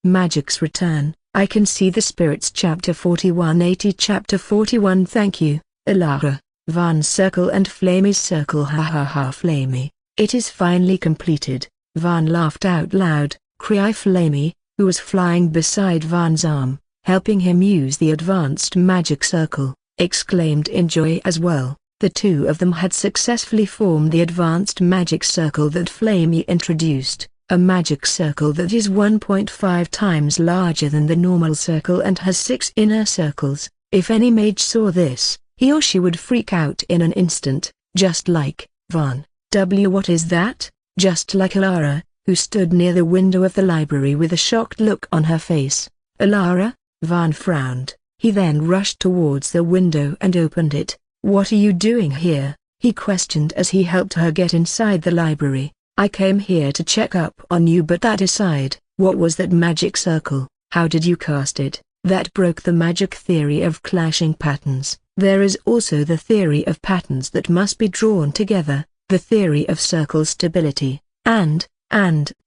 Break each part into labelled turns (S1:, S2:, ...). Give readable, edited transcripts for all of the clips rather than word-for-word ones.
S1: Magic's Return. I Can See the Spirits Chapter 4180 Chapter 41 Thank you, Elara. Van's circle and Flamey's circle. Ha ha ha. Flamey. It is finally completed. Van laughed out loud. Cry. Flamey, who was flying beside Van's arm, helping him use the advanced magic circle, exclaimed in joy as well. The two of them had successfully formed the advanced magic circle that Flamey introduced, a magic circle that is 1.5 times larger than the normal circle and has 6 inner circles. If any mage saw this, he or she would freak out in an instant, just like Van. What is that? Just like Elara, who stood near the window of the library with a shocked look on her face. Elara? Van frowned. He then rushed towards the window and opened it. What are you doing here? He questioned as he helped her get inside the library. I came here to check up on you, but that aside, what was that magic circle? How did you cast it? That broke the magic theory of clashing patterns. There is also the theory of patterns that must be drawn together, the theory of circle stability, and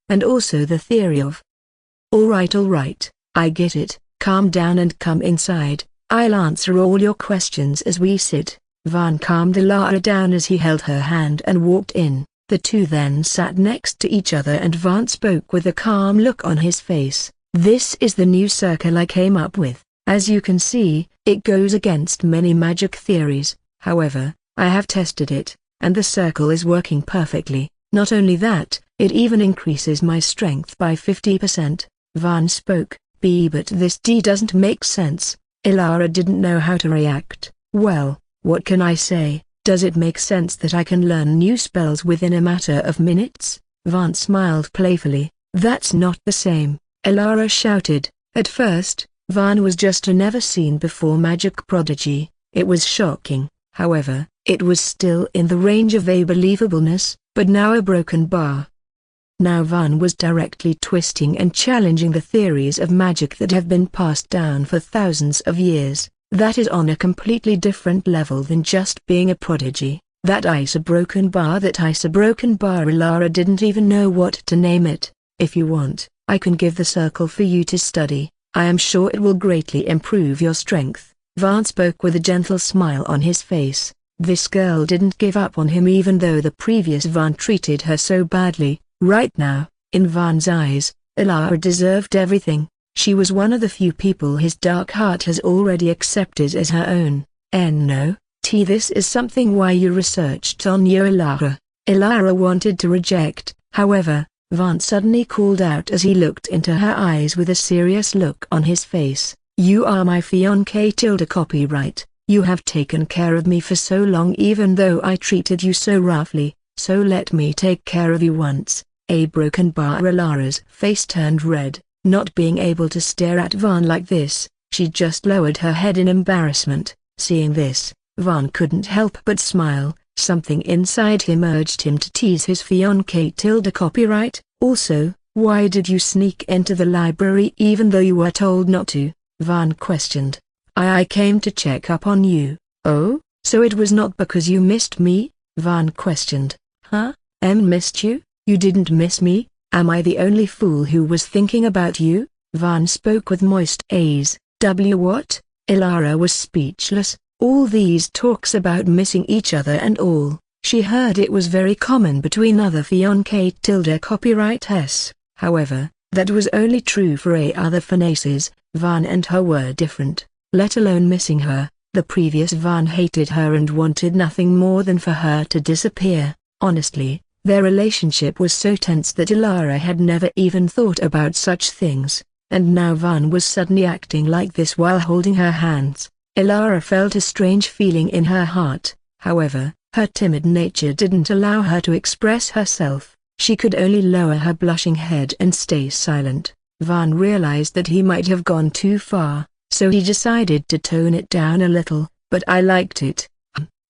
S1: also the theory of... All right, I get it. Calm down and come inside. I'll answer all your questions as we sit. Van calmed Elara down as he held her hand and walked in. The two then sat next to each other and Van spoke with a calm look on his face. This is the new circle I came up with. As you can see, it goes against many magic theories. However, I have tested it, and the circle is working perfectly. Not only that, it even increases my strength by 50%. Van spoke. But this doesn't make sense. Elara didn't know how to react. Well, what can I say? Does it make sense that I can learn new spells within a matter of minutes? Van smiled playfully. That's not the same, Elara shouted. At first, Van was just a never-seen-before magic prodigy. It was shocking. However, it was still in the range of believableness, but now a broken bar. Now Van was directly twisting and challenging the theories of magic that have been passed down for thousands of years. That is on a completely different level than just being a prodigy. That ice a broken bar Elara didn't even know what to name it. If you want, I can give the circle for you to study. I am sure it will greatly improve your strength. Van spoke with a gentle smile on his face. This girl didn't give up on him even though the previous Van treated her so badly. Right now, in Van's eyes, Elara deserved everything. She was one of the few people his dark heart has already accepted as her own. No, this is something why you researched on you, Elara. Elara wanted to reject, however, Van suddenly called out as he looked into her eyes with a serious look on his face. You are my fiancé. Copyright. You have taken care of me for so long even though I treated you so roughly, so let me take care of you once. A broken bar. Elara's face turned red. Not being able to stare at Van like this, she just lowered her head in embarrassment. Seeing this, Van couldn't help but smile. Something inside him urged him to tease his fiancé. Copyright. Also, why did you sneak into the library even though you were told not to? Van questioned. I came to check up on you. Oh, so it was not because you missed me? Van questioned. Huh? Missed you? You didn't miss me? Am I the only fool who was thinking about you? Van spoke with moist eyes. What? Elara was speechless. All these talks about missing each other and all, she heard it was very common between other fiancé. Copyright s. However, that was only true for other fiancés. Van and her were different, let alone missing her. The previous Van hated her and wanted nothing more than for her to disappear. Honestly, their relationship was so tense that Elara had never even thought about such things, and now Van was suddenly acting like this while holding her hands. Elara felt a strange feeling in her heart. However, her timid nature didn't allow her to express herself. She could only lower her blushing head and stay silent. Van realized that he might have gone too far, so he decided to tone it down a little. But I liked it.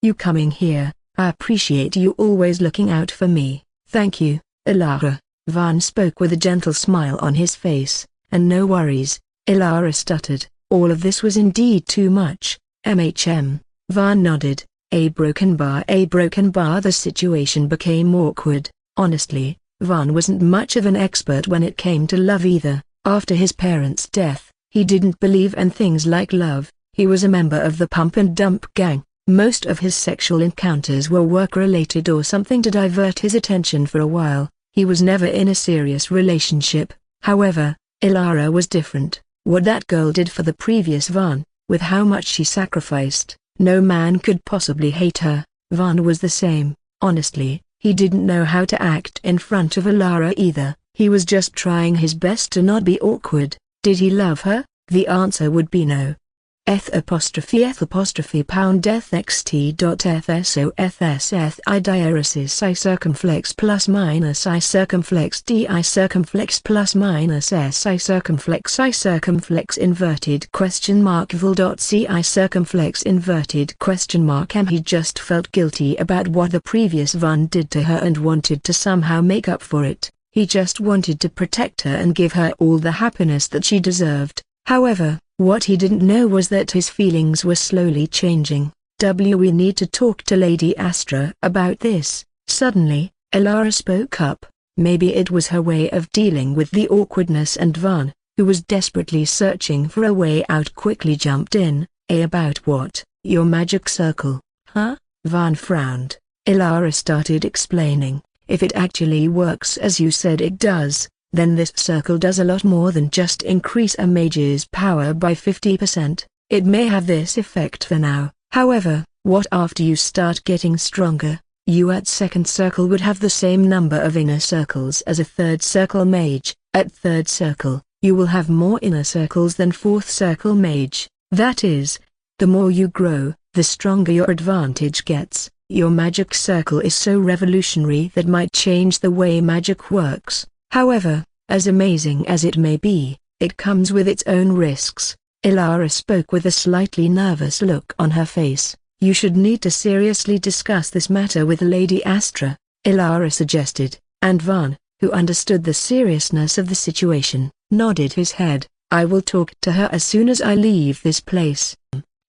S1: You coming here. I appreciate you always looking out for me. Thank you, Elara. Van spoke with a gentle smile on his face. And no worries, Elara stuttered. All of this was indeed too much. Van nodded. A broken bar. The situation became awkward. Honestly, Van wasn't much of an expert when it came to love either. After his parents' death, he didn't believe in things like love. He was a member of the pump and dump gang. Most of his sexual encounters were work-related or something to divert his attention for a while. He was never in a serious relationship. However, Ilara was different. What that girl did for the previous Vaughn, with how much she sacrificed, no man could possibly hate her. Vaughn was the same. Honestly, he didn't know how to act in front of Ilara either. He was just trying his best to not be awkward. Did he love her? The answer would be no. eth''pound eth.xt.fsothseth I diaresis I circumflex plus minus I circumflex d I circumflex plus minus s I circumflex inverted question mark vol.c I circumflex inverted question mark He just felt guilty about what the previous Vaughn did to her and wanted to somehow make up for it. He just wanted to protect her and give her all the happiness that she deserved. However, what he didn't know was that his feelings were slowly changing. We need to talk to Lady Astra about this. Suddenly, Ilara spoke up. Maybe it was her way of dealing with the awkwardness, and Vaughn, who was desperately searching for a way out, quickly jumped in. About what? Your magic circle, huh? Vaughn frowned. Ilara started explaining. If it actually works as you said it does, then this circle does a lot more than just increase a mage's power by 50%. It may have this effect for now. However, what after you start getting stronger? You at second circle would have the same number of inner circles as a third circle mage. At third circle, you will have more inner circles than fourth circle mage. That is, the more you grow, the stronger your advantage gets. Your magic circle is so revolutionary that might change the way magic works. However, as amazing as it may be, it comes with its own risks. Ilara spoke with a slightly nervous look on her face. You should need to seriously discuss this matter with Lady Astra, Ilara suggested, and Vaughn, who understood the seriousness of the situation, nodded his head. I will talk to her as soon as I leave this place.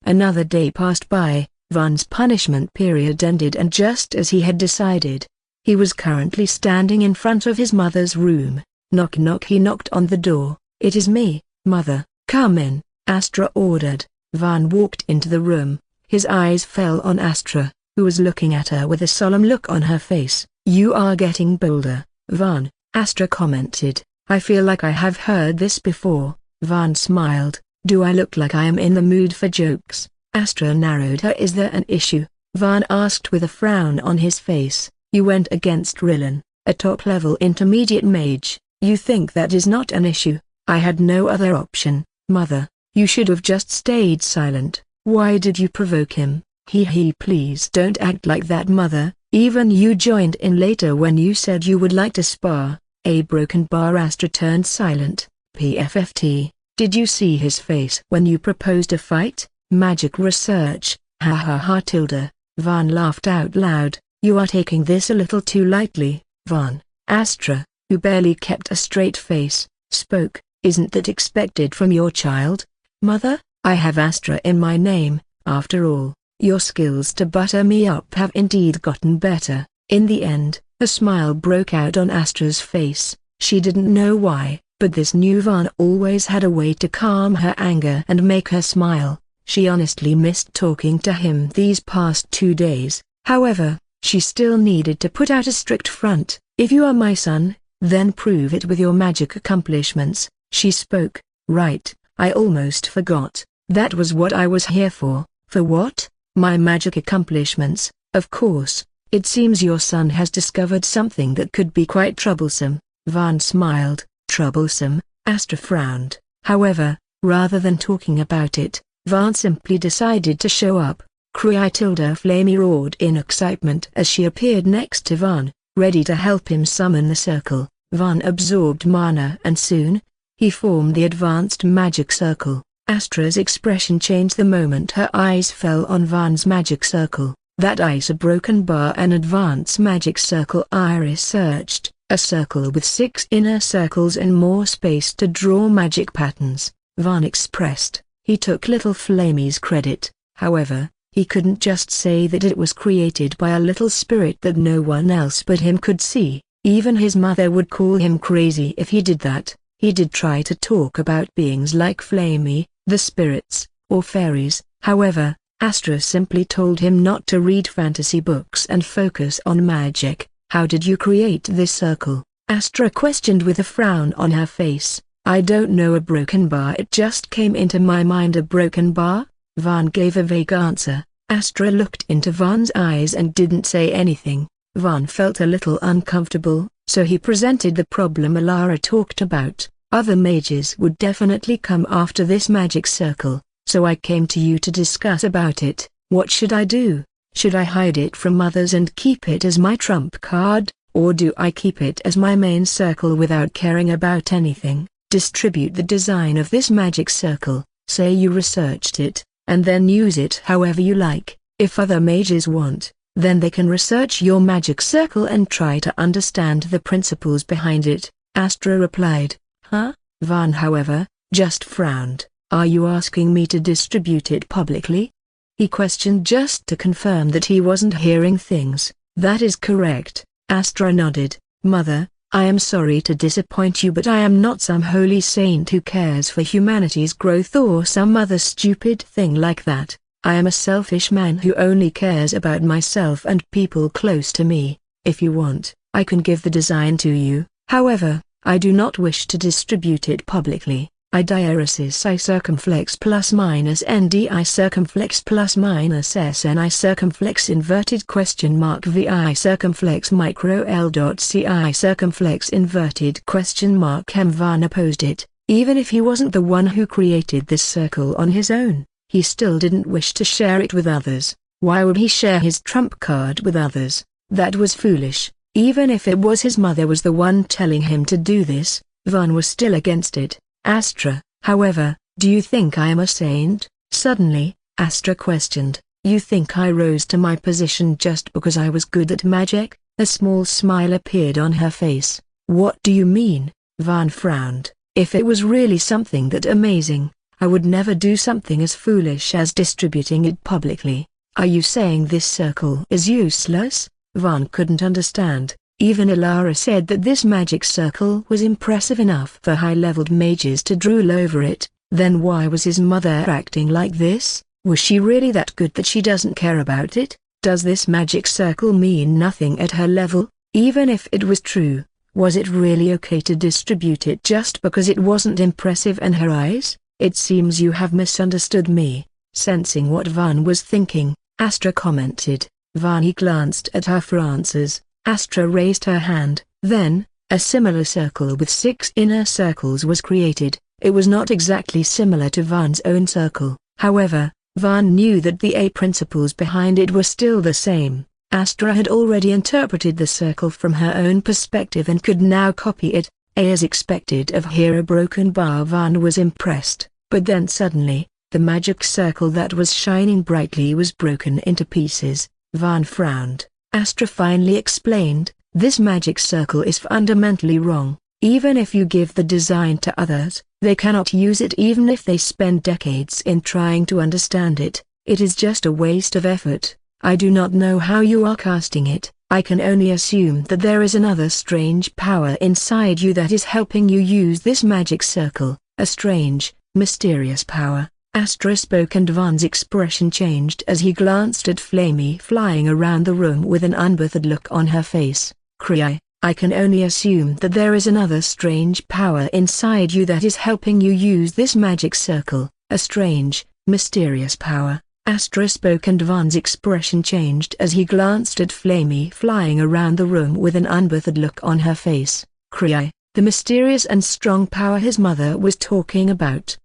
S1: Another day passed by. Vaughn's punishment period ended, and just as he had decided, he was currently standing in front of his mother's room. Knock knock. He knocked on the door. It is me, Mother. Come in, Astra ordered. Vaughn walked into the room. His eyes fell on Astra, who was looking at her with a solemn look on her face. You are getting bolder, Vaughn, Astra commented. I feel like I have heard this before. Vaughn smiled. Do I look like I am in the mood for jokes? Astra narrowed her. Is there an issue? Vaughn asked with a frown on his face. You went against Rillan, a top-level intermediate mage. You think that is not an issue? I had no other option, Mother. You should have just stayed silent. Why did you provoke him? Please don't act like that, Mother. Even you joined in later when you said you would like to spar. A broken bar. Astra turned silent. PFFT, did you see his face when you proposed a fight? Magic research, ha ha ha tilde. Vaughn laughed out loud. You are taking this a little too lightly, Vaughn. Astra, who barely kept a straight face, spoke. Isn't that expected from your child? Mother, I have Astra in my name. After all, your skills to butter me up have indeed gotten better. In the end, a smile broke out on Astra's face. She didn't know why, but this new Vaughn always had a way to calm her anger and make her smile. She honestly missed talking to him these past 2 days. However, she still needed to put out a strict front. If you are my son, then prove it with your magic accomplishments. She spoke. Right, I almost forgot. That was what I was here for. For what? My magic accomplishments, of course. It seems your son has discovered something that could be quite troublesome. Vaughn smiled. Troublesome? Astra frowned. However, rather than talking about it, Vaughn simply decided to show up. Cry tilde. Flamey roared in excitement as she appeared next to Vaughn, ready to help him summon the circle. Vaughn absorbed mana and soon, he formed the advanced magic circle. Astra's expression changed the moment her eyes fell on Vaughn's magic circle. That eyes a broken bar. An advanced magic circle. Iris searched, a circle with 6 inner circles and more space to draw magic patterns. Vaughn expressed. He took little Flamey's credit. However, he couldn't just say that it was created by a little spirit that no one else but him could see. Even his mother would call him crazy if he did that. He did try to talk about beings like Flamey, the spirits, or fairies. However, Astra simply told him not to read fantasy books and focus on magic. How did you create this circle? Astra questioned with a frown on her face. I don't know, a broken bar. It just came into my mind. A broken bar? Van gave a vague answer. Astra looked into Van's eyes and didn't say anything. Van felt a little uncomfortable, so he presented the problem Alara talked about. Other mages would definitely come after this magic circle, so I came to you to discuss about it. What should I do? Should I hide it from others and keep it as my trump card, or do I keep it as my main circle without caring about anything? Distribute the design of this magic circle, say you researched it, and then use it however you like. If other mages want, then they can research your magic circle and try to understand the principles behind it, Astra replied. Huh? Van, however, just frowned. Are you asking me to distribute it publicly? He questioned just to confirm that he wasn't hearing things. That is correct, Astra nodded. Mother, I am sorry to disappoint you, but I am not some holy saint who cares for humanity's growth or some other stupid thing like that. I am a selfish man who only cares about myself and people close to me. If you want, I can give the design to you. However, I do not wish to distribute it publicly. I diaresis I circumflex plus minus NDI circumflex plus minus SNI circumflex inverted question mark VI circumflex micro L dot CI circumflex inverted question mark M. Van opposed it. Even if he wasn't the one who created this circle on his own, he still didn't wish to share it with others. Why would he share his trump card with others? That was foolish. Even if it was his mother was the one telling him to do this, Van was still against it. Astra, however, do you think I am a saint? Suddenly, Astra questioned. You think I rose to my position just because I was good at magic? A small smile appeared on her face. What do you mean? Van frowned. If it was really something that amazing, I would never do something as foolish as distributing it publicly. Are you saying this circle is useless? Van couldn't understand. Even Alara said that this magic circle was impressive enough for high-leveled mages to drool over it. Then why was his mother acting like this? Was she really that good that she doesn't care about it? Does this magic circle mean nothing at her level? Even if it was true, was it really okay to distribute it just because it wasn't impressive in her eyes? It seems you have misunderstood me. Sensing what Van was thinking, Astra commented. Van glanced at her for answers. Astra raised her hand. Then, a similar circle with 6 inner circles was created. It was not exactly similar to Van's own circle. However, Van knew that the A principles behind it were still the same. Astra had already interpreted the circle from her own perspective and could now copy it. As expected of her broken bar, Van was impressed. But then suddenly, the magic circle that was shining brightly was broken into pieces. Van frowned. Astra finally explained, this magic circle is fundamentally wrong. Even if you give the design to others, they cannot use it even if they spend decades in trying to understand it. It is just a waste of effort. I do not know how you are casting it. I can only assume that there is another strange power inside you that is helping you use this magic circle. A strange, mysterious power. Astra spoke and Van's expression changed as he glanced at Flamey flying around the room with an unbothered look on her face. Cry, I can only assume that there is another strange power inside you that is helping you use this magic circle. A strange, mysterious power. Astra spoke and Van's expression changed as he glanced at Flamey flying around the room with an unbothered look on her face. Cry, the mysterious and strong power his mother was talking about.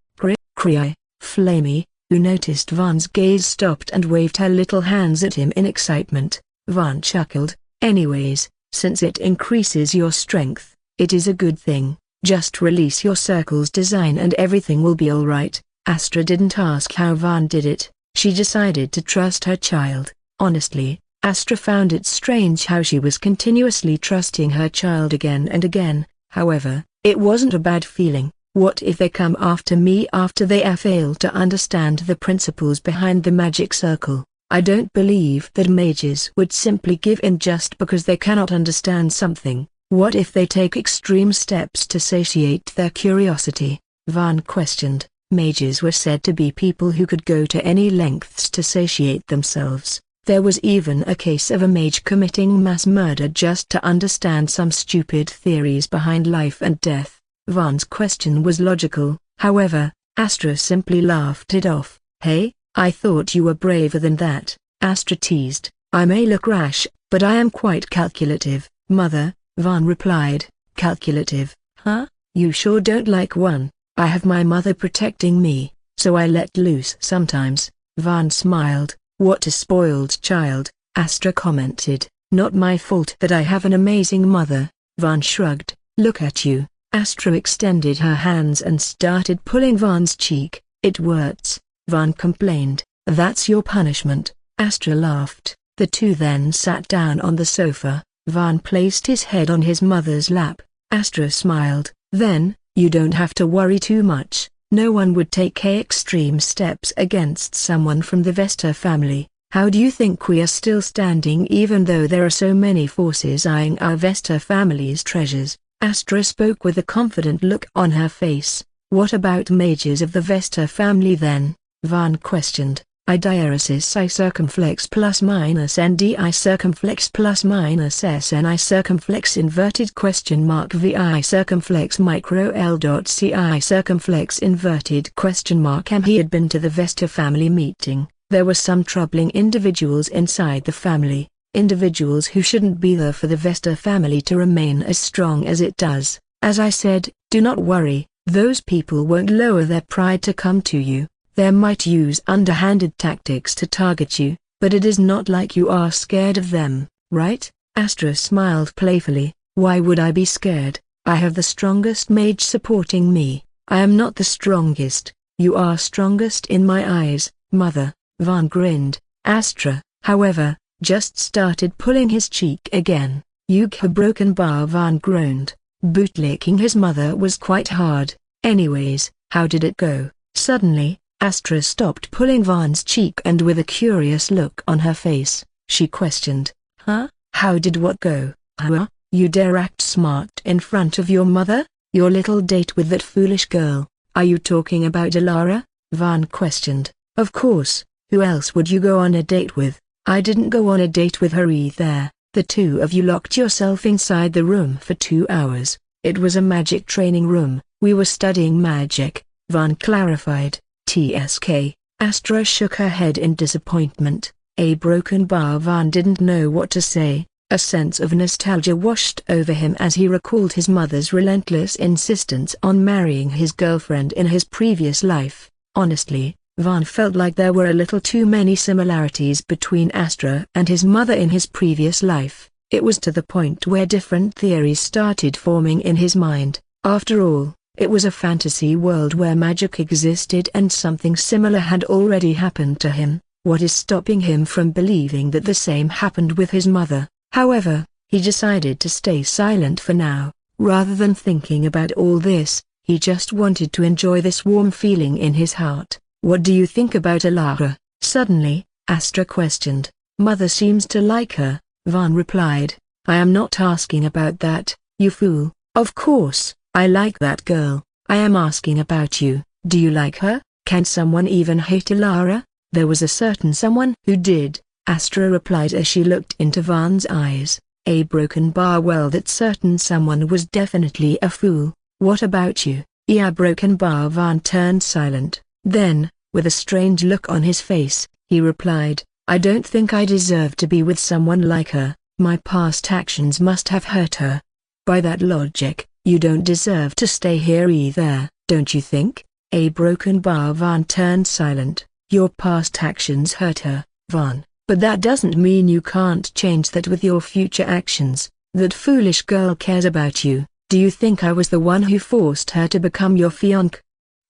S1: Cry. Flamey, who noticed Van's gaze, stopped and waved her little hands at him in excitement. Van chuckled. Anyways, since it increases your strength, it is a good thing. Just release your circle's design and everything will be alright. Astra didn't ask how Van did it. She decided to trust her child. Honestly, Astra found it strange how she was continuously trusting her child again and again. However, it wasn't a bad feeling. What if they come after me after they have failed to understand the principles behind the magic circle? I don't believe that mages would simply give in just because they cannot understand something. What if they take extreme steps to satiate their curiosity? Van questioned. Mages were said to be people who could go to any lengths to satiate themselves. There was even a case of a mage committing mass murder just to understand some stupid theories behind life and death. Van's question was logical, however. Astra simply laughed it off. Hey, I thought you were braver than that, Astra teased. I may look rash, but I am quite calculative, Mother, Van replied. Calculative, huh? You sure don't like one. I have my mother protecting me, so I let loose sometimes. Van smiled. What a spoiled child, Astra commented. Not my fault that I have an amazing mother. Van shrugged. Look at you. Astra extended her hands and started pulling Van's cheek. It works, Van complained. That's your punishment. Astra laughed. The two then sat down on the sofa. Van placed his head on his mother's lap. Astra smiled. Then, you don't have to worry too much. No one would take extreme steps against someone from the Vesta family. How do you think we are still standing even though there are so many forces eyeing our Vesta family's treasures? Astra spoke with a confident look on her face. What about mages of the Vesta family then? Van questioned. I diaresis I circumflex plus minus ndi circumflex plus minus sni circumflex inverted question mark vi circumflex micro l dot ci circumflex inverted question mark He had been to the Vesta family meeting. There were some troubling individuals inside the family, individuals who shouldn't be there for the Vesta family to remain as strong as it does. As I said, do not worry, those people won't lower their pride to come to you. They might use underhanded tactics to target you, but it is not like you are scared of them, right? Astra smiled playfully. Why would I be scared? I have the strongest mage supporting me. I am not the strongest. You are strongest in my eyes, Mother. Van grinned. Astra, however, just started pulling his cheek again. You have broken bar. Van groaned. Bootlicking his mother was quite hard. Anyways, how did it go? Suddenly, Astra stopped pulling Van's cheek and with a curious look on her face, she questioned. Huh? How did what go? Huh? You dare act smart in front of your mother? Your little date with that foolish girl? Are you talking about Alara? Van questioned. Of course, who else would you go on a date with? I didn't go on a date with her either. The two of you locked yourself inside the room for 2 hours. It was a magic training room. We were studying magic, Van clarified. TSK. Astra shook her head in disappointment. A broken bar. Van didn't know what to say. A sense of nostalgia washed over him as he recalled his mother's relentless insistence on marrying his girlfriend in his previous life. Honestly, Van felt like there were a little too many similarities between Astra and his mother in his previous life. It was to the point where different theories started forming in his mind. After all, it was a fantasy world where magic existed and something similar had already happened to him. What is stopping him from believing that the same happened with his mother? However, he decided to stay silent for now. Rather than thinking about all this, he just wanted to enjoy this warm feeling in his heart. What do you think about Alara? Suddenly, Astra questioned. Mother seems to like her, Van replied. I am not asking about that, you fool. Of course, I like that girl. I am asking about you. Do you like her? Can someone even hate Alara? There was a certain someone who did, Astra replied as she looked into Van's eyes. A broken bar. Well, that certain someone was definitely a fool. What about you? Yeah, broken bar. Van turned silent. Then, with a strange look on his face, he replied, I don't think I deserve to be with someone like her. My past actions must have hurt her. By that logic, you don't deserve to stay here either, don't you think? A broken bar. Van turned silent. Your past actions hurt her, Van, but that doesn't mean you can't change that with your future actions. That foolish girl cares about you. Do you think I was the one who forced her to become your fiancé?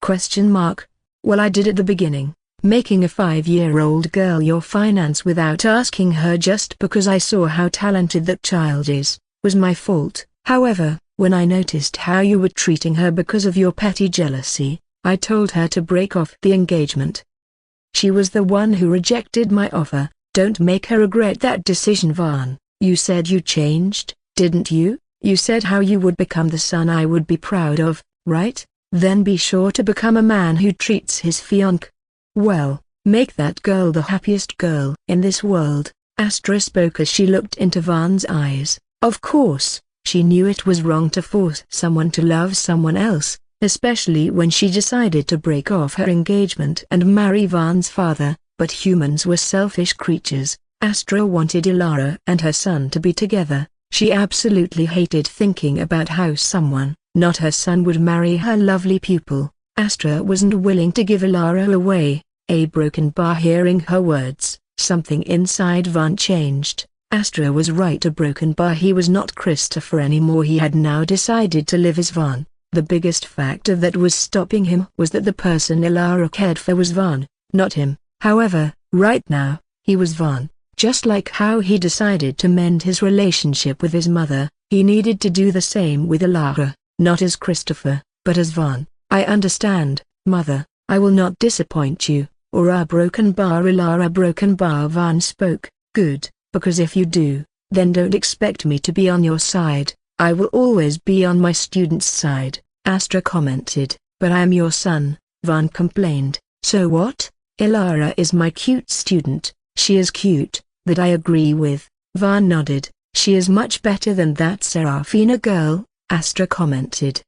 S1: Question mark. Well, I did at the beginning, making a 5-year-old girl your finance without asking her just because I saw how talented that child is, was my fault. However, when I noticed how you were treating her because of your petty jealousy, I told her to break off the engagement. She was the one who rejected my offer. Don't make her regret that decision, Van. You said you changed, didn't you? You said how you would become the son I would be proud of, right? Then be sure to become a man who treats his fiancée well. Make that girl the happiest girl in this world. Astra spoke as she looked into Van's eyes. Of course, she knew it was wrong to force someone to love someone else, especially when she decided to break off her engagement and marry Van's father, but humans were selfish creatures. Astra wanted Ilara and her son to be together. She absolutely hated thinking about how someone, not her son, would marry her lovely pupil. Astra wasn't willing to give Ilara away. A broken bar. Hearing her words, something inside Van changed. Astra was right, a broken bar. He was not Christopher anymore. He had now decided to live as Van. The biggest factor that was stopping him was that the person Ilara cared for was Van, not him. However, right now, he was Van. Just like how he decided to mend his relationship with his mother, he needed to do the same with Ilara, not as Christopher, but as Van. I understand, mother. I will not disappoint you, or a broken bar. Ilara. Broken bar. Van spoke. Good, because if you do, then don't expect me to be on your side. I will always be on my student's side, Astra commented. But I am your son, Van complained. So what? Ilara is my cute student. She is cute, that I agree with. Van nodded. She is much better than that Serafina girl, Astra commented.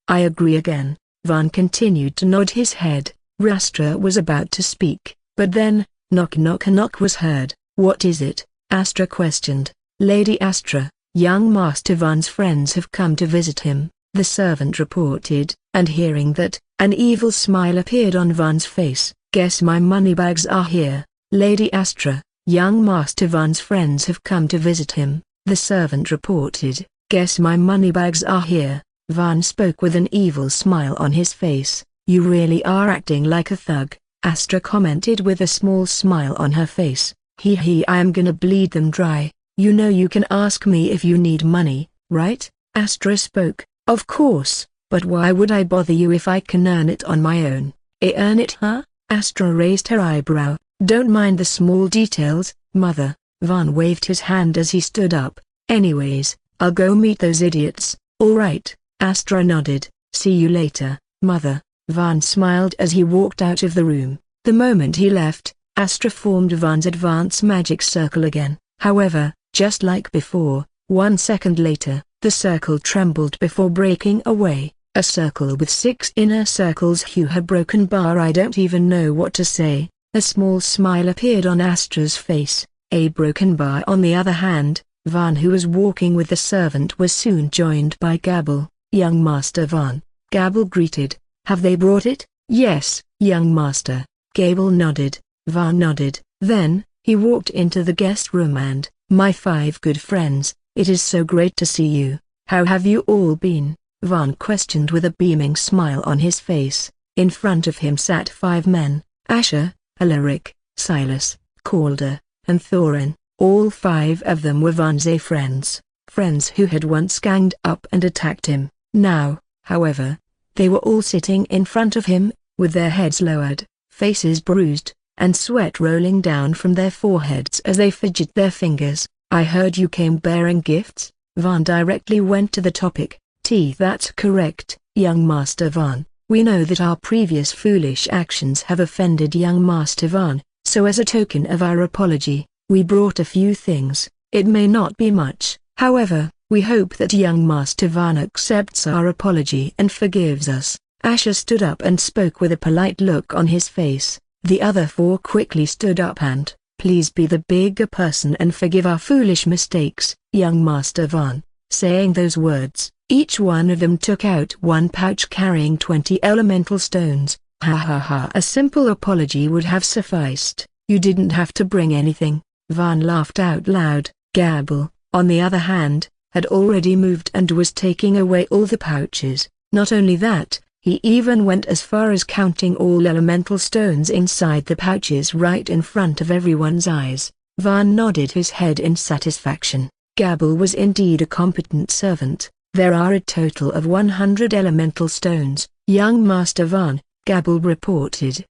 S1: I agree again. Van continued to nod his head. Astra was about to speak, but then, knock knock a knock was heard. What is it? Astra questioned. Lady Astra, young Master Van's friends have come to visit him, the servant reported, and hearing that, an evil smile appeared on Van's face. Guess my moneybags are here. Lady Astra, young Master Van's friends have come to visit him, the servant reported. Guess my moneybags are here. Van spoke with an evil smile on his face. You really are acting like a thug, Astra commented with a small smile on her face. I am gonna bleed them dry. You know you can ask me if you need money, right? Astra spoke. Of course, but why would I bother you if I can earn it on my own? Earn it, huh? Astra raised her eyebrow. Don't mind the small details, mother. Van waved his hand as he stood up. Anyways, I'll go meet those idiots. All right, Astra nodded. See you later, mother. Van smiled as he walked out of the room. The moment he left, Astra formed Van's advanced magic circle again. However, just like before, 1 second later, the circle trembled before breaking away. A circle with 6 inner circles. Her broken bar. I don't even know what to say. A small smile appeared on Astra's face. A broken bar. On the other hand, Van, who was walking with the servant, was soon joined by Gabble. Young Master Van. Gabble greeted. Have they brought it? Yes, young master. Gabble nodded. Van nodded. Then, he walked into the guest room and, my 5 good friends, it is so great to see you. How have you all been? Van questioned with a beaming smile on his face. In front of him sat 5 men, Asher, Alaric, Silas, Calder, and Thorin. All 5 of them were Van's friends, friends who had once ganged up and attacked him. Now, however, they were all sitting in front of him, with their heads lowered, faces bruised, and sweat rolling down from their foreheads as they fidget their fingers. I heard you came bearing gifts? Van directly went to the topic. That's correct, young Master Van. We know that our previous foolish actions have offended young Master Van, so as a token of our apology, we brought a few things. It may not be much, however, we hope that young Master Van accepts our apology and forgives us. Asher stood up and spoke with a polite look on his face. The other 4 quickly stood up and, please be the bigger person and forgive our foolish mistakes, young Master Van. Saying those words, each one of them took out 1 pouch carrying 20 elemental stones. Ha ha ha. A simple apology would have sufficed. You didn't have to bring anything. Van laughed out loud. Gabble, on the other hand, had already moved and was taking away all the pouches. Not only that, he even went as far as counting all elemental stones inside the pouches right in front of everyone's eyes. Van nodded his head in satisfaction. Gabble was indeed a competent servant. There are a total of 100 elemental stones, young Master Van, Gabble reported.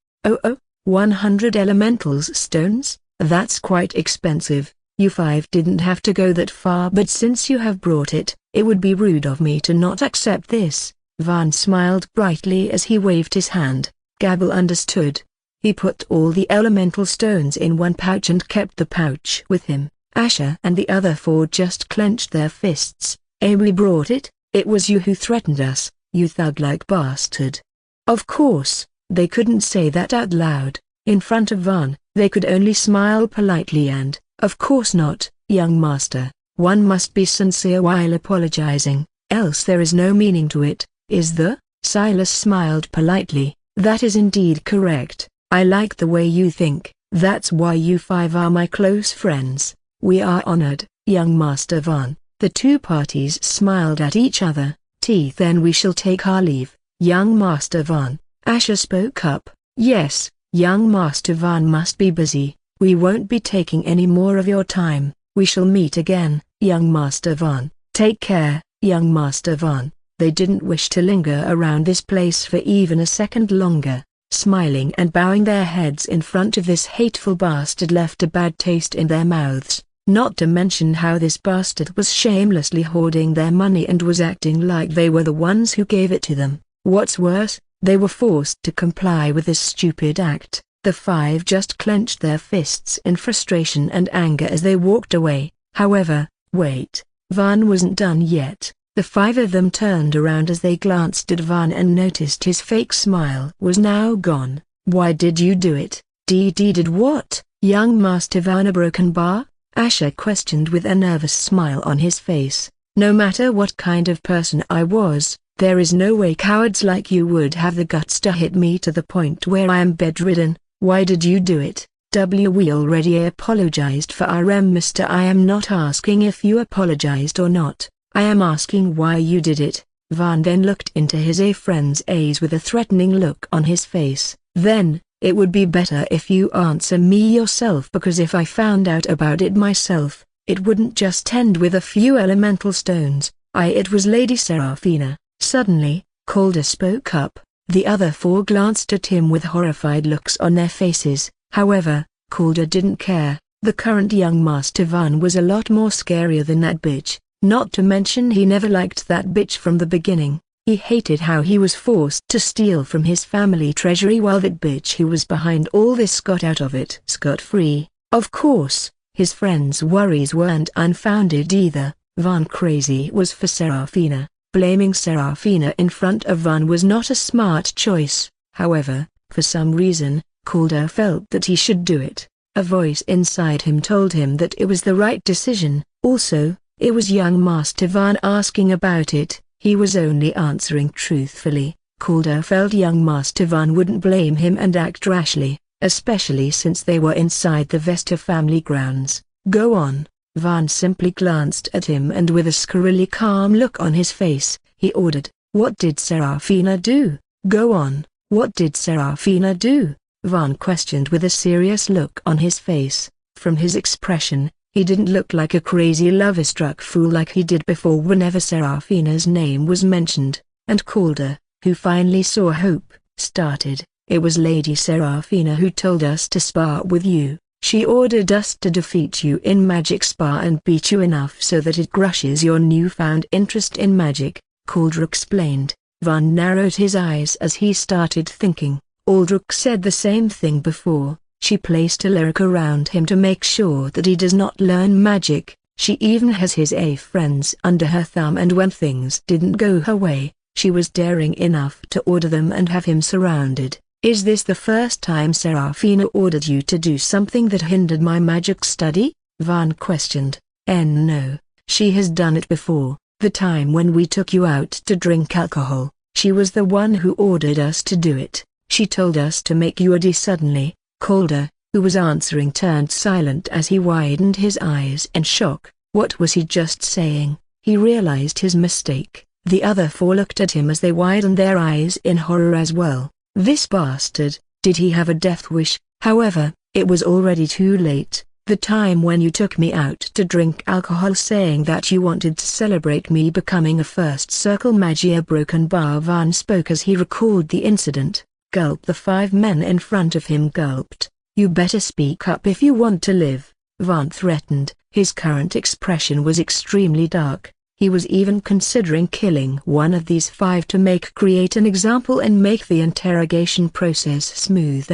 S1: 100 elementals stones? That's quite expensive. You five didn't have to go that far, but since you have brought it, it would be rude of me to not accept this." Van smiled brightly as he waved his hand. Gabble understood. He put all the elemental stones in one pouch and kept the pouch with him. Asher and the other four just clenched their fists. "We brought it. It was you who threatened us, you thug-like bastard." Of course, they couldn't say that out loud. In front of Van, they could only smile politely and, "Of course not, young master. One must be sincere while apologizing, else there is no meaning to it, is there?" Silas smiled politely. "That is indeed correct. I like the way you think. That's why you five are my close friends." "We are honored, young Master Van." The two parties smiled at each other. "Then we shall take our leave, young Master Van." Asher spoke up. "Yes, young Master Van must be busy. We won't be taking any more of your time. We shall meet again, young Master Van." "Take care, young Master Van." They didn't wish to linger around this place for even a second longer. Smiling and bowing their heads in front of this hateful bastard left a bad taste in their mouths. Not to mention how this bastard was shamelessly hoarding their money and was acting like they were the ones who gave it to them. What's worse, they were forced to comply with this stupid act. The five just clenched their fists in frustration and anger as they walked away. However, wait, Van wasn't done yet. The five of them turned around as they glanced at Van and noticed his fake smile was now gone. "Why did you do it?" Did what, young Master Van? A broken bar?" Asher questioned with a nervous smile on his face. "No matter what kind of person I was, there is no way cowards like you would have the guts to hit me to the point where I am bedridden. Why did you do it?" "We already apologized for our mister. I am not asking if you apologized or not. I am asking why you did it." Van then looked into his friend's eyes with a threatening look on his face. "Then, it would be better if you answer me yourself, because if I found out about it myself, it wouldn't just end with a few elemental stones. It was Lady Seraphina." Suddenly, Calder spoke up. The other four glanced at him with horrified looks on their faces. However, Calder didn't care. The current young Master Van was a lot more scarier than that bitch. Not to mention he never liked that bitch from the beginning. He hated how he was forced to steal from his family treasury while that bitch who was behind all this got out of it scot-free. Of course, his friends' worries weren't unfounded either. Van crazy was for Seraphina. Blaming Seraphina in front of Van was not a smart choice. However, for some reason, Calder felt that he should do it. A voice inside him told him that it was the right decision. Also, it was young Master Van asking about it. He was only answering truthfully. Calder felt young Master Van wouldn't blame him and act rashly, especially since they were inside the Vesta family grounds. "Go on." Van simply glanced at him and with a scarily calm look on his face, he ordered. "What did Seraphina do?" "Go on, what did Seraphina do?" Van questioned with a serious look on his face. From his expression, he didn't look like a crazy lover-struck fool like he did before whenever Seraphina's name was mentioned, and Calder, who finally saw hope, started. "It was Lady Seraphina who told us to spar with you. She ordered us to defeat you in magic spar and beat you enough so that it crushes your newfound interest in magic," Calder explained. Van narrowed his eyes as he started thinking. Aldrich said the same thing before. She placed a lyric around him to make sure that he does not learn magic. She even has his friends under her thumb, and when things didn't go her way, she was daring enough to order them and have him surrounded. "Is this the first time Seraphina ordered you to do something that hindered my magic study?" Van questioned. No, she has done it before. The time when we took you out to drink alcohol, she was the one who ordered us to do it. She told us to make you ready suddenly." Calder, who was answering, turned silent as he widened his eyes in shock. What was he just saying? He realized his mistake. The other four looked at him as they widened their eyes in horror as well. This bastard, did he have a death wish? However, it was already too late. "The time when you took me out to drink alcohol saying that you wanted to celebrate me becoming a first circle magia broken bar." Van spoke as he recalled the incident. Gulp. The five men in front of him gulped. "You better speak up if you want to live." Van threatened. His current expression was extremely dark. He was even considering killing one of these 5 to create an example and make the interrogation process smooth.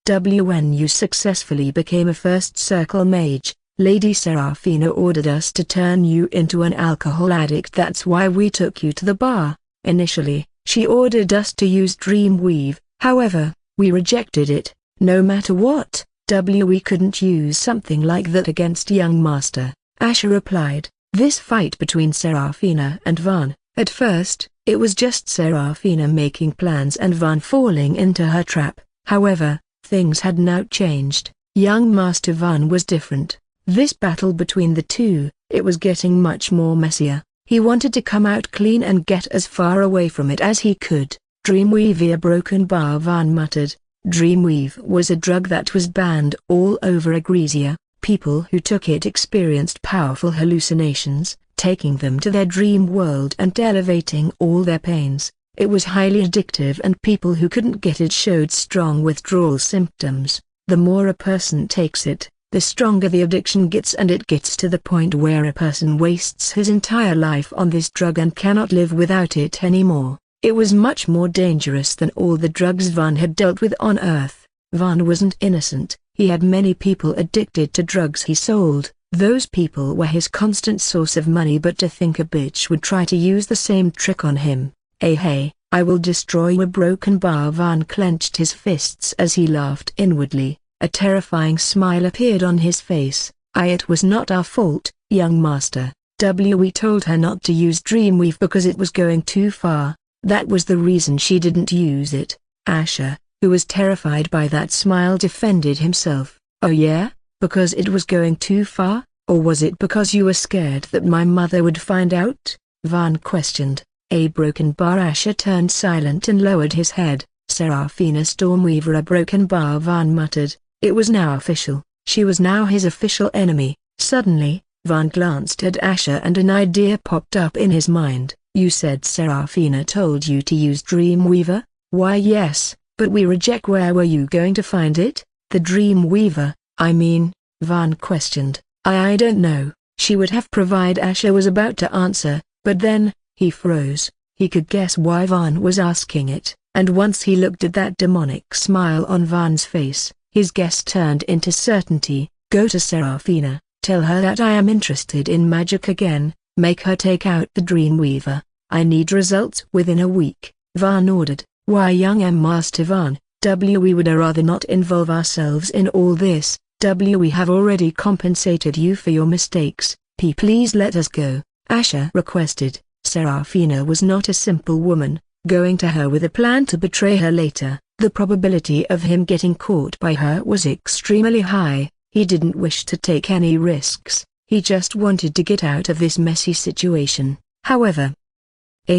S1: When you successfully became a first circle mage, Lady Seraphina ordered us to turn you into an alcohol addict. That's why we took you to the bar. Initially, she ordered us to use Dreamweave, however, we rejected it. No matter what, we couldn't use something like that against young master, Asher replied. This fight between Seraphina and Van, at first, it was just Seraphina making plans and Van falling into her trap. However, things had now changed. Young Master Van was different. This battle between the two, it was getting much more messier. He wanted to come out clean and get as far away from it as he could. Dreamweave, a broken bar, Van muttered. Dreamweave was a drug that was banned all over Agresia. People who took it experienced powerful hallucinations, taking them to their dream world and elevating all their pains. It was highly addictive and people who couldn't get it showed strong withdrawal symptoms. The more a person takes it, the stronger the addiction gets, and it gets to the point where a person wastes his entire life on this drug and cannot live without it anymore. It was much more dangerous than all the drugs Van had dealt with on Earth. Van wasn't innocent. He had many people addicted to drugs he sold. Those people were his constant source of money, but to think a bitch would try to use the same trick on him. Hey, I will destroy a broken bar. Van clenched his fists as he laughed inwardly. A terrifying smile appeared on his face. It was not our fault, young master. We told her not to use Dreamweave because it was going too far. That was the reason she didn't use it. Asher, who was terrified by that smile, defended himself. Oh yeah? Because it was going too far? Or was it because you were scared that my mother would find out? Van questioned. A broken bar. Asher turned silent and lowered his head. Seraphina Stormweaver, a broken bar, Van muttered. It was now official. She was now his official enemy. Suddenly, Van glanced at Asher and an idea popped up in his mind. You said Seraphina told you to use Dreamweaver? Why yes, but we reject. Where were you going to find it? The Dreamweaver, I mean, Van questioned. I don't know. She would have provided. Asher was about to answer, but then, he froze. He could guess why Van was asking it, and once he looked at that demonic smile on Van's face, his guess turned into certainty. Go to Seraphina, tell her that I am interested in magic again, make her take out the Dreamweaver. I need results within a week, Van ordered. Why, young Master Van, we would rather not involve ourselves in all this. We have already compensated you for your mistakes. Please let us go, Asher requested. Seraphina was not a simple woman. Going to her with a plan to betray her later, the probability of him getting caught by her was extremely high. He didn't wish to take any risks. He just wanted to get out of this messy situation. However,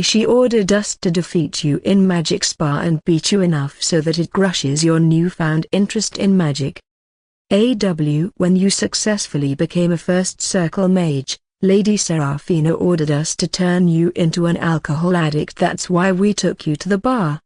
S1: she ordered us to defeat you in Magic Spa and beat you enough so that it crushes your newfound interest in magic. When you successfully became a first circle mage, Lady Seraphina ordered us to turn you into an alcohol addict. That's why we took you to the bar.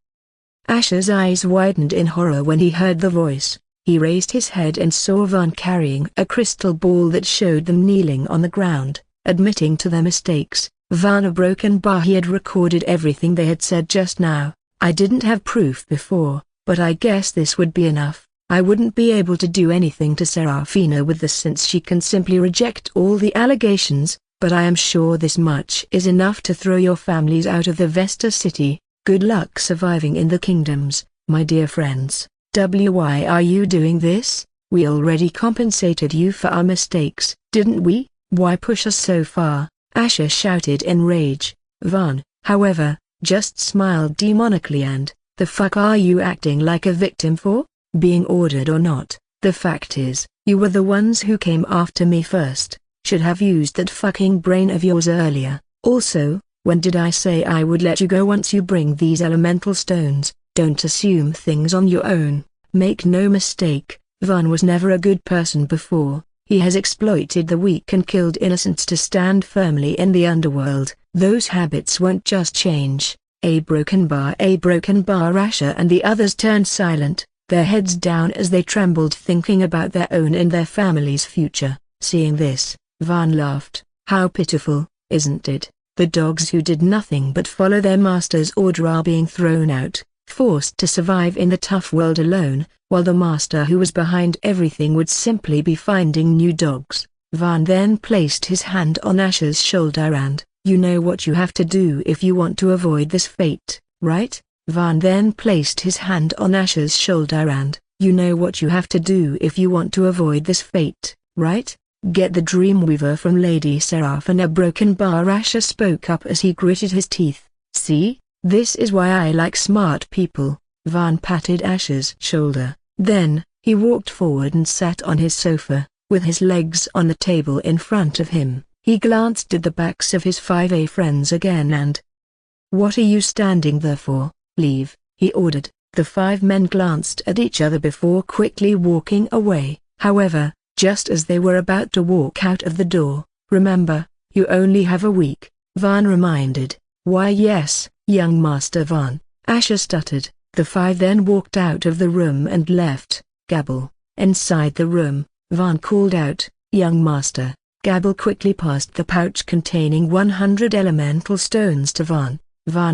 S1: Asher's eyes widened in horror when he heard the voice. He raised his head and saw Van carrying a crystal ball that showed them kneeling on the ground, admitting to their mistakes. Van, a broken bar. He had recorded everything they had said just now. I didn't have proof before, but I guess this would be enough. I wouldn't be able to do anything to Seraphina with this since she can simply reject all the allegations, but I am sure this much is enough to throw your families out of the Vesta City. Good luck surviving in the kingdoms, my dear friends. Why are you doing this? We already compensated you for our mistakes, didn't we? Why push us so far? Asher shouted in rage. Van, however, just smiled demonically and, the fuck are you acting like a victim for? Being ordered or not, the fact is, you were the ones who came after me first. Should have used that fucking brain of yours earlier. Also, when did I say I would let you go once you bring these elemental stones? Don't assume things on your own. Make no mistake, Van was never a good person before. He has exploited the weak and killed innocents to stand firmly in the underworld. Those habits won't just change. A broken bar. Asher and the others turned silent, their heads down as they trembled, thinking about their own and their family's future. Seeing this, Van laughed. How pitiful, isn't it? The dogs who did nothing but follow their master's order are being thrown out, forced to survive in the tough world alone, while the master who was behind everything would simply be finding new dogs. Van then placed his hand on Ash's shoulder and, you know what you have to do if you want to avoid this fate, right? Van then placed his hand on Ash's shoulder and, you know what you have to do if you want to avoid this fate, right? Get the Dreamweaver from Lady Seraphina Broken Bar. Asher spoke up as he gritted his teeth. See, this is why I like smart people. Van patted Ash's shoulder. Then, he walked forward and sat on his sofa, with his legs on the table in front of him. He glanced at the backs of his 5A friends again and, what are you standing there for? Leave, he ordered. The 5 men glanced at each other before quickly walking away. However, just as they were about to walk out of the door, remember, you only have a week, Van reminded. Why yes, young Master Van, Asher stuttered. The 5 then walked out of the room and left. Gabble. Inside the room, Van called out, young Master. Gabble quickly passed the pouch containing 100 elemental stones to Van.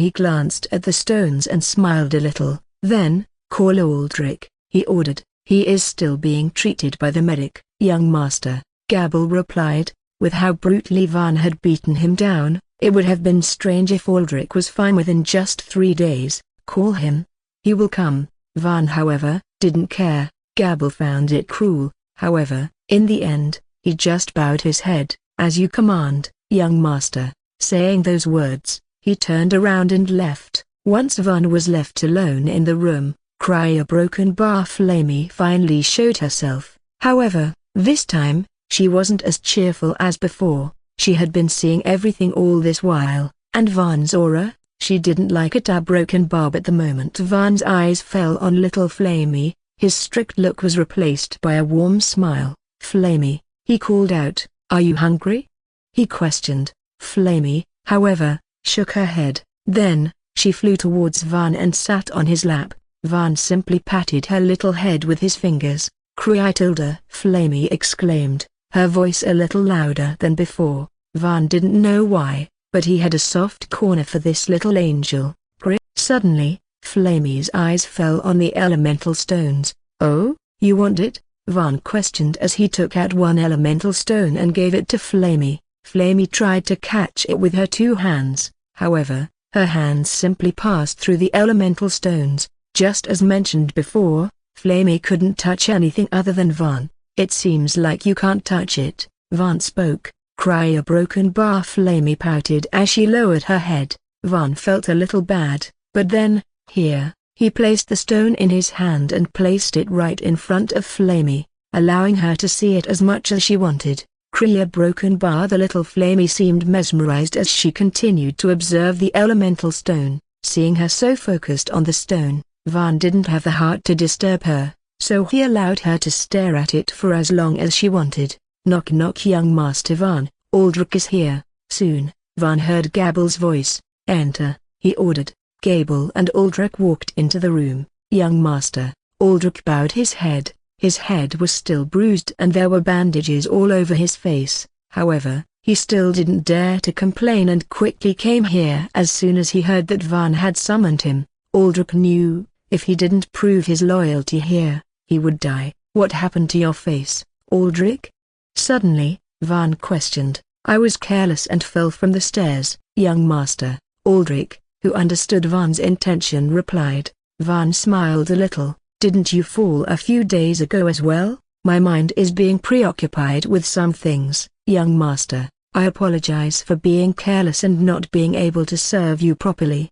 S1: He glanced at the stones and smiled a little. Then, call Aldrich, he ordered. He is still being treated by the medic, young Master, Gabble replied. With how brutally Van had beaten him down, it would have been strange if Aldrich was fine within just 3 days. Call him. He will come. Van, however, didn't care. Gabble found it cruel. However, in the end, he just bowed his head. As you command, young Master. Saying those words, he turned around and left. Once Van was left alone in the room, Cryer Broken Bar Flamey finally showed herself. However, this time, she wasn't as cheerful as before. She had been seeing everything all this while, and Van's aura, she didn't like it. Broken Barb at the moment. Van's eyes fell on little Flamey. His strict look was replaced by a warm smile. Flamey, he called out, are you hungry? He questioned. Flamey, however, shook her head. Then, she flew towards Van and sat on his lap. Van simply patted her little head with his fingers. Tilda, Flamey exclaimed, her voice a little louder than before. Van didn't know why, but he had a soft corner for this little angel. Suddenly, Flamey's eyes fell on the elemental stones. Oh, you want it? Van questioned as he took out one elemental stone and gave it to Flamey. Flamey tried to catch it with her 2 hands. However, her hands simply passed through the elemental stones. Just as mentioned before, Flamey couldn't touch anything other than Van. It seems like you can't touch it, Van spoke. Cryer Broken Bar Flamey pouted as she lowered her head. Van felt a little bad, but then, here, he placed the stone in his hand and placed it right in front of Flamey, allowing her to see it as much as she wanted. Cryer Broken Bar. The little Flamey seemed mesmerized as she continued to observe the elemental stone. Seeing her so focused on the stone, Van didn't have the heart to disturb her, so he allowed her to stare at it for as long as she wanted. Knock knock. Young Master Van, Aldrich is here, soon. Van heard Gabble's voice. Enter, he ordered. Gable and Aldrich walked into the room. Young Master, Aldrich bowed his head. His head was still bruised and there were bandages all over his face. However, he still didn't dare to complain and quickly came here as soon as he heard that Van had summoned him. Aldrich knew, if he didn't prove his loyalty here, he would die. What happened to your face, Aldrich? Suddenly, Van questioned. I was careless and fell from the stairs, young Master. Aldrich, who understood Van's intention, replied. Van smiled a little. Didn't you fall a few days ago as well? My mind is being preoccupied with some things, young Master. I apologize for being careless and not being able to serve you properly.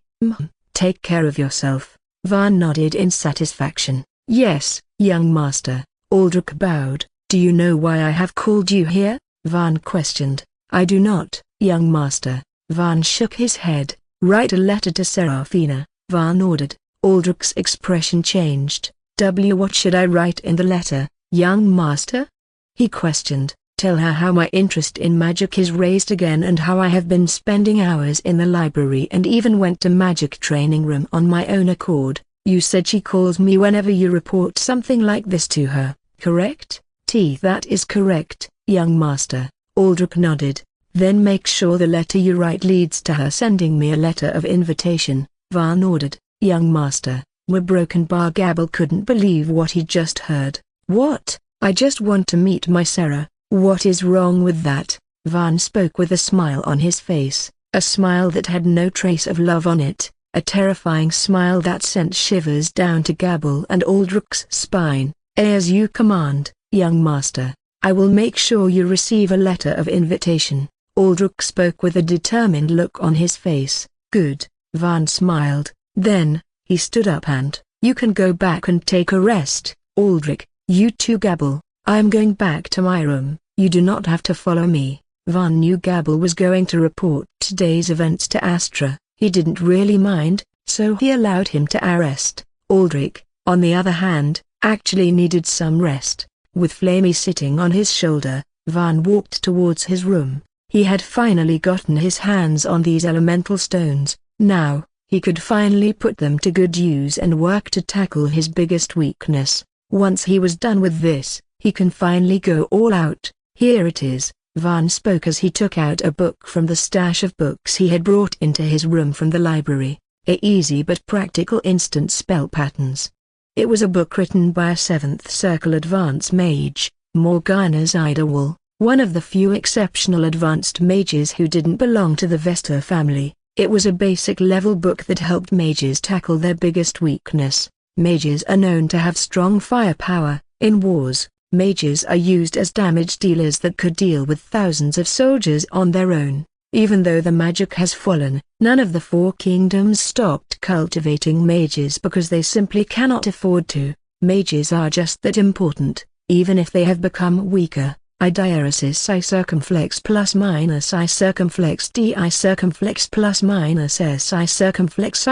S1: Take care of yourself. Van nodded in satisfaction. Yes, young Master. Aldrich bowed. Do you know why I have called you here? Van questioned. I do not, young Master. Van shook his head. Write a letter to Seraphina, Van ordered. Aldrich's expression changed. What should I write in the letter, young Master? He questioned. Tell her how my interest in magic is raised again and how I have been spending hours in the library and even went to magic training room on my own accord. You said she calls me whenever you report something like this to her, correct? That is correct, young master. Aldrich nodded. Then make sure the letter you write leads to her sending me a letter of invitation, Van ordered. Young master. Broken bar Gabble couldn't believe what he just heard. What? I just want to meet my Sarah. What is wrong with that? Van spoke with a smile on his face, a smile that had no trace of love on it, a terrifying smile that sent shivers down to Gabble and Aldrich's spine. As you command, young master. I will make sure you receive a letter of invitation. Aldrich spoke with a determined look on his face. Good, Van smiled. Then, he stood up and, you can go back and take a rest. Aldrich, you too Gabble. I am going back to my room. You do not have to follow me. Van knew Gabble was going to report today's events to Astra. He didn't really mind, so he allowed him to arrest. Aldrich, on the other hand, actually needed some rest. With Flamey sitting on his shoulder, Van walked towards his room. He had finally gotten his hands on these elemental stones. Now, he could finally put them to good use and work to tackle his biggest weakness. Once he was done with this, he can finally go all out. Here it is, Van spoke as he took out a book from the stash of books he had brought into his room from the library. Easy but practical instant spell patterns. It was a book written by a 7th Circle advanced mage, Morgana's Idlewool, one of the few exceptional advanced mages who didn't belong to the Vesta family. It was a basic level book that helped mages tackle their biggest weakness. Mages are known to have strong firepower. In wars, mages are used as damage dealers that could deal with thousands of soldiers on their own. Even though the magic has fallen, none of the 4 kingdoms stopped cultivating mages because they simply cannot afford to. Mages are just that important, even if they have become weaker. I diaresis I circumflex plus minus I circumflex D I circumflex plus minus S I circumflex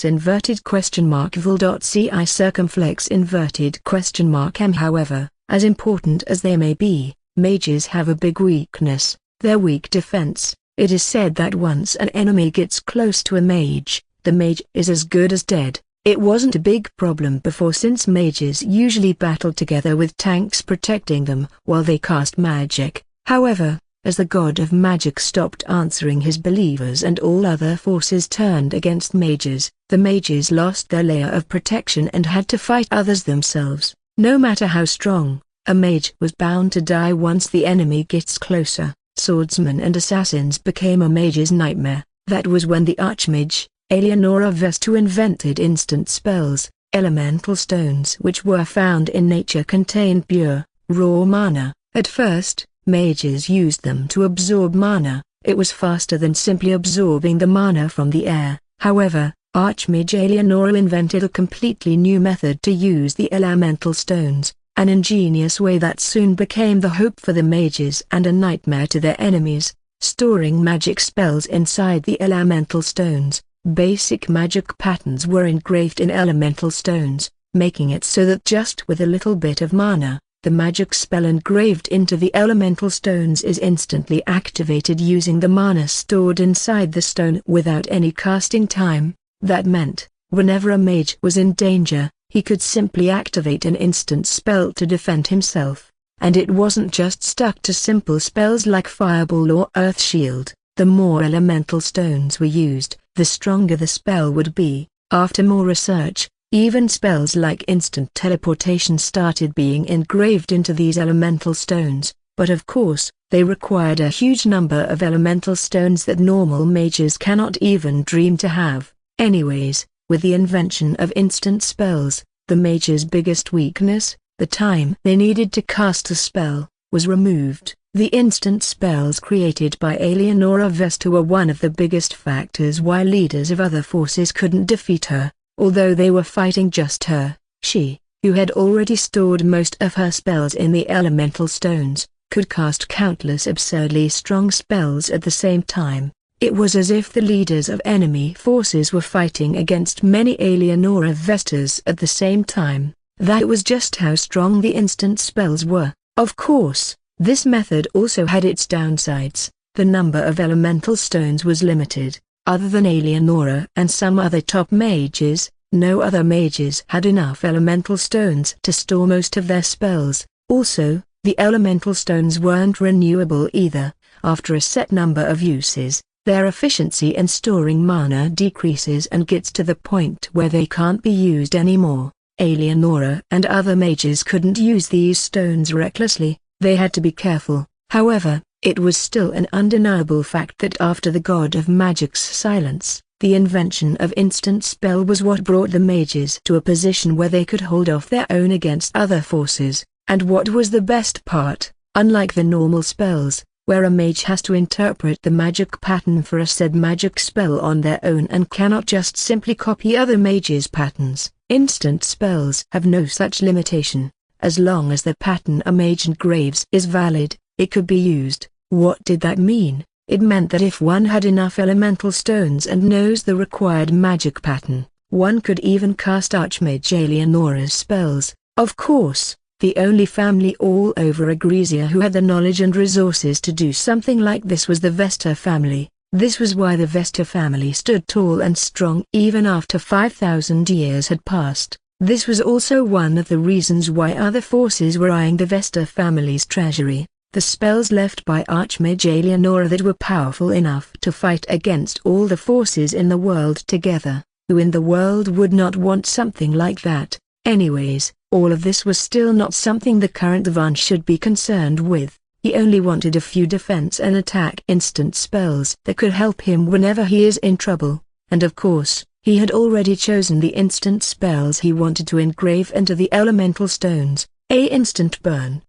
S1: inverted question mark vol dot C I circumflex inverted question mark M. However, as important as they may be, mages have a big weakness, their weak defense. It is said that once an enemy gets close to a mage, the mage is as good as dead. It wasn't a big problem before since mages usually battled together with tanks protecting them while they cast magic. However, as the god of magic stopped answering his believers and all other forces turned against mages, the mages lost their layer of protection and had to fight others themselves. No matter how strong, a mage was bound to die once the enemy gets closer. Swordsmen and assassins became a mage's nightmare. That was when the archmage, Eleonora Vestu, invented instant spells. Elemental stones which were found in nature contained pure, raw mana. At first, mages used them to absorb mana. It was faster than simply absorbing the mana from the air. However, Archmage Eleonora invented a completely new method to use the elemental stones, an ingenious way that soon became the hope for the mages and a nightmare to their enemies, storing magic spells inside the elemental stones. Basic magic patterns were engraved in elemental stones, making it so that just with a little bit of mana, the magic spell engraved into the elemental stones is instantly activated using the mana stored inside the stone without any casting time. That meant, whenever a mage was in danger, he could simply activate an instant spell to defend himself. And it wasn't just stuck to simple spells like Fireball or Earth Shield. The more elemental stones were used, the stronger the spell would be. After more research, even spells like instant teleportation started being engraved into these elemental stones, but of course, they required a huge number of elemental stones that normal mages cannot even dream to have. Anyways, with the invention of instant spells, the mage's biggest weakness, the time they needed to cast a spell, was removed. The instant spells created by Eleonora Vestu were one of the biggest factors why leaders of other forces couldn't defeat her. Although they were fighting just her, she, who had already stored most of her spells in the elemental stones, could cast countless absurdly strong spells at the same time. It was as if the leaders of enemy forces were fighting against many Eleonora Vestas at the same time. That was just how strong the instant spells were. Of course, this method also had its downsides. The number of elemental stones was limited. Other than Eleonora and some other top mages, no other mages had enough elemental stones to store most of their spells. Also, The elemental stones weren't renewable either. After a set number of uses, their efficiency in storing mana decreases and gets to the point where they can't be used anymore. Eleonora and other mages couldn't use these stones recklessly, they had to be careful. However, it was still an undeniable fact that after the god of magic's silence, the invention of instant spell was what brought the mages to a position where they could hold off their own against other forces. And what was the best part, unlike the normal spells, where a mage has to interpret the magic pattern for a said magic spell on their own and cannot just simply copy other mages' patterns, instant spells have no such limitation. As long as the pattern a mage engraves is valid, it could be used. What did that mean? It meant that if one had enough elemental stones and knows the required magic pattern, one could even cast Archmage Eleonora's spells. Of course, the only family all over Agresia who had the knowledge and resources to do something like this was the Vesta family. This was why the Vesta family stood tall and strong even after 5,000 years had passed. This was also one of the reasons why other forces were eyeing the Vesta family's treasury. The spells left by Archmage Eleonora that were powerful enough to fight against all the forces in the world together. Who in the world would not want something like that? Anyways, all of this was still not something the current Van should be concerned with. He only wanted a few defense and attack instant spells that could help him whenever he is in trouble. And of course, he had already chosen the instant spells he wanted to engrave into the elemental stones. A. Instant Burn.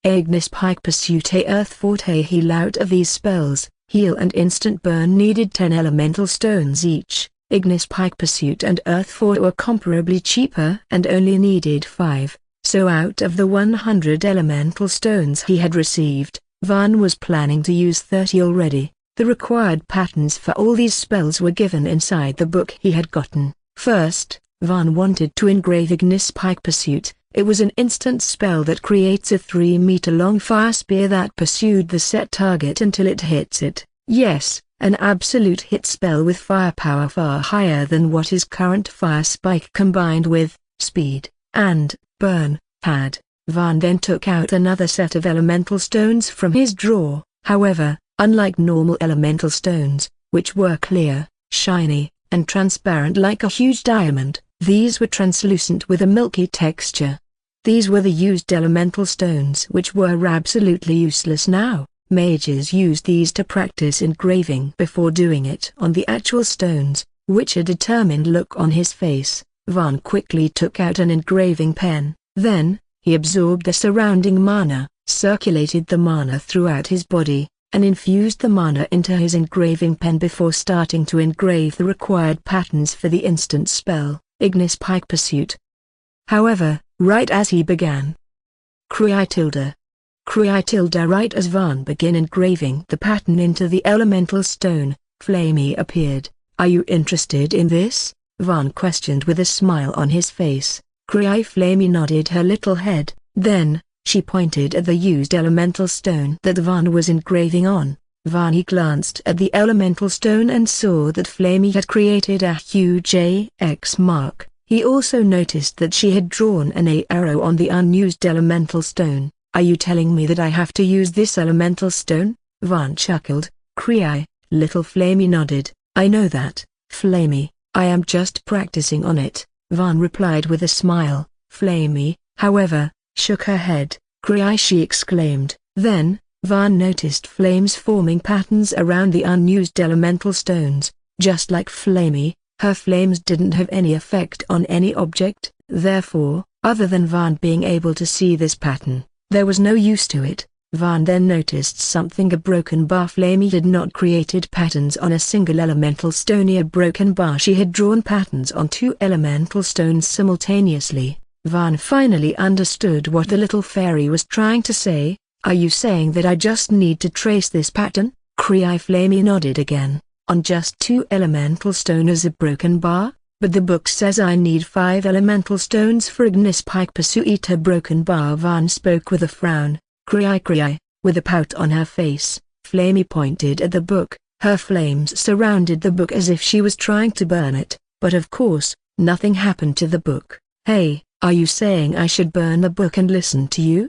S1: A. Ignis Pike Pursuit. A. Earth Fort. A. Heal. Out of these spells, Heal and Instant Burn needed 10 elemental stones each. Ignis Pike Pursuit and Earth Fort were comparably cheaper and only needed 5. So out of the 100 elemental stones he had received, Van was planning to use 30 already. The required patterns for all these spells were given inside the book he had gotten. First, Van wanted to engrave Ignis Pike Pursuit. It was an instant spell that creates a 3-meter-long fire spear that pursued the set target until it hits it. Yes, an absolute hit spell with firepower far higher than what his current fire spike combined with speed and burn had. Van then took out another set of elemental stones from his drawer. However, unlike normal elemental stones, which were clear, shiny, and transparent like a huge diamond, these were translucent with a milky texture. These were the used elemental stones which were absolutely useless now. Mages used these to practice engraving before doing it on the actual stones, which a determined look on his face. Van quickly took out an engraving pen. Then, he absorbed the surrounding mana, circulated the mana throughout his body, and infused the mana into his engraving pen before starting to engrave the required patterns for the instant spell, Ignis Pike Pursuit. However, right as he began, Right as Van began engraving the pattern into the elemental stone, Flamey appeared. "Are you interested in this?" Van questioned with a smile on his face. Flamey nodded her little head. Then, she pointed at the used elemental stone that Van was engraving on. He glanced at the elemental stone and saw that Flamey had created a huge X mark. He also noticed that she had drawn an A arrow on the unused elemental stone. "Are you telling me that I have to use this elemental stone?" Van chuckled. Little Flamey nodded. "I know that, Flamey, I am just practicing on it," Van replied with a smile. Flamey, however, shook her head. She exclaimed. Then, Van noticed flames forming patterns around the unused elemental stones. Just like Flamey, her flames didn't have any effect on any object, therefore, other than Van being able to see this pattern, there was no use to it. Van then noticed something: a broken bar. Flamey had not created patterns on a single elemental stone. A broken bar. She had drawn patterns on 2 elemental stones simultaneously. Van finally understood what the little fairy was trying to say. "Are you saying that I just need to trace this pattern?" Flamey nodded again. "On just 2 elemental stone as a broken bar? But the book says I need 5 elemental stones for Ignis Pike Pursuit. A broken bar." Van spoke with a frown. With a pout on her face, Flamey pointed at the book. Her flames surrounded the book as if she was trying to burn it, but of course, nothing happened to the book. "Hey, are you saying I should burn the book and listen to you?"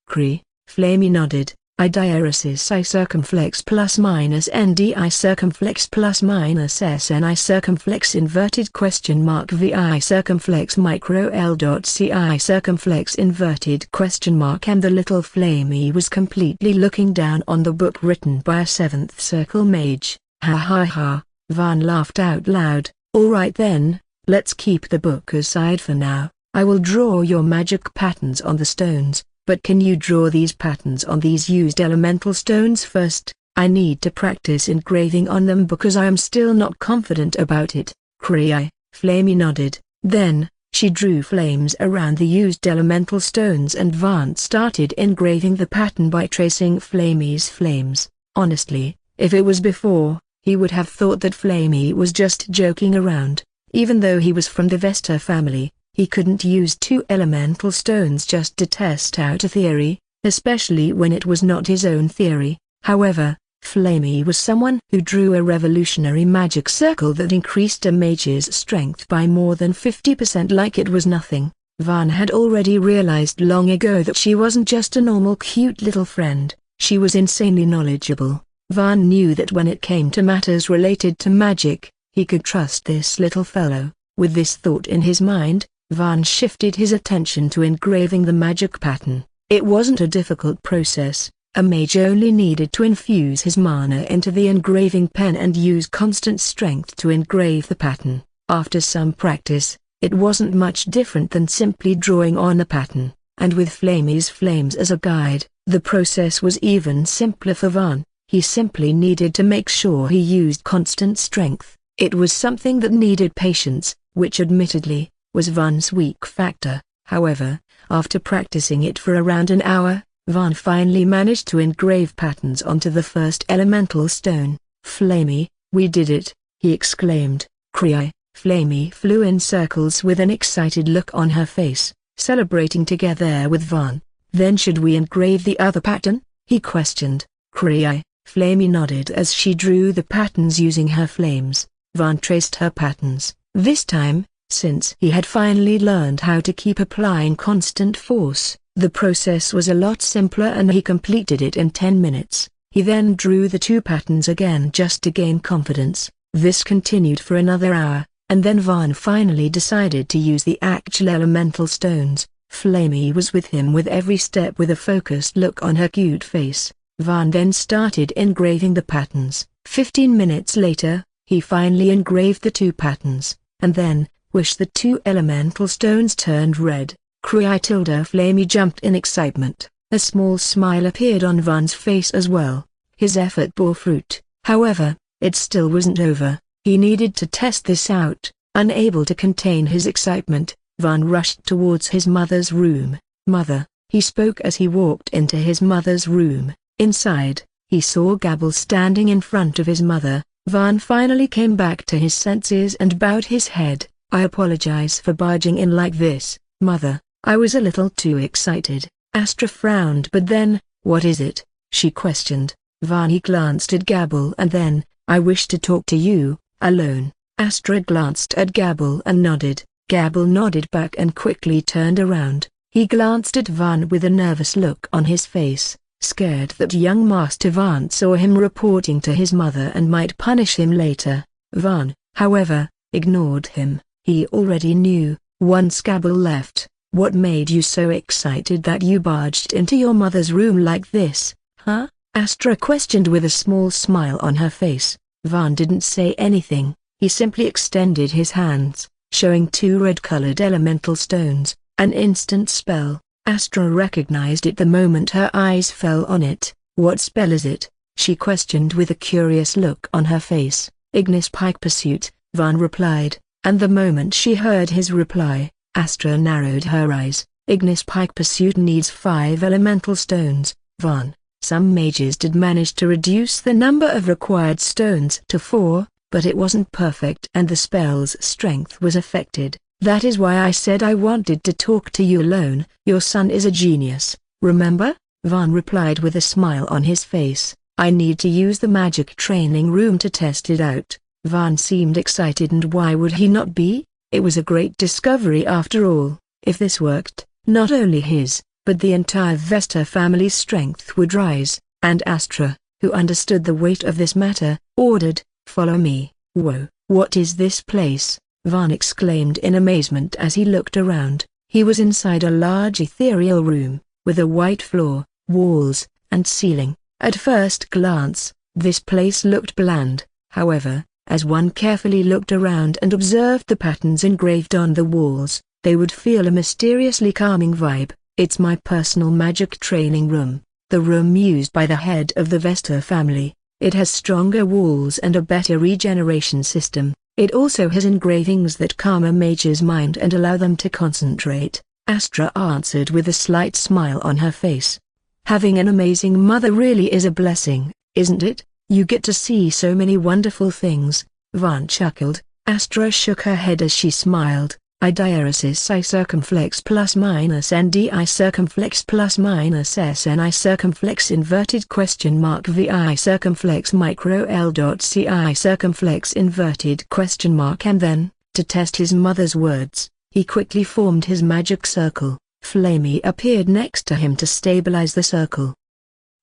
S1: Flamey nodded. Idiaresis I circumflex plus minus NDI circumflex plus minus SNI circumflex inverted question mark VI circumflex micro L dot CI circumflex inverted question mark. And the little Flamey was completely looking down on the book written by a 7th circle mage. Ha ha ha, Van laughed out loud. Alright then, let's keep the book aside for now. I will draw your magic patterns on the stones. But can you draw these patterns on these used elemental stones first? I need to practice engraving on them because I am still not confident about it. Flamey nodded. Then, she drew flames around the used elemental stones and Van started engraving the pattern by tracing Flamey's flames. Honestly, if it was before, he would have thought that Flamey was just joking around. Even though he was from the Vesta family, he couldn't use 2 elemental stones just to test out a theory, especially when it was not his own theory. However, Flamey was someone who drew a revolutionary magic circle that increased a mage's strength by more than 50% like it was nothing. Van had already realized long ago that she wasn't just a normal cute little friend, she was insanely knowledgeable. Van knew that when it came to matters related to magic, he could trust this little fellow. With this thought in his mind, Van shifted his attention to engraving the magic pattern. It wasn't a difficult process. A mage only needed to infuse his mana into the engraving pen and use constant strength to engrave the pattern. After some practice, it wasn't much different than simply drawing on a pattern, and with Flamey's flames as a guide, the process was even simpler for Van. He simply needed to make sure he used constant strength. It was something that needed patience, which admittedly was Van's weak factor. However, after practicing it for around an hour, Van finally managed to engrave patterns onto the first elemental stone. Flamey, we did it, he exclaimed. Flamey flew in circles with an excited look on her face, celebrating together with Van. Then should we engrave the other pattern? He questioned. Flamey nodded as she drew the patterns using her flames. Van traced her patterns. This time, since he had finally learned how to keep applying constant force, the process was a lot simpler and he completed it in 10 minutes. He then drew the 2 patterns again just to gain confidence. This continued for another hour, and then Van finally decided to use the actual elemental stones. Flamey was with him with every step with a focused look on her cute face. Van then started engraving the patterns. 15 minutes later, he finally engraved the 2 patterns, and then, the 2 elemental stones turned red. Flamey jumped in excitement. A small smile appeared on Van's face as well. His effort bore fruit. However, it still wasn't over. He needed to test this out. Unable to contain his excitement, Van rushed towards his mother's room. Mother, he spoke as he walked into his mother's room. Inside, he saw Gabble standing in front of his mother. Van finally came back to his senses and bowed his head. I apologize for barging in like this, Mother. I was a little too excited. Astra frowned. But then, what is it? She questioned. Van glanced at Gabble and then, I wish to talk to you, alone. Astra glanced at Gabble and nodded. Gabble nodded back and quickly turned around. He glanced at Van with a nervous look on his face, scared that young Master Van saw him reporting to his mother and might punish him later. Van, however, ignored him. He already knew, once Gabble left, what made you so excited that you barged into your mother's room like this, huh? Astra questioned with a small smile on her face. Van didn't say anything, he simply extended his hands, showing 2 red-colored elemental stones. An instant spell. Astra recognized it the moment her eyes fell on it. What spell is it? She questioned with a curious look on her face. Ignis Pike Pursuit, Van replied, and the moment she heard his reply, Astra narrowed her eyes. Ignis Pike Pursuit needs 5 elemental stones, Van. Some mages did manage to reduce the number of required stones to 4, but it wasn't perfect and the spell's strength was affected. That is why I said I wanted to talk to you alone. Your son is a genius, remember? Van replied with a smile on his face. I need to use the magic training room to test it out. Van seemed excited, and why would he not be? It was a great discovery after all. If this worked, not only his, but the entire Vesta family's strength would rise, and Astra, who understood the weight of this matter, ordered, "Follow me." "Whoa, what is this place?" Van exclaimed in amazement as he looked around. He was inside a large ethereal room, with a white floor, walls, and ceiling. At first glance, this place looked bland. However, as one carefully looked around and observed the patterns engraved on the walls, they would feel a mysteriously calming vibe. "It's my personal magic training room, the room used by the head of the Vesta family. It has stronger walls and a better regeneration system. It also has engravings that calm a mage's mind and allow them to concentrate," Astra answered with a slight smile on her face. "Having an amazing mother really is a blessing, isn't it? You get to see so many wonderful things." Van chuckled. Astra shook her head as she smiled. "Idiaresis I circumflex plus minus NDI circumflex plus minus SNI circumflex inverted question mark VI circumflex micro L dot CI circumflex inverted question mark." And then, to test his mother's words, he quickly formed his magic circle. Flamey appeared next to him to stabilize the circle.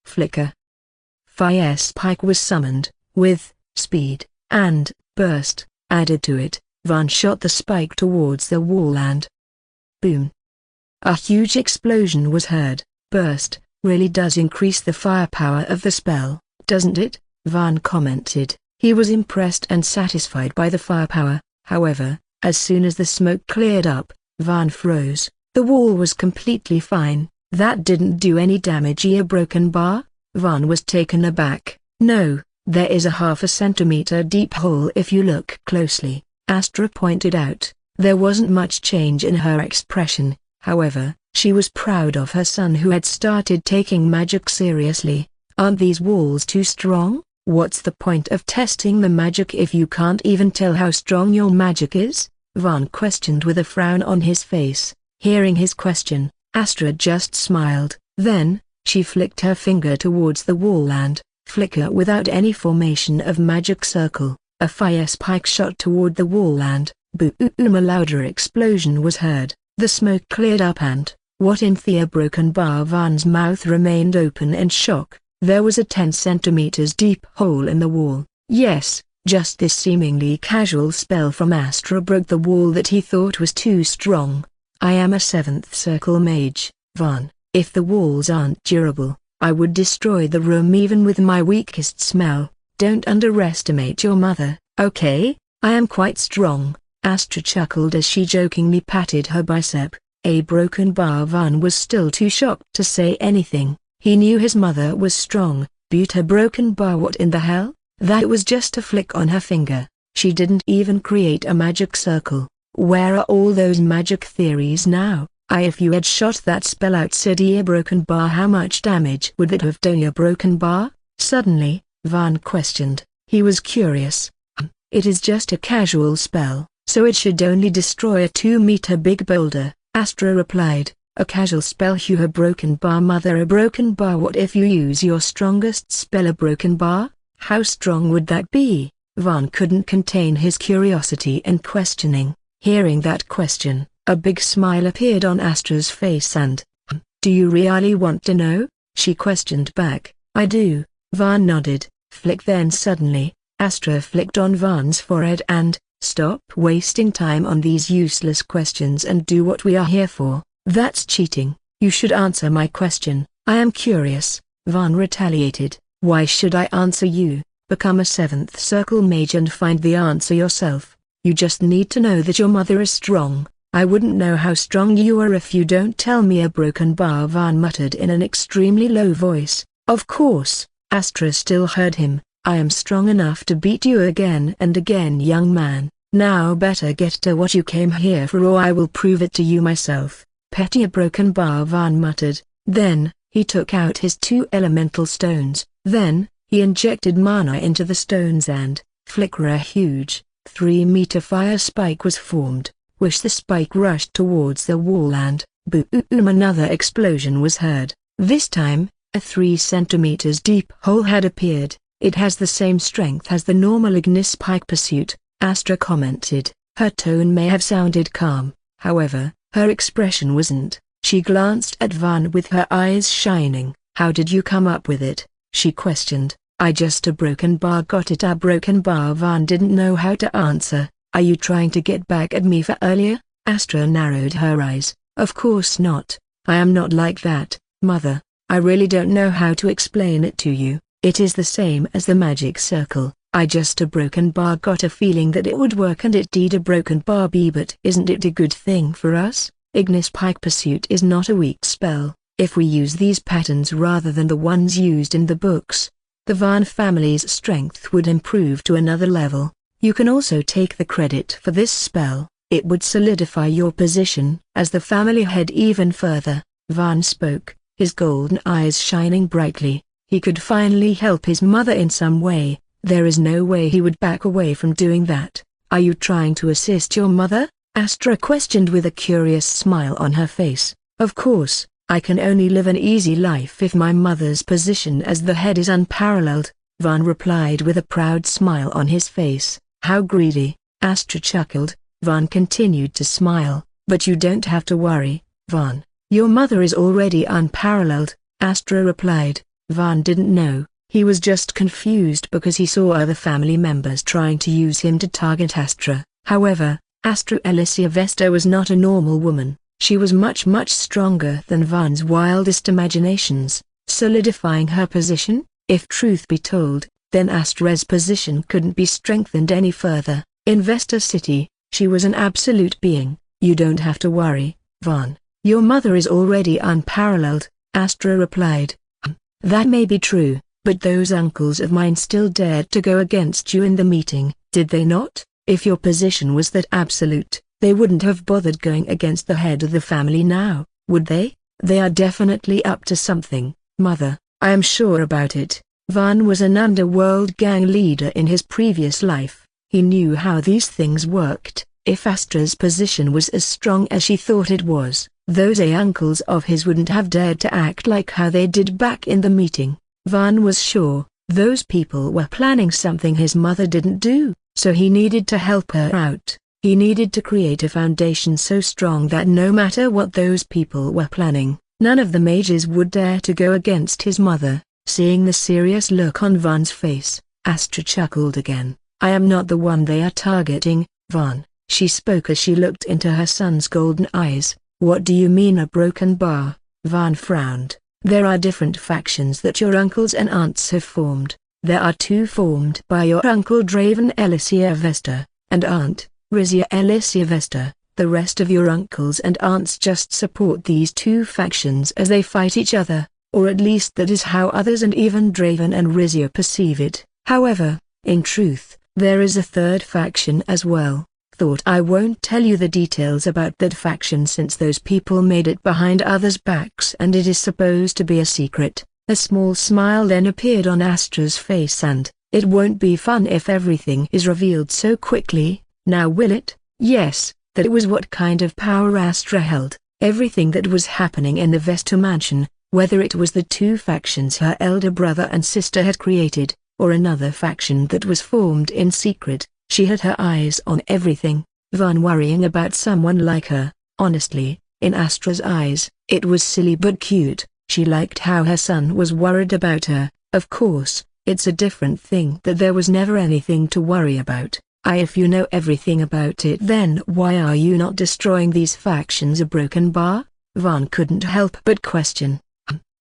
S1: Flicker. Fire Spike was summoned, with speed and burst added to it. Van shot the spike towards the wall and boom! A huge explosion was heard. "Burst really does increase the firepower of the spell, doesn't it?" Van commented. He was impressed and satisfied by the firepower. However, as soon as the smoke cleared up, Van froze. The wall was completely fine. "That didn't do any damage." "A broken bar?" Van was taken aback. "No, there is a half a centimeter deep hole if you look closely," Astra pointed out. There wasn't much change in her expression. However, she was proud of her son who had started taking magic seriously. "Aren't these walls too strong? What's the point of testing the magic if you can't even tell how strong your magic is?" Van questioned with a frown on his face. Hearing his question, Astra just smiled. Then, she flicked her finger towards the wall and, flicker without any formation of magic circle, a fire spike shot toward the wall and, boom! A louder explosion was heard. The smoke cleared up and, what in the broken bar? Van's mouth remained open in shock. There was a 10 centimeters deep hole in the wall. Yes, just this seemingly casual spell from Astra broke the wall that he thought was too strong. "I am a 7th circle mage, Van. If the walls aren't durable, I would destroy the room even with my weakest smell. Don't underestimate your mother, okay? I am quite strong." Astra chuckled as she jokingly patted her bicep. A broken bar. Van was still too shocked to say anything. He knew his mother was strong, but a broken bar? What in the hell? That was just a flick on her finger. She didn't even create a magic circle. Where are all those magic theories now? If you had shot that spell outside a broken bar, how much damage would that have done? A broken bar? Suddenly, Van questioned. He was curious. "It is just a casual spell, so it should only destroy a 2-meter big boulder," Astra replied. "A casual spell? A broken bar? Mother, a broken bar? What if you use your strongest spell? A broken bar? How strong would that be?" Van couldn't contain his curiosity and questioning. Hearing that question, a big smile appeared on Astra's face and, "Do you really want to know?" she questioned back. "I do," Van nodded. Flick. Then suddenly, Astra flicked on Van's forehead and, "Stop wasting time on these useless questions and do what we are here for." "That's cheating. You should answer my question." "I am curious," Van retaliated. "Why should I answer you? Become a 7th circle mage and find the answer yourself. You just need to know that your mother is strong. I wouldn't know how strong you are if you don't tell me." A broken bar? Van muttered in an extremely low voice. "Of course," Astra still heard him. "I am strong enough to beat you again and again, young man. Now better get to what you came here for, or I will prove it to you myself." "Petty." A broken bar? Van muttered. Then, he took out his 2 elemental stones. Then, he injected mana into the stones and, flicker, a huge, 3-meter fire spike was formed. Which the spike rushed towards the wall and, boom! Another explosion was heard. This time, a 3 centimeters deep hole had appeared. "It has the same strength as the normal Ignis spike pursuit," Astra commented. Her tone may have sounded calm, however, her expression wasn't. She glanced at Van with her eyes shining. "How did you come up with it?" she questioned. "I just a broken bar got it." "A broken bar?" Van didn't know how to answer. "Are you trying to get back at me for earlier?" Astra narrowed her eyes. "Of course not. I am not like that, Mother. I really don't know how to explain it to you. It is the same as the magic circle. I just a broken bar got a feeling that it would work, and it did. A broken bar be, but isn't it a good thing for us? Ignis Pike Pursuit is not a weak spell. If we use these patterns rather than the ones used in the books, the Van family's strength would improve to another level. You can also take the credit for this spell. It would solidify your position as the family head even further." Van spoke, his golden eyes shining brightly. He could finally help his mother in some way. There is no way he would back away from doing that. "Are you trying to assist your mother?" Astra questioned with a curious smile on her face. "Of course. I can only live an easy life if my mother's position as the head is unparalleled," Van replied with a proud smile on his face. "How greedy," Astra chuckled. Van continued to smile. "But you don't have to worry, Van. Your mother is already unparalleled," Astra replied. Van didn't know. He was just confused because he saw other family members trying to use him to target Astra. However, Astra Alicia Vesta was not a normal woman. She was much stronger than Van's wildest imaginations, solidifying her position. If truth be told, then Astra's position couldn't be strengthened any further. In Vesta City, she was an absolute being. "You don't have to worry, Van. Your mother is already unparalleled," Astra replied. "That may be true, but those uncles of mine still dared to go against you in the meeting, did they not? If your position was that absolute, they wouldn't have bothered going against the head of the family now, would they? They are definitely up to something, Mother. I am sure about it." Van was an underworld gang leader in his previous life. He knew how these things worked. If Astra's position was as strong as she thought it was, those uncles of his wouldn't have dared to act like how they did back in the meeting. Van was sure those people were planning something his mother didn't do, so he needed to help her out. He needed to create a foundation so strong that no matter what those people were planning, none of the mages would dare to go against his mother. Seeing the serious look on Van's face, Astra chuckled again. "I am not the one they are targeting, Van," she spoke as she looked into her son's golden eyes. "What do you mean a broken bar?" Van frowned. "There are different factions that your uncles and aunts have formed. There are two formed by your uncle Draven Alicia Vesta, and aunt, Rizia Alicia Vesta. The rest of your uncles and aunts just support these two factions as they fight each other, or at least that is how others and even Draven and Rizia perceive it. However, in truth, there is a third faction as well. Thought I won't tell you the details about that faction since those people made it behind others' backs and it is supposed to be a secret." A small smile then appeared on Astra's face. "And it won't be fun if everything is revealed so quickly, now will it?" Yes, that was what kind of power Astra held. Everything that was happening in the Vesta mansion, whether it was the two factions her elder brother and sister had created, or another faction that was formed in secret, she had her eyes on everything. Van worrying about someone like her, honestly, in Astra's eyes, it was silly but cute. She liked how her son was worried about her. Of course, it's a different thing that there was never anything to worry about. If you know everything about it, then why are you not destroying these factions? A broken bar? Van couldn't help but question.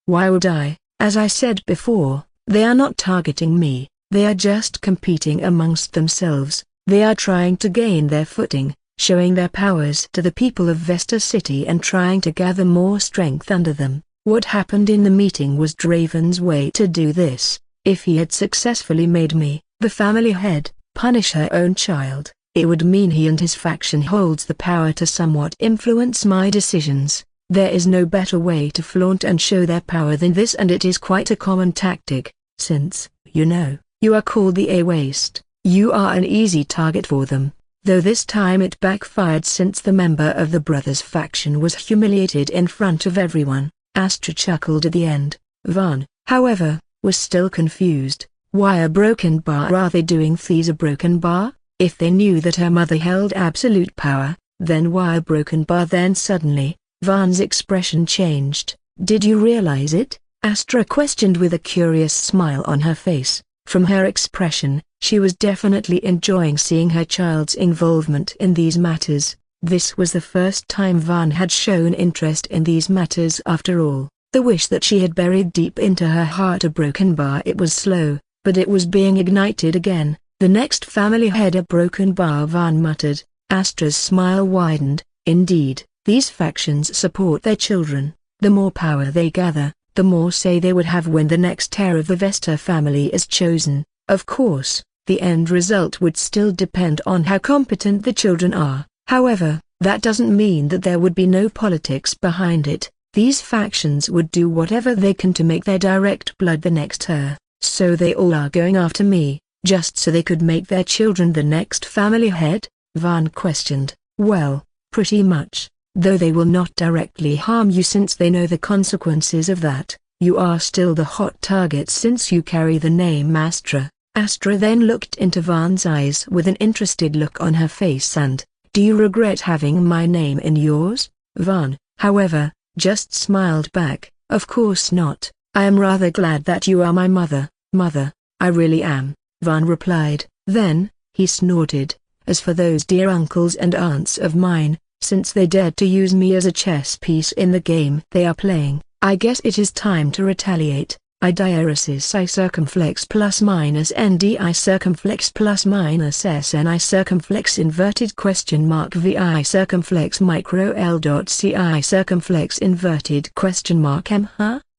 S1: Why would I? As I said before, they are not targeting me, they are just competing amongst themselves. They are trying to gain their footing, showing their powers to the people of Vesta City and trying to gather more strength under them. What happened in the meeting was Draven's way to do this. If he had successfully made me, the family head, punish her own child, it would mean he and his faction holds the power to somewhat influence my decisions. There is no better way to flaunt and show their power than this, and it is quite a common tactic, since, you know, you are called the A-Waste. You are an easy target for them, though this time it backfired since the member of the brothers faction was humiliated in front of everyone. Astra chuckled at the end. Van, however, was still confused. Why a broken bar? Are they doing thieves a broken bar? If they knew that her mother held absolute power, then why a broken bar? Then suddenly, Van's expression changed. Did you realize it? Astra questioned with a curious smile on her face. From her expression, she was definitely enjoying seeing her child's involvement in these matters. This was the first time Van had shown interest in these matters after all. The wish that she had buried deep into her heart a broken bar. It was slow, but it was being ignited again. The next family head a broken bar, Van muttered. Astra's smile widened. Indeed, these factions support their children. The more power they gather, the more say they would have when the next heir of the Vesta family is chosen. Of course, the end result would still depend on how competent the children are. However, that doesn't mean that there would be no politics behind it. These factions would do whatever they can to make their direct blood the next heir. So they all are going after me, just so they could make their children the next family head? Van questioned. Well, pretty much, though they will not directly harm you since they know the consequences of that. You are still the hot target since you carry the name Astra. Astra then looked into Van's eyes with an interested look on her face. And, do you regret having my name in yours? Van, however, just smiled back. Of course not. I am rather glad that you are my mother. Mother, I really am, Van replied. Then, he snorted. As for those dear uncles and aunts of mine, since they dared to use me as a chess piece in the game they are playing, I guess it is time to retaliate. I diaresis I circumflex plus minus ndi circumflex plus minus sni circumflex inverted question mark vi circumflex micro l dot ci circumflex inverted question mark m.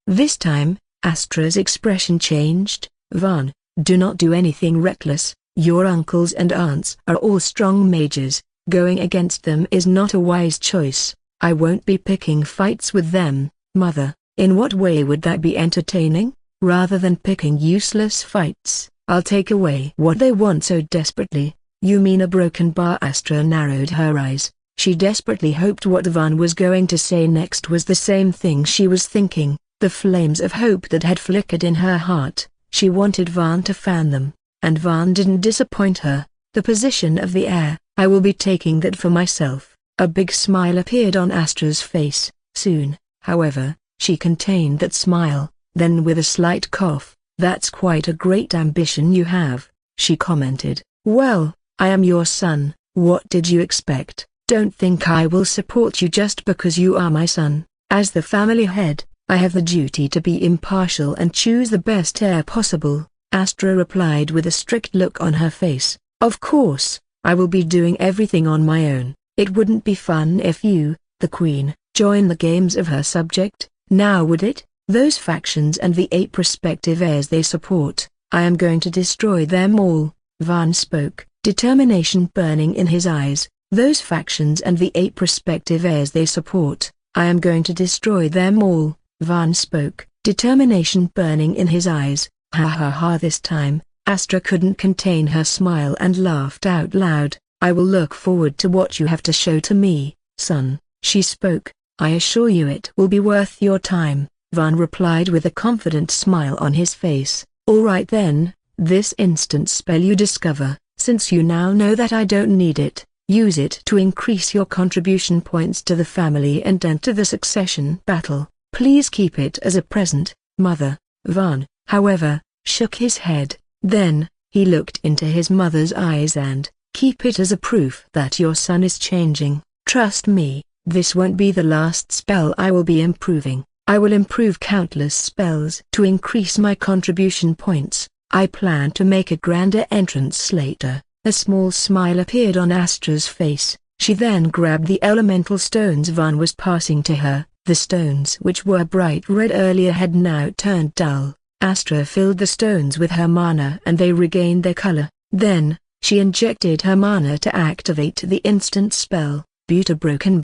S1: This time, Astra's expression changed. Van, do not do anything reckless. Your uncles and aunts are all strong mages. Going against them is not a wise choice. I won't be picking fights with them. Mother, in what way would that be entertaining? Rather than picking useless fights, I'll take away what they want so desperately. You mean a broken bar? Astra narrowed her eyes. She desperately hoped what Van was going to say next was the same thing she was thinking. The flames of hope that had flickered in her heart, she wanted Van to fan them, and Van didn't disappoint her. The position of the heir, I will be taking that for myself. A big smile appeared on Astra's face. Soon, however, she contained that smile. Then with a slight cough, that's quite a great ambition you have, she commented. Well, I am your son, what did you expect? Don't think I will support you just because you are my son. As the family head, I have the duty to be impartial and choose the best heir possible, Astra replied with a strict look on her face. Of course, I will be doing everything on my own. It wouldn't be fun if you, the queen, join the games of her subject, now would it? Those factions and the 8 prospective heirs they support, I am going to destroy them all. Van spoke, determination burning in his eyes. Those factions and the 8 prospective heirs they support, I am going to destroy them all. Van spoke, determination burning in his eyes. Ha ha ha. This time, Astra couldn't contain her smile and laughed out loud. I will look forward to what you have to show to me, son. She spoke, I assure you it will be worth your time. Van replied with a confident smile on his face. All right then, this instant spell you discover, since you now know that I don't need it, use it to increase your contribution points to the family and enter the succession battle. Please keep it as a present, mother. Van, however, shook his head. Then, he looked into his mother's eyes and, keep it as a proof that your son is changing. Trust me, this won't be the last spell I will be improving. I will improve countless spells to increase my contribution points. I plan to make a grander entrance later. A small smile appeared on Astra's face. She then grabbed the elemental stones Van was passing to her. The stones which were bright red earlier had now turned dull. Astra filled the stones with her mana and they regained their color. Then, she injected her mana to activate the instant spell. But a broken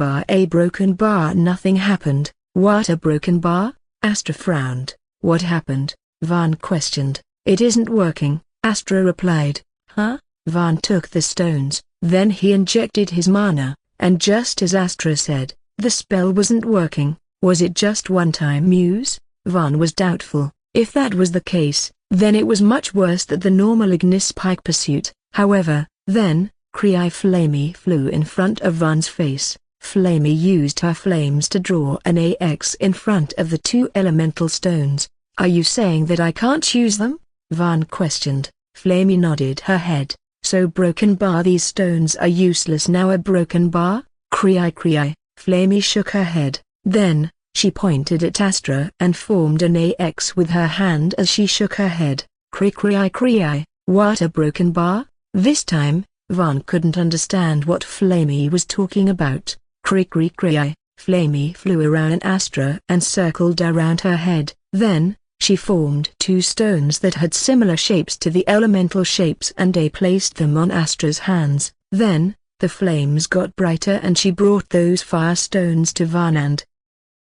S1: bar. Nothing happened. What, a broken bar? Astra frowned. What happened? Van questioned. It isn't working, Astra replied. Huh? Van took the stones, then he injected his mana, and just as Astra said, the spell wasn't working. Was it just one-time use? Van was doubtful. If that was the case, then it was much worse than the normal Ignis Pike pursuit. However, then, Cry Flamey flew in front of Van's face. Flamey used her flames to draw an AX in front of the two elemental stones. "Are you saying that I can't use them?" Van questioned. Flamey nodded her head. "So broken bar, these stones are useless now." "A broken bar?" Cry. Flamey shook her head. Then, she pointed at Astra and formed an AX with her hand as she shook her head. Cry. "What, a broken bar?" This time, Van couldn't understand what Flamey was talking about. Cry. Flamey flew around Astra and circled around her head. Then, she formed two stones that had similar shapes to the elemental shapes and placed them on Astra's hands. Then, the flames got brighter and she brought those fire stones to Van and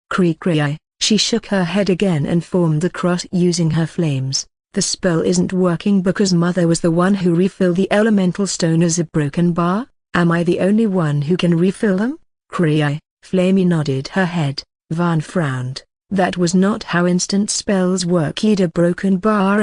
S1: Cry. She shook her head again and formed the cross using her flames. "The spell isn't working because Mother was the one who refilled the elemental stone as a broken bar. Am I the only one who can refill them?" Cry. Flamey nodded her head. Van frowned. That was not how instant spells work. "He'd a broken bar."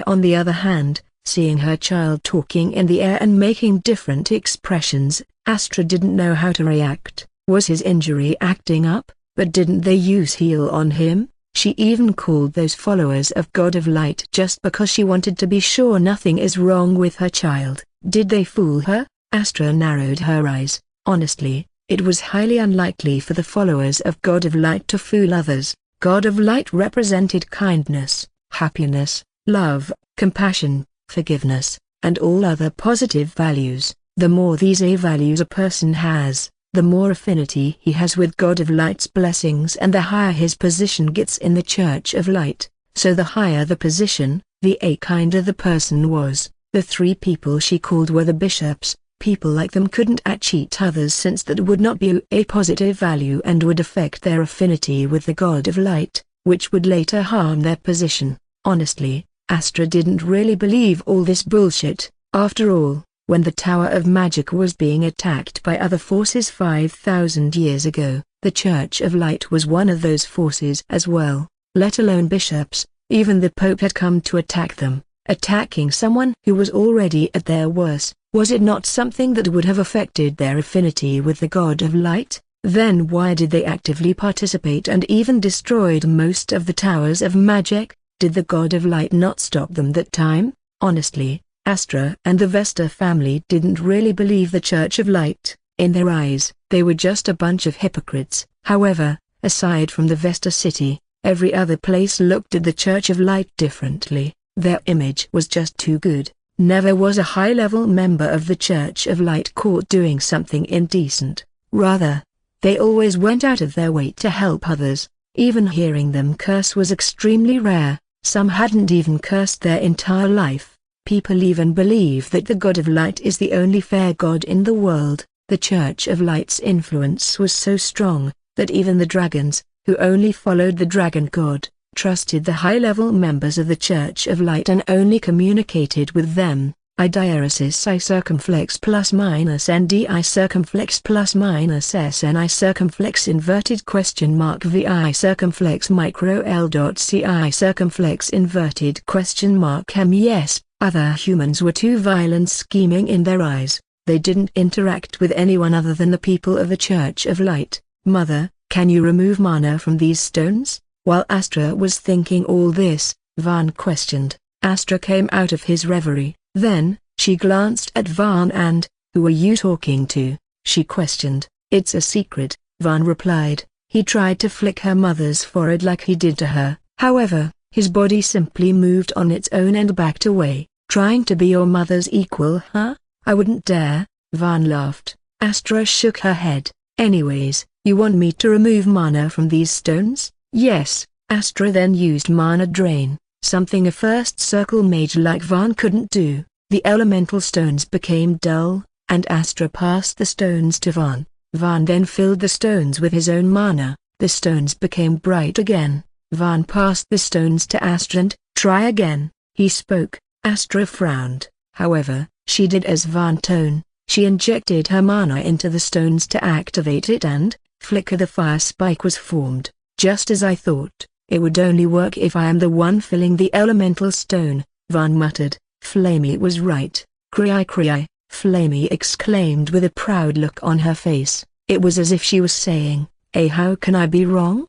S1: On the other hand, seeing her child talking in the air and making different expressions, Astra didn't know how to react. Was his injury acting up? But didn't they use heal on him? She even called those followers of God of Light just because she wanted to be sure nothing is wrong with her child. Did they fool her? Astra narrowed her eyes. Honestly, it was highly unlikely for the followers of God of Light to fool others. God of Light represented kindness, happiness, love, compassion, forgiveness, and all other positive values. The more these values a person has, the more affinity he has with God of Light's blessings and the higher his position gets in the Church of Light. So the higher the position, the kinder the person was. The three people she called were the bishops. People like them couldn't cheat others since that would not be a positive value and would affect their affinity with the God of Light, which would later harm their position. Honestly, Astra didn't really believe all this bullshit. After all, when the Tower of Magic was being attacked by other forces 5,000 years ago, the Church of Light was one of those forces as well, let alone bishops. Even the Pope had come to attack them. Attacking someone who was already at their worst, was it not something that would have affected their affinity with the God of Light? Then why did they actively participate and even destroyed most of the Towers of Magic? Did the God of Light not stop them that time? Honestly, Astra and the Vesta family didn't really believe the Church of Light. In their eyes, they were just a bunch of hypocrites. However, aside from the Vesta city, every other place looked at the Church of Light differently. Their image was just too good. Never was a high-level member of the Church of Light caught doing something indecent. Rather, they always went out of their way to help others. Even hearing them curse was extremely rare. Some hadn't even cursed their entire life. People even believe that the God of Light is the only fair God in the world. The Church of Light's influence was so strong, that even the dragons, who only followed the dragon god, trusted the high-level members of the Church of Light and only communicated with them. Diaresis I circumflex plus minus NDI circumflex plus minus SNI circumflex inverted question mark VI circumflex micro L dot CI circumflex inverted question mark M. Yes, other humans were too violent, scheming in their eyes. They didn't interact with anyone other than the people of the Church of Light. Mother, can you remove mana from these stones? While Astra was thinking all this, Van questioned. Astra came out of his reverie. Then, she glanced at Van and, "Who are you talking to?" she questioned. "It's a secret," Van replied. He tried to flick her mother's forehead like he did to her. However, his body simply moved on its own and backed away. "Trying to be your mother's equal, huh? I wouldn't dare," Van laughed. Astra shook her head. "Anyways, you want me to remove mana from these stones?" "Yes." Astra then used mana drain, something a first circle mage like Van couldn't do. The elemental stones became dull, and Astra passed the stones to Van. Van then filled the stones with his own mana. The stones became bright again. Van passed the stones to Astra and, "Try again," he spoke. Astra frowned. However, she did as Van told. She injected her mana into the stones to activate it and, flicker, the fire spike was formed. "Just as I thought. It would only work if I am the one filling the elemental stone," Van muttered. Flamey was right. Cry. Flamey exclaimed with a proud look on her face. It was as if she was saying, how can I be wrong?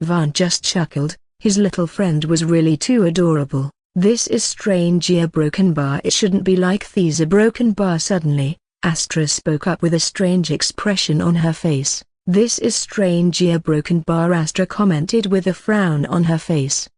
S1: Van just chuckled. His little friend was really too adorable. This is strange, a broken bar. It shouldn't be like this. A broken bar. Suddenly, Astra spoke up with a strange expression on her face. This is strange, a broken bar. Astra commented with a frown on her face.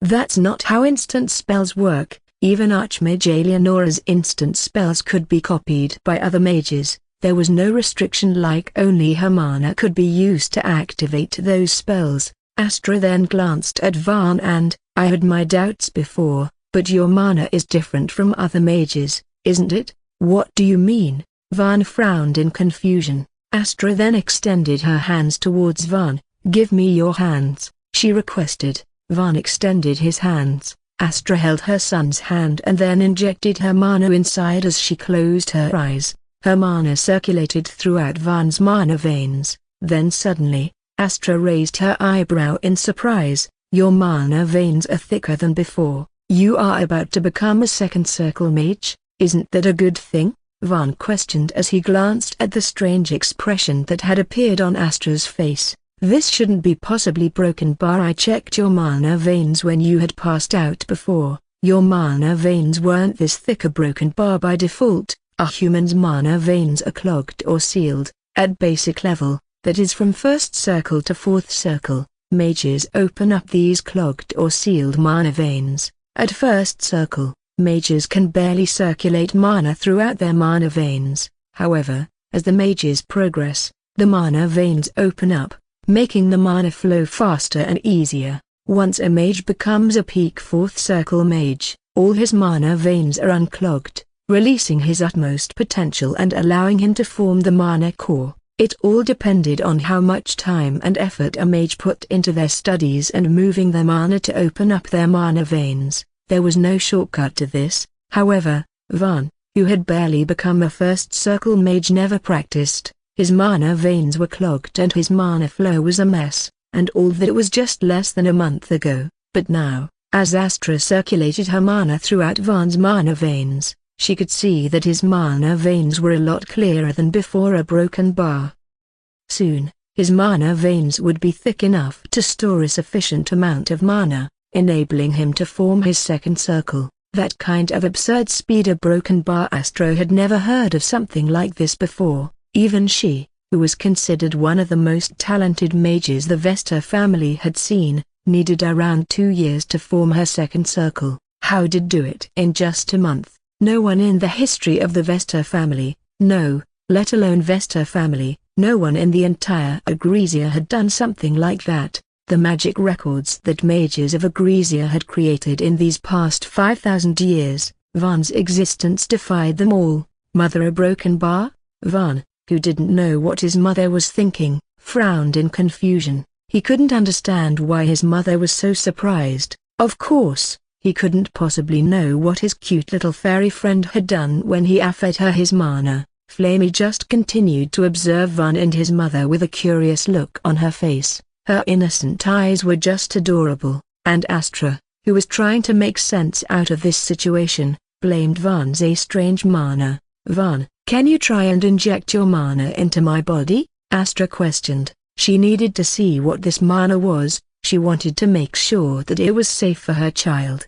S1: That's not how instant spells work. Even Archmage Eleonora's instant spells could be copied by other mages. There was no restriction, like only her mana could be used to activate those spells. Astra then glanced at Van and, I had my doubts before, but your mana is different from other mages, isn't it? What do you mean? Van frowned in confusion. Astra then extended her hands towards Van. Give me your hands, she requested. Van extended his hands. Astra held her son's hand and then injected her mana inside as she closed her eyes. Her mana circulated throughout Van's mana veins. Then suddenly, Astra raised her eyebrow in surprise. Your mana veins are thicker than before. You are about to become a second circle mage, isn't that a good thing? Van questioned as he glanced at the strange expression that had appeared on Astra's face. This shouldn't be possibly broken bar. I checked your mana veins when you had passed out before. Your mana veins weren't this thick. A broken bar by default. A human's mana veins are clogged or sealed, at basic level, that is from first circle to fourth circle. Mages open up these clogged or sealed mana veins. At first circle, mages can barely circulate mana throughout their mana veins. However, as the mages progress, the mana veins open up, making the mana flow faster and easier. Once a mage becomes a peak fourth circle mage, all his mana veins are unclogged, releasing his utmost potential and allowing him to form the mana core. It all depended on how much time and effort a mage put into their studies and moving their mana to open up their mana veins. There was no shortcut to this. However, Van, who had barely become a first circle mage, never practiced. His mana veins were clogged and his mana flow was a mess, and all that was just less than a month ago. But now, as Astra circulated her mana throughout Van's mana veins, she could see that his mana veins were a lot clearer than before a broken bar. Soon, his mana veins would be thick enough to store a sufficient amount of mana, enabling him to form his second circle. That kind of absurd speed. A broken bar. Astra had never heard of something like this before. Even she, who was considered one of the most talented mages the Vesta family had seen, needed around 2 years to form her second circle. How did do it in just a month? No one in the history of the Vesta family, no, let alone Vesta family, no one in the entire Agresia had done something like that. The magic records that mages of Agresia had created in these past 5,000 years, Van's existence defied them all. Mother, a broken bar? Van, who didn't know what his mother was thinking, frowned in confusion. He couldn't understand why his mother was so surprised. Of course, he couldn't possibly know what his cute little fairy friend had done when he offered her his mana. Flamey just continued to observe Van and his mother with a curious look on her face. Her innocent eyes were just adorable, and Astra, who was trying to make sense out of this situation, blamed Van's strange mana. Van, can you try and inject your mana into my body? Astra questioned. She needed to see what this mana was. She wanted to make sure that it was safe for her child.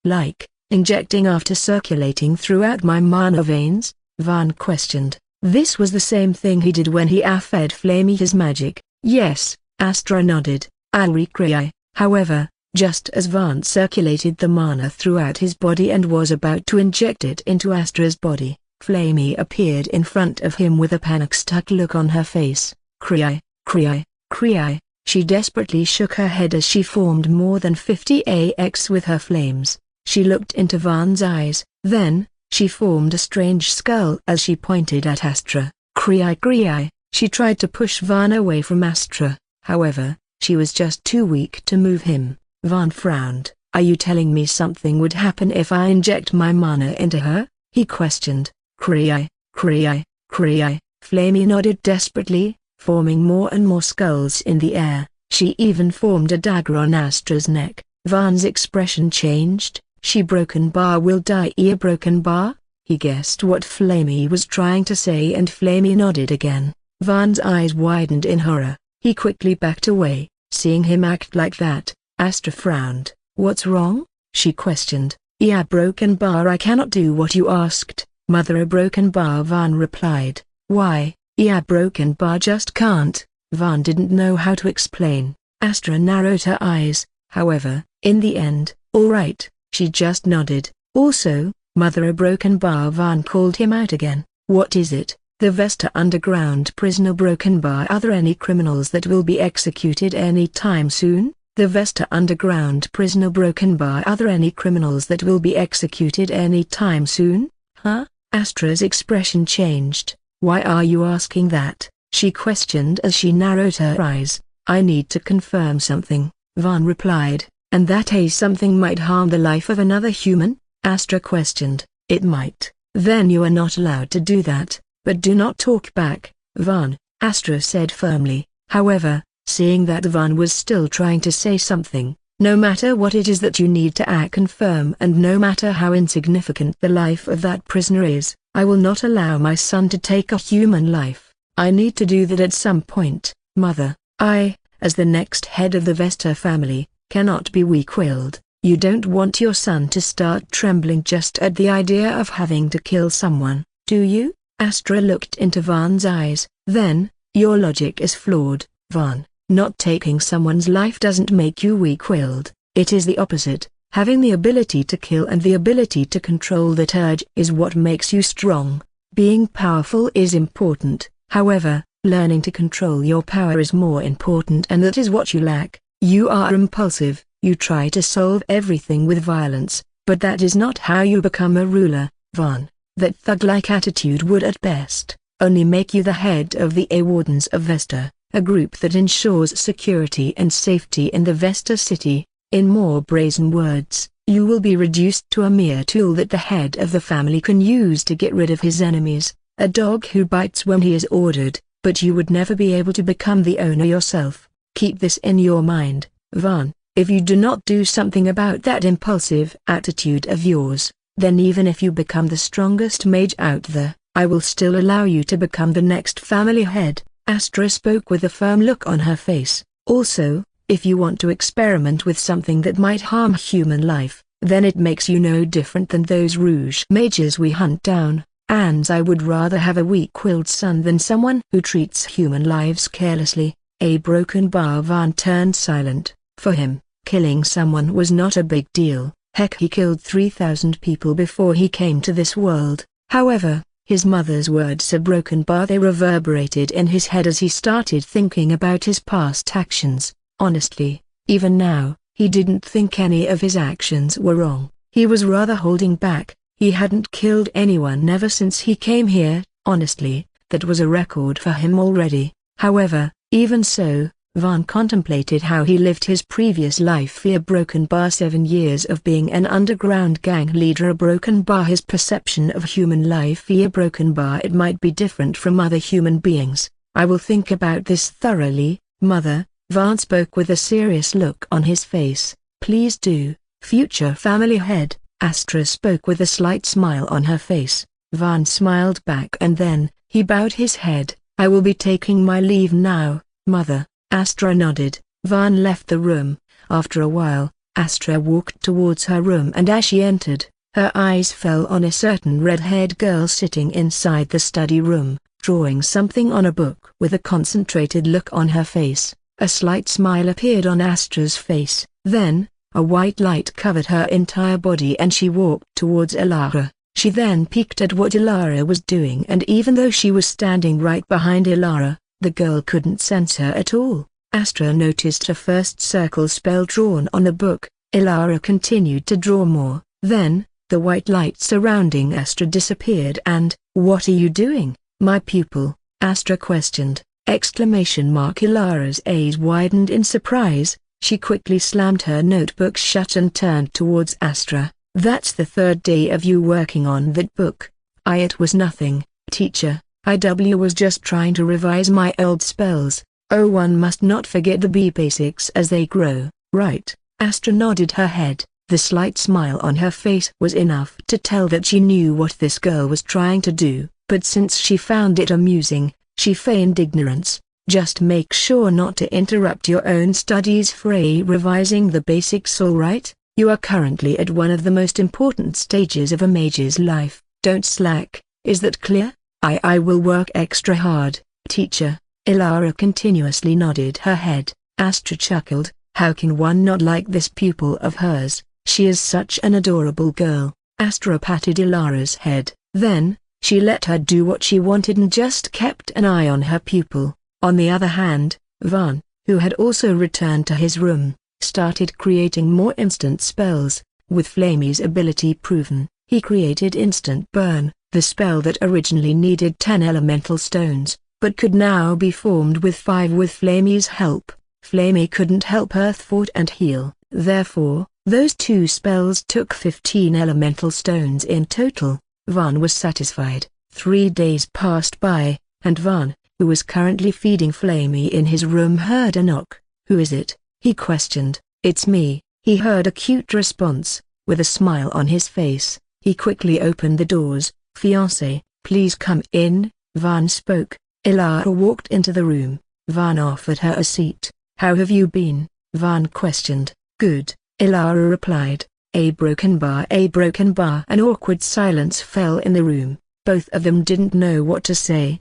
S1: Like, injecting after circulating throughout my mana veins? Van questioned. This was the same thing he did when he fed Flamey his magic. Yes, Astra nodded. I'll recreate. However, just as Van circulated the mana throughout his body and was about to inject it into Astra's body, Flamey appeared in front of him with a panic-struck look on her face. Cry, cry, cry. She desperately shook her head as she formed more than 50 AX with her flames. She looked into Van's eyes, then, she formed a strange skull as she pointed at Astra. Cry, cry. She tried to push Van away from Astra, however, she was just too weak to move him. Van frowned. Are you telling me something would happen if I inject my mana into her? He questioned. Cry, cry, cry. Flamey nodded desperately, forming more and more skulls in the air. She even formed a dagger on Astra's neck. Van's expression changed. She broken bar will die. Ear broken bar? He guessed what Flamey was trying to say and Flamey nodded again. Van's eyes widened in horror. He quickly backed away. Seeing him act like that, Astra frowned. "What's wrong?" she questioned. "Yeah, broken bar, I cannot do what you asked, mother." "A broken bar," Van replied. "Why?" "Yeah, broken bar just can't." Van didn't know how to explain. Astra narrowed her eyes, however, in the end. "All right," she just nodded. "Also, mother, a broken bar." Van called him out again. "What is it?" "The Vesta underground prison, a broken bar." "Are there any criminals that will be executed any time soon?" "The Vesta underground prison, a broken bar." "Are there any criminals that will be executed any time soon?" "Huh?" Astra's expression changed. "Why are you asking that?" she questioned as she narrowed her eyes. "I need to confirm something," Van replied. "And that something might harm the life of another human?" Astra questioned. "It might." "Then you are not allowed to do that, but do not talk back, Van," Astra said firmly. However, seeing that Van was still trying to say something, "No matter what it is that you need to act confirm, and no matter how insignificant the life of that prisoner is, I will not allow my son to take a human life. I need to do that at some point, mother. I, as the next head of the Vesta family, cannot be weak-willed." "You don't want your son to start trembling just at the idea of having to kill someone, do you?" Astra looked into Van's eyes. "Then, your logic is flawed, Van. Not taking someone's life doesn't make you weak-willed, it is the opposite. Having the ability to kill and the ability to control that urge is what makes you strong. Being powerful is important, however, learning to control your power is more important, and that is what you lack. You are impulsive, you try to solve everything with violence, but that is not how you become a ruler, Van. That thug-like attitude would at best only make you the head of the Wardens of Vesta, a group that ensures security and safety in the Vesta city. In more brazen words, you will be reduced to a mere tool that the head of the family can use to get rid of his enemies, a dog who bites when he is ordered, but you would never be able to become the owner yourself. Keep this in your mind, Van. If you do not do something about that impulsive attitude of yours, then even if you become the strongest mage out there, I will still allow you to become the next family head." Astra spoke with a firm look on her face. "Also, if you want to experiment with something that might harm human life, then it makes you no different than those rouge mages we hunt down, and I would rather have a weak-willed son than someone who treats human lives carelessly." A broken bar. Van turned silent. For him, killing someone was not a big deal. Heck, he killed 3,000 people before he came to this world. However, his mother's words a broken bar. They reverberated in his head as he started thinking about his past actions. Honestly, even now, he didn't think any of his actions were wrong. He was rather holding back. He hadn't killed anyone ever since he came here. Honestly, that was a record for him already. However, even so, Van contemplated how he lived his previous life via broken bar. 7 years of being an underground gang leader. A broken bar. His perception of human life via broken bar. It might be different from other human beings. "I will think about this thoroughly, mother." Van spoke with a serious look on his face. "Please do, future family head." Astra spoke with a slight smile on her face. Van smiled back and then, he bowed his head. "I will be taking my leave now, mother." Astra nodded. Van left the room. After a while, Astra walked towards her room, and as she entered, her eyes fell on a certain red-haired girl sitting inside the study room, drawing something on a book with a concentrated look on her face. A slight smile appeared on Astra's face. Then, a white light covered her entire body and she walked towards Ilara. She then peeked at what Ilara was doing, and even though she was standing right behind Ilara, the girl couldn't sense her at all. Astra noticed a first circle spell drawn on the book. Ilara continued to draw more. Then, the white light surrounding Astra disappeared and, "What are you doing, my pupil?" Astra questioned. Ilara's eyes widened in surprise. She quickly slammed her notebook shut and turned towards Astra. "That's the 3rd day of you working on that book." It was nothing, teacher. I was just trying to revise my old spells. Oh, one must not forget the basics as they grow, right? Astra nodded her head. The slight smile on her face was enough to tell that she knew what this girl was trying to do, but since she found it amusing, She feigned ignorance. Just make sure not to interrupt your own studies for revising the basics, alright? You are currently at one of the most important stages of a mage's life. Don't slack, is that clear? I will work extra hard, teacher. Elara continuously nodded her head. Astra chuckled. How can one not like this pupil of hers? She is such an adorable girl. Astra patted Elara's head. Then, she let her do what she wanted and just kept an eye on her pupil. On the other hand, Van, who had also returned to his room, started creating more instant spells. With Flamey's ability proven, he created Instant Burn, the spell that originally needed 10 elemental stones, but could now be formed with 5 with Flamey's help. Flamey couldn't help Earthfort and Heal, therefore, those 2 spells took 15 elemental stones in total. Van was satisfied. 3 days passed by, and Van, who was currently feeding Flamey in his room, heard a knock. Who is it? He questioned. It's me, he heard a cute response. With a smile on his face, he quickly opened the doors. Fiancé, please come in, Van spoke. Elara walked into the room. Van offered her a seat. How have you been? Van questioned. Good, Elara replied. A broken bar. An awkward silence fell in the room. Both of them didn't know what to say.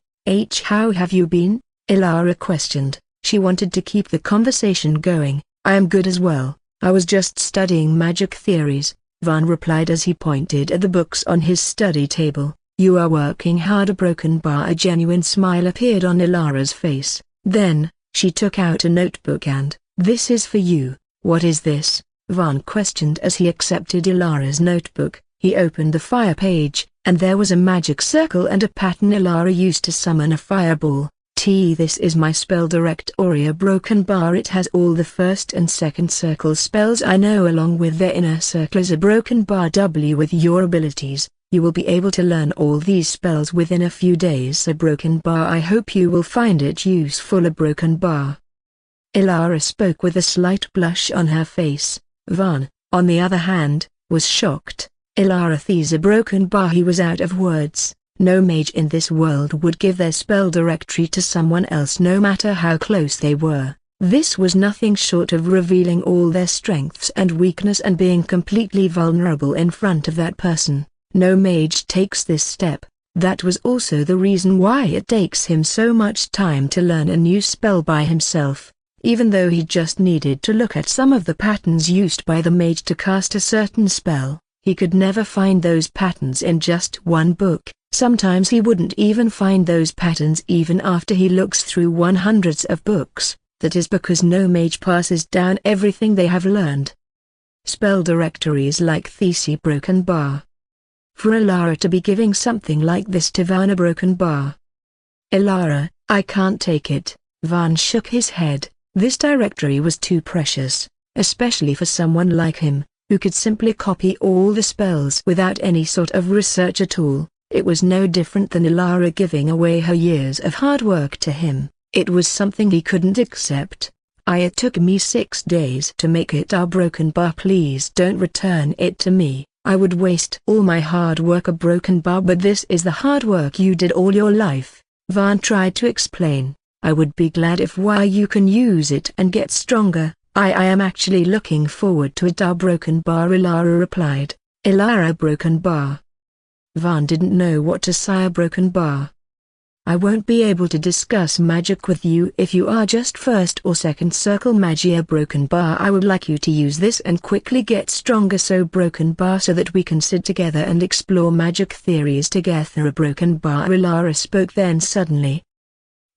S1: How have you been? Elara questioned. She wanted to keep the conversation going. I am good as well. I was just studying magic theories, Van replied as he pointed at the books on his study table. You are working hard. A broken bar. A genuine smile appeared on Elara's face. Then, she took out a notebook and, this is for you. What is this? Van questioned as he accepted Elara's notebook. He opened the fire page, and there was a magic circle and a pattern Elara used to summon a fireball. This is my spell directory. A broken bar. It has all the first and second circle spells I know along with their inner circles. A broken bar. With your abilities, you will be able to learn all these spells within a few days. A broken bar. I hope you will find it useful. A broken bar. Elara spoke with a slight blush on her face. Van, on the other hand, was shocked. Elara sees a broken bar. He was out of words. No mage in this world would give their spell directory to someone else no matter how close they were. This was nothing short of revealing all their strengths and weakness and being completely vulnerable in front of that person. No mage takes this step. That was also the reason why it takes him so much time to learn a new spell by himself. Even though he just needed to look at some of the patterns used by the mage to cast a certain spell, he could never find those patterns in just one book. Sometimes he wouldn't even find those patterns even after he looks through hundreds of books. That is because no mage passes down everything they have learned. Spell directories like Thesi broken bar. For Elara to be giving something like this to Van, a broken bar. Elara, I can't take it. Van shook his head. This directory was too precious, especially for someone like him, who could simply copy all the spells without any sort of research at all. It was no different than Elara giving away her years of hard work to him. It was something he couldn't accept. It took me 6 days to make it. A broken bar. Please don't return it to me. I would waste all my hard work. A broken bar. But this is the hard work you did all your life, Van tried to explain. I would be glad if you can use it and get stronger. I am actually looking forward to it. A broken bar. Elara replied. Elara broken bar. Van didn't know what to say. A broken bar. I won't be able to discuss magic with you if you are just first or second circle magia. A broken bar. I would like you to use this and quickly get stronger. So broken bar, so that we can sit together and explore magic theories together. A broken bar. Elara spoke. Then suddenly,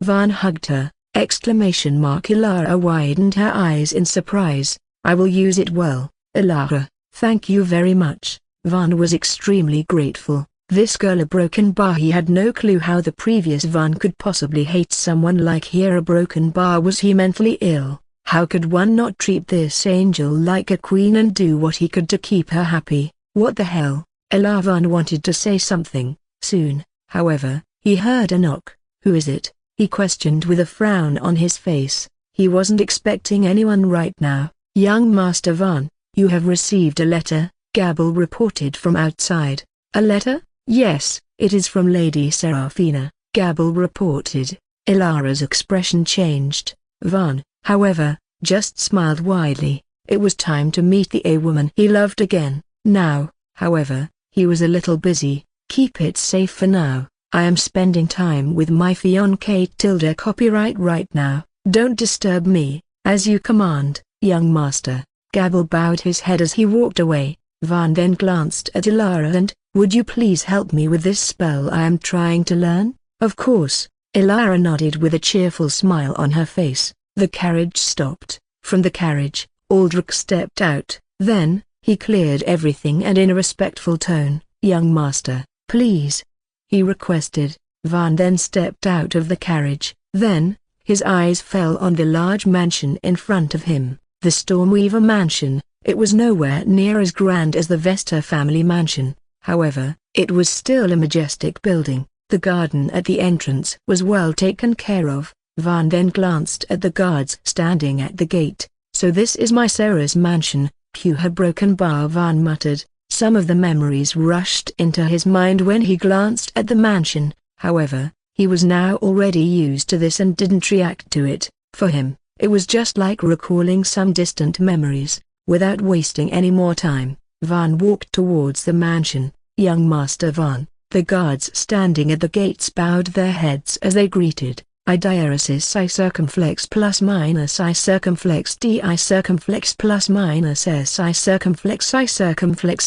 S1: Van hugged her. Elara widened her eyes in surprise. I will use it well, Elara. Thank you very much. Van was extremely grateful. This girl. A broken bar. He had no clue how the previous Van could possibly hate someone like her. A broken bar. Was he mentally ill? How could one not treat this angel like a queen and do what he could to keep her happy? What the hell? Van wanted to say something. Soon, however, he heard a knock. Who is it? He questioned with a frown on his face. He wasn't expecting anyone right now. Young Master Van, you have received a letter, Gabble reported from outside. A letter? Yes, it is from Lady Seraphina, Gabble reported. Ilara's expression changed. Van, however, just smiled widely. It was time to meet the A-woman he loved again. Now, however, he was a little busy. Keep it safe for now. I am spending time with my fiancée tilde copyright right now. Don't disturb me. As you command, young master. Gabble bowed his head as he walked away. Van then glanced at Ilara and, would you please help me with this spell I am trying to learn? Of course. Ilara nodded with a cheerful smile on her face. The carriage stopped. From the carriage, Aldrich stepped out. Then, he cleared everything and in a respectful tone, young master, please. He requested. Van then stepped out of the carriage. Then, his eyes fell on the large mansion in front of him, the Stormweaver mansion. It was nowhere near as grand as the Vesta family mansion. However, it was still a majestic building. The garden at the entrance was well taken care of. Van then glanced at the guards standing at the gate. So this is my Sarah's mansion. Hugh had broken bar, Van muttered. Some of the memories rushed into his mind when he glanced at the mansion. However, he was now already used to this and didn't react to it. For him, it was just like recalling some distant memories. Without wasting any more time, Van walked towards the mansion. Young Master Van. The guards standing at the gates bowed their heads as they greeted. I diaresis I circumflex plus minus I circumflex D I circumflex plus minus S I circumflex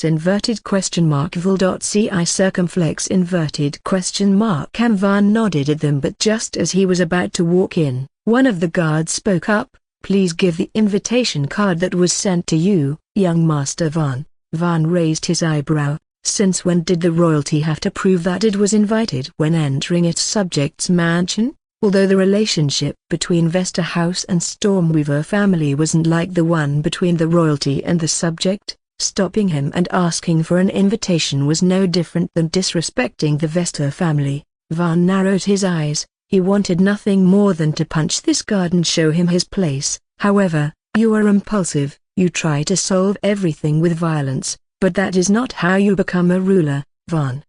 S1: inverted question mark vol dot C I circumflex inverted question mark. Van nodded at them, but just as he was about to walk in, one of the guards spoke up. Please give the invitation card that was sent to you, young Master Van. Van raised his eyebrow. Since when did the royalty have to prove that it was invited when entering its subject's mansion? Although the relationship between Vesta House and Stormweaver family wasn't like the one between the royalty and the subject, stopping him and asking for an invitation was no different than disrespecting the Vesta family. Van narrowed his eyes. He wanted nothing more than to punch this guard and show him his place. However, you are impulsive, you try to solve everything with violence, but that is not how you become a ruler, Van.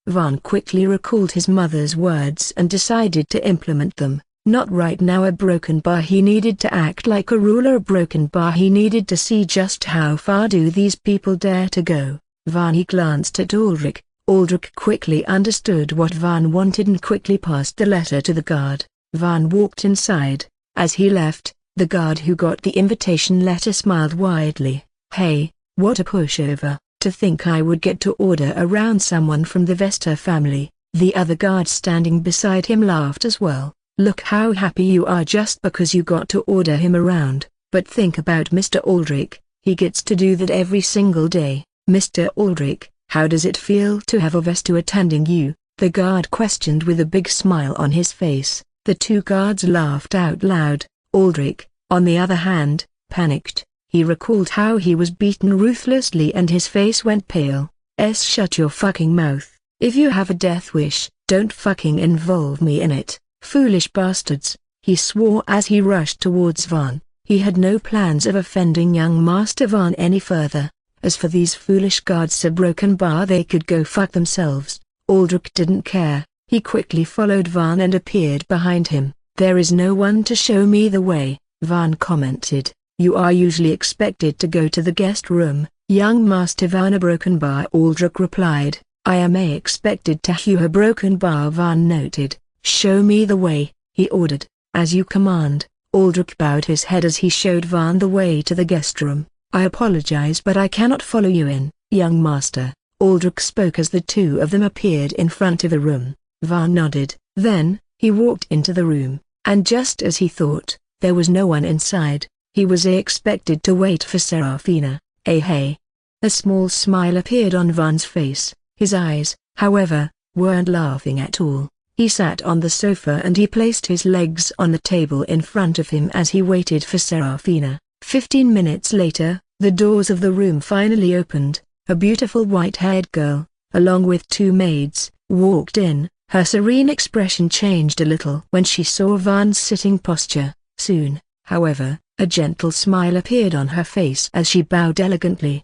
S1: Van quickly recalled his mother's words and decided to implement them. Not right now. A broken bar, he needed to act like a ruler. A broken bar, he needed to see just how far do these people dare to go. Van he glanced at Ulrich. Aldrich quickly understood what Van wanted and quickly passed the letter to the guard. Van walked inside. As he left, the guard who got the invitation letter smiled widely. Hey, what a pushover, to think I would get to order around someone from the Vesta family. The other guard standing beside him laughed as well. Look how happy you are just because you got to order him around. But think about Mr. Aldrich, he gets to do that every single day. Mr. Aldrich, how does it feel to have a Vesta attending you? The guard questioned with a big smile on his face. The two guards laughed out loud. Aldrich, on the other hand, panicked. He recalled how he was beaten ruthlessly and his face went pale. Shut your fucking mouth. If you have a death wish, don't fucking involve me in it. Foolish bastards, he swore as he rushed towards Van. He had no plans of offending young Master Van any further. As for these foolish guards, a broken bar, they could go fuck themselves. Aldrich didn't care. He quickly followed Van and appeared behind him. There is no one to show me the way, Van commented. You are usually expected to go to the guest room, young Master Van. A broken bar, Aldrich replied. I am expected to hew a broken bar, Van noted. Show me the way, he ordered. As you command. Aldrich bowed his head as he showed Van the way to the guest room. I apologize, but I cannot follow you in, young master. Aldrich spoke as the two of them appeared in front of the room. Van nodded. Then, he walked into the room, and just as he thought, there was no one inside. He was expected to wait for Serafina. Hey. A small smile appeared on Van's face. His eyes, however, weren't laughing at all. He sat on the sofa and he placed his legs on the table in front of him as he waited for Serafina. 15 minutes later, the doors of the room finally opened. A beautiful white-haired girl, along with two maids, walked in. Her serene expression changed a little when she saw Van's sitting posture. Soon, however, a gentle smile appeared on her face as she bowed elegantly.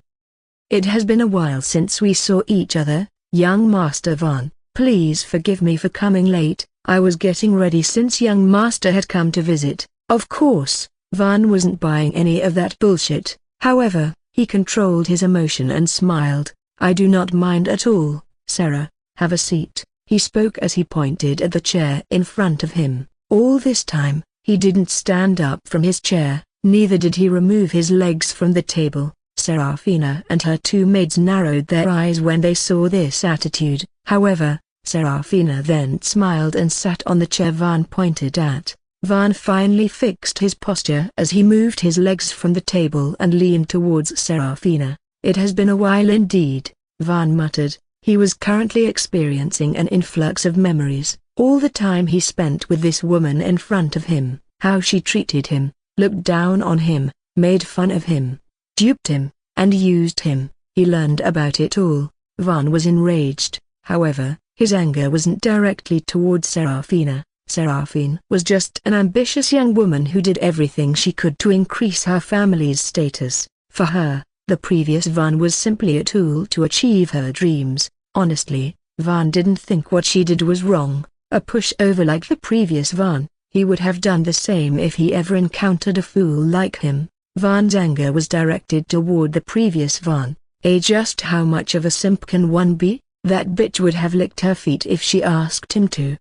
S1: It has been a while since we saw each other, young Master Van. Please forgive me for coming late. I was getting ready since young master had come to visit. Of course, Van wasn't buying any of that bullshit. However, he controlled his emotion and smiled. I do not mind at all, Sarah. Have a seat. He spoke as he pointed at the chair in front of him. All this time, he didn't stand up from his chair, neither did he remove his legs from the table. Serafina and her two maids narrowed their eyes when they saw this attitude. However, Serafina then smiled and sat on the chair Van pointed at. Van finally fixed his posture as he moved his legs from the table and leaned towards Serafina. It has been a while indeed, Van muttered. He was currently experiencing an influx of memories. All the time he spent with this woman in front of him, how she treated him, looked down on him, made fun of him, duped him, and used him. He learned about it all. Van was enraged. However, his anger wasn't directly towards Serafina. Serafina was just an ambitious young woman who did everything she could to increase her family's status. For her, the previous Van was simply a tool to achieve her dreams. Honestly, Van didn't think what she did was wrong. A pushover like the previous Van, he would have done the same if he ever encountered a fool like him. Van's anger was directed toward the previous Van. Just how much of a simp can one be? That bitch would have licked her feet if she asked him to.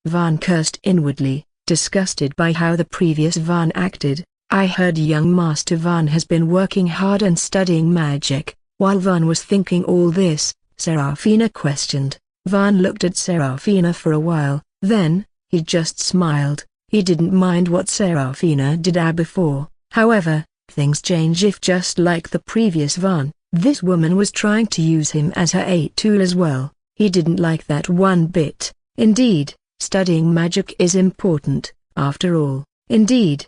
S1: Van cursed inwardly, disgusted by how the previous Van acted. I heard young Master Van has been working hard and studying magic. While Van was thinking all this, Serafina questioned. Van looked at Serafina for a while, then, he just smiled. He didn't mind what Serafina did before. However, things change if just like the previous Van, this woman was trying to use him as her tool as well. He didn't like that one bit. Indeed, studying magic is important, after all. Indeed,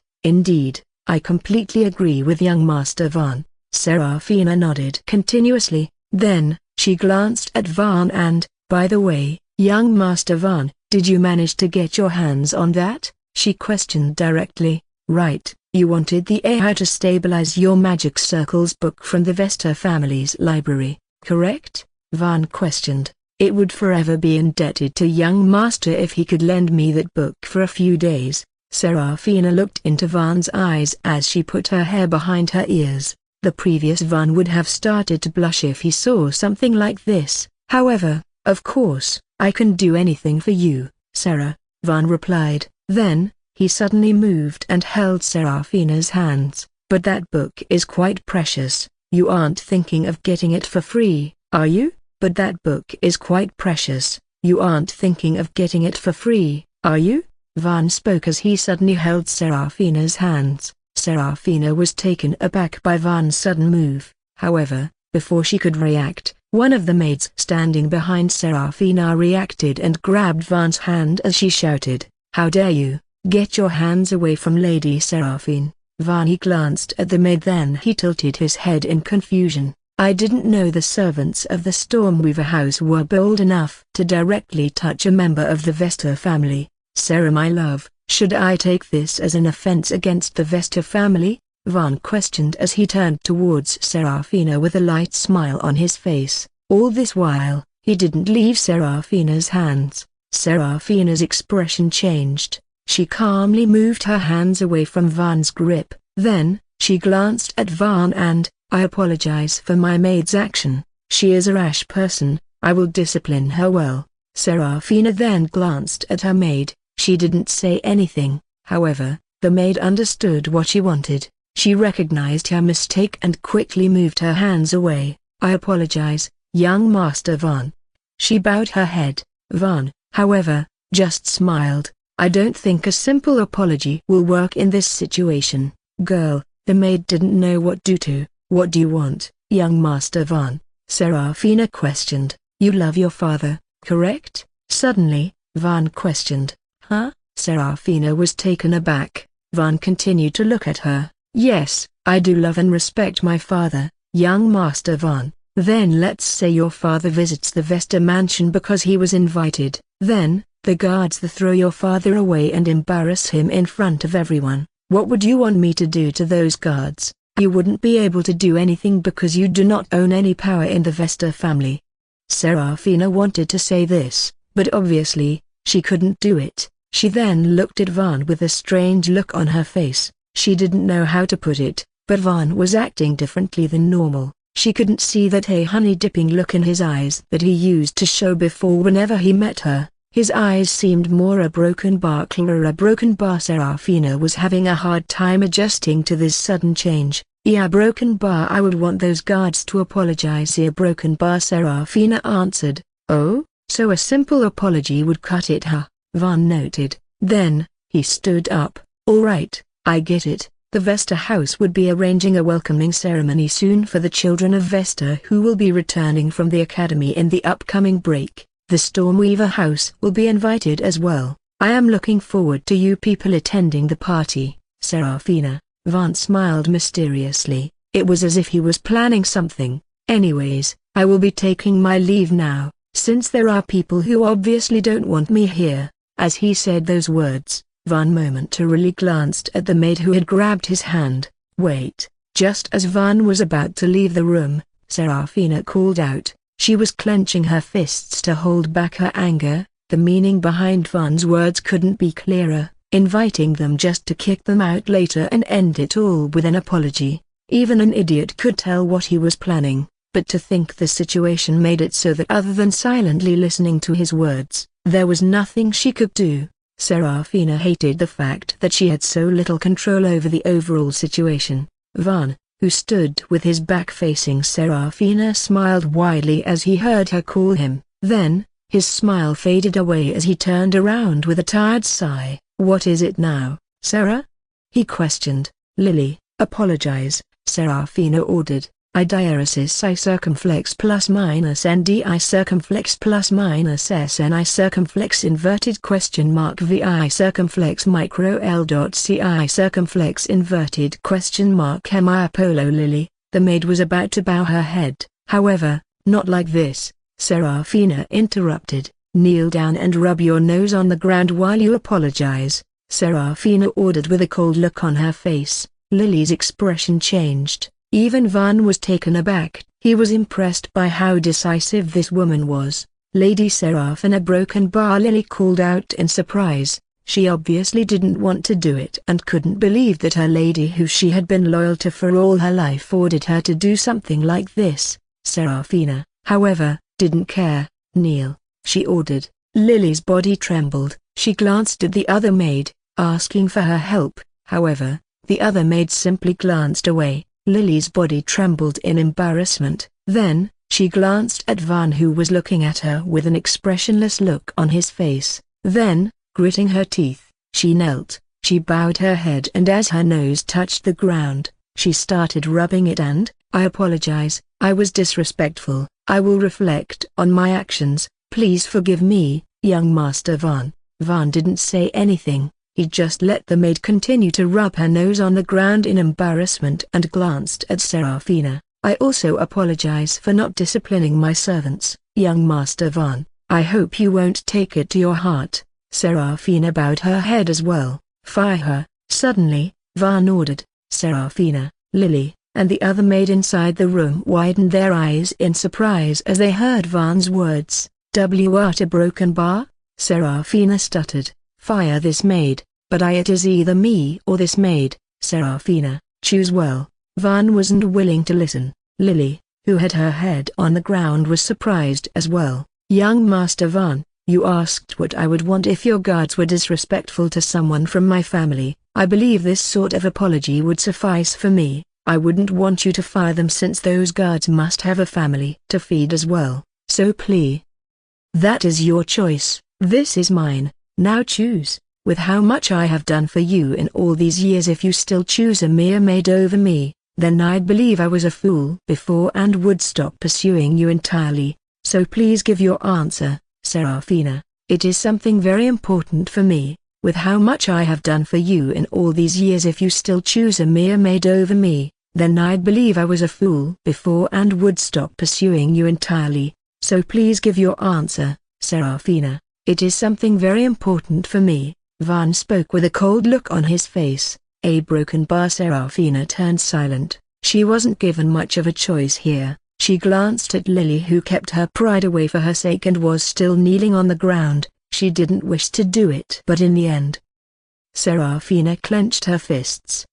S1: I completely agree with young Master Van. Serafina nodded continuously, then, she glanced at Van and, by the way, young Master Van, did you manage to get your hands on that? She questioned directly. Right, you wanted the How to Stabilize Your Magic Circles book from the Vesta family's library, correct? Van questioned. It would forever be indebted to young Master if he could lend me that book for a few days. Serafina looked into Van's eyes as she put her hair behind her ears. The previous Van would have started to blush if he saw something like this. However, of course, I can do anything for you, Sarah, Van replied. Then, he suddenly moved and held Serafina's hands. But that book is quite precious. You aren't thinking of getting it for free, are you? But that book is quite precious. You aren't thinking of getting it for free, are you? Van spoke as he suddenly held Serafina's hands. Serafina was taken aback by Van's sudden move. However, before she could react, one of the maids standing behind Serafina reacted and grabbed Van's hand as she shouted, "How dare you! Get your hands away from Lady Serafina." Van he glanced at the maid, then he tilted his head in confusion. I didn't know the servants of the Stormweaver house were bold enough to directly touch a member of the Vesta family. Sarah my love, should I take this as an offense against the Vesta family? Van questioned as he turned towards Serafina with a light smile on his face. All this while, he didn't leave Serafina's hands. Serafina's expression changed. She calmly moved her hands away from Van's grip. Then, she glanced at Van and, I apologize for my maid's action. She is a rash person. I will discipline her well. Serafina then glanced at her maid. She didn't say anything. However, the maid understood what she wanted. She recognized her mistake and quickly moved her hands away. I apologize, young Master Van. She bowed her head. Van, however, just smiled. I don't think a simple apology will work in this situation. Girl, the maid didn't know what to do. What do you want, young Master Van? Serafina questioned. You love your father, correct? Suddenly, Van questioned. Huh? Serafina was taken aback. Van continued to look at her. Yes, I do love and respect my father, young Master Van. Then let's say your father visits the Vesta mansion because he was invited. Then, the guards throw your father away and embarrass him in front of everyone. What would you want me to do to those guards? You wouldn't be able to do anything because you do not own any power in the Vesta family. Serafina wanted to say this, but obviously, She couldn't do it. She then looked at Van with a strange look on her face. She didn't know how to put it, but Van was acting differently than normal. She couldn't see that honey-dipping look in his eyes that he used to show before whenever he met her. His eyes seemed more a broken bar. Serafina was having a hard time adjusting to this sudden change. "Yeah, broken bar, I would want those guards to apologize." "Yeah, broken bar," Serafina answered. "Oh, so a simple apology would cut it, huh?" Van noted. Then, he stood up. "All right, I get it. The Vesta House would be arranging a welcoming ceremony soon for the children of Vesta who will be returning from the academy in the upcoming break. The Stormweaver House will be invited as well. I am looking forward to you people attending the party." Serafina. Van smiled mysteriously. It was as if he was planning something. "Anyways, I will be taking my leave now, since there are people who obviously don't want me here." As he said those words, Van momentarily glanced at the maid who had grabbed his hand. "Wait." Just as Van was about to leave the room, Serafina called out. She was clenching her fists to hold back her anger. The meaning behind Van's words couldn't be clearer, inviting them just to kick them out later and end it all with an apology. Even an idiot could tell what he was planning, but to think the situation made it so that other than silently listening to his words, there was nothing she could do. Serafina hated the fact that she had so little control over the overall situation. Van, who stood with his back facing Serafina, smiled widely as he heard her call him. Then, his smile faded away as he turned around with a tired sigh. "What is it now, Sarah?" he questioned. "Lily, apologize," Serafina ordered. "I diaresis I circumflex plus minus ndi circumflex plus minus sni circumflex inverted question mark vi circumflex micro l dot ci circumflex inverted question mark mi Apollo." Lily, the maid was about to bow her head. "However, not like this," Serafina interrupted. "Kneel down and rub your nose on the ground while you apologize," Serafina ordered with a cold look on her face. Lily's expression changed. Even Van was taken aback. He was impressed by how decisive this woman was. "Lady Serafina." Broken bar, Lily called out in surprise. She obviously didn't want to do it and couldn't believe that her lady who she had been loyal to for all her life ordered her to do something like this. Serafina, however, didn't care. "Kneel," she ordered. Lily's body trembled. She glanced at the other maid, asking for her help. However, the other maid simply glanced away. Lily's body trembled in embarrassment. Then, she glanced at Van, who was looking at her with an expressionless look on his face. Then, gritting her teeth, she knelt. She bowed her head, and as her nose touched the ground, she started rubbing it. "I apologize, I was disrespectful. I will reflect on my actions. Please forgive me, young Master Van." Van didn't say anything. He just let the maid continue to rub her nose on the ground in embarrassment and glanced at Serafina. "I also apologize for not disciplining my servants, young Master Van. I hope you won't take it to your heart." Serafina bowed her head as well. "Fire her." Suddenly, Van ordered. Serafina, Lily, and the other maid inside the room widened their eyes in surprise as they heard Van's words. "What a broken bar?" Serafina stuttered. "Fire this maid." "But it is either me or this maid, Serafina, choose well." Van wasn't willing to listen. Lily, who had her head on the ground, was surprised as well. "Young Master Van, you asked what I would want if your guards were disrespectful to someone from my family. I believe this sort of apology would suffice for me. I wouldn't want you to fire them since those guards must have a family to feed as well. So please. That is your choice. This is mine. Now choose. With how much I have done for you in all these years, if you still choose a mere maid over me, then I'd believe I was a fool before and would stop pursuing you entirely. So please give your answer, Serafina. It is something very important for me. With how much I have done for you in all these years, if you still choose a mere maid over me, then I'd believe I was a fool before and would stop pursuing you entirely. So please give your answer, Serafina. It is something very important for me." Van spoke with a cold look on his face. A broken bar. Serafina turned silent. She wasn't given much of a choice here. She glanced at Lily, who kept her pride away for her sake and was still kneeling on the ground. She didn't wish to do it, but in the end, Serafina clenched her fists.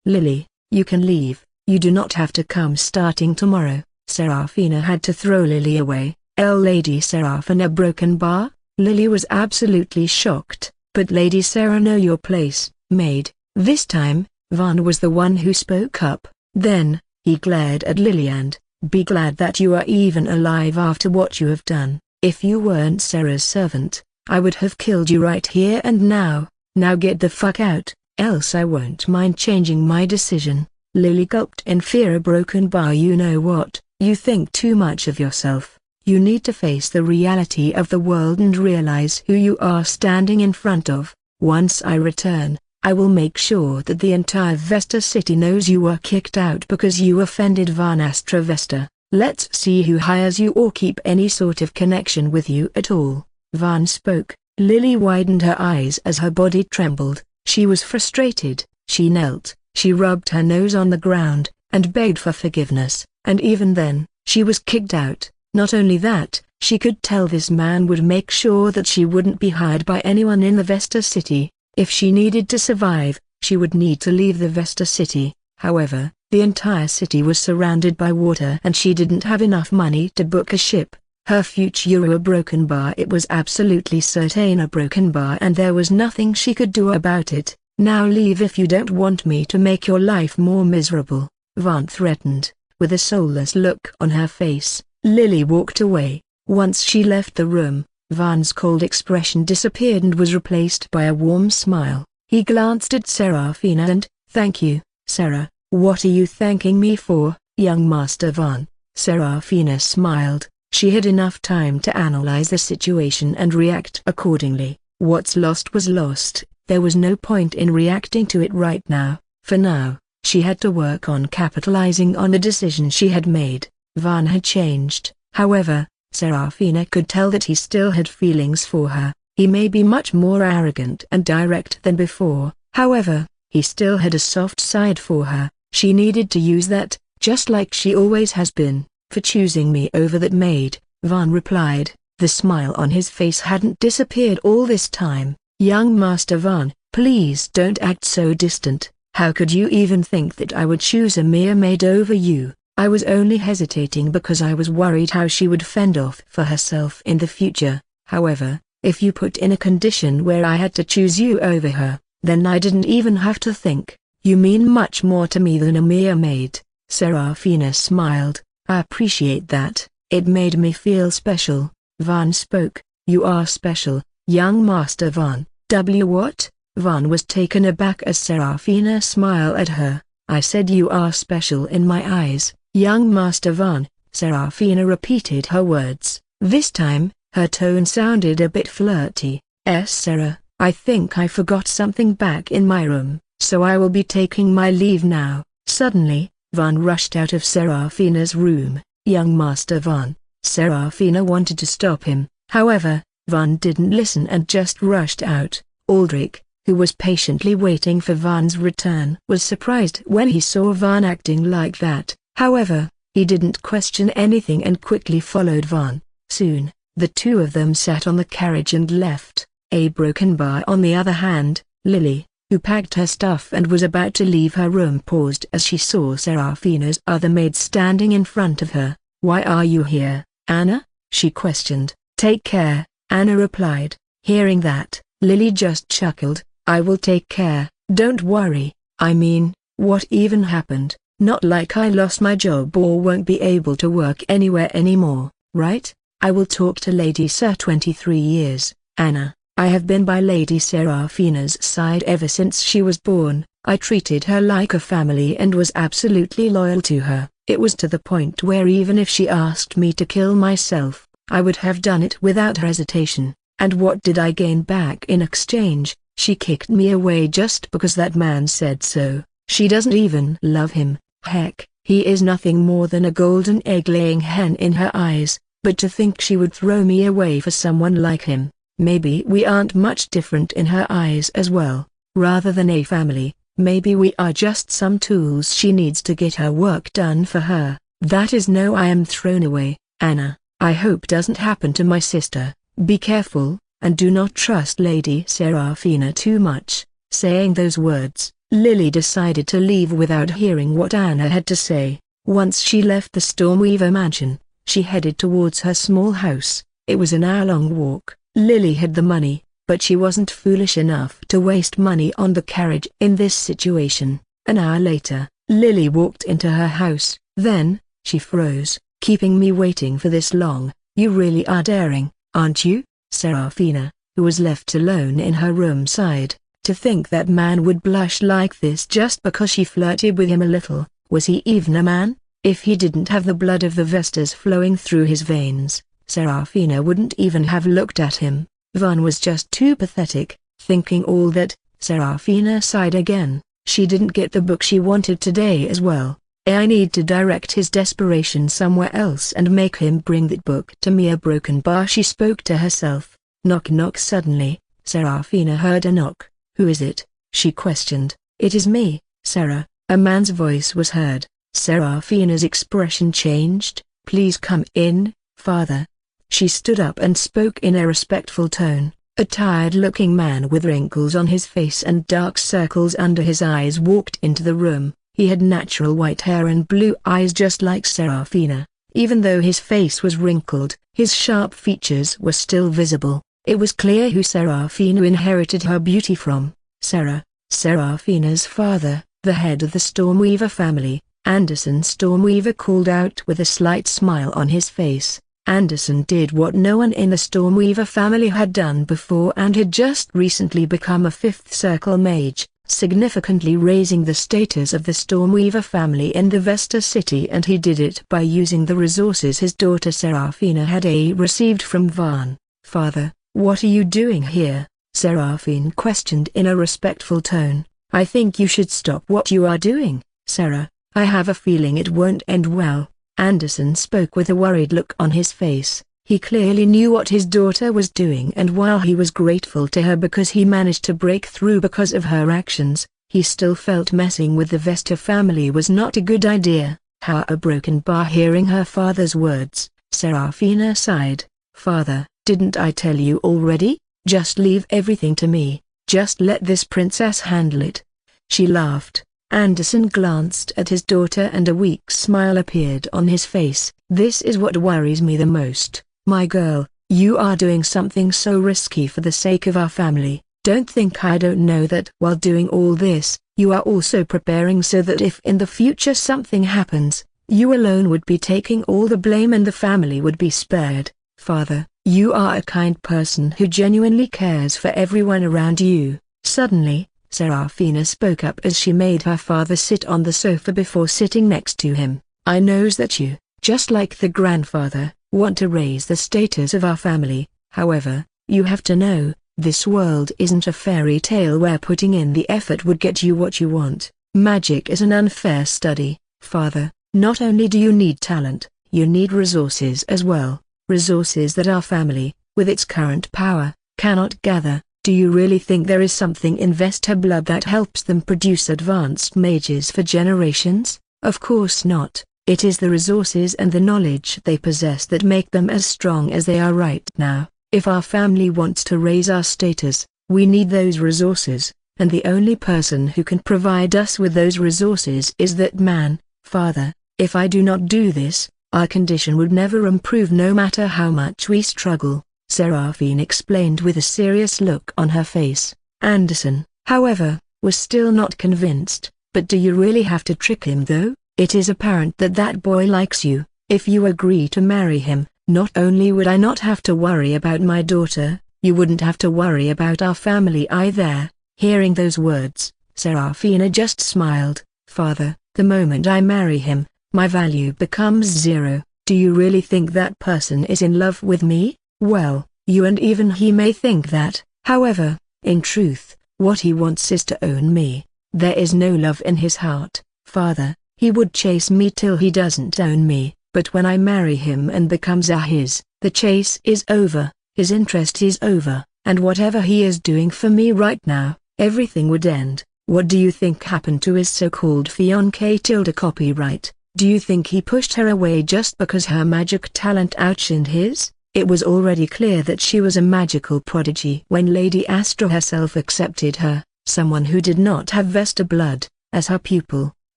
S1: Lily, you can leave, you do not have to come starting tomorrow. Serafina had to throw Lily away. Lady Serafina broken bar? Lily was absolutely shocked. But Lady Sarah, know your place, maid. This time, Vaughn was the one who spoke up. Then, he glared at Lily and, be glad that you are even alive after what you have done. If you weren't Sarah's servant, I would have killed you right here and now. Now get the fuck out, else I won't mind changing my decision. Lily gulped in fear. A broken bar? You know what, you think too much of yourself. You need to face the reality of the world and realize who you are standing in front of. Once I return, I will make sure that the entire Vesta city knows you were kicked out because you offended Varnastra Vesta. Let's see who hires you or keep any sort of connection with you at all. Vaughn spoke. Lily widened her eyes as her body trembled. She was frustrated. She knelt, she rubbed her nose on the ground, and begged for forgiveness, and even then, she was kicked out. Not only that, she could tell this man would make sure that she wouldn't be hired by anyone in the Vesta city. If she needed to survive, she would need to leave the Vesta city. However, the entire city was surrounded by water and she didn't have enough money to book a ship. Her future a broken bar. It was absolutely certain a broken bar, and there was nothing she could do about it. Now leave if you don't want me to make your life more miserable, Vaughn threatened. With a soulless look on her face, Lily walked away. Once she left the room, Vaughn's cold expression disappeared and was replaced by a warm smile. He glanced at Serafina and, thank you, Sarah. What are you thanking me for, young Master Vaughn? Serafina smiled. She had enough time to analyze the situation and react accordingly. What's lost was lost. There was no point in reacting to it right now. For now, she had to work on capitalizing on the decision she had made. Vaughn had changed, however. Serafina could tell that he still had feelings for her. He may be much more arrogant and direct than before, however, he still had a soft side for her. She needed to use that, just like she always has been. For choosing me over that maid, Vaughn replied. The smile on his face hadn't disappeared all this time. Young Master Vaughn, please don't act so distant. How could you even think that I would choose a mere maid over you? I was only hesitating because I was worried how she would fend off for herself in the future. However, if you put in a condition where I had to choose you over her, then I didn't even have to think. You mean much more to me than a mere maid. Serafina smiled. I appreciate that. It made me feel special. Vaughn spoke. You are special, young Master Vaughn. What? Vaughn was taken aback as Serafina smiled at her. I said you are special in my eyes, young Master Vaughn. Serafina repeated her words. This time, her tone sounded a bit flirty. Sarah, I think I forgot something back in my room, so I will be taking my leave now. Suddenly, Vaughn rushed out of Serafina's room. Young Master Vaughn. Serafina wanted to stop him, however, Vaughn didn't listen and just rushed out. Aldrich, who was patiently waiting for Vaughn's return, was surprised when he saw Vaughn acting like that. However, he didn't question anything and quickly followed Vaughn. Soon, the two of them sat on the carriage and left. A broken bar. On the other hand, Lily, who packed her stuff and was about to leave her room, paused as she saw Serafina's other maid standing in front of her. Why are you here, Anna? She questioned. Take care, Anna replied. Hearing that, Lily just chuckled. I will take care. Don't worry. I mean, what even happened? Not like I lost my job or won't be able to work anywhere anymore, right? I will talk to Lady Sir. 23 years, Anna. I have been by Lady Serafina's side ever since she was born. I treated her like a family and was absolutely loyal to her. It was to the point where even if she asked me to kill myself, I would have done it without hesitation. And what did I gain back in exchange? She kicked me away just because that man said so. She doesn't even love him. Heck, he is nothing more than a golden egg-laying hen in her eyes. But to think she would throw me away for someone like him. Maybe we aren't much different in her eyes as well. Rather than a family, maybe we are just some tools she needs to get her work done for her. That is no, I am thrown away, Anna. I hope doesn't happen to my sister. Be careful, and do not trust Lady Seraphina too much." Saying those words, Lily decided to leave without hearing what Anna had to say. Once she left the Stormweaver mansion, she headed towards her small house. It was an hour-long walk. Lily had the money, but she wasn't foolish enough to waste money on the carriage in this situation. An hour later, Lily walked into her house. Then, she froze. "Keeping me waiting for this long, you really are daring, aren't you?" Seraphina, who was left alone in her room, sighed. To think that man would blush like this just because she flirted with him a little. Was he even a man? If he didn't have the blood of the Vestas flowing through his veins, Seraphina wouldn't even have looked at him. Van was just too pathetic. Thinking all that, Seraphina sighed again. She didn't get the book she wanted today as well. I need to direct his desperation somewhere else and make him bring that book to me. A broken bar, she spoke to herself. Knock knock. Suddenly, Seraphina heard a knock. "Who is it?" she questioned. "It is me, Sarah." A man's voice was heard. Seraphina's expression changed. "Please come in, father." She stood up and spoke in a respectful tone. A tired-looking man with wrinkles on his face and dark circles under his eyes walked into the room. He had natural white hair and blue eyes just like Seraphina. Even though his face was wrinkled, his sharp features were still visible. It was clear who Seraphina inherited her beauty from. Seraphina's father, the head of the Stormweaver family, Anderson Stormweaver, called out with a slight smile on his face. Anderson did what no one in the Stormweaver family had done before and had just recently become a fifth circle mage, significantly raising the status of the Stormweaver family in the Vesta city, and he did it by using the resources his daughter Seraphina had received from Van. "Father, what are you doing here?" Seraphine questioned in a respectful tone. "I think you should stop what you are doing, Sarah. I have a feeling it won't end well." Anderson spoke with a worried look on his face. He clearly knew what his daughter was doing, and while he was grateful to her because he managed to break through because of her actions, he still felt messing with the Vesta family was not a good idea. A broken bar. Hearing her father's words, Seraphina sighed. "Father, didn't I tell you already? Just leave everything to me. Just let this princess handle it." She laughed. Anderson glanced at his daughter and a weak smile appeared on his face. "This is what worries me the most, my girl. You are doing something so risky for the sake of our family. Don't think I don't know that while doing all this, you are also preparing so that if in the future something happens, you alone would be taking all the blame and the family would be spared. Father, you are a kind person who genuinely cares for everyone around you." Suddenly, Seraphina spoke up as she made her father sit on the sofa before sitting next to him. "I knows that you, just like the grandfather, want to raise the status of our family. However, you have to know, this world isn't a fairy tale where putting in the effort would get you what you want. Magic is an unfair study, father. Not only do you need talent, you need resources as well. Resources that our family, with its current power, cannot gather. Do you really think there is something in Vesta blood that helps them produce advanced mages for generations? Of course not. It is the resources and the knowledge they possess that make them as strong as they are right now. If our family wants to raise our status, we need those resources, and the only person who can provide us with those resources is that man. Father, if I do not do this, our condition would never improve no matter how much we struggle," Seraphine explained with a serious look on her face. Anderson, however, was still not convinced. "But do you really have to trick him though? It is apparent that that boy likes you. If you agree to marry him, not only would I not have to worry about my daughter, you wouldn't have to worry about our family either." Hearing those words, Seraphina just smiled. "Father, the moment I marry him, my value becomes zero. Do you really think that person is in love with me? Well, you and even he may think that. However, in truth, what he wants is to own me. There is no love in his heart, father. He would chase me till he doesn't own me, but when I marry him and becomes his, the chase is over, his interest is over, and whatever he is doing for me right now, everything would end." "What do you think happened to his so-called fiancée Tilda Copyright? Do you think he pushed her away just because her magic talent outshined his? It was already clear that she was a magical prodigy when Lady Astra herself accepted her, someone who did not have Vesta blood, as her pupil.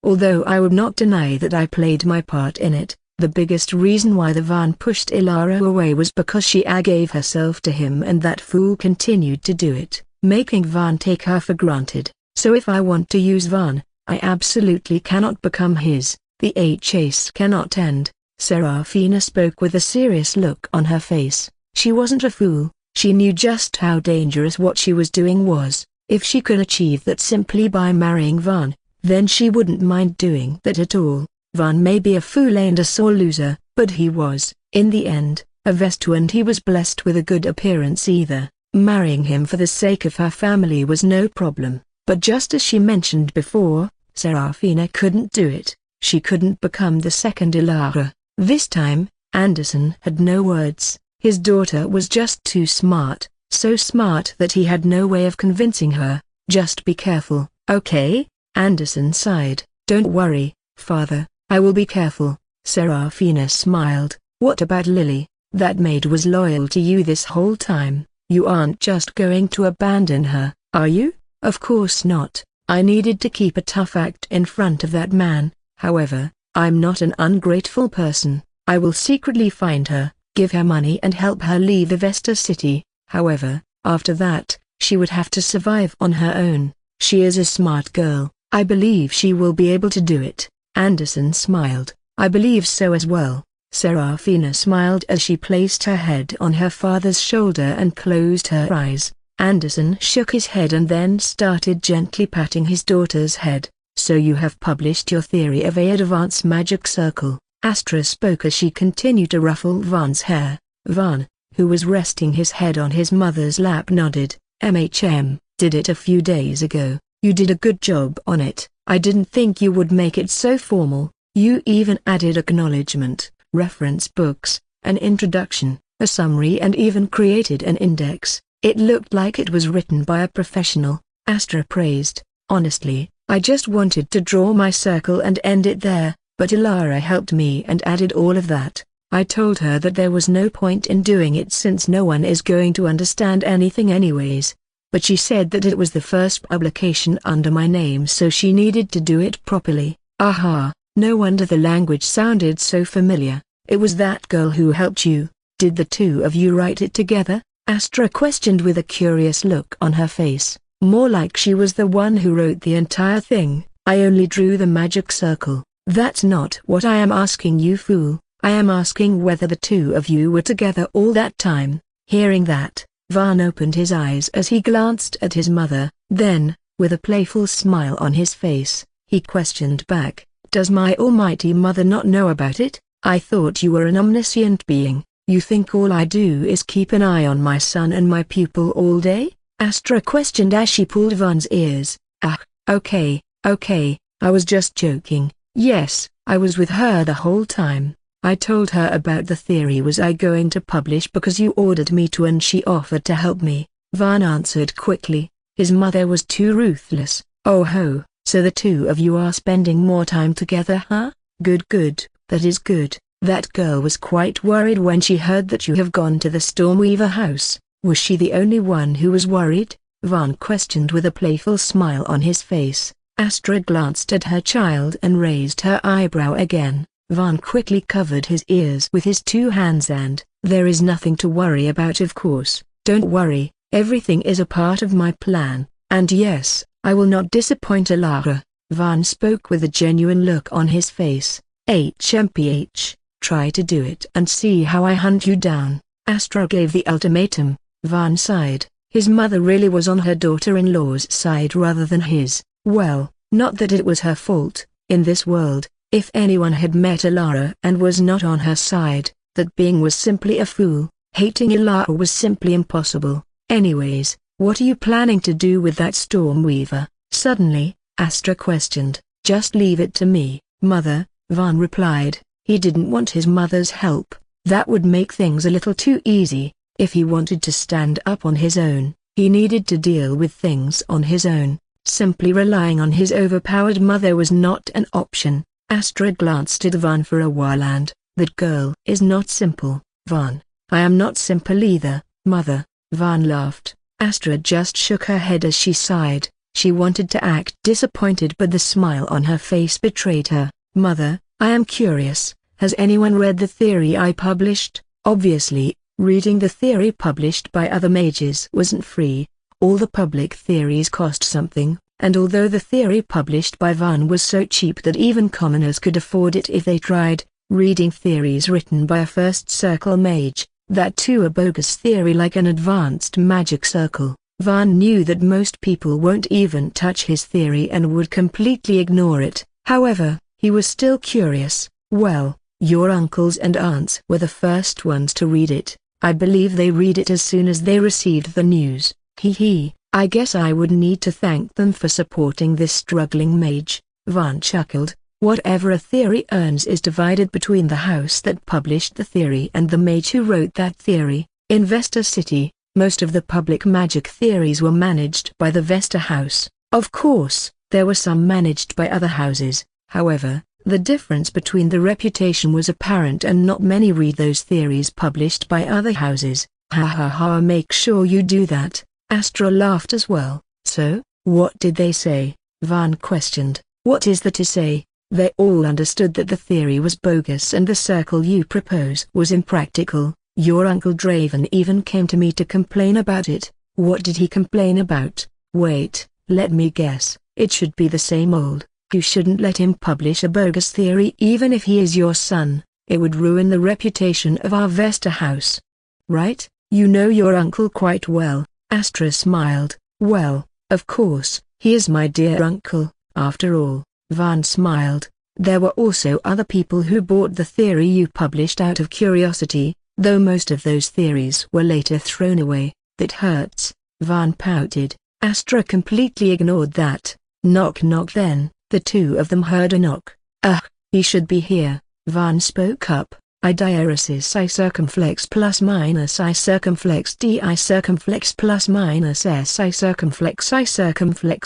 S1: Although I would not deny that I played my part in it, the biggest reason why the Van pushed Ilara away was because she gave herself to him, and that fool continued to do it, making Van take her for granted. So if I want to use Van, I absolutely cannot become his. The chase cannot end. Serafina spoke with a serious look on her face. She wasn't a fool, she knew just how dangerous what she was doing was. If she could achieve that simply by marrying Van, then she wouldn't mind doing that at all. Van may be a fool and a sore loser, but he was, in the end, a Vestu, and he was blessed with a good appearance either. Marrying him for the sake of her family was no problem, but just as she mentioned before, Serafina couldn't do it. She couldn't become the second Ilara. This time, Anderson had no words. His daughter was just too smart, so smart that he had no way of convincing her. Just be careful, okay? Anderson sighed. Don't worry, father, I will be careful. Serafina smiled. What about Lily? That maid was loyal to you this whole time. You aren't just going to abandon her, are you? Of course not. I needed to keep a tough act in front of that man. However, I'm not an ungrateful person. I will secretly find her, give her money and help her leave the Vesta city. However, after that, she would have to survive on her own. She is a smart girl. I believe she will be able to do it. Anderson smiled. I believe so as well. Serafina smiled as she placed her head on her father's shoulder and closed her eyes. Anderson shook his head and then started gently patting his daughter's head. So you have published your theory of a advanced magic circle. Astra spoke as she continued to ruffle Van's hair. Van, who was resting his head on his mother's lap, nodded. Did it a few days ago. You did a good job on it. I didn't think you would make it so formal. You even added acknowledgement, reference books, an introduction, a summary, and even created an index. It looked like it was written by a professional. Astra praised. Honestly, I just wanted to draw my circle and end it there, but Ilara helped me and added all of that. I told her that there was no point in doing it since no one is going to understand anything anyways. But she said that it was the first publication under my name, so she needed to do it properly. Aha, no wonder the language sounded so familiar. It was that girl who helped you. Did the two of you write it together? Astra questioned with a curious look on her face. More like she was the one who wrote the entire thing. I only drew the magic circle. That's not what I am asking you, fool. I am asking whether the two of you were together all that time. Hearing that, Van opened his eyes as he glanced at his mother. Then, with a playful smile on his face, he questioned back, Does my almighty mother not know about it? I thought you were an omniscient being. You think all I do is keep an eye on my son and my pupil all day? Astra questioned as she pulled Van's ears. Okay, I was just joking. Yes, I was with her the whole time. I told her about the theory was I going to publish because you ordered me to and she offered to help me. Van answered quickly. His mother was too ruthless. Oh ho, so the two of you are spending more time together, huh? Good, that is good. That girl was quite worried when she heard that you have gone to the Stormweaver house. Was she the only one who was worried? Van questioned with a playful smile on his face. Astra glanced at her child and raised her eyebrow again. Van quickly covered his ears with his two hands and, There is nothing to worry about, of course. Don't worry, everything is a part of my plan, and yes, I will not disappoint Ilara. Van spoke with a genuine look on his face. HMPH, try to do it and see how I hunt you down. Astra gave the ultimatum. Van sighed. His mother really was on her daughter-in-law's side rather than his. Well, not that it was her fault. In this world, if anyone had met Ilara and was not on her side, that being was simply a fool. Hating Ilara was simply impossible. Anyways, what are you planning to do with that Stormweaver? Suddenly, Astra questioned. Just leave it to me, mother, Van replied. He didn't want his mother's help. That would make things a little too easy. If he wanted to stand up on his own, he needed to deal with things on his own. Simply relying on his overpowered mother was not an option. Astra glanced at Van for a while and, that girl is not simple, Van. I am not simple either, Mother. Van laughed. Astra just shook her head as she sighed. She wanted to act disappointed, but the smile on her face betrayed her. Mother, I am curious, has anyone read the theory I published? Obviously, reading the theory published by other mages wasn't free. All the public theories cost something, and although the theory published by Van was so cheap that even commoners could afford it if they tried, reading theories written by a first circle mage, that too a bogus theory like an advanced magic circle, Van knew that most people won't even touch his theory and would completely ignore it. However, he was still curious. Well, your uncles and aunts were the first ones to read it. I believe they read it as soon as they received the news. I guess I would need to thank them for supporting this struggling mage. Van chuckled. Whatever a theory earns is divided between the house that published the theory and the mage who wrote that theory. In Vesta City, most of the public magic theories were managed by the Vesta house. Of course, there were some managed by other houses. However, the difference between the reputation was apparent and not many read those theories published by other houses. Ha ha ha, make sure you do that. Astra laughed as well. So, what did they say? Van questioned. What is there to say? They all understood that the theory was bogus and the circle you propose was impractical. Your Uncle Draven even came to me to complain about it. What did he complain about? Wait, let me guess. It should be the same old. You shouldn't let him publish a bogus theory even if he is your son. It would ruin the reputation of our Vesta house. Right? You know your uncle quite well. Astra smiled. Well, of course, he is my dear uncle, after all. Van smiled. There were also other people who bought the theory you published out of curiosity, though most of those theories were later thrown away. That hurts. Van pouted. Astra completely ignored that. Knock knock. Then, the two of them heard a knock. He should be here. Van spoke up. I diaresis I circumflex plus minus I circumflex d I circumflex plus minus s I circumflex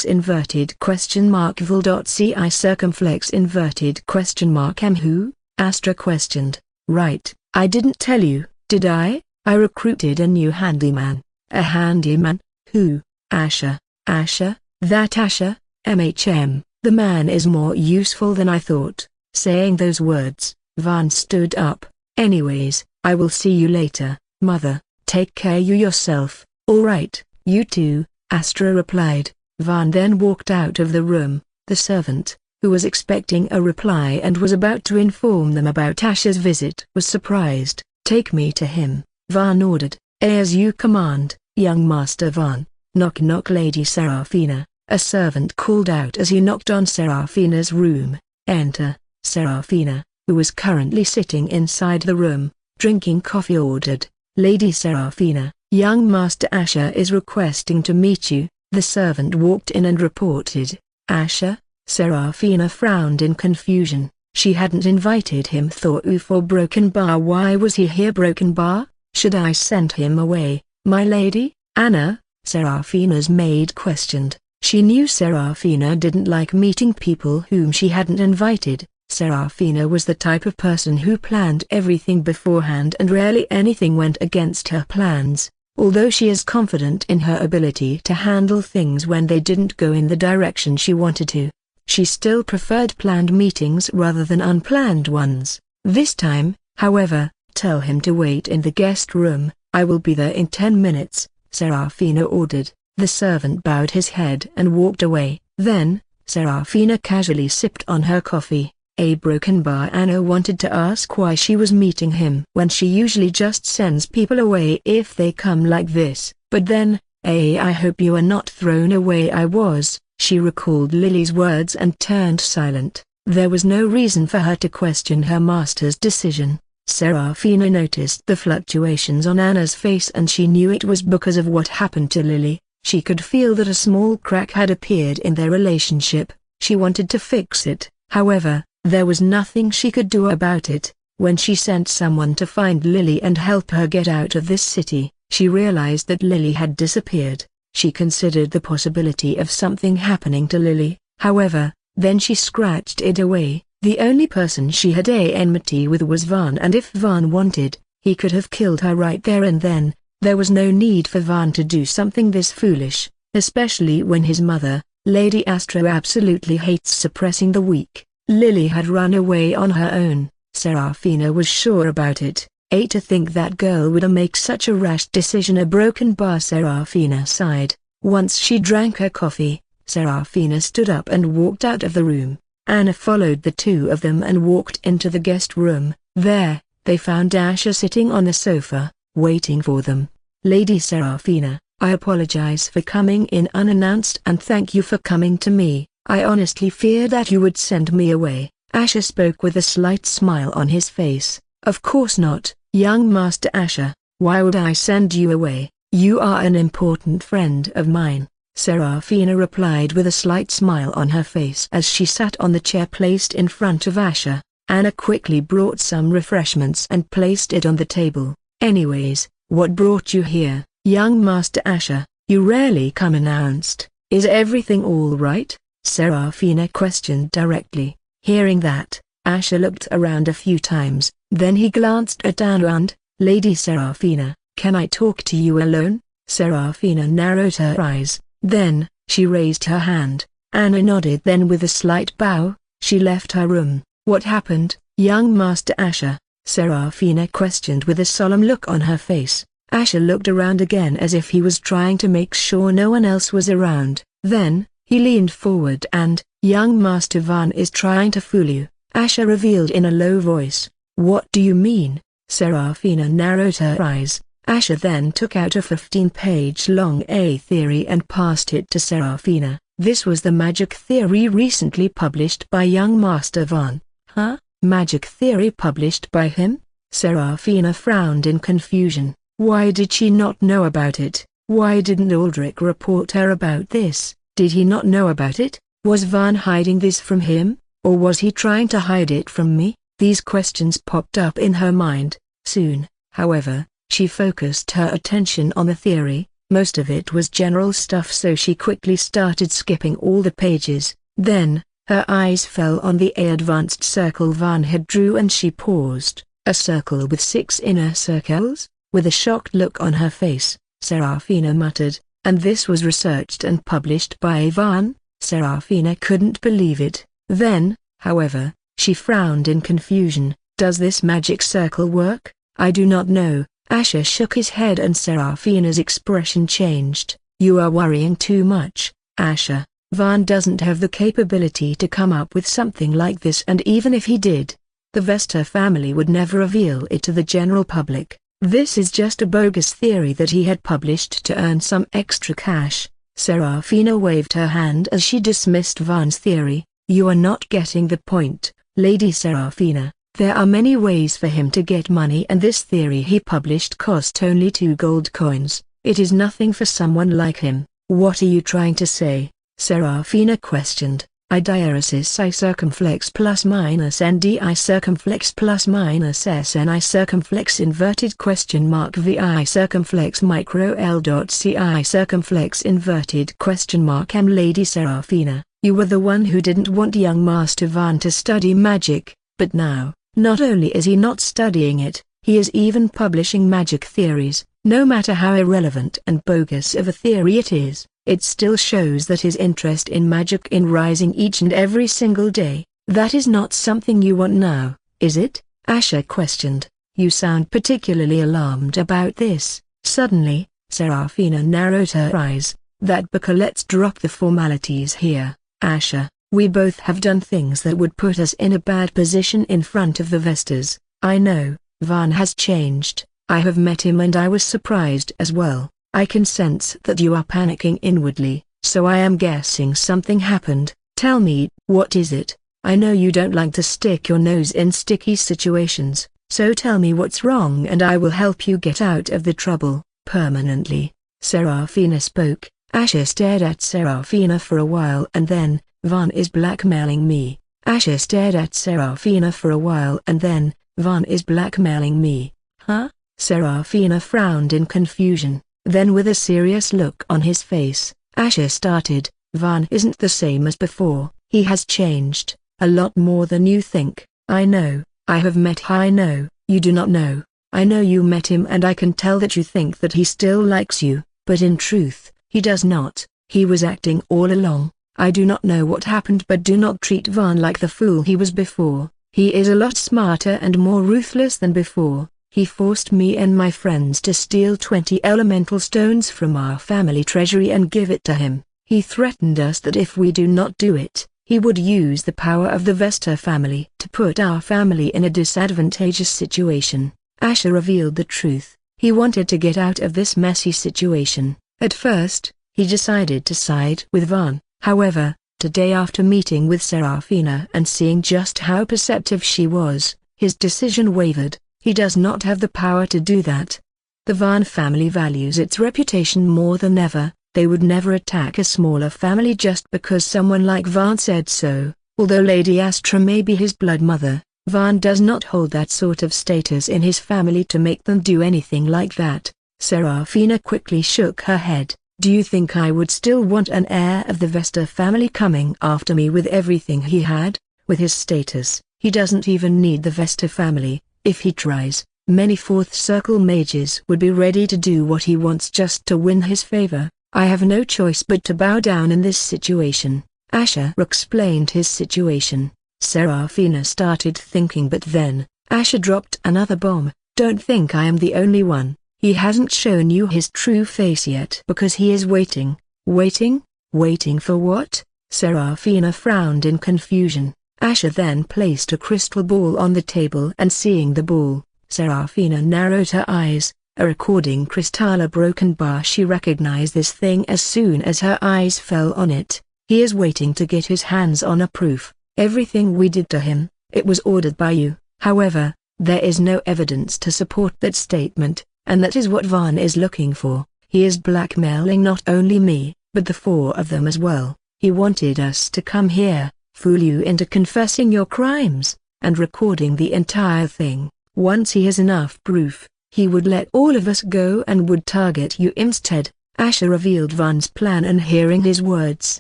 S1: inverted question mark vol dot c I circumflex inverted question mark m. Who? Astra questioned. Right, I didn't tell you, did I? I recruited a new handyman. A handyman? Who? Asher. Asher? That Asher? MHM. The man is more useful than I thought. Saying those words, Van stood up. Anyways, I will see you later, Mother. Take care you yourself. All right, you too, Astra replied. Van then walked out of the room. The servant, who was expecting a reply and was about to inform them about Asher's visit, was surprised. Take me to him, Van ordered. As you command, young Master Van. Knock knock. Lady Seraphina, a servant called out as he knocked on Seraphina's room. Enter. Seraphina, who was currently sitting inside the room, drinking coffee, ordered. Lady Seraphina, young Master Asher is requesting to meet you. The servant walked in and reported. Asher? Seraphina frowned in confusion. She hadn't invited him for Broken Bar. Why was he here? Broken Bar? Should I send him away, my lady? Anna? Seraphina's maid questioned. She knew Seraphina didn't like meeting people whom she hadn't invited. Seraphina was the type of person who planned everything beforehand and rarely anything went against her plans. Although she is confident in her ability to handle things when they didn't go in the direction she wanted to, she still preferred planned meetings rather than unplanned ones. This time, however, tell him to wait in the guest room. I will be there in 10 minutes, Seraphina ordered. The servant bowed his head and walked away. Then, Seraphina casually sipped on her coffee. A Broken Bar. Anna wanted to ask why she was meeting him when she usually just sends people away if they come like this, but then, I hope you are not thrown away. I was. She recalled Lily's words and turned silent. There was no reason for her to question her master's decision. Seraphina noticed the fluctuations on Anna's face and she knew it was because of what happened to Lily. She could feel that a small crack had appeared in their relationship. She wanted to fix it, however, there was nothing she could do about it. When she sent someone to find Lily and help her get out of this city, she realized that Lily had disappeared. She considered the possibility of something happening to Lily, however, then she scratched it away. The only person she had enmity with was Van, and if Van wanted, He could have killed her right there and then. There was no need for Van to do something this foolish, especially when his mother, Lady Astro, absolutely hates suppressing the weak. Lily had run away on her own. Serafina was sure about it. To think that girl would make such a rash decision. A broken bar. Serafina sighed. Once she drank her coffee, Serafina stood up and walked out of the room. Anna followed the two of them and walked into the guest room. There, they found Asha sitting on the sofa, waiting for them. Lady Serafina, I apologize for coming in unannounced and thank you for coming to me. I honestly feared that you would send me away. Asha spoke with a slight smile on his face. Of course not, young Master Asha. Why would I send you away? You are an important friend of mine, Serafina replied with a slight smile on her face as she sat on the chair placed in front of Asha. Anna quickly brought some refreshments and placed it on the table. Anyways, what brought you here, young Master Asha? You rarely come announced. Is everything all right? Serafina questioned directly. Hearing that, Asha looked around a few times, then he glanced at Anna and, Lady Serafina, can I talk to you alone? Serafina narrowed her eyes, then, she raised her hand. Anna nodded, then with a slight bow, she left her room. What happened, young Master Asha? Serafina questioned with a solemn look on her face. Asha looked around again as if he was trying to make sure no one else was around. Then, he leaned forward and, young Master Van is trying to fool you, Asha revealed in a low voice. What do you mean? Serafina narrowed her eyes. Asha then took out a 15-page long A theory and passed it to Serafina. This was the magic theory recently published by young Master Van. Huh? Magic theory published by him? Serafina frowned in confusion. Why did she not know about it? Why didn't Aldrich report her about this? Did he not know about it? Was Van hiding this from him? Or was he trying to hide it from me? These questions popped up in her mind. Soon, however, she focused her attention on the theory. Most of it was general stuff, so she quickly started skipping all the pages. Then, her eyes fell on the advanced circle Van had drew and she paused. A circle with 6 inner circles? With a shocked look on her face, Serafina muttered, and this was researched and published by Van? Serafina couldn't believe it. Then, however, she frowned in confusion. Does this magic circle work? I do not know. Asha shook his head and Serafina's expression changed. You are worrying too much, Asha. Van doesn't have the capability to come up with something like this, and even if he did, the Vesta family would never reveal it to the general public. This is just a bogus theory that he had published to earn some extra cash. Serafina waved her hand as she dismissed Van's theory. You are not getting the point, Lady Serafina. There are many ways for him to get money, and this theory he published cost only 2 gold coins. It is nothing for someone like him. What are you trying to say? Serafina questioned. Diaresis I circumflex plus minus NDI circumflex plus minus SNI circumflex inverted question mark VI circumflex micro L dot CI circumflex inverted question mark M. Lady Serafina, you were the one who didn't want young Master Van to study magic, but now, not only is he not studying it, he is even publishing magic theories. No matter how irrelevant and bogus of a theory it is, it still shows that his interest in magic is rising each and every single day. That is not something you want now, is it? Asha questioned. You sound particularly alarmed about this. Suddenly, Serafina narrowed her eyes. That because let's drop the formalities here, Asha. We both have done things that would put us in a bad position in front of the Vestas. I know, Van has changed. I have met him and I was surprised as well. I can sense that you are panicking inwardly, so I am guessing something happened. Tell me, what is it? I know you don't like to stick your nose in sticky situations, so tell me what's wrong and I will help you get out of the trouble, permanently. Serafina spoke. Asha stared at Serafina for a while and then, Van is blackmailing me. Asha stared at Serafina for a while and then, Van is blackmailing me. Huh? Serafina frowned in confusion. Then with a serious look on his face, Asha started. Van isn't the same as before. He has changed, a lot more than you think. I know, I have met him. I know, you do not know. I know you met him and I can tell that you think that he still likes you, but in truth, he does not. He was acting all along. I do not know what happened, but do not treat Vaughn like the fool he was before. He is a lot smarter and more ruthless than before. He forced me and my friends to steal 20 elemental stones from our family treasury and give it to him. He threatened us that if we do not do it, he would use the power of the Vesta family to put our family in a disadvantageous situation. Asher revealed the truth. He wanted to get out of this messy situation. At first, he decided to side with Vaughn. However, today after meeting with Serafina and seeing just how perceptive she was, his decision wavered. He does not have the power to do that. The Vaughn family values its reputation more than ever. They would never attack a smaller family just because someone like Vaughn said so. Although Lady Astra may be his blood mother, Vaughn does not hold that sort of status in his family to make them do anything like that. Serafina quickly shook her head. Do you think I would still want an heir of the Vesta family coming after me with everything he had? With his status, he doesn't even need the Vesta family. If he tries, many fourth circle mages would be ready to do what he wants just to win his favor. I have no choice but to bow down in this situation. Asher explained his situation. Serafina started thinking, but then, Asher dropped another bomb. Don't think I am the only one. He hasn't shown you his true face yet because he is waiting. Waiting? Waiting for what? Serafina frowned in confusion. Asher then placed a crystal ball on the table, and seeing the ball, Serafina narrowed her eyes. A recording crystal, a broken bar. She recognized this thing as soon as her eyes fell on it. He is waiting to get his hands on a proof. Everything we did to him, it was ordered by you. However, there is no evidence to support that statement, and that is what Vaughn is looking for. He is blackmailing not only me, but the four of them as well. He wanted us to come here, fool you into confessing your crimes, and recording the entire thing. Once he has enough proof, he would let all of us go and would target you instead. Asher revealed Vaughn's plan, and hearing his words,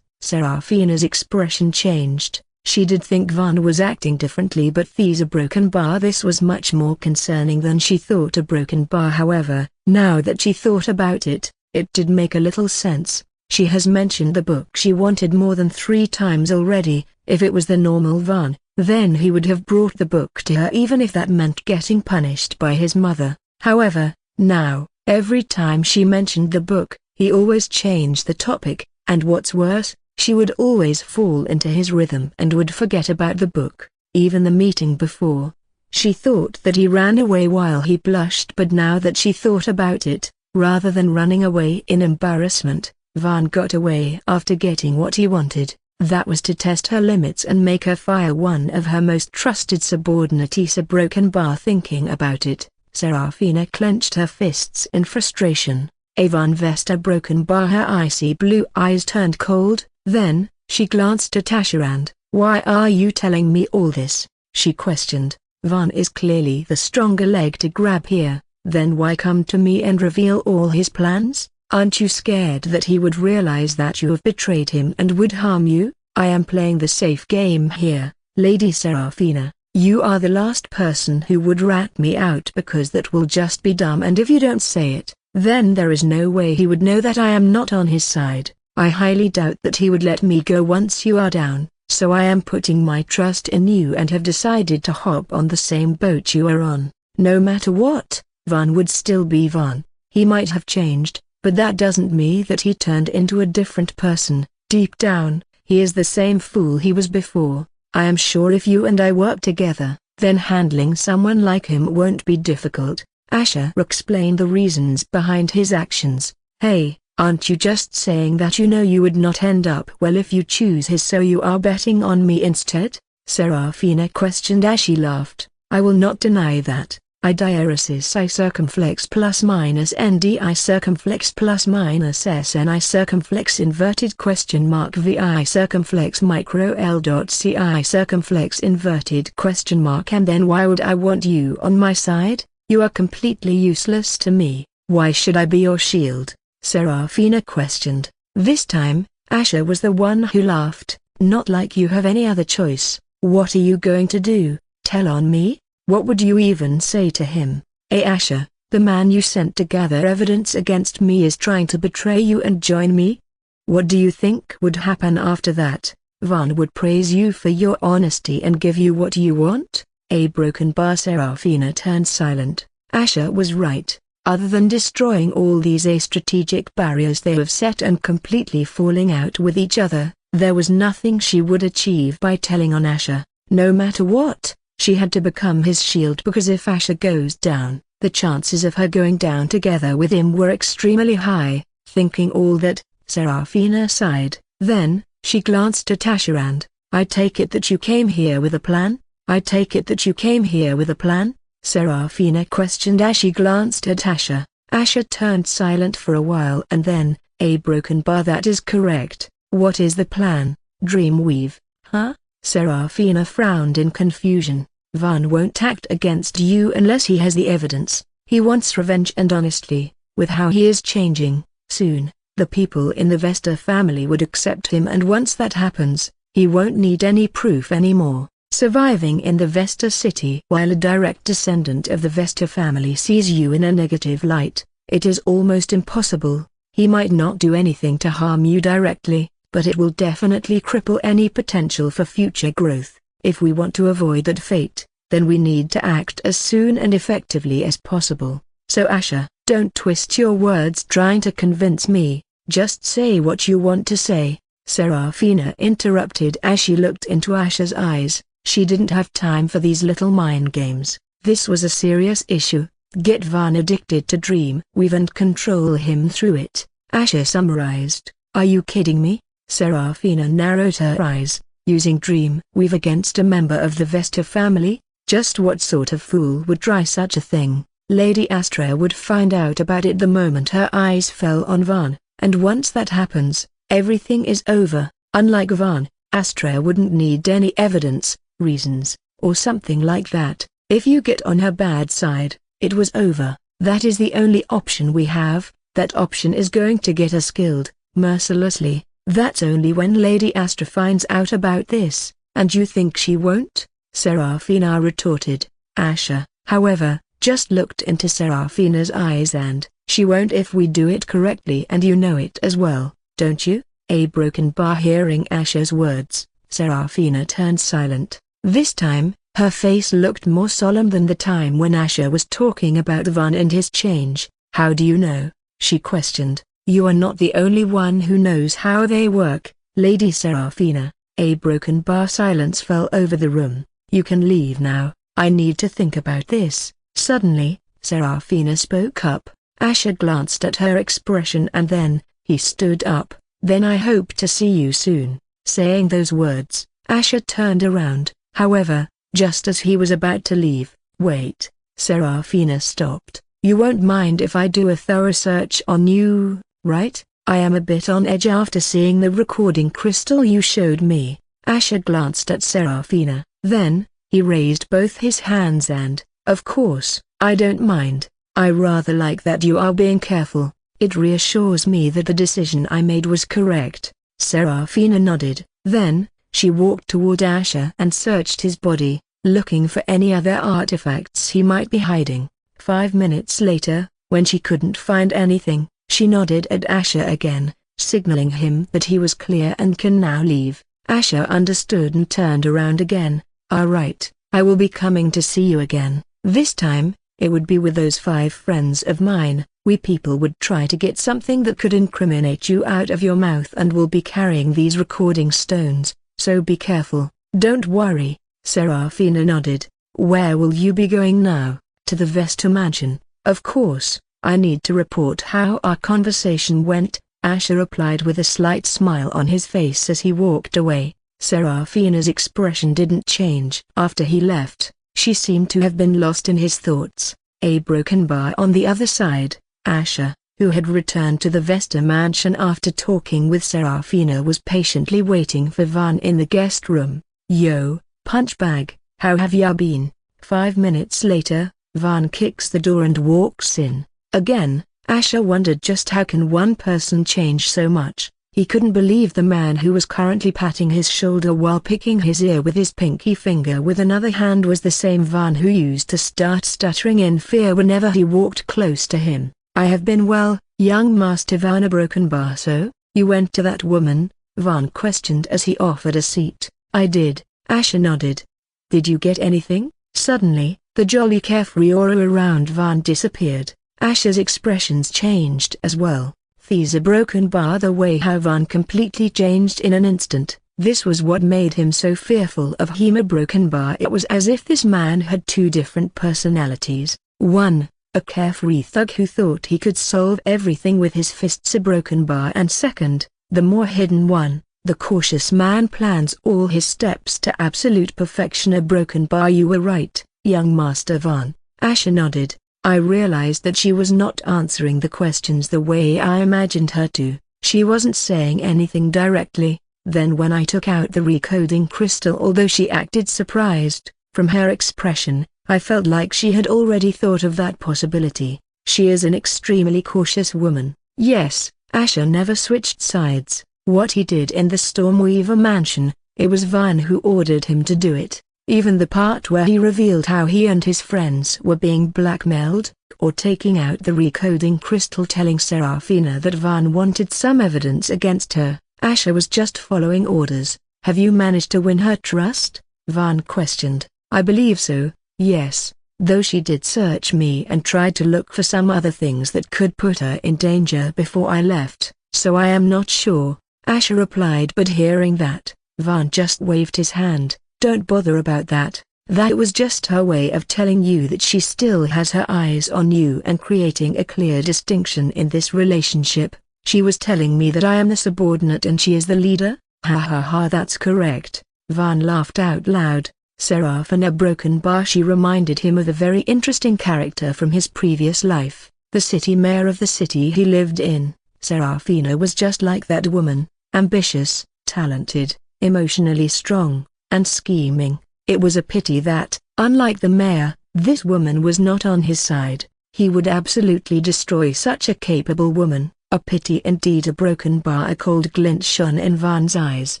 S1: Serafina's expression changed. She did think Vaughn was acting differently, but a broken bar. This was much more concerning than she thought. A broken bar, however, now that she thought about it, it did make a little sense. She has mentioned the book she wanted more than 3 times already. If it was the normal Vaughn, then he would have brought the book to her even if that meant getting punished by his mother. However, now, every time she mentioned the book, he always changed the topic, and what's worse, she would always fall into his rhythm and would forget about the book. Even the meeting before, she thought that he ran away while he blushed, but now that she thought about it, rather than running away in embarrassment, Vaughn got away after getting what he wanted. That was to test her limits and make her fire one of her most trusted subordinates. A broken bar. Thinking about it, Serafina clenched her fists in frustration. Vaughn Vesta broken bar. Her icy blue eyes turned cold. Then, she glanced at Asher and, "Why are you telling me all this?" she questioned. Vaughn is clearly the stronger leg to grab here. Then why come to me and reveal all his plans? Aren't you scared that he would realize that you have betrayed him and would harm you? I am playing the safe game here, Lady Serafina. You are the last person who would rat me out, because that will just be dumb, and if you don't say it, then there is no way he would know that I am not on his side. I highly doubt that he would let me go once you are down, so I am putting my trust in you and have decided to hop on the same boat you are on. No matter what, Vaughn would still be Vaughn. He might have changed, but that doesn't mean that he turned into a different person. Deep down, he is the same fool he was before. I am sure if you and I work together, then handling someone like him won't be difficult. Asher explained the reasons behind his actions. Hey, aren't you just saying that you know you would not end up well if you choose his, so you are betting on me instead? Serafina questioned as she laughed. I will not deny that. I diaresis I circumflex plus minus ndi circumflex plus minus sni circumflex inverted question mark vi circumflex micro l dot ci circumflex inverted question mark. And then why would I want you on my side? You are completely useless to me. Why should I be your shield? Serafina questioned. This time, Asher was the one who laughed. Not like you have any other choice. What are you going to do? Tell on me? What would you even say to him? Asher, the man you sent to gather evidence against me is trying to betray you and join me? What do you think would happen after that? Vaughn would praise you for your honesty and give you what you want? A broken bar. Serafina turned silent. Asher was right. Other than destroying all these strategic barriers they have set and completely falling out with each other, there was nothing she would achieve by telling on Asher. No matter what, she had to become his shield, because if Asher goes down, the chances of her going down together with him were extremely high. Thinking all that, Serafina sighed. Then, she glanced at Asher and, I take it that you came here with a plan? I take it that you came here with a plan? Serafina questioned as she glanced at Asher. Asher turned silent for a while and then, a broken bar. That is correct. What is the plan? Dreamweave, huh? Serafina frowned in confusion. Vaughn won't act against you unless he has the evidence. He wants revenge, and honestly, with how he is changing, soon, the people in the Vesta family would accept him, and once that happens, he won't need any proof anymore. Surviving in the Vesta city while a direct descendant of the Vesta family sees you in a negative light, it is almost impossible. He might not do anything to harm you directly, but it will definitely cripple any potential for future growth. If we want to avoid that fate, then we need to act as soon and effectively as possible. So Asher, don't twist your words trying to convince me, just say what you want to say. Serafina interrupted as she looked into Asher's eyes. She didn't have time for these little mind games. This was a serious issue. Get Vaughn addicted to Dreamweave and control him through it. Asher summarized. Are you kidding me? Serafina narrowed her eyes. Using Dreamweave against a member of the Vesta family? Just what sort of fool would try such a thing? Lady Astra would find out about it the moment her eyes fell on Vaughn, and once that happens, everything is over. Unlike Vaughn, Astra wouldn't need any evidence, reasons, or something like that. If you get on her bad side, it was over. That is the only option we have. That option is going to get us killed, mercilessly. That's only when Lady Astra finds out about this, and you think she won't? Serafina retorted. Asher, however, just looked into Serafina's eyes and, she won't if we do it correctly, and you know it as well, don't you? A broken bar. Hearing Asher's words, Serafina turned silent. This time, her face looked more solemn than the time when Asher was talking about Vaughn and his change. How do you know? She questioned. You are not the only one who knows how they work, Lady Serafina. A broken bar. Silence fell over the room. You can leave now, I need to think about this. Suddenly, Serafina spoke up. Asher glanced at her expression and then, he stood up. Then I hope to see you soon. Saying those words, Asher turned around. However, just as he was about to leave, wait, Serafina stopped. You won't mind if I do a thorough search on you, right? I am a bit on edge after seeing the recording crystal you showed me. Asher glanced at Serafina. Then, he raised both his hands and, of course, I don't mind. I rather like that you are being careful. It reassures me that the decision I made was correct. Serafina nodded. Then, she walked toward Asher and searched his body, looking for any other artifacts he might be hiding. 5 minutes later, when she couldn't find anything, she nodded at Asher again, signaling him that he was clear and can now leave. Asher understood and turned around again. All right, I will be coming to see you again. This time, it would be with those 5 friends of mine. We people would try to get something that could incriminate you out of your mouth, and will be carrying these recording stones, so be careful. Don't worry. Serafina nodded. Where will you be going now? To the Vesta mansion. Of course, I need to report how our conversation went, Asher replied with a slight smile on his face as he walked away. Serafina's expression didn't change. After he left, she seemed to have been lost in his thoughts. A broken bar. On the other side, Asher, who had returned to the Vesta mansion after talking with Serafina, was patiently waiting for Vaughn in the guest room. Yo, Punchbag, how have ya been? 5 minutes later, Vaughn kicks the door and walks in. Again, Asher wondered just how can one person change so much. He couldn't believe the man who was currently patting his shoulder while picking his ear with his pinky finger with another hand was the same Van who used to start stuttering in fear whenever he walked close to him. "I have been well, young Master Van. A broken bar. So, you went to that woman?" Van questioned as he offered a seat. "I did," Asher nodded. "Did you get anything?" Suddenly, the jolly carefree aura around Van disappeared. Asher's expressions changed as well. "There's a broken bar." The way how Van completely changed in an instant, this was what made him so fearful of him. A broken bar. It was as if this man had two different personalities. One, a carefree thug who thought he could solve everything with his fists. A broken bar. And second, the more hidden one, the cautious man plans all his steps to absolute perfection. A broken bar. "You were right, young Master Van," Asher nodded. "I realized that she was not answering the questions the way I imagined her to. She wasn't saying anything directly. Then when I took out the recoding crystal, although she acted surprised, from her expression, I felt like she had already thought of that possibility. She is an extremely cautious woman." Yes, Asher never switched sides. What he did in the Stormweaver mansion, it was Van who ordered him to do it. Even the part where he revealed how he and his friends were being blackmailed, or taking out the recoding crystal telling Serafina that Van wanted some evidence against her, Asher was just following orders. "Have you managed to win her trust?" Van questioned. "I believe so, yes, though she did search me and tried to look for some other things that could put her in danger before I left, so I am not sure," Asher replied. But hearing that, Van just waved his hand. "Don't bother about that. That was just her way of telling you that she still has her eyes on you and creating a clear distinction in this relationship. She was telling me that I am the subordinate and she is the leader." "Ha ha ha, that's correct." Van laughed out loud. Serafina broken bar. She reminded him of a very interesting character from his previous life, the city mayor of the city he lived in. Serafina was just like that woman, ambitious, talented, emotionally strong, and scheming. It was a pity that, unlike the mayor, this woman was not on his side. He would absolutely destroy such a capable woman. A pity indeed. A broken bar. A cold glint shone in Van's eyes.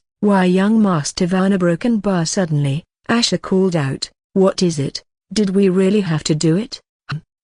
S1: "Why, young Master Van?" A broken bar. Suddenly, Asher called out, "What is it? Did we really have to do it?"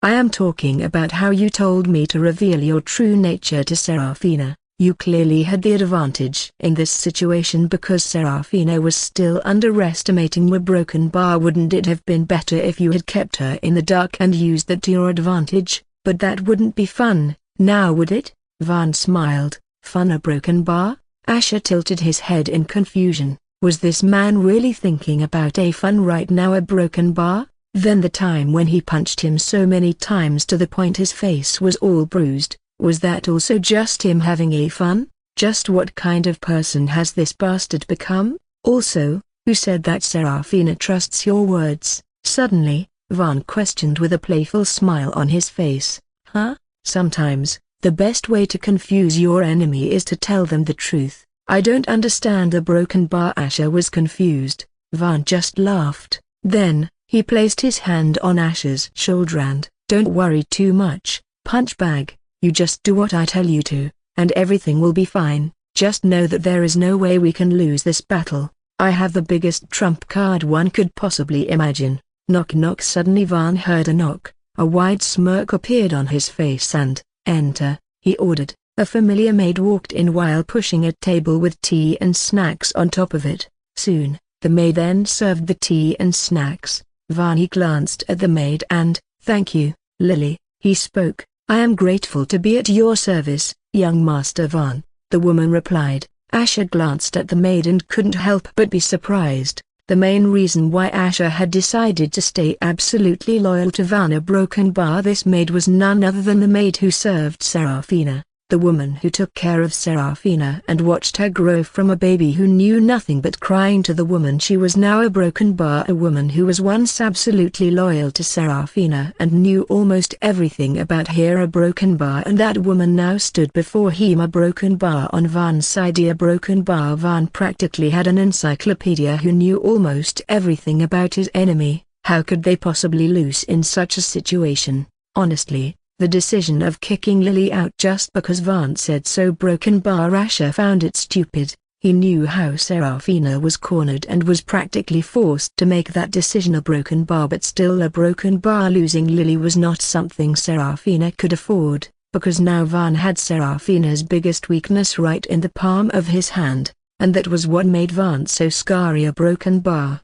S1: "I am talking about how you told me to reveal your true nature to Serafina. You clearly had the advantage in this situation because Serafina was still underestimating the broken bar. Wouldn't it have been better if you had kept her in the dark and used that to your advantage? But that wouldn't be fun, now would it?" Van smiled. "Fun? A broken bar?" Asher tilted his head in confusion. Was this man really thinking about a fun right now? A broken bar? Then the time when he punched him so many times to the point his face was all bruised, was that also just him having a fun? Just what kind of person has this bastard become? Also, who said that Serafina trusts your words? Suddenly, Van questioned with a playful smile on his face. "Huh? Sometimes, the best way to confuse your enemy is to tell them the truth. I don't understand." A broken bar. Asher was confused. Van just laughed. Then, he placed his hand on Asher's shoulder and, "Don't worry too much, punchbag. You just do what I tell you to, and everything will be fine. Just know that there is no way we can lose this battle. I have the biggest trump card one could possibly imagine." Knock knock. Suddenly Van heard a knock. A wide smirk appeared on his face and, "Enter," he ordered. A familiar maid walked in while pushing a table with tea and snacks on top of it. Soon, the maid then served the tea and snacks. Van glanced at the maid and, "Thank you, Lily," he spoke. "I am grateful to be at your service, young Master Van," the woman replied. Asher glanced at the maid and couldn't help but be surprised. The main reason why Asher had decided to stay absolutely loyal to Van a broken bar, this maid was none other than the maid who served Serafina. The woman who took care of Serafina and watched her grow from a baby who knew nothing but crying to the woman she was now a broken bar. A woman who was once absolutely loyal to Serafina and knew almost everything about her a broken bar, and that woman now stood before him a broken bar on Van's side. A broken bar. Van practically had an encyclopedia who knew almost everything about his enemy. How could they possibly lose in such a situation? Honestly, The decision of kicking Lily out just because Vance said so broken bar Asher found it stupid. He knew how Serafina was cornered and was practically forced to make that decision. A broken bar, but still a broken bar. Losing Lily was not something Serafina could afford, because now Van had Serafina's biggest weakness right in the palm of his hand, and that was what made Vance so scary. A broken bar.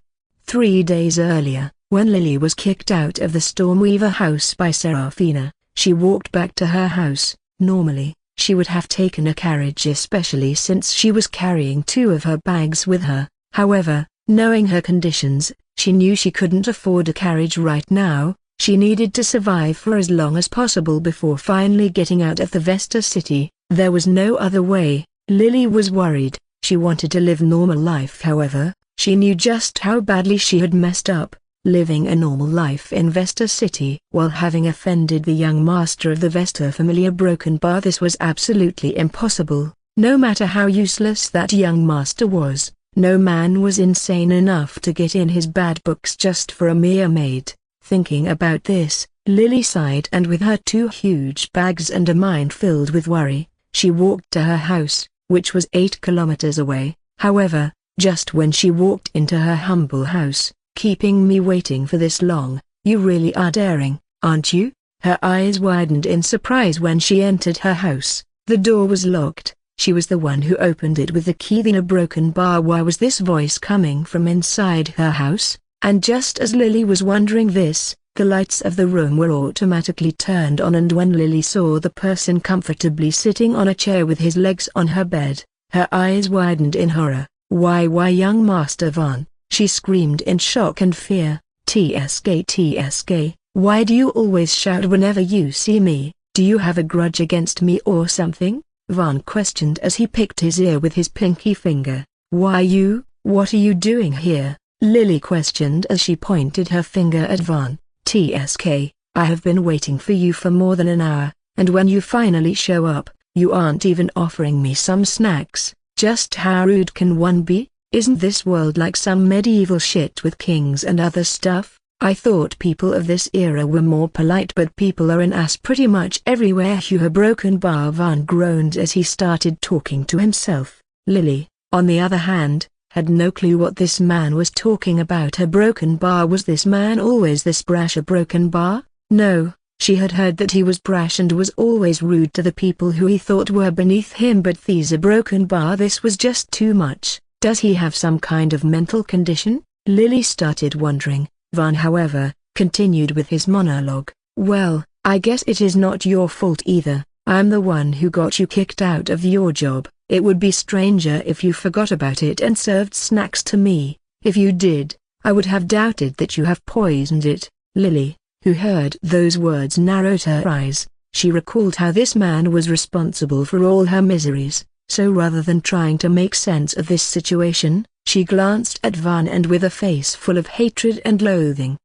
S1: 3 days earlier, when Lily was kicked out of the Stormweaver house by Serafina, she walked back to her house. Normally, she would have taken a carriage, especially since she was carrying 2 of her bags with her. However, knowing her conditions, she knew she couldn't afford a carriage right now. She needed to survive for as long as possible before finally getting out of the Vesta City. There was no other way. Lily was worried. She wanted to live normal life. However, she knew just how badly she had messed up, living a normal life in Vesta City while having offended the young master of the Vesta family. A broken bar. This was absolutely impossible. No matter how useless that young master was, no man was insane enough to get in his bad books just for a mere maid. Thinking about this, Lily sighed, and with her 2 huge bags and a mind filled with worry, she walked to her house, which was 8 kilometers away. However, just when she walked into her humble house, "Keeping me waiting for this long, you really are daring, aren't you?" Her eyes widened in surprise when she entered her house. The door was locked. She was the one who opened it with the key. Then a broken bar. Why was this voice coming from inside her house? And just as Lily was wondering this, the lights of the room were automatically turned on, and when Lily saw the person comfortably sitting on a chair with his legs on her bed, her eyes widened in horror. Why young Master Van?" she screamed in shock and fear. TSK, why do you always shout whenever you see me? Do you have a grudge against me or something?" Van questioned as he picked his ear with his pinky finger. "Why you? What are you doing here?" Lily questioned as she pointed her finger at Van. "TSK, I have been waiting for you for more than an hour, and when you finally show up, you aren't even offering me some snacks. Just how rude can one be? Isn't this world like some medieval shit with kings and other stuff? I thought people of this era were more polite, but people are an ass pretty much everywhere." "You broken bar," Van groaned as he started talking to himself. Lily, on the other hand, had no clue what this man was talking about. Her broken bar. Was this man always this brash? A broken bar? No, she had heard that he was brash and was always rude to the people who he thought were beneath him, but these a broken bar. This was just too much. Does he have some kind of mental condition? Lily started wondering. Van, however, continued with his monologue. "Well, I guess it is not your fault either. I'm the one who got you kicked out of your job. It would be stranger if you forgot about it and served snacks to me. If you did, I would have doubted that you have poisoned it." Lily, who heard those words, narrowed her eyes. She recalled how this man was responsible for all her miseries. So rather than trying to make sense of this situation, she glanced at Van and with a face full of hatred and loathing.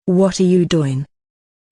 S1: "What are you doing?"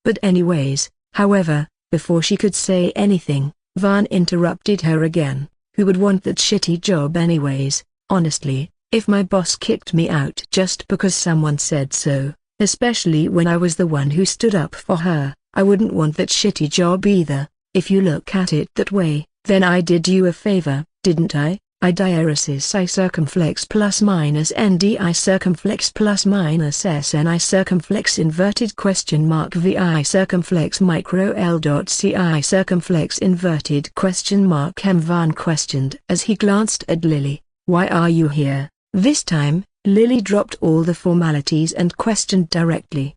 S1: But anyways, however, before she could say anything, Van interrupted her again. "Who would want that shitty job anyways? Honestly, if my boss kicked me out just because someone said so, especially when I was the one who stood up for her, I wouldn't want that shitty job either. If you look at it that way, then I did you a favor, didn't I? I diaresis I circumflex plus minus ndi circumflex plus minus sni circumflex inverted question mark vi circumflex micro l dot ci circumflex inverted question mark M. Van questioned as he glanced at Lily. "Why are you here?" This time, Lily dropped all the formalities and questioned directly.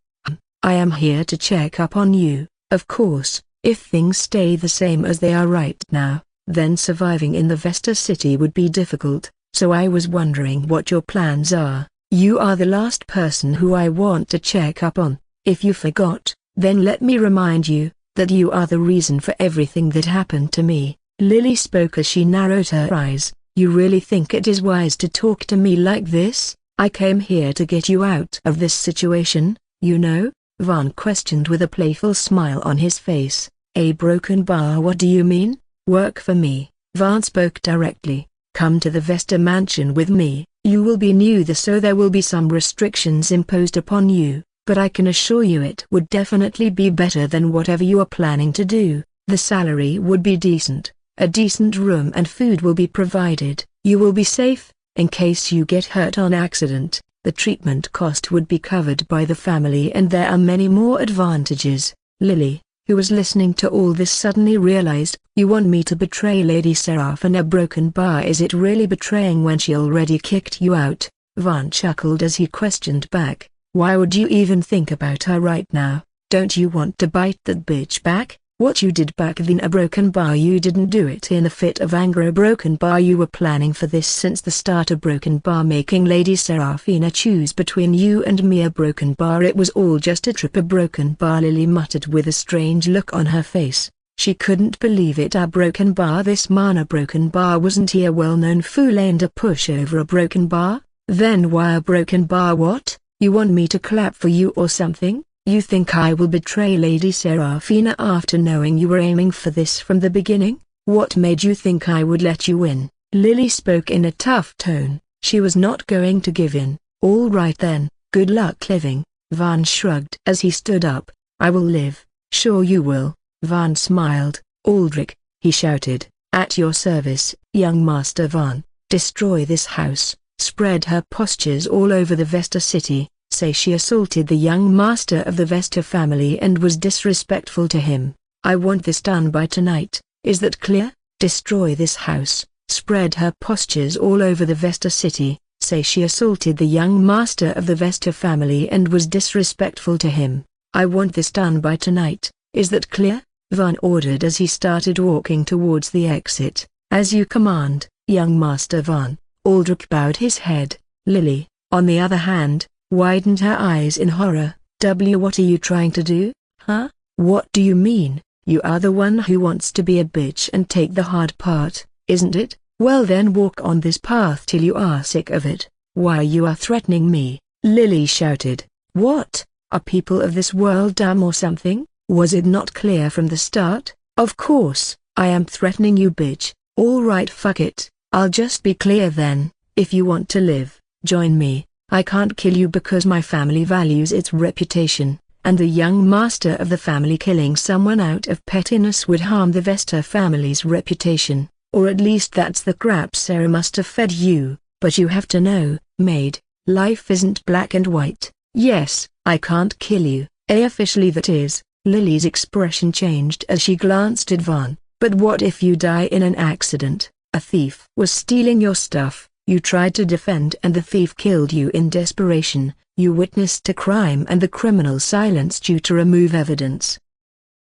S1: "I am here to check up on you. Of course, if things stay the same as they are right now, then surviving in the Vesta City would be difficult, so I was wondering what your plans are. You are the last person who I want to check up on. If you forgot, then let me remind you, that you are the reason for everything that happened to me." Lily spoke as she narrowed her eyes. "You really think it is wise to talk to me like this? I came here to get you out of this situation, you know?" Van questioned with a playful smile on his face. "A broken bar? What do you mean?" "Work for me." Van spoke directly. "Come to the Vesta mansion with me. You will be new there, so there will be some restrictions imposed upon you. but I can assure you it would definitely be better than whatever you are planning to do. The salary would be decent, a decent room and food will be provided. You will be safe, in case you get hurt on accident. The treatment cost would be covered by the family and there are many more advantages. Lily, who was listening to all this, suddenly realized, you want me to betray Lady Seraphina Broken Bar? Is it really betraying when she already kicked you out? Van chuckled as he questioned back, why would you even think about her right now? Don't you want to bite that bitch back? What you did back then, a Broken Bar, you didn't do it in a fit of anger, a Broken Bar. You were planning for this since the start, a Broken Bar, making Lady Seraphina choose between you and me, a Broken Bar. It was all just a trip, a Broken Bar, Lily muttered with a strange look on her face. She couldn't believe it, a Broken Bar, this man, a Broken Bar. Wasn't he a well-known fool and a pushover, a Broken Bar? Then why a Broken Bar? What, you want me to clap for you or something? You think I will betray Lady Seraphina after knowing you were aiming for this from the beginning? What made you think I would let you win? Lily spoke in a tough tone. She was not going to give in. All right then, good luck living. Van shrugged as he stood up. I will live. Sure you will. Van smiled. Aldrich, he shouted, at your service, young Master Van. Destroy this house, spread her postures all over the Vesta city. Say she assaulted the young master of the Vesta family and was disrespectful to him. I want this done by tonight. Is that clear? Destroy this house, spread her postures all over the Vesta city. Say she assaulted the young master of the Vesta family and was disrespectful to him. I want this done by tonight. Is that clear? Van ordered as he started walking towards the exit. As you command, young Master Van. Aldrich bowed his head. Lily, on the other hand, widened her eyes in horror. What are you trying to do, huh? What do you mean? You are the one who wants to be a bitch and take the hard part, isn't it? Well then walk on this path till you are sick of it. Why you are threatening me? Lily shouted. What? Are people of this world dumb or something? Was it not clear from the start? Of course, I am threatening you, bitch. All right, fuck it. I'll just be clear then. If you want to live, join me. I can't kill you because my family values its reputation, and the young master of the family killing someone out of pettiness would harm the Vesta family's reputation, or at least that's the crap Sarah must have fed you. But you have to know, maid, life isn't black and white. Yes, I can't kill you, officially that is. Lily's expression changed as she glanced at Van. But what if you die in an accident? A thief was stealing your stuff. You tried to defend and the thief killed you in desperation. You witnessed a crime and the criminal silenced you to remove evidence.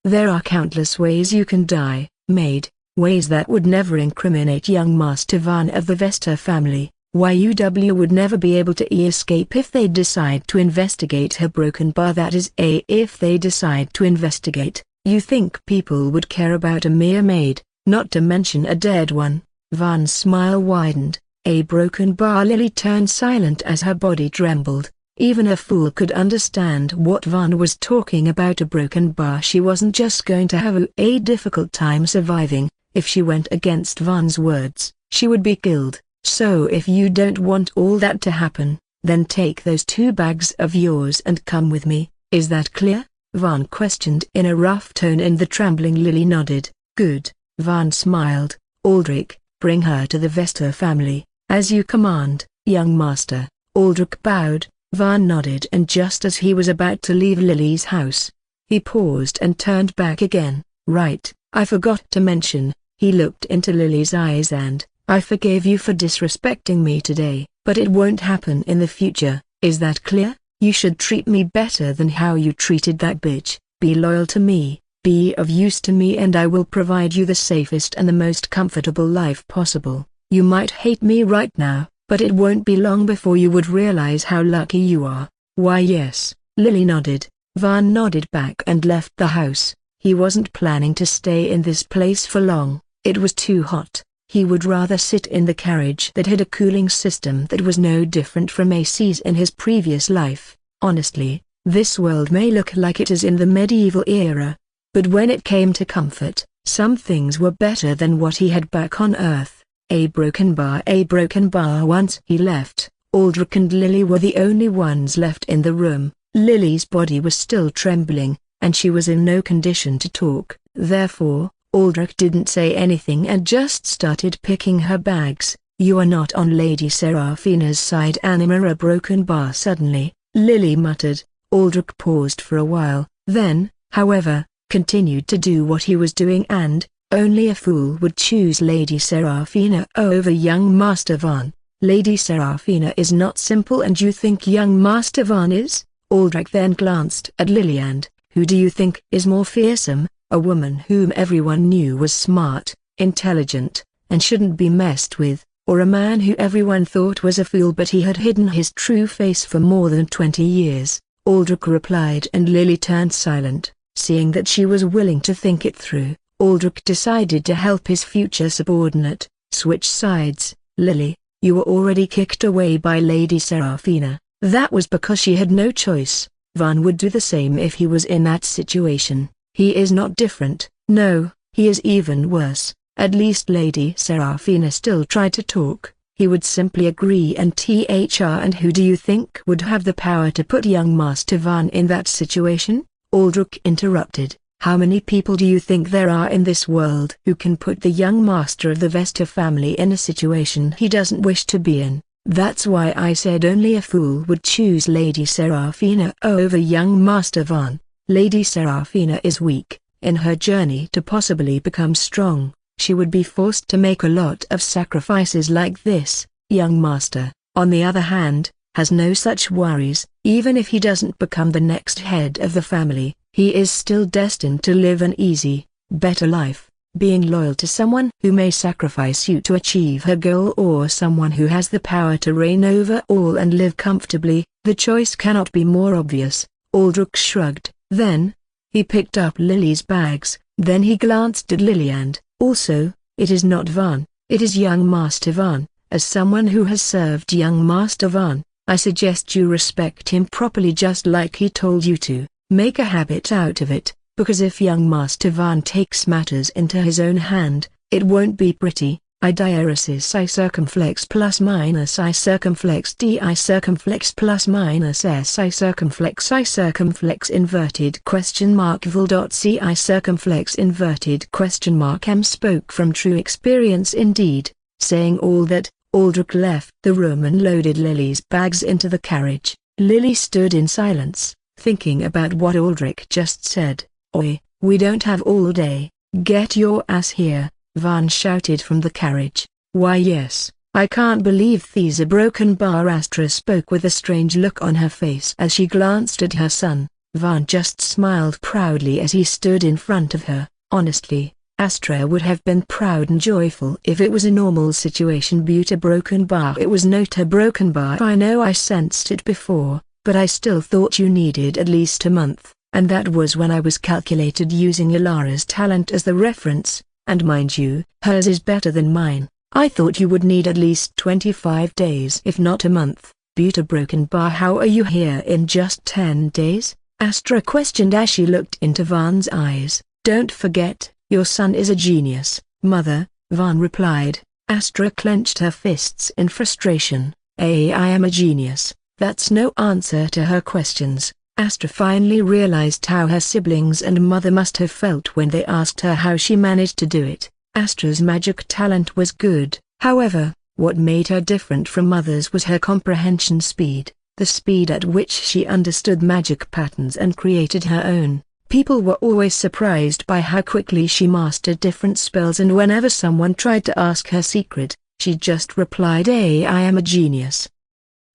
S1: There are countless ways you can die, maid, ways that would never incriminate young Master Van of the Vesta family. YUW would never be able to escape if they decide to investigate her Broken Bar, that is if they decide to investigate. You think people would care about a mere maid, not to mention a dead one? Van's smile widened. A Broken Bar. Lily turned silent as her body trembled. Even a fool could understand what Van was talking about, a Broken Bar. She wasn't just going to have a difficult time surviving. If she went against Van's words, she would be killed. So if you don't want all that to happen, then take those 2 bags of yours and come with me. Is that clear? Van questioned in a rough tone and the trembling Lily nodded. Good. Van smiled. Aldrich, bring her to the Vesta family. As you command, young master. Aldrich bowed. Van nodded, and just as he was about to leave Lily's house, he paused and turned back again. Right, I forgot to mention. He looked into Lily's eyes. And I forgave you for disrespecting me today, but it won't happen in the future. Is that clear? You should treat me better than how you treated that bitch. Be loyal to me, be of use to me, and I will provide you the safest and the most comfortable life possible. You might hate me right now, but it won't be long before you would realize how lucky you are. Why yes, Lily nodded. Van nodded back and left the house. He wasn't planning to stay in this place for long. It was too hot. He would rather sit in the carriage that had a cooling system that was no different from AC's in his previous life. Honestly, this world may look like it is in the medieval era, but when it came to comfort, some things were better than what he had back on Earth. A Broken Bar. Once he left, Aldrich and Lily were the only ones left in the room. Lily's body was still trembling, and she was in no condition to talk. Therefore, Aldrich didn't say anything and just started picking her bags. "You are not on Lady Seraphina's side," Animera broken bar suddenly, Lily muttered. Aldrich paused for a while, then, however, continued to do what he was doing and, only a fool would choose Lady Seraphina over young Master Van. Lady Seraphina is not simple and you think young Master Van is? Aldrich then glanced at Lily and, who do you think is more fearsome, a woman whom everyone knew was smart, intelligent, and shouldn't be messed with, or a man who everyone thought was a fool but he had hidden his true face for more than 20 years? Aldrich replied and Lily turned silent. Seeing that she was willing to think it through, Aldrich decided to help his future subordinate. Switch sides. Lily, you were already kicked away by Lady Seraphina. That was because she had no choice. Van would do the same if he was in that situation. He is not different. No, he is even worse. At least Lady Seraphina still tried to talk. He would simply agree and and who do you think would have the power to put young Master Van in that situation? Aldrich interrupted. How many people do you think there are in this world who can put the young master of the Vesta family in a situation he doesn't wish to be in? That's why I said only a fool would choose Lady Seraphina over young Master Van. Lady Seraphina is weak. In her journey to possibly become strong, she would be forced to make a lot of sacrifices like this. Young Master, on the other hand, has no such worries. Even if he doesn't become the next head of the family, he is still destined to live an easy, better life, being loyal to someone who may sacrifice you to achieve her goal or someone who has the power to reign over all and live comfortably. The choice cannot be more obvious. Aldrich shrugged. Then, he picked up Lily's bags, then he glanced at Lily and, also, it is not Van, it is young Master Van. As someone who has served young Master Van, I suggest you respect him properly just like he told you to. Make a habit out of it, because if young Master Van takes matters into his own hand, it won't be pretty. I diaresis I circumflex plus minus I circumflex d I circumflex plus minus s I circumflex inverted question mark vol dot c I circumflex inverted question mark m. Spoke from true experience indeed. Saying all that, Aldrich left the room and loaded Lily's bags into the carriage. Lily stood in silence, thinking about what Aldrich just said. Oi, we don't have all day. Get your ass here, Van shouted from the carriage. Why yes, I can't believe these are broken bar. Astra spoke with a strange look on her face as she glanced at her son. Van just smiled proudly as he stood in front of her. Honestly, Astra would have been proud and joyful if it was a normal situation. But a broken bar. It was not a broken bar. I know I sensed it before, but I still thought you needed at least a month, and that was when I was calculated using Ilara's talent as the reference, and mind you, hers is better than mine. I thought you would need at least 25 days if not a month. But a broken bar. How are you here in just 10 days? Astra questioned as she looked into Van's eyes. Don't forget, your son is a genius, Mother, Van replied. Astra clenched her fists in frustration. I am a genius. That's no answer to her questions. Astra finally realized how her siblings and mother must have felt when they asked her how she managed to do it. Astra's magic talent was good, however, what made her different from others was her comprehension speed, the speed at which she understood magic patterns and created her own. People were always surprised by how quickly she mastered different spells, and whenever someone tried to ask her secret, she just replied, I am a genius.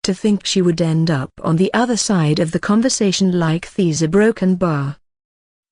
S1: To think she would end up on the other side of the conversation like these a broken bar.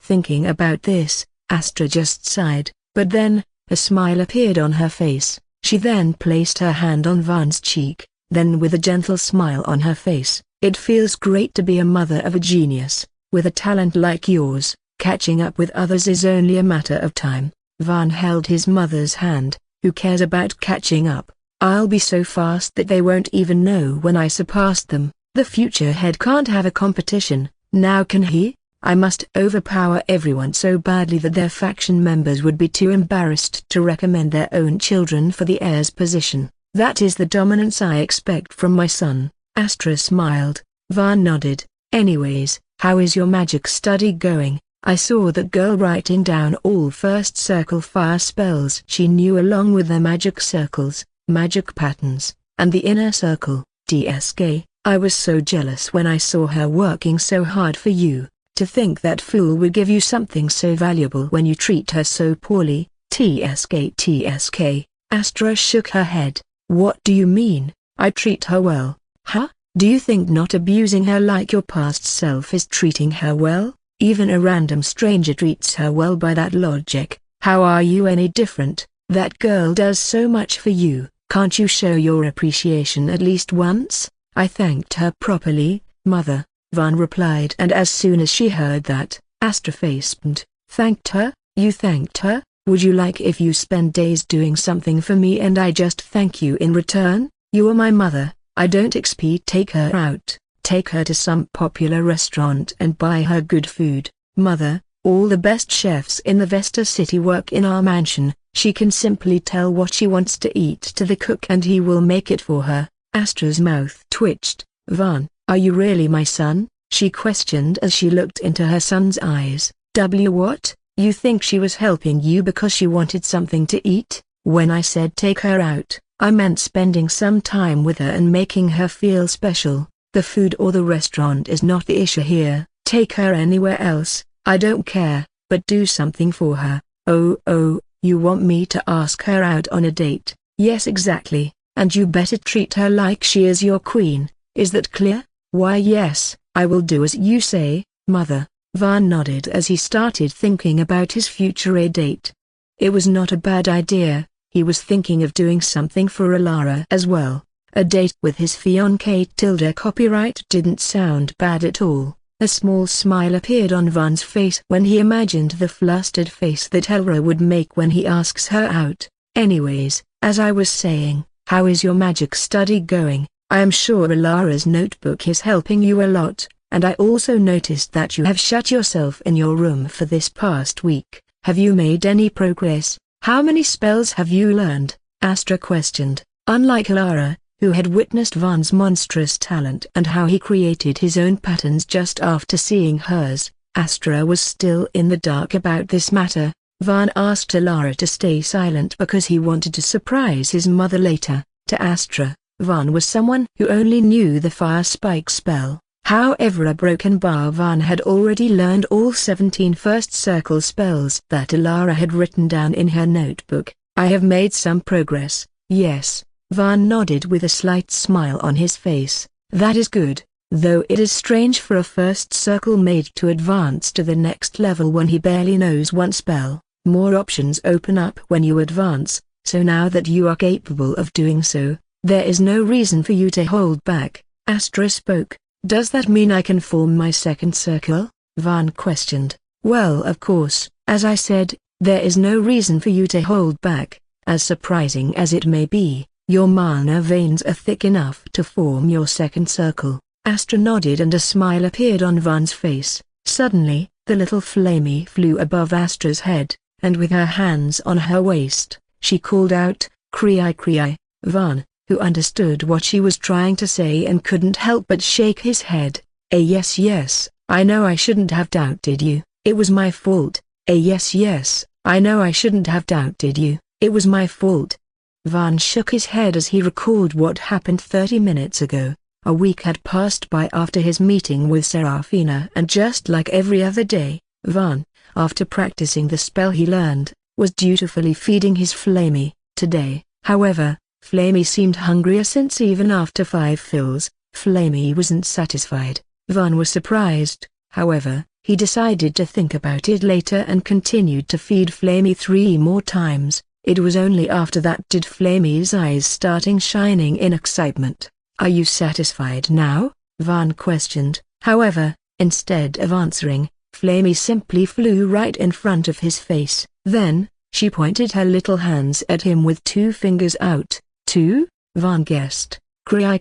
S1: Thinking about this, Astra just sighed, but then, a smile appeared on her face. She then placed her hand on Van's cheek, then with a gentle smile on her face, it feels great to be a mother of a genius. With a talent like yours, catching up with others is only a matter of time. Van held his mother's hand. Who cares about catching up? I'll be so fast that they won't even know when I surpassed them. The future head can't have a competition, now can he? I must overpower everyone so badly that their faction members would be too embarrassed to recommend their own children for the heir's position. That is the dominance I expect from my son. Astra smiled. Van nodded. Anyways, how is your magic study going? I saw that girl writing down all first circle fire spells she knew along with the magic circles, magic patterns, and the inner circle, TSK. I was so jealous when I saw her working so hard for you. To think that fool would give you something so valuable when you treat her so poorly. TSK. Astra shook her head. What do you mean? I treat her well. Huh? Do you think not abusing her like your past self is treating her well? Even a random stranger treats her well by that logic. How are you any different? That girl does so much for you. Can't you show your appreciation at least once? I thanked her properly, Mother, Van replied, and as soon as she heard that, Astra facepalmed. Thanked her? You thanked her? Would you like if you spend days doing something for me and I just thank you in return? You are my mother, I don't expect take her out. Take her to some popular restaurant and buy her good food. Mother, all the best chefs in the Vesta City work in our mansion. She can simply tell what she wants to eat to the cook and he will make it for her. Astra's mouth twitched. Van, are you really my son? She questioned as she looked into her son's eyes. What? You think she was helping you because she wanted something to eat? When I said take her out, I meant spending some time with her and making her feel special. The food or the restaurant is not the issue here. Take her anywhere else, I don't care, but do something for her. Oh, you want me to ask her out on a date? Yes, exactly, and you better treat her like she is your queen. Is that clear? Why yes, I will do as you say, Mother. Van nodded as he started thinking about his future date. It was not a bad idea. He was thinking of doing something for Alara as well. A date with his fiancée Tilda copyright didn't sound bad at all. A small smile appeared on Van's face when he imagined the flustered face that Alara would make when he asks her out. Anyways, as I was saying, how is your magic study going? I am sure Alara's notebook is helping you a lot, and I also noticed that you have shut yourself in your room for this past week. Have you made any progress? How many spells have you learned? Astra questioned. Unlike Alara, who had witnessed Van's monstrous talent and how he created his own patterns just after seeing hers, Astra was still in the dark about this matter. Van asked Alara to stay silent because he wanted to surprise his mother later. To Astra, Van was someone who only knew the fire spike spell. However, a broken bar Van had already learned all 17 first circle spells that Alara had written down in her notebook. I have made some progress, yes. Van nodded with a slight smile on his face. That is good, though it is strange for a first circle mage to advance to the next level when he barely knows one spell. More options open up when you advance, so now that you are capable of doing so, there is no reason for you to hold back. Astra spoke. Does that mean I can form my second circle? Van questioned. Well, of course, as I said, there is no reason for you to hold back. As surprising as it may be, your mana veins are thick enough to form your second circle. Astra nodded and a smile appeared on Van's face. Suddenly, the little flamey flew above Astra's head, and with her hands on her waist, she called out, Cry. Van, who understood what she was trying to say and couldn't help but shake his head. Yes, I know I shouldn't have doubted you, it was my fault. Yes, I know I shouldn't have doubted you, it was my fault. Van shook his head as he recalled what happened 30 minutes ago. A week had passed by after his meeting with Serafina, and just like every other day, Van, after practicing the spell he learned, was dutifully feeding his Flamey. Today, however, Flamey seemed hungrier since even after 5 fills, Flamey wasn't satisfied. Van was surprised, however, he decided to think about it later and continued to feed Flamey 3 more times. It was only after that did Flamey's eyes starting shining in excitement. Are you satisfied now? Van questioned. However, instead of answering, Flamey simply flew right in front of his face. Then, she pointed her little hands at him with 2 fingers out. 2? Van guessed. Cry.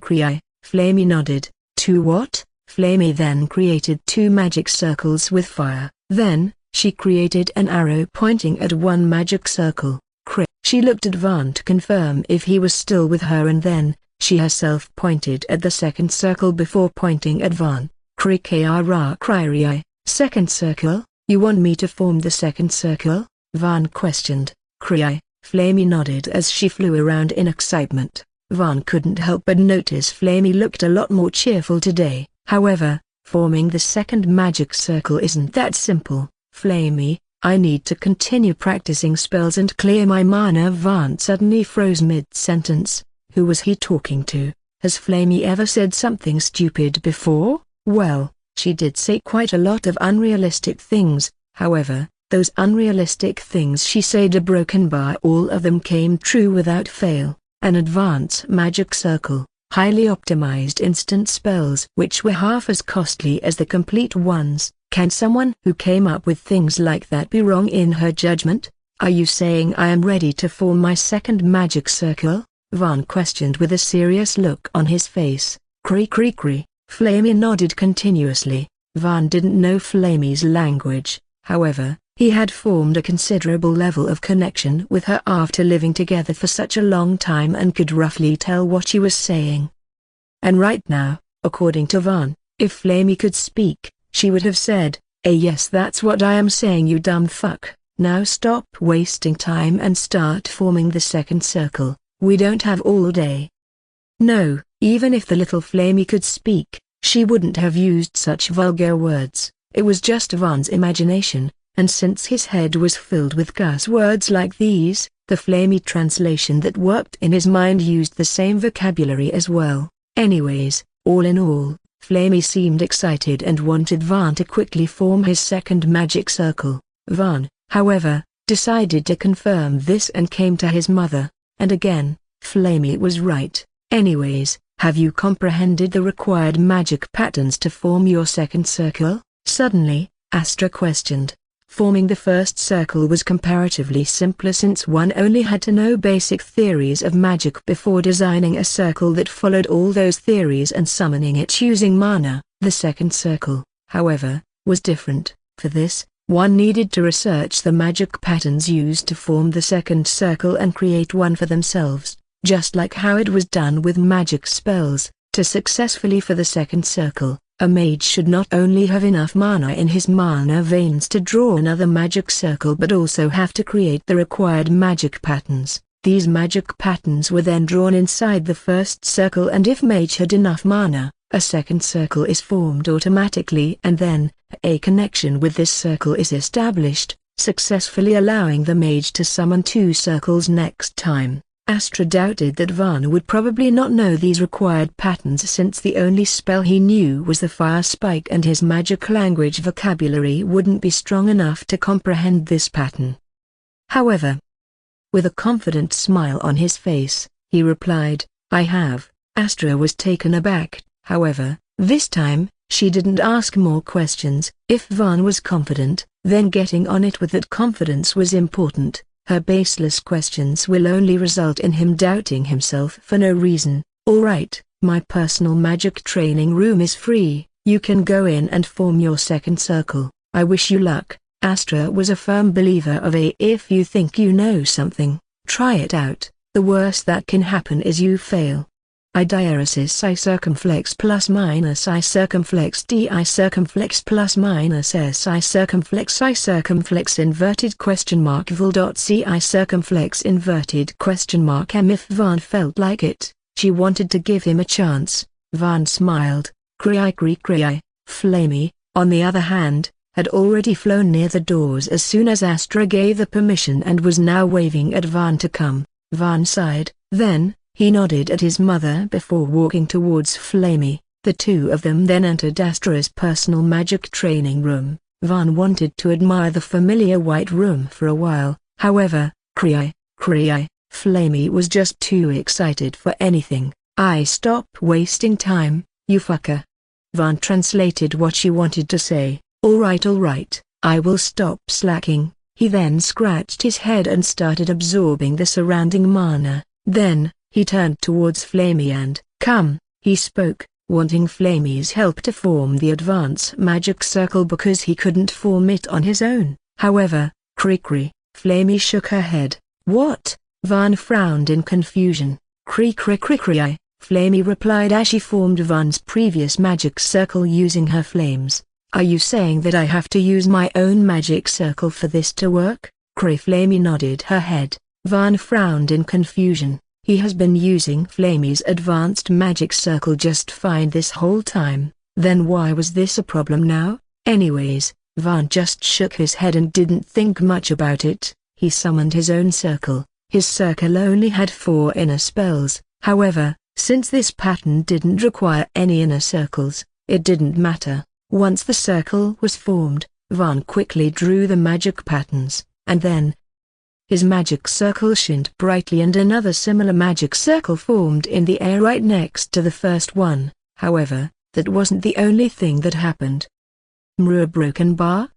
S1: Flamey nodded. 2 what? Flamey then created 2 magic circles with fire. Then, she created an arrow pointing at one magic circle. She looked at Van to confirm if he was still with her, and then, she herself pointed at the second circle before pointing at Van. Krikara. Second circle? You want me to form the second circle? Van questioned. Cry. Flamey nodded as she flew around in excitement. Van couldn't help but notice Flamey looked a lot more cheerful today. However, forming the second magic circle isn't that simple. Flamey, I need to continue practicing spells and clear my mana. Van suddenly froze mid-sentence. Who was he talking to? Has Flamey ever said something stupid before? Well, she did say quite a lot of unrealistic things. However, those unrealistic things she said are broken by all of them came true without fail. An advanced magic circle, highly optimized instant spells which were half as costly as the complete ones. Can someone who came up with things like that be wrong in her judgment? Are you saying I am ready to form my second magic circle? Van questioned with a serious look on his face. Cree. Flamey nodded continuously. Van didn't know Flamey's language, however, he had formed a considerable level of connection with her after living together for such a long time and could roughly tell what she was saying. And right now, according to Van, if Flamey could speak, she would have said, yes, that's what I am saying, you dumb fuck. Now stop wasting time and start forming the second circle. We don't have all day. No, even if the little Flamey could speak, she wouldn't have used such vulgar words. It was just Van's imagination, and since his head was filled with cuss words like these, the Flamey translation that worked in his mind used the same vocabulary as well. Anyways, all in all, Flamey seemed excited and wanted Van to quickly form his second magic circle. Van, however, decided to confirm this and came to his mother, and again, Flamey was right. Anyways, have you comprehended the required magic patterns to form your second circle? Suddenly, Astra questioned. Forming the first circle was comparatively simpler since one only had to know basic theories of magic before designing a circle that followed all those theories and summoning it using mana. The second circle, however, was different. For this, one needed to research the magic patterns used to form the second circle and create one for themselves, just like how it was done with magic spells. To successfully for the second circle, a mage should not only have enough mana in his mana veins to draw another magic circle but also have to create the required magic patterns. These magic patterns were then drawn inside the first circle, and if mage had enough mana, a second circle is formed automatically, and then, a connection with this circle is established, successfully allowing the mage to summon two circles next time. Astra doubted that Van would probably not know these required patterns since the only spell he knew was the fire spike and his magic language vocabulary wouldn't be strong enough to comprehend this pattern. However, with a confident smile on his face, he replied, I have. Astra was taken aback, however, this time, she didn't ask more questions. If Van was confident, then getting on it with that confidence was important. Her baseless questions will only result in him doubting himself for no reason. Alright, my personal magic training room is free, you can go in and form your second circle. I wish you luck. Astra was a firm believer of if you think you know something, try it out. The worst that can happen is you fail. I diaresis I circumflex plus minus I circumflex d I circumflex plus minus s I circumflex inverted question mark vol.c I circumflex inverted question mark m. If Van felt like it, she wanted to give him a chance. Van smiled. Cry. Flamey, on the other hand, had already flown near the doors as soon as Astra gave the permission and was now waving at Van to come. Van sighed, then, he nodded at his mother before walking towards Flamey. The two of them then entered Astra's personal magic training room. Van wanted to admire the familiar white room for a while, however, Flamey was just too excited for anything. Stop wasting time, you fucker. Van translated what she wanted to say. Alright, I will stop slacking. He then scratched his head and started absorbing the surrounding mana. Then, he turned towards Flamey and, come, he spoke, wanting Flamey's help to form the advanced magic circle because he couldn't form it on his own. However, Flamey shook her head. What? Van frowned in confusion. Flamey replied as she formed Van's previous magic circle using her flames. Are you saying that I have to use my own magic circle for this to work? Flamey nodded her head. Van frowned in confusion. He has been using Flamey's advanced magic circle just fine this whole time, then why was this a problem now? Anyways, Van just shook his head and didn't think much about it. He summoned his own circle. His circle only had 4 inner spells, however, since this pattern didn't require any inner circles, it didn't matter. Once the circle was formed, Van quickly drew the magic patterns, and then his magic circle shined brightly and another similar magic circle formed in the air right next to the first one. However, that wasn't the only thing that happened. A broken bar?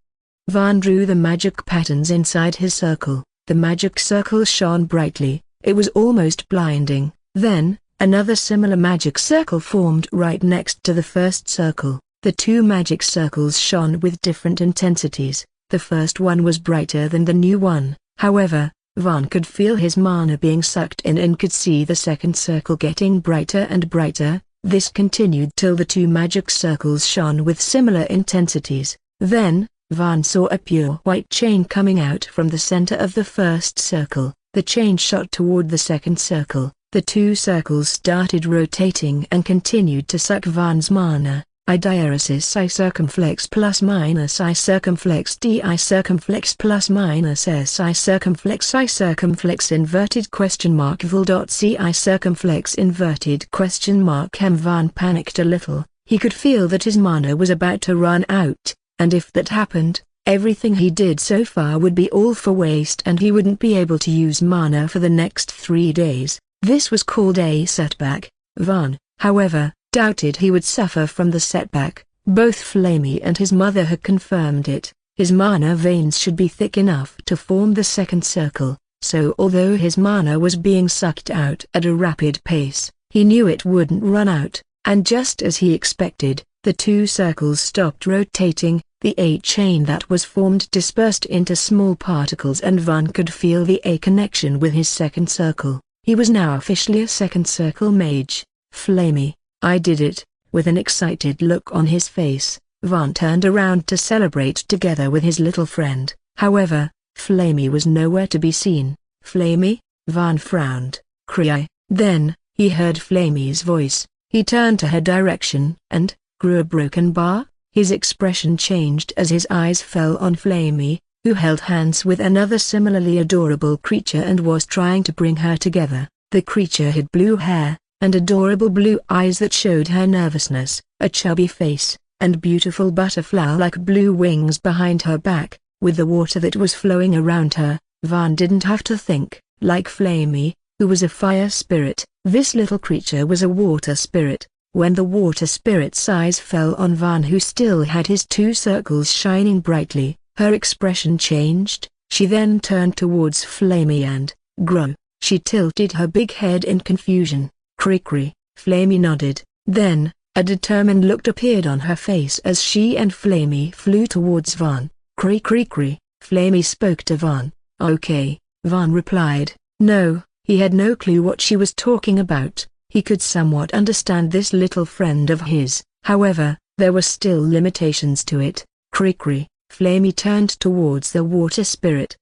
S1: Van drew the magic patterns inside his circle. The magic circle shone brightly, it was almost blinding. Then, another similar magic circle formed right next to the first circle. The 2 magic circles shone with different intensities. The first one was brighter than the new one. However, Van could feel his mana being sucked in and could see the second circle getting brighter and brighter. This continued till the 2 magic circles shone with similar intensities. Then, Van saw a pure white chain coming out from the center of the first circle. The chain shot toward the second circle. The 2 circles started rotating and continued to suck Van's mana. I diaresis I circumflex plus minus I circumflex D I circumflex plus minus S I circumflex inverted question mark vol.c I circumflex inverted question mark M. Van panicked a little. He could feel that his mana was about to run out, and if that happened, everything he did so far would be all for waste and he wouldn't be able to use mana for the next 3 days. This was called a setback. Van, however, doubted he would suffer from the setback. Both Flamey and his mother had confirmed it. His mana veins should be thick enough to form the second circle, so although his mana was being sucked out at a rapid pace, he knew it wouldn't run out, and just as he expected, the 2 circles stopped rotating. The A chain that was formed dispersed into small particles and Van could feel the A connection with his second circle. He was now officially a second circle mage. Flamey, I did it. With an excited look on his face, Van turned around to celebrate together with his little friend. However, Flamey was nowhere to be seen. Flamey? Van frowned. Then, he heard Flamey's voice. He turned to her direction and grew a broken bar. His expression changed as his eyes fell on Flamey, who held hands with another similarly adorable creature and was trying to bring her together. The creature had blue hair, and adorable blue eyes that showed her nervousness, a chubby face, and beautiful butterfly-like blue wings behind her back. With the water that was flowing around her, Van didn't have to think. Like Flamey, who was a fire spirit, this little creature was a water spirit. When the water spirit's eyes fell on Van, who still had his 2 circles shining brightly, her expression changed. She then turned towards Flamey and, she tilted her big head in confusion. Flamey nodded. Then, a determined look appeared on her face as she and Flamey flew towards Van. Flamey spoke to Van. Okay, Van replied. No, he had no clue what she was talking about. He could somewhat understand this little friend of his, however, there were still limitations to it. Flamey turned towards the water spirit.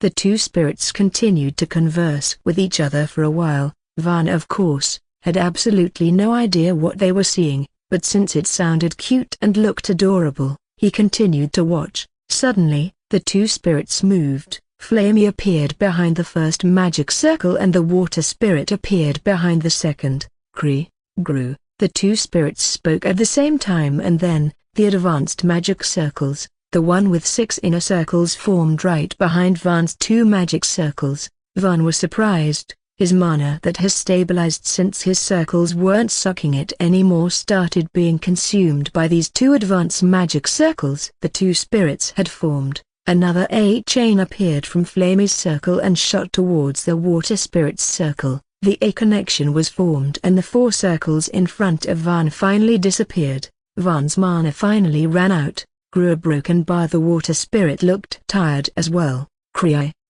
S1: The 2 spirits continued to converse with each other for a while. Van, of course, had absolutely no idea what they were seeing, but since it sounded cute and looked adorable, he continued to watch. Suddenly, the 2 spirits moved. Flamey appeared behind the first magic circle and the water spirit appeared behind the second. The 2 spirits spoke at the same time and then, the advanced magic circles, the one with 6 inner circles formed right behind Van's 2 magic circles. Van was surprised. His mana that has stabilized since his circles weren't sucking it anymore started being consumed by these 2 advanced magic circles the 2 spirits had formed. Another A chain appeared from Flamey's circle and shot towards the water spirit's circle. The A connection was formed and the 4 circles in front of Van finally disappeared. Van's mana finally ran out. Grew a broken bar. The water spirit looked tired as well.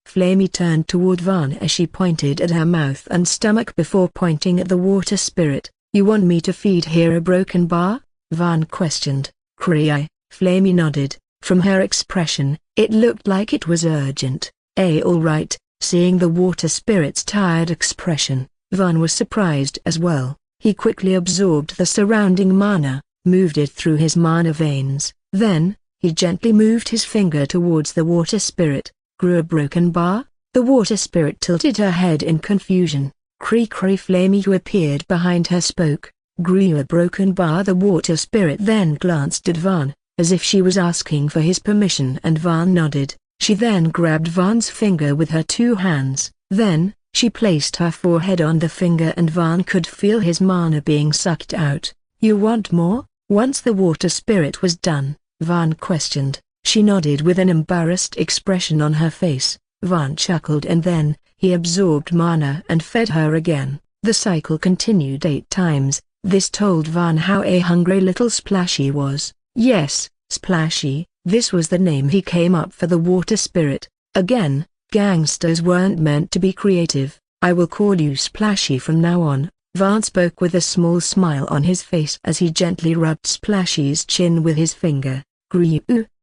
S1: Flamey turned toward Van as she pointed at her mouth and stomach before pointing at the water spirit. "You want me to feed here a broken bar?" Van questioned. "Cry." Flamey nodded. From her expression, it looked like it was urgent. All right." Seeing the water spirit's tired expression, Van was surprised as well. He quickly absorbed the surrounding mana, moved it through his mana veins. Then, he gently moved his finger towards the water spirit. "Grew a broken bar?" The water spirit tilted her head in confusion. "Cree cree." Flamey, who appeared behind her, spoke. "Grew a broken bar?" The water spirit then glanced at Van, as if she was asking for his permission, and Van nodded. She then grabbed Van's finger with her two hands. Then, she placed her forehead on the finger and Van could feel his mana being sucked out. "You want more?" Once the water spirit was done, Van questioned. She nodded with an embarrassed expression on her face. Van chuckled and then, he absorbed mana and fed her again. The cycle continued 8 times. This told Van how hungry little Splashy was. Yes, Splashy, this was the name he came up for the water spirit. Again, gangsters weren't meant to be creative. "I will call you Splashy from now on." Van spoke with a small smile on his face as he gently rubbed Splashy's chin with his finger. "Grew."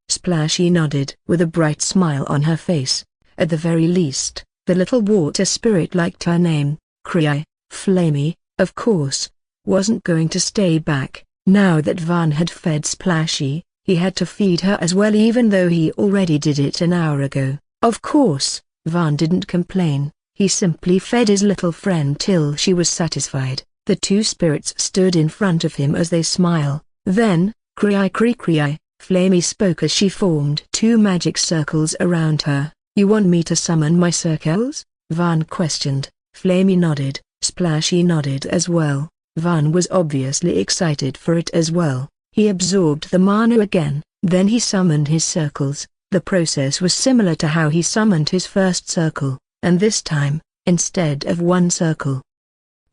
S1: Splashy nodded with a bright smile on her face. At the very least, the little water spirit liked her name. Cry. Flamey, of course, wasn't going to stay back. Now that Van had fed Splashy, he had to feed her as well, even though he already did it an hour ago. Of course, Van didn't complain. He simply fed his little friend till she was satisfied. The two spirits stood in front of him as they smile. Then, "Cry cry cry," Flamey spoke as she formed 2 magic circles around her. "You want me to summon my circles?" Van questioned. Flamey nodded. Splashy nodded as well. Van was obviously excited for it as well. He absorbed the mana again, then he summoned his circles. The process was similar to how he summoned his first circle, and this time, instead of 1 circle,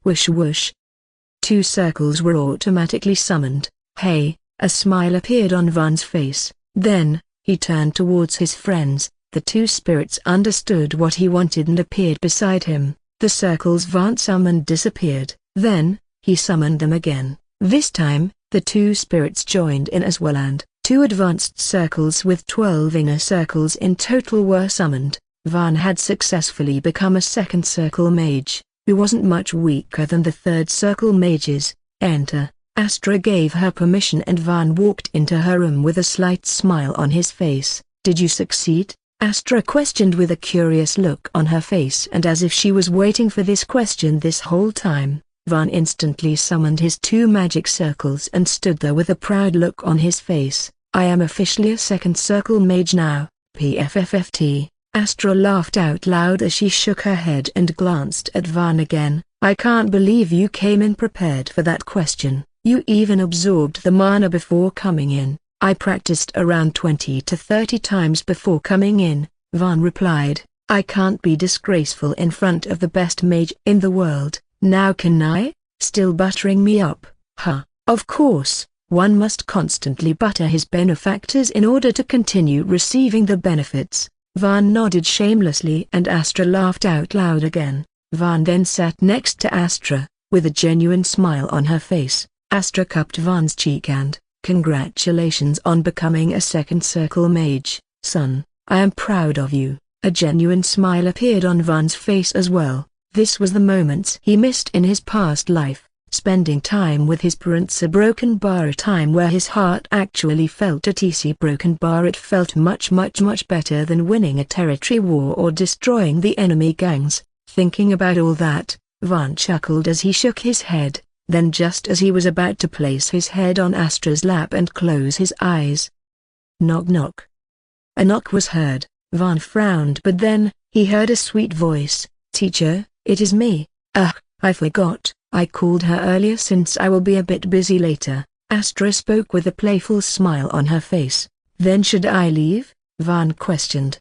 S1: whoosh whoosh, 2 circles were automatically summoned. "Hey," a smile appeared on Van's face. Then, he turned towards his friends. The 2 spirits understood what he wanted and appeared beside him. The circles Van summoned disappeared. Then, he summoned them again. This time, the 2 spirits joined in as well and 2 advanced circles with 12 inner circles in total were summoned. Van had successfully become a 2nd circle mage, who wasn't much weaker than the 3rd circle mages. "Enter." Astra gave her permission and Van walked into her room with a slight smile on his face. "Did you succeed?" Astra questioned with a curious look on her face, and as if she was waiting for this question this whole time. Van instantly summoned his 2 magic circles and stood there with a proud look on his face. "I am officially a 2nd circle mage now, PFFFT. Astra laughed out loud as she shook her head and glanced at Van again. "I can't believe you came in prepared for that question. You even absorbed the mana before coming in." "I practiced around 20 to 30 times before coming in," Van replied. "I can't be disgraceful in front of the best mage in the world. Now can I? Still buttering me up, huh?" "Of course, one must constantly butter his benefactors in order to continue receiving the benefits." Van nodded shamelessly and Astra laughed out loud again. Van then sat next to Astra, with a genuine smile on her face. Astra cupped Van's cheek and, "Congratulations on becoming a 2nd circle mage, son. I am proud of you." A genuine smile appeared on Van's face as well. This was the moments he missed in his past life, spending time with his parents, a broken bar, a time where his heart actually felt at ease. Broken bar, it felt much better than winning a territory war or destroying the enemy gangs. Thinking about all that, Van chuckled as he shook his head. Then just as he was about to place his head on Astra's lap and close his eyes, knock knock. A knock was heard. Van frowned, but then, he heard a sweet voice. "Teacher, it is me." I forgot, I called her earlier since I will be a bit busy later." Astra spoke with a playful smile on her face. "Then should I leave?" Van questioned.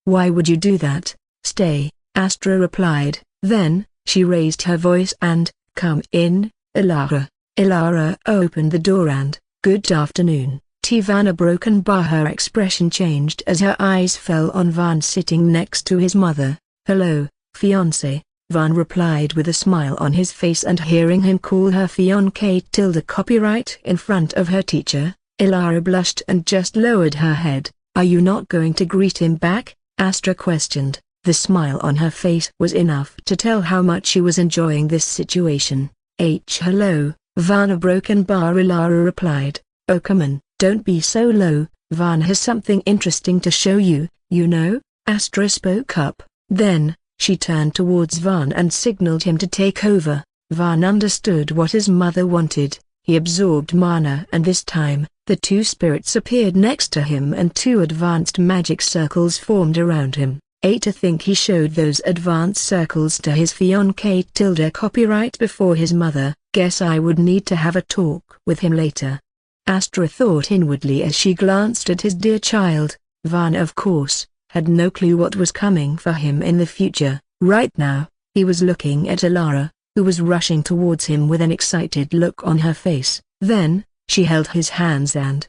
S1: "Why would you do that?" "Stay," Astra replied. Then, she raised her voice and, "Come in, Ilara." Ilara opened the door and, "Good afternoon, Van a broken bar. Her expression changed as her eyes fell on Van sitting next to his mother. "Hello, fiancé," Van replied with a smile on his face, and hearing him call her fiancé copyright in front of her teacher, Ilara blushed and just lowered her head. "Are you not going to greet him back?" Astra questioned. The smile on her face was enough to tell how much she was enjoying this situation. "Hello, Van a broken bar," Ilara replied. "Oh come on, don't be so low, Van has something interesting to show you, you know," Astra spoke up. Then, she turned towards Van and signaled him to take over. Van understood what his mother wanted. He absorbed mana, and this time, the two spirits appeared next to him and two advanced magic circles formed around him. To think he showed those advanced circles to his fiancée copyright before his mother. Guess I would need to have a talk with him later. Astra thought inwardly as she glanced at his dear child. Van, of course, had no clue what was coming for him in the future. Right now, he was looking at Ilara, who was rushing towards him with an excited look on her face. Then, she held his hands and...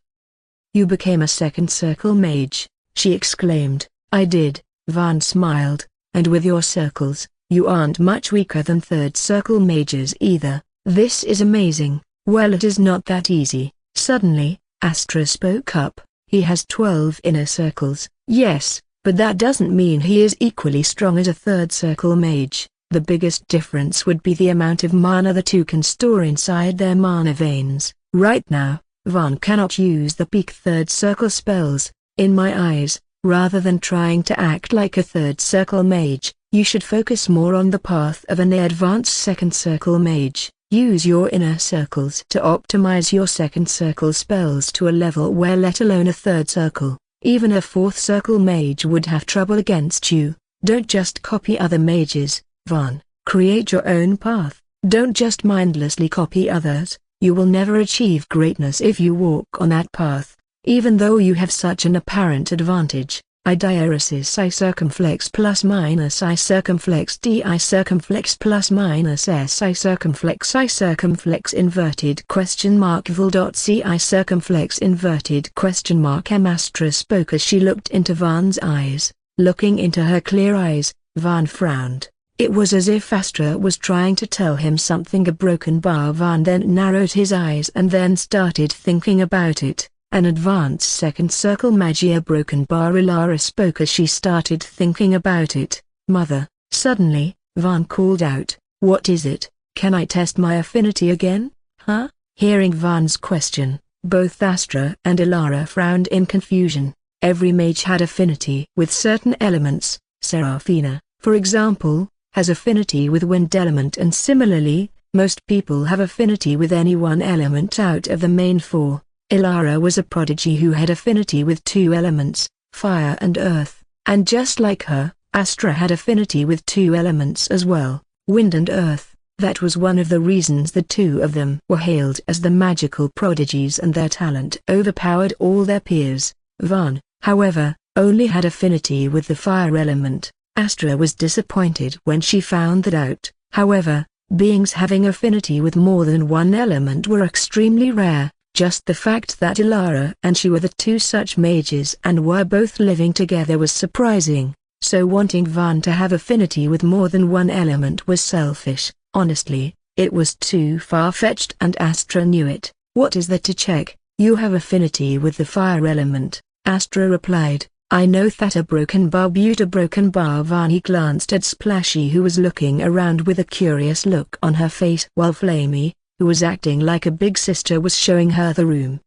S1: "You became a second circle mage," she exclaimed. "I did," Van smiled, "and with your circles, you aren't much weaker than third circle mages either. This is amazing." "Well, it is not that easy." Suddenly, Astra spoke up. "He has 12 inner circles." "Yes, but that doesn't mean he is equally strong as a third circle mage. The biggest difference would be the amount of mana the two can store inside their mana veins. Right now, Van cannot use the peak third circle spells. In my eyes, rather than trying to act like a third circle mage, you should focus more on the path of an advanced second circle mage. Use your inner circles to optimize your second circle spells to a level where, let alone a third circle, even a fourth circle mage would have trouble against you. Don't just copy other mages, Van. Create your own path. Don't just mindlessly copy others. You will never achieve greatness if you walk on that path, even though you have such an apparent advantage. I diaresis I circumflex plus minus I circumflex D I circumflex plus minus S I circumflex inverted question mark vol.C I circumflex inverted question mark M. Astra spoke as she looked into Van's eyes. Looking into her clear eyes, Van frowned. It was as if Astra was trying to tell him something. A broken bar. Van then narrowed his eyes and then started thinking about it. An advanced second circle magia. Broken bar. Ilara spoke as she started thinking about it. "Mother," suddenly, Van called out, "what is it? Can I test my affinity again?" "Huh?" Hearing Van's question, both Astra and Ilara frowned in confusion. Every mage had affinity with certain elements. Serafina, for example, has affinity with wind element, and similarly, most people have affinity with any one element out of the main four. Ilara was a prodigy who had affinity with two elements, fire and earth, and just like her, Astra had affinity with two elements as well, wind and earth. That was one of the reasons the two of them were hailed as the magical prodigies, and their talent overpowered all their peers. Van, however, only had affinity with the fire element. Astra was disappointed when she found that out. However, beings having affinity with more than one element were extremely rare. Just the fact that Ilara and she were the two such mages and were both living together was surprising. So wanting Van to have affinity with more than one element was selfish. Honestly, it was too far-fetched, and Astra knew it. "What is there to check? You have affinity with the fire element," Astra replied. "I know that." A broken bar. Van. He glanced at Splashy, who was looking around with a curious look on her face, while Flamey, who was acting like a big sister, was showing her the room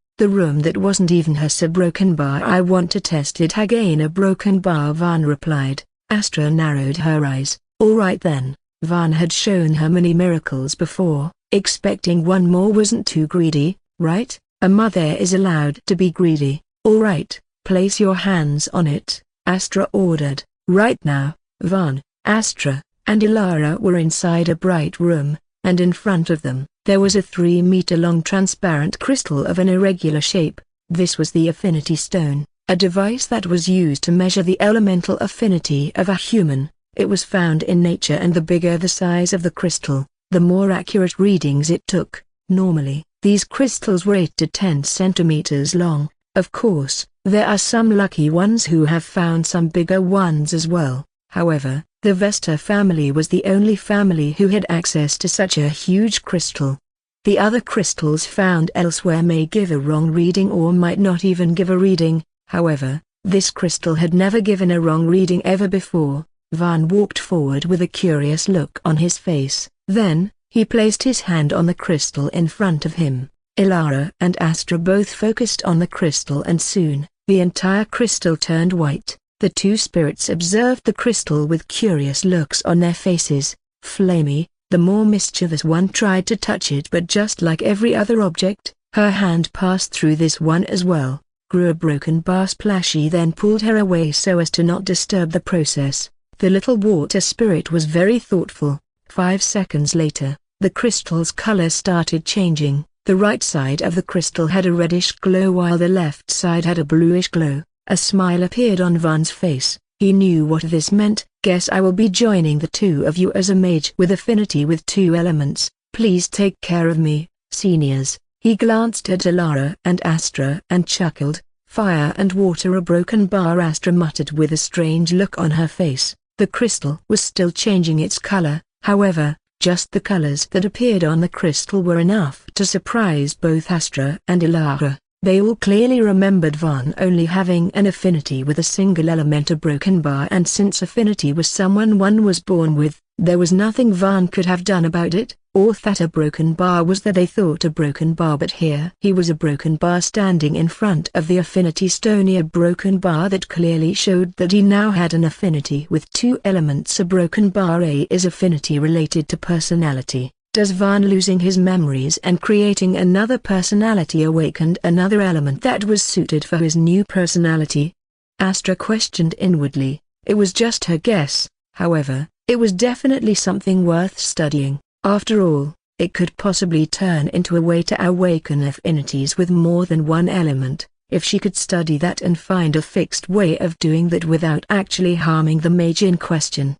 S1: that wasn't even hers. A broken bar. "I want to test it again." A broken bar. Van replied. Astra narrowed her eyes. "All right then." Van had shown her many miracles before. Expecting one more wasn't too greedy, right? A mother is allowed to be greedy. "All right, place your hands on it," Astra ordered. Right now, Van, Astra, and Ilara were inside a bright room, and in front of them, there was a 3-meter-long transparent crystal of an irregular shape. This was the Affinity Stone, a device that was used to measure the elemental affinity of a human. It was found in nature, and the bigger the size of the crystal, the more accurate readings it took. Normally, these crystals were 8 to 10 centimeters long, Of course, there are some lucky ones who have found some bigger ones as well. However, the Vesta family was the only family who had access to such a huge crystal. The other crystals found elsewhere may give a wrong reading or might not even give a reading. However, this crystal had never given a wrong reading ever before. Van walked forward with a curious look on his face. Then, he placed his hand on the crystal in front of him. Elara and Astra both focused on the crystal and soon, the entire crystal turned white. The two spirits observed the crystal with curious looks on their faces. Flamey, the more mischievous one, tried to touch it, but just like every other object, her hand passed through this one as well. Grew a broken bar. Splashy then pulled her away so as to not disturb the process. The little water spirit was very thoughtful. 5 seconds later, the crystal's color started changing. The right side of the crystal had a reddish glow while the left side had a bluish glow. A smile appeared on Van's face. He knew what this meant. Guess I will be joining the two of you as a mage with affinity with 2 elements. Please take care of me, seniors. He glanced at Elara and Astra and chuckled. Fire and water, a broken bar, Astra muttered with a strange look on her face. The crystal was still changing its color. However, just the colors that appeared on the crystal were enough to surprise both Astra and Elara. They all clearly remembered Van only having an affinity with a single element, a broken bar, and since affinity was someone one was born with, there was nothing Van could have done about it. Or that a broken bar was that they thought a broken bar, but here he was a broken bar standing in front of the affinity stone, a broken bar that clearly showed that he now had an affinity with 2 elements. A broken bar is affinity related to personality. Does Van losing his memories and creating another personality awakened another element that was suited for his new personality? Astra questioned inwardly. It was just her guess, however, it was definitely something worth studying. After all, it could possibly turn into a way to awaken affinities with more than one element, if she could study that and find a fixed way of doing that without actually harming the mage in question.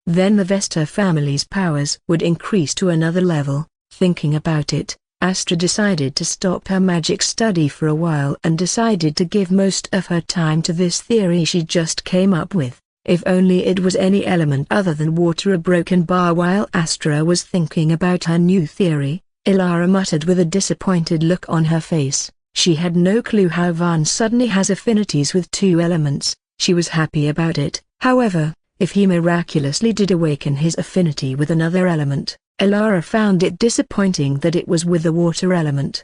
S1: Then the Vesta family's powers would increase to another level. Thinking about it, Astra decided to stop her magic study for a while and decided to give most of her time to this theory she just came up with. If only it was any element other than water, a broken bar. While Astra was thinking about her new theory, Elara muttered with a disappointed look on her face. She had no clue how Van suddenly has affinities with 2 elements. She was happy about it. However, if he miraculously did awaken his affinity with another element, Elara found it disappointing that it was with the water element.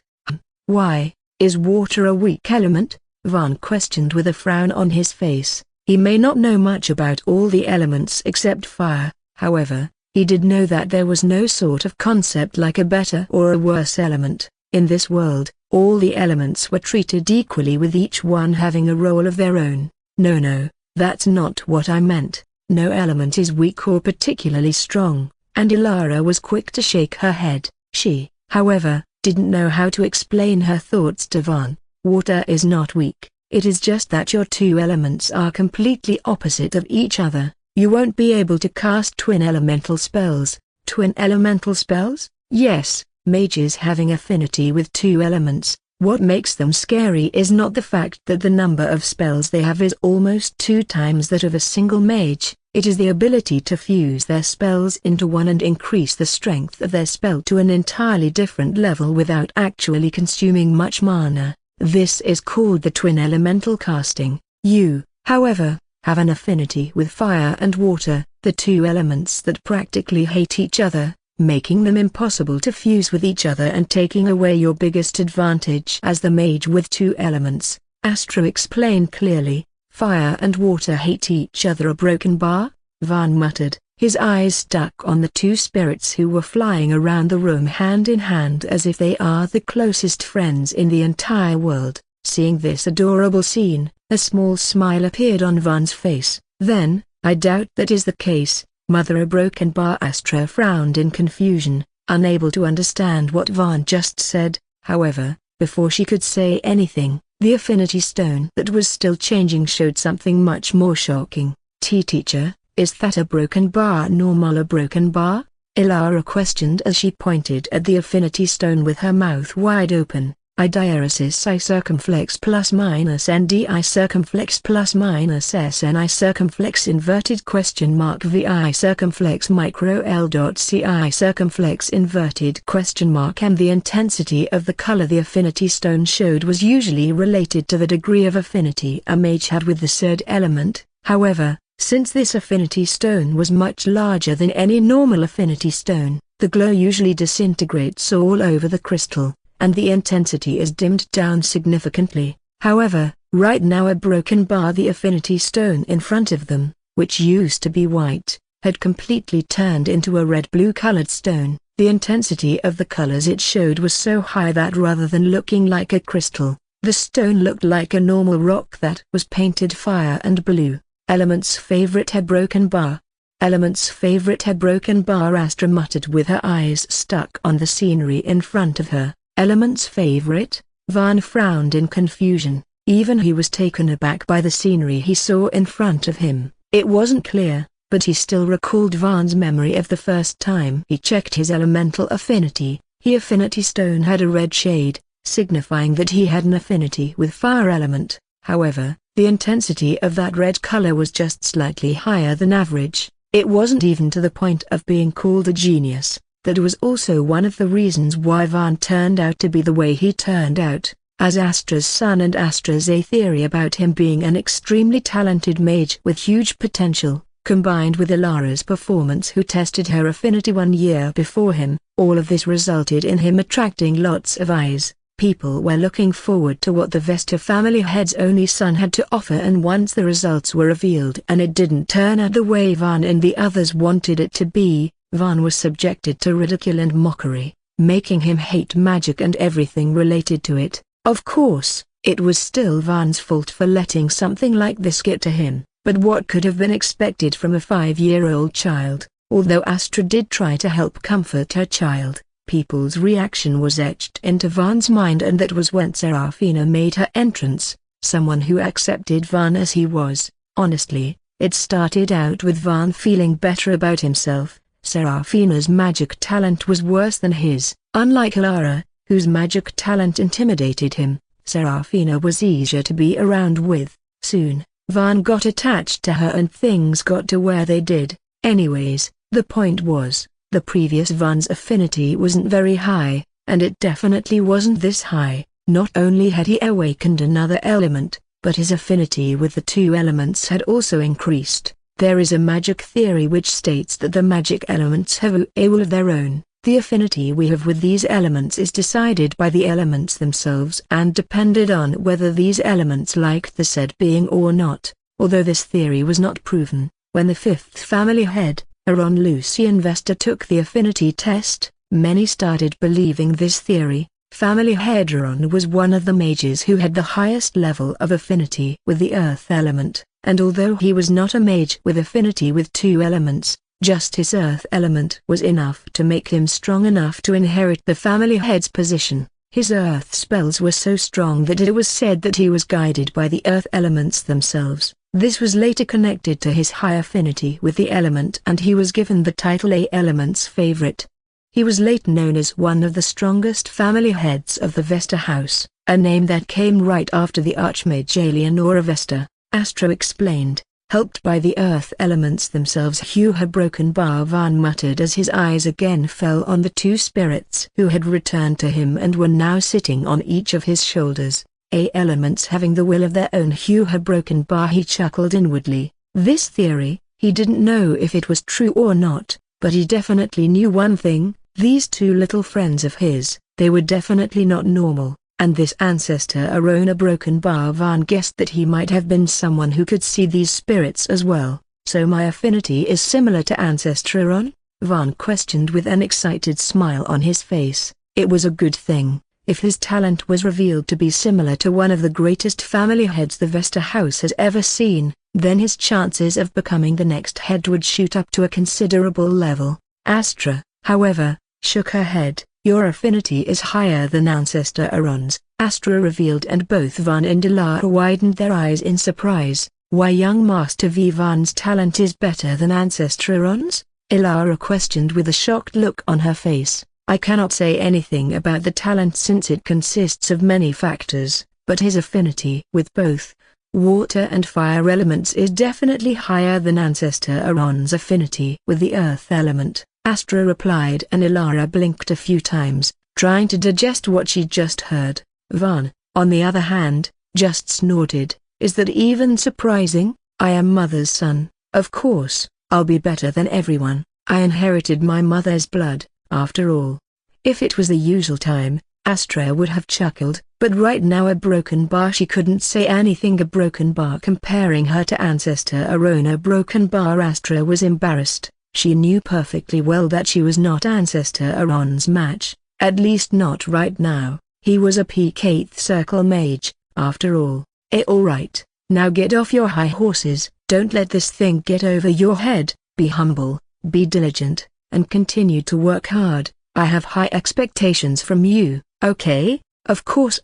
S1: Why, is water a weak element? Van questioned with a frown on his face. He may not know much about all the elements except fire, however, he did know that there was no sort of concept like a better or a worse element. In this world, all the elements were treated equally, with each one having a role of their own. No, that's not what I meant. No element is weak or particularly strong, and Elara was quick to shake her head. She, however, didn't know how to explain her thoughts to Van. Water is not weak. It is just that your 2 elements are completely opposite of each other. You won't be able to cast twin elemental spells. Twin elemental spells? Yes, mages having affinity with 2 elements. What makes them scary is not the fact that the number of spells they have is almost 2 times that of a single mage. It is the ability to fuse their spells into one and increase the strength of their spell to an entirely different level without actually consuming much mana. This is called the twin elemental casting. You, however, have an affinity with fire and water, the 2 elements that practically hate each other, making them impossible to fuse with each other and taking away your biggest advantage as the mage with 2 elements. Astra explained clearly. Fire and water hate each other, a broken bar? Van muttered, his eyes stuck on the 2 spirits who were flying around the room hand in hand as if they are the closest friends in the entire world. Seeing this adorable scene, a small smile appeared on Van's face. Then, I doubt that is the case, Mother, a broken bar. Astra frowned in confusion, unable to understand what Van just said. However, before she could say anything, the affinity stone that was still changing showed something much more shocking. Teacher, is that a broken bar? Normal, a broken bar? Elara questioned as she pointed at the affinity stone with her mouth wide open. diaresis I circumflex plus minus NDI circumflex plus minus SNI circumflex inverted question mark VI circumflex micro L dot CI circumflex inverted question mark. And the intensity of the color the affinity stone showed was usually related to the degree of affinity a mage had with the said element. However, since this affinity stone was much larger than any normal affinity stone, the glow usually disintegrates all over the crystal, and the intensity is dimmed down significantly. However, right now a broken bar, the affinity stone in front of them, which used to be white, had completely turned into a red-blue colored stone. The intensity of the colors it showed was so high that rather than looking like a crystal, the stone looked like a normal rock that was painted fire and blue. Element's favorite had broken bar. Element's favorite had broken bar, Astra muttered with her eyes stuck on the scenery in front of her. Element's favorite? Vaughn frowned in confusion. Even he was taken aback by the scenery he saw in front of him. It wasn't clear, but he still recalled Vaughn's memory of the first time he checked his elemental affinity. His affinity stone had a red shade, signifying that he had an affinity with fire element. However, the intensity of that red color was just slightly higher than average. It wasn't even to the point of being called a genius. That was also one of the reasons why Vaughn turned out to be the way he turned out, as Astra's son, and Astra's theory about him being an extremely talented mage with huge potential, combined with Ilara's performance, who tested her affinity 1 year before him. All of this resulted in him attracting lots of eyes. People were looking forward to what the Vesta family head's only son had to offer, and once the results were revealed and it didn't turn out the way Vaughn and the others wanted it to be, Vaughn was subjected to ridicule and mockery, making him hate magic and everything related to it. Of course, it was still Vaughn's fault for letting something like this get to him, but what could have been expected from a 5-year-old child? Although Astra did try to help comfort her child, people's reaction was etched into Vaughn's mind, and that was when Serafina made her entrance, someone who accepted Vaughn as he was. Honestly, it started out with Vaughn feeling better about himself. Serafina's magic talent was worse than his. Unlike Ilara, whose magic talent intimidated him, Serafina was easier to be around with. Soon, Vaughn got attached to her and things got to where they did. Anyways, the point was, the previous Vaughn's affinity wasn't very high, and it definitely wasn't this high. Not only had he awakened another element, but his affinity with the two elements had also increased. There is a magic theory which states that the magic elements have a will of their own. The affinity we have with these elements is decided by the elements themselves and depended on whether these elements like the said being or not. Although this theory was not proven, when the fifth family head, Aron Lucian Vesta, took the affinity test, many started believing this theory. Family head Aron was one of the mages who had the highest level of affinity with the earth element, and although he was not a mage with affinity with two elements, just his earth element was enough to make him strong enough to inherit the family head's position. His earth spells were so strong that it was said that he was guided by the earth elements themselves. This was later connected to his high affinity with the element, and he was given the title A Element's Favorite. He was later known as one of the strongest family heads of the Vesta house, a name that came right after the Archmage Eleonora Vesta. Astra explained, helped by the earth elements themselves. Hugh had broken bar, Vaughn muttered as his eyes again fell on the two spirits who had returned to him and were now sitting on each of his shoulders. Elements having the will of their own. Hugh had broken bar. He chuckled inwardly. This theory, he didn't know if it was true or not, but he definitely knew one thing: these two little friends of his, they were definitely not normal, and this ancestor Arona broken bar. Vaughn guessed that he might have been someone who could see these spirits as well. So my affinity is similar to Ancestor Aron? Vaughn questioned with an excited smile on his face. It was a good thing. If his talent was revealed to be similar to one of the greatest family heads the Vesta house has ever seen, then his chances of becoming the next head would shoot up to a considerable level. Astra, however, shook her head. Your affinity is higher than Ancestor Aron's, Astra revealed, and both Vaughn and Ilara widened their eyes in surprise. Why, young Master V, Vaughn's talent is better than Ancestor Aron's? Ilara questioned with a shocked look on her face. I cannot say anything about the talent since it consists of many factors, but his affinity with both water and fire elements is definitely higher than Ancestor Aaron's affinity with the earth element, Astra replied, and Ilara blinked a few times, trying to digest what she just heard. Van, on the other hand, just snorted. Is that even surprising? I am mother's son, of course, I'll be better than everyone. I inherited my mother's blood, after all. If it was the usual time, Astra would have chuckled, but right now a broken bar, she couldn't say anything. A broken bar comparing her to Ancestor Aaron. A broken bar. Astra was embarrassed. She knew perfectly well that she was not Ancestor Aaron's match, at least not right now. He was a peak 8th circle mage, after all. Alright, now get off your high horses, don't let this thing get over your head, be humble, be diligent, and continue to work hard. I have high expectations from you, okay? Of course,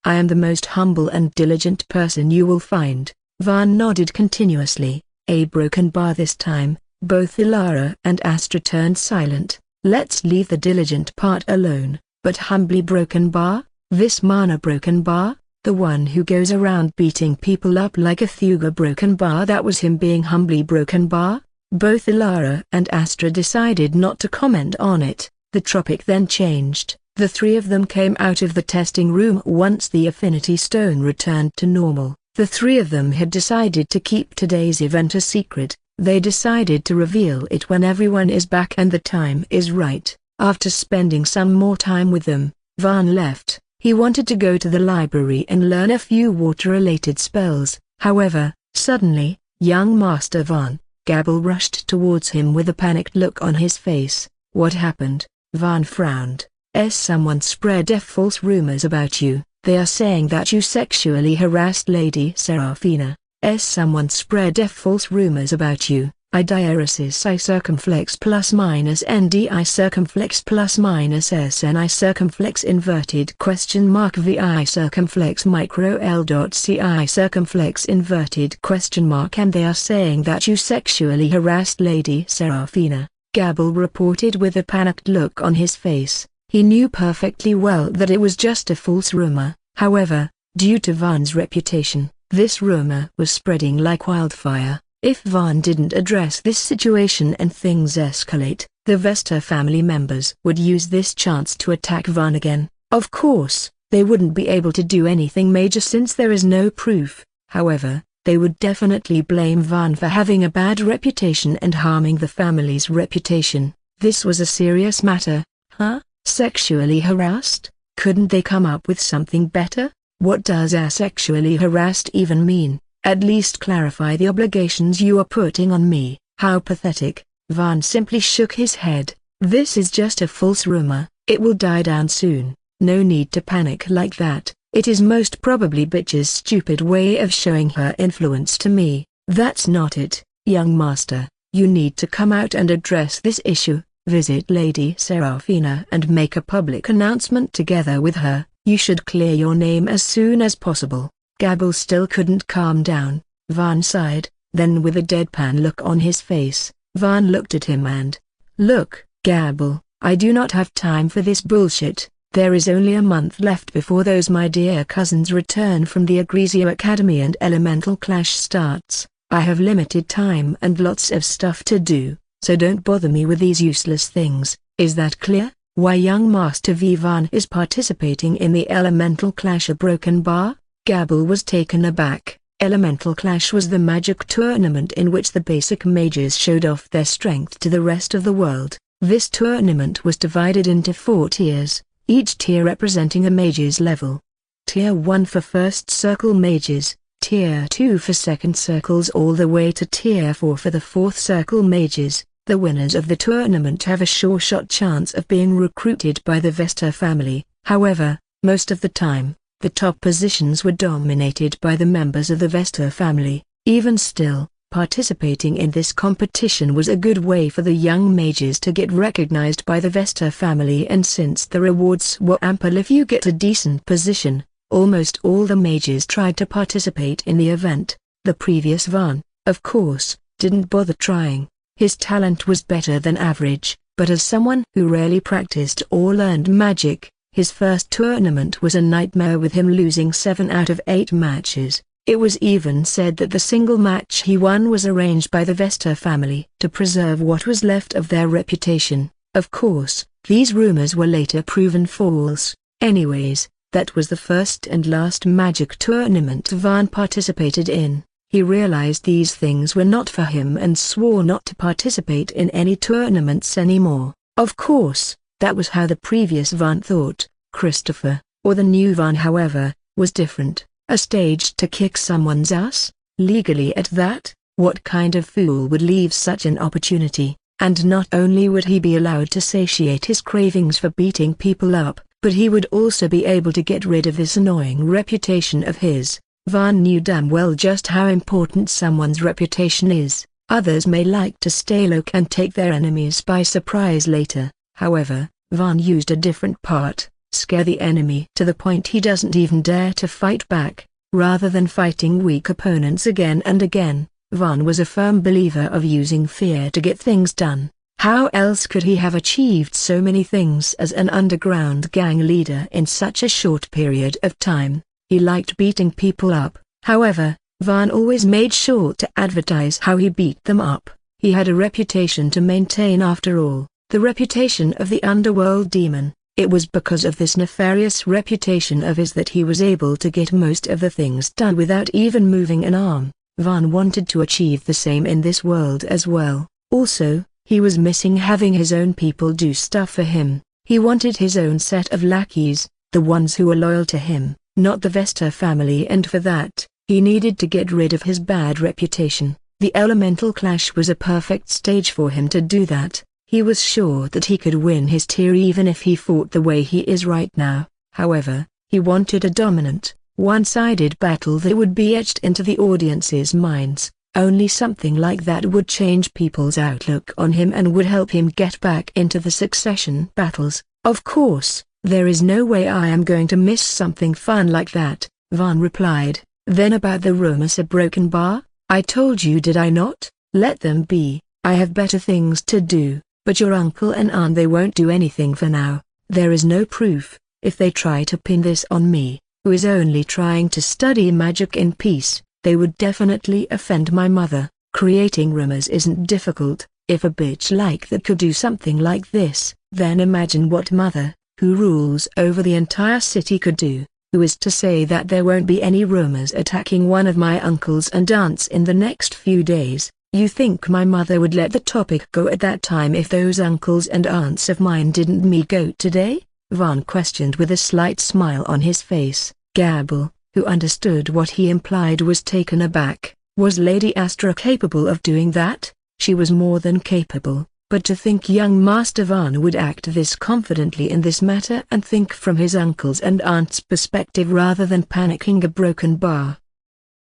S1: I am the most humble and diligent person you will find. Van nodded continuously. A broken bar this time. Both Ilara and Astra turned silent. Let's leave the diligent part alone, but humbly broken bar? This mana broken bar? The one who goes around beating people up like a thuga broken bar? That was him being humbly broken bar? Both Ilara and Astra decided not to comment on it. The tropic then changed. The three of them came out of the testing room once the affinity stone returned to normal. The three of them had decided to keep today's event a secret. They decided to reveal it when everyone is back and the time is right. After spending some more time with them, Van left. He wanted to go to the library and learn a few water-related spells. However, suddenly, young Master Van, Gabble rushed towards him with a panicked look on his face. What happened? Van frowned. Someone spread false rumors about you. They are saying that you sexually harassed Lady Seraphina. Someone spread false rumors about you. Idiaresis I circumflex plus minus NDI circumflex plus minus SNI circumflex inverted question mark VI circumflex micro L dot CI circumflex inverted question mark, and they are saying that you sexually harassed Lady Seraphina. Gabble reported with a panicked look on his face. He knew perfectly well that it was just a false rumor. However, due to Van's reputation, this rumor was spreading like wildfire. If Van didn't address this situation and things escalate, the Vesta family members would use this chance to attack Van again. Of course, they wouldn't be able to do anything major since there is no proof. However, they would definitely blame Van for having a bad reputation and harming the family's reputation. This was a serious matter. Huh? Sexually harassed? Couldn't they come up with something better? What does asexually harassed even mean? At least clarify the obligations you are putting on me. How pathetic. Van simply shook his head. This is just a false rumor. It will die down soon. No need to panic like that. It is most probably Bitch's stupid way of showing her influence to me. That's not it, young master. You need to come out and address this issue. Visit Lady Seraphina and make a public announcement together with her. You should clear your name as soon as possible. Gabble still couldn't calm down. Van sighed, then with a deadpan look on his face, Van looked at him and, "Look, Gabble, I do not have time for this bullshit. There is only a month left before those my dear cousins return from the Agrizio Academy and Elemental Clash starts. I have limited time and lots of stuff to do, so don't bother me with these useless things. Is that clear?" Why young Master V Van is participating in the Elemental Clash a broken bar? Gabble was taken aback. Elemental Clash was the magic tournament in which the basic mages showed off their strength to the rest of the world. This tournament was divided into 4 tiers, each tier representing a mage's level. Tier 1 for first circle mages, Tier 2 for second circles all the way to Tier 4 for the fourth circle mages. The winners of the tournament have a sure-shot chance of being recruited by the Vesta family. However, most of the time, the top positions were dominated by the members of the Vesta family. Even still, participating in this competition was a good way for the young mages to get recognized by the Vesta family, and since the rewards were ample if you get a decent position, almost all the mages tried to participate in the event. The previous Van, of course, didn't bother trying. His talent was better than average, but as someone who rarely practiced or learned magic, his first tournament was a nightmare with him losing 7 out of 8 matches. It was even said that the single match he won was arranged by the Vesta family to preserve what was left of their reputation. Of course, these rumors were later proven false. Anyways, that was the first and last magic tournament Van participated in. He realized these things were not for him and swore not to participate in any tournaments anymore. Of course, that was how the previous Van thought. Christopher, or the new Van however, was different. A stage to kick someone's ass? Legally at that? What kind of fool would leave such an opportunity? And not only would he be allowed to satiate his cravings for beating people up, but he would also be able to get rid of this annoying reputation of his. Van knew damn well just how important someone's reputation is. Others may like to stay low and take their enemies by surprise later. However, Van used a different part. Scare the enemy to the point he doesn't even dare to fight back. Rather than fighting weak opponents again and again, Van was a firm believer of using fear to get things done. How else could he have achieved so many things as an underground gang leader in such a short period of time? He liked beating people up. However, Van always made sure to advertise how he beat them up. He had a reputation to maintain after all, the reputation of the underworld demon. It was because of this nefarious reputation of his that he was able to get most of the things done without even moving an arm. Van wanted to achieve the same in this world as well. Also, he was missing having his own people do stuff for him. He wanted his own set of lackeys, the ones who were loyal to him, not the Vesta family, and for that, he needed to get rid of his bad reputation. The elemental clash was a perfect stage for him to do that. He was sure that he could win his tier even if he fought the way he is right now. However, he wanted a dominant, one-sided battle that would be etched into the audience's minds. Only something like that would change people's outlook on him and would help him get back into the succession battles. Of course, there is no way I am going to miss something fun like that, Van replied. Then about the rumors of broken bar? I told you, did I not? Let them be. I have better things to do. But your uncle and aunt, they won't do anything for now. There is no proof. If they try to pin this on me, who is only trying to study magic in peace, they would definitely offend my mother. Creating rumors isn't difficult. If a bitch like that could do something like this, then imagine what mother, who rules over the entire city, could do. Who is to say that there won't be any rumors attacking one of my uncles and aunts in the next few days? You think my mother would let the topic go at that time if those uncles and aunts of mine didn't me go today? Van questioned with a slight smile on his face. Gabble, who understood what he implied, was taken aback. Was Lady Astra capable of doing that? She was more than capable, but to think young Master Van would act this confidently in this matter and think from his uncles and aunts' perspective rather than panicking a broken bar.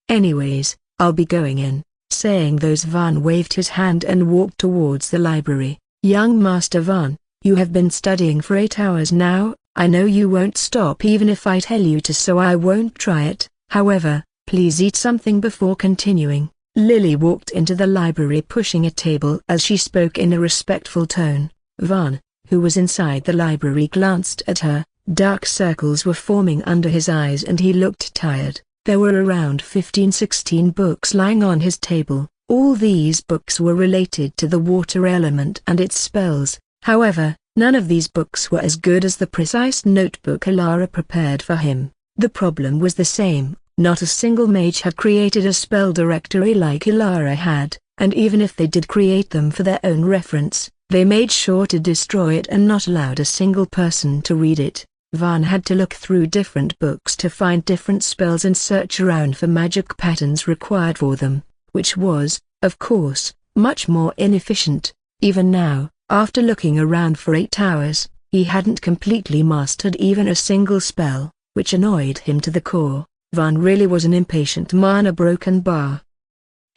S1: Anyways, I'll be going in. Saying those, Van waved his hand and walked towards the library. Young Master Van, you have been studying for 8 hours now. I know you won't stop even if I tell you to, so I won't try it. However, please eat something before continuing. Lily walked into the library pushing a table as she spoke in a respectful tone. Van, who was inside the library, glanced at her. Dark circles were forming under his eyes and he looked tired. There were around 15-16 books lying on his table. All these books were related to the water element and its spells. However, none of these books were as good as the precise notebook Alara prepared for him. The problem was the same. Not a single mage had created a spell directory like Alara had, and even if they did create them for their own reference, they made sure to destroy it and not allowed a single person to read it. Van had to look through different books to find different spells and search around for magic patterns required for them, which was, of course, much more inefficient. Even now, after looking around for 8 hours, he hadn't completely mastered even a single spell, which annoyed him to the core. Van really was an impatient man. A broken bar.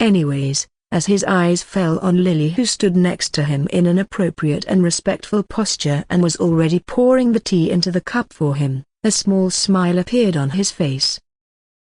S1: Anyways, as his eyes fell on Lily, who stood next to him in an appropriate and respectful posture and was already pouring the tea into the cup for him, a small smile appeared on his face.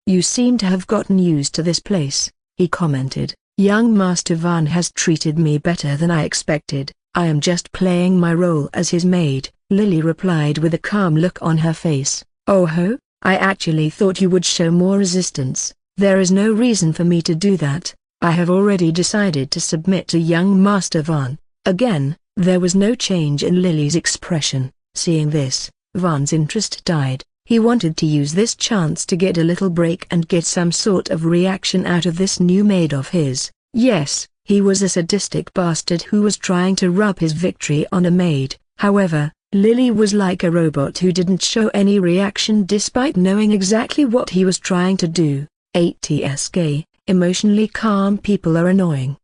S1: You seem to have gotten used to this place, he commented. Young Master Van has treated me better than I expected. I am just playing my role as his maid, Lily replied with a calm look on her face. Oh ho, I actually thought you would show more resistance. There is no reason for me to do that. I have already decided to submit to young Master Van. Again, there was no change in Lily's expression. Seeing this, Van's interest died. He wanted to use this chance to get a little break and get some sort of reaction out of this new maid of his. Yes, he was a sadistic bastard who was trying to rub his victory on a maid. However, Lily was like a robot who didn't show any reaction despite knowing exactly what he was trying to do. ATSK, emotionally calm people are annoying.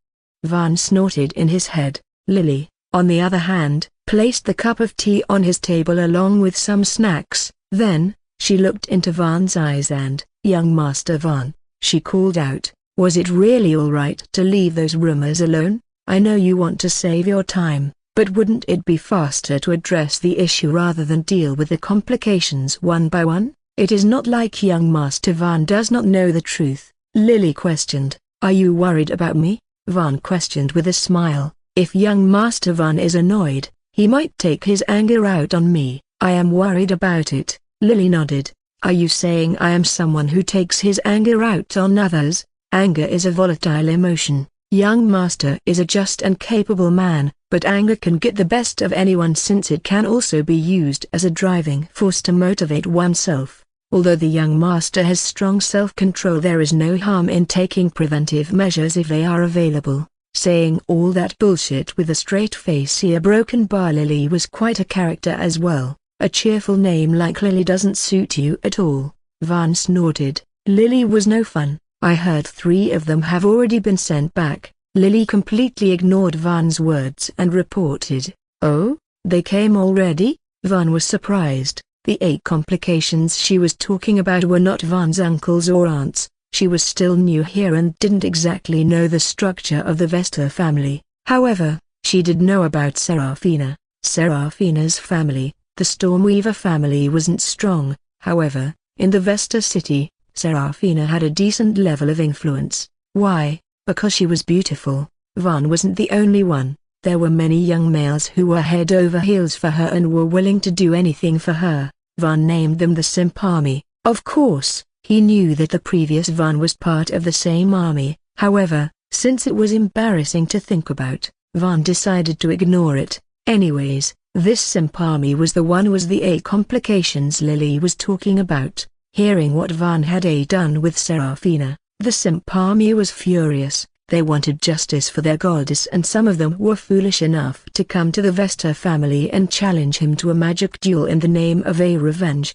S1: Van snorted in his head. Lily, on the other hand, placed the cup of tea on his table along with some snacks. Then, she looked into Van's eyes and, young Master Van, she called out, was it really alright to leave those rumors alone? I know you want to save your time, but wouldn't it be faster to address the issue rather than deal with the complications one by one? It is not like young Master Van does not know the truth. Lily questioned. Are you worried about me? Van questioned with a smile. If young Master Van is annoyed, he might take his anger out on me. I am worried about it. Lily nodded. Are you saying I am someone who takes his anger out on others? Anger is a volatile emotion. Young Master is a just and capable man, but anger can get the best of anyone since it can also be used as a driving force to motivate oneself. Although the young Master has strong self-control, there is no harm in taking preventive measures if they are available. Saying all that bullshit with a straight face. A broken bar. Lily was quite a character as well. A cheerful name like Lily doesn't suit you at all. Van snorted. Lily was no fun. I heard 3 of them have already been sent back. Lily completely ignored Van's words and reported. Oh, they came already? Van was surprised. The 8 complications she was talking about were not Van's uncles or aunts. She was still new here and didn't exactly know the structure of the Vesta family. However, she did know about Serafina. Serafina's family, the Stormweaver family, wasn't strong. However, in the Vesta city, Serafina had a decent level of influence. Why? Because she was beautiful. Van wasn't the only one. There were many young males who were head over heels for her and were willing to do anything for her. Van named them the Simp Army. Of course, he knew that the previous Van was part of the same army. However, since it was embarrassing to think about, Van decided to ignore it. Anyways, this Simp Army was the 8 complications Lily was talking about. Hearing what Van had done with Serafina, the Simp Army was furious. They wanted justice for their goddess, and some of them were foolish enough to come to the Vesta family and challenge him to a magic duel in the name of a revenge.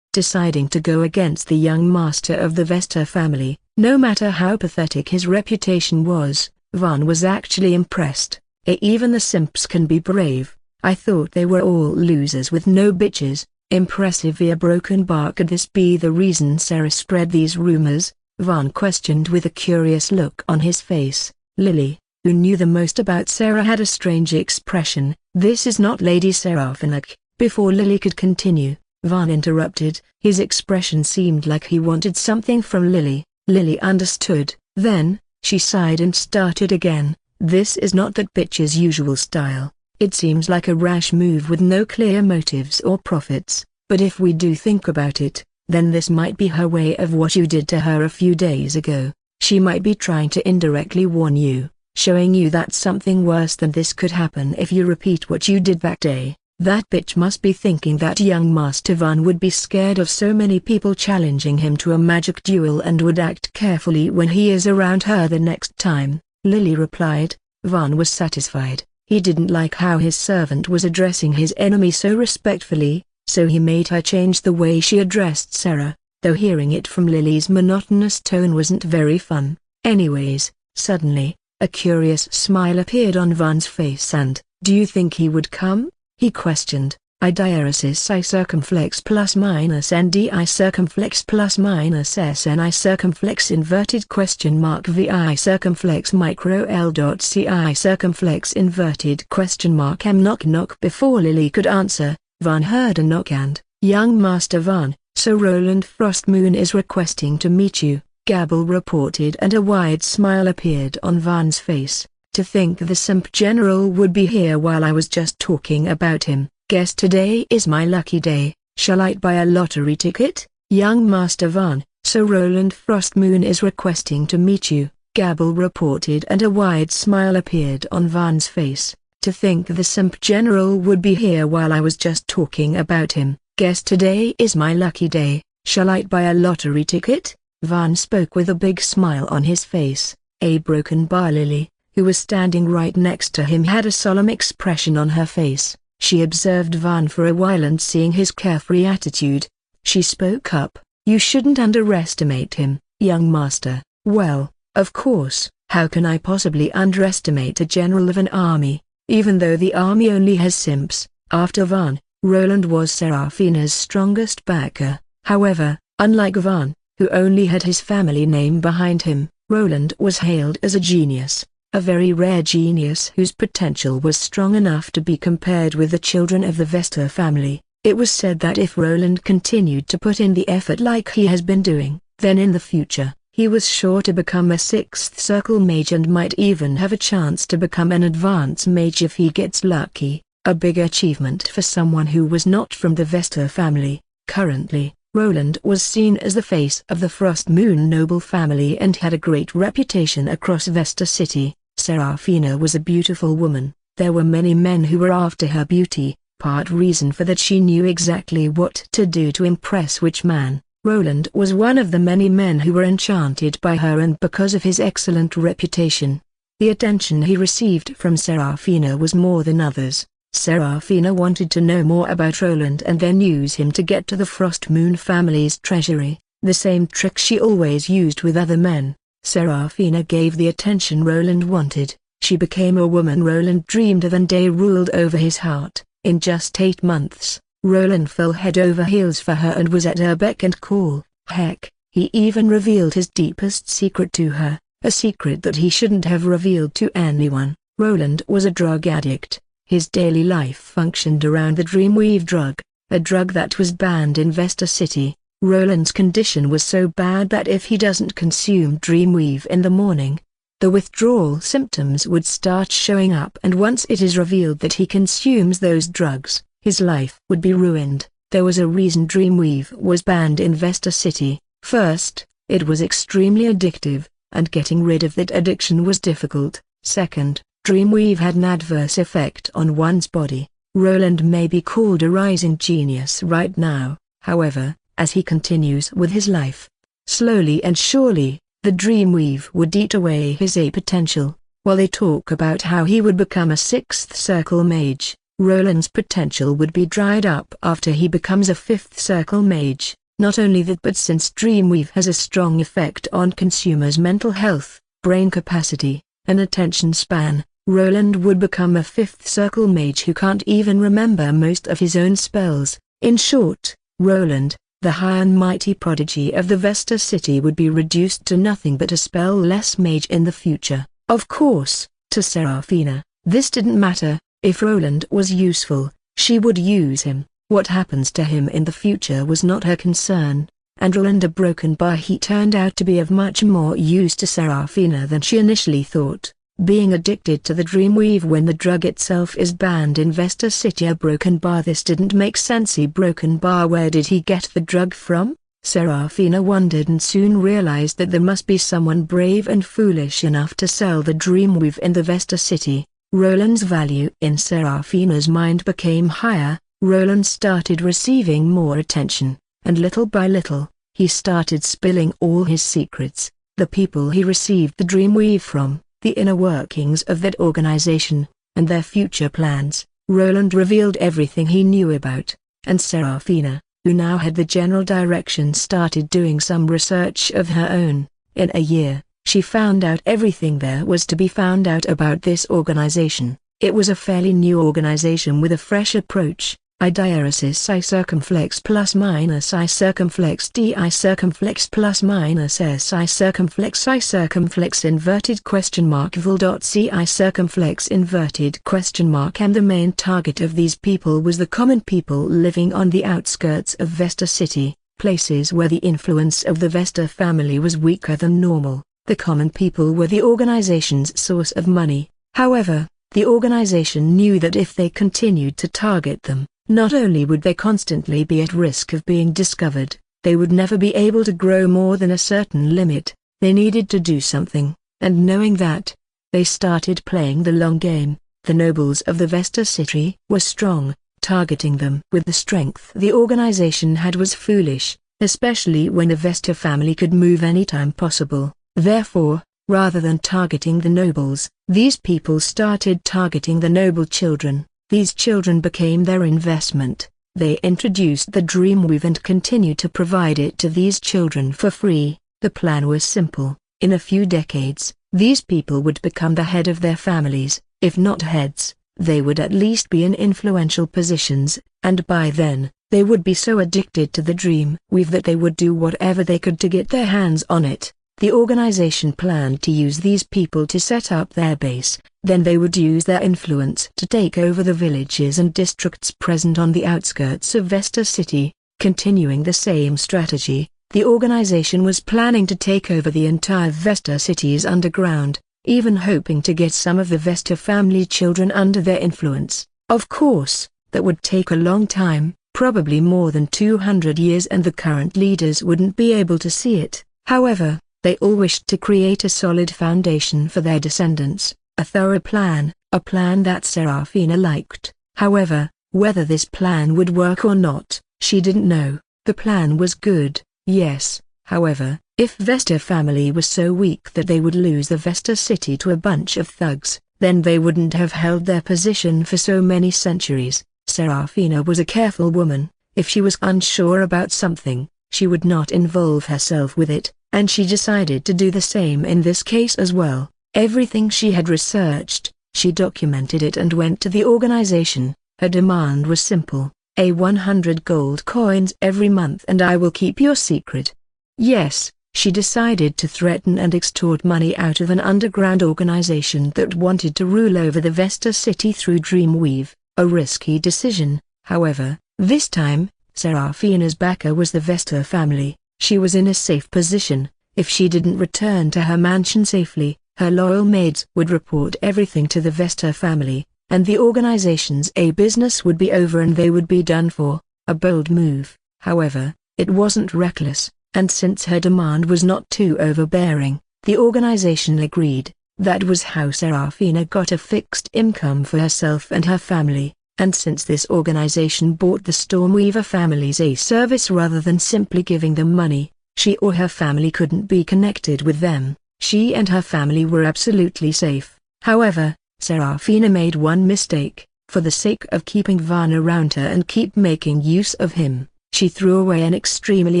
S1: Deciding to go against the young master of the Vesta family, no matter how pathetic his reputation was, Van was actually impressed. Even the simps can be brave. I thought they were all losers with no bitches. Impressive via broken bar. Could this be the reason Sarah spread these rumors? Van questioned with a curious look on his face. Lily, who knew the most about Sarah, had a strange expression. This is not Lady Serafina. Before Lily could continue, Van interrupted. His expression seemed like he wanted something from Lily. Lily understood. Then, she sighed and started again. This is not that bitch's usual style. It seems like a rash move with no clear motives or profits, but if we do think about it, then this might be her way of what you did to her a few days ago. She might be trying to indirectly warn you, showing you that something worse than this could happen if you repeat what you did that day. That bitch must be thinking that young Master Van would be scared of so many people challenging him to a magic duel and would act carefully when he is around her the next time. Lily replied. Van was satisfied. He didn't like how his servant was addressing his enemy so respectfully, so he made her change the way she addressed Sarah, though hearing it from Lily's monotonous tone wasn't very fun. Anyways, suddenly, a curious smile appeared on Van's face. And, do you think he would come? He questioned. I diaresis I circumflex plus minus ndi circumflex plus minus sni circumflex inverted question mark vi circumflex micro l dot ci circumflex inverted question mark m knock knock. Before Lily could answer, Van heard a knock and, young Master Van, Sir Roland Frostmoon is requesting to meet you, Gabble reported, and a wide smile appeared on Van's face. To think the simp general would be here while I was just talking about him. Guess today is my lucky day. Shall I buy a lottery ticket? Young Master Van, Sir Roland Frostmoon is requesting to meet you, Gabble reported, and a wide smile appeared on Van's face. To think the simp general would be here while I was just talking about him. Guess today is my lucky day. Shall I buy a lottery ticket? Van spoke with a big smile on his face. A broken bar Lily, who was standing right next to him, had a solemn expression on her face. She observed Van for a while, and seeing his carefree attitude, she spoke up. You shouldn't underestimate him, young master. Well, of course, how can I possibly underestimate a general of an army, even though the army only has simps? After Van, Roland was Seraphina's strongest backer. However, unlike Van, who only had his family name behind him, Roland was hailed as a genius, a very rare genius whose potential was strong enough to be compared with the children of the Vesta family. It was said that if Roland continued to put in the effort like he has been doing, then in the future, he was sure to become a sixth circle mage and might even have a chance to become an advanced mage if he gets lucky, a big achievement for someone who was not from the Vesta family. Currently, Roland was seen as the face of the Frostmoon noble family and had a great reputation across Vesta City. Seraphina was a beautiful woman. There were many men who were after her beauty, part reason for that she knew exactly what to do to impress which man. Roland was one of the many men who were enchanted by her, and because of his excellent reputation, the attention he received from Seraphina was more than others. Seraphina wanted to know more about Roland and then use him to get to the Frostmoon family's treasury, the same trick she always used with other men. Seraphina gave the attention Roland wanted. She became a woman Roland dreamed of and day ruled over his heart. In just 8 months, Roland fell head over heels for her and was at her beck and call. Heck, he even revealed his deepest secret to her, a secret that he shouldn't have revealed to anyone. Roland was a drug addict. His daily life functioned around the Dreamweave drug, a drug that was banned in Vesta City. Roland's condition was so bad that if he doesn't consume Dreamweave in the morning, the withdrawal symptoms would start showing up, and once it is revealed that he consumes those drugs, his life would be ruined. There was a reason Dreamweave was banned in Vesta City. First, it was extremely addictive, and getting rid of that addiction was difficult. Second, Dreamweave had an adverse effect on one's body. Roland may be called a rising genius right now, however, as he continues with his life, slowly and surely, the Dreamweave would eat away his A potential. While they talk about how he would become a sixth circle mage, Roland's potential would be dried up after he becomes a fifth circle mage. Not only that, but since Dreamweave has a strong effect on consumers' mental health, brain capacity, and attention span, Roland would become a fifth circle mage who can't even remember most of his own spells. In short, Roland, the high and mighty prodigy of the Vesta City, would be reduced to nothing but a spell-less mage in the future. Of course, to Seraphina, this didn't matter. If Roland was useful, she would use him. What happens to him in the future was not her concern, and Roland, a broken bar, he turned out to be of much more use to Seraphina than she initially thought. Being addicted to the Dreamweave when the drug itself is banned in Vesta City, a broken bar, this didn't make sense. A broken bar, where did he get the drug from? Seraphina wondered and soon realized that there must be someone brave and foolish enough to sell the Dreamweave in the Vesta City. Roland's value in Seraphina's mind became higher. Roland started receiving more attention, and little by little, he started spilling all his secrets, the people he received the Dreamweave from, the inner workings of that organization, and their future plans. Roland revealed everything he knew about, and Seraphina, who now had the general direction, started doing some research of her own. In a year, she found out everything there was to be found out about this organization. It was a fairly new organization with a fresh approach. Idiaresis I circumflex plus minus I circumflex D I circumflex plus minus S I circumflex inverted question mark vol. C I circumflex inverted question mark. And the main target of these people was the common people living on the outskirts of Vesta City, places where the influence of the Vesta family was weaker than normal. The common people were the organization's source of money. However, the organization knew that if they continued to target them, not only would they constantly be at risk of being discovered, they would never be able to grow more than a certain limit. They needed to do something, and knowing that, they started playing the long game. The nobles of the Vesta city were strong. Targeting them with the strength the organization had was foolish, especially when the Vesta family could move anytime possible. Therefore, rather than targeting the nobles, these people started targeting the noble children. These children became their investment. They introduced the Dreamweave and continued to provide it to these children for free. The plan was simple. In a few decades, these people would become the head of their families. If not heads, they would at least be in influential positions, and by then, they would be so addicted to the Dreamweave that they would do whatever they could to get their hands on it. The organization planned to use these people to set up their base, then they would use their influence to take over the villages and districts present on the outskirts of Vesta City. Continuing the same strategy, the organization was planning to take over the entire Vesta City's underground, even hoping to get some of the Vesta family children under their influence. Of course, that would take a long time, probably more than 200 years, and the current leaders wouldn't be able to see it. However, they all wished to create a solid foundation for their descendants, a thorough plan, a plan that Serafina liked. However, whether this plan would work or not, she didn't know. The plan was good, yes. However, if Vesta family was so weak that they would lose the Vesta city to a bunch of thugs, then they wouldn't have held their position for so many centuries. Serafina was a careful woman. If she was unsure about something, she would not involve herself with it, and she decided to do the same in this case as well. Everything she had researched, she documented it and went to the organization. Her demand was simple: 100 gold coins every month and I will keep your secret. Yes, she decided to threaten and extort money out of an underground organization that wanted to rule over the Vesta city through Dreamweave, a risky decision. However, this time, Serafina's backer was the Vesta family. She was in a safe position. If she didn't return to her mansion safely, her loyal maids would report everything to the Vesta family, and the organization's business would be over and they would be done for. A bold move. However, it wasn't reckless, and since her demand was not too overbearing, the organization agreed. That was how Serafina got a fixed income for herself and her family. And since this organization bought the Stormweaver family's service rather than simply giving them money, she or her family couldn't be connected with them. She and her family were absolutely safe. However, Serafina made one mistake. For the sake of keeping Van around her and keep making use of him, she threw away an extremely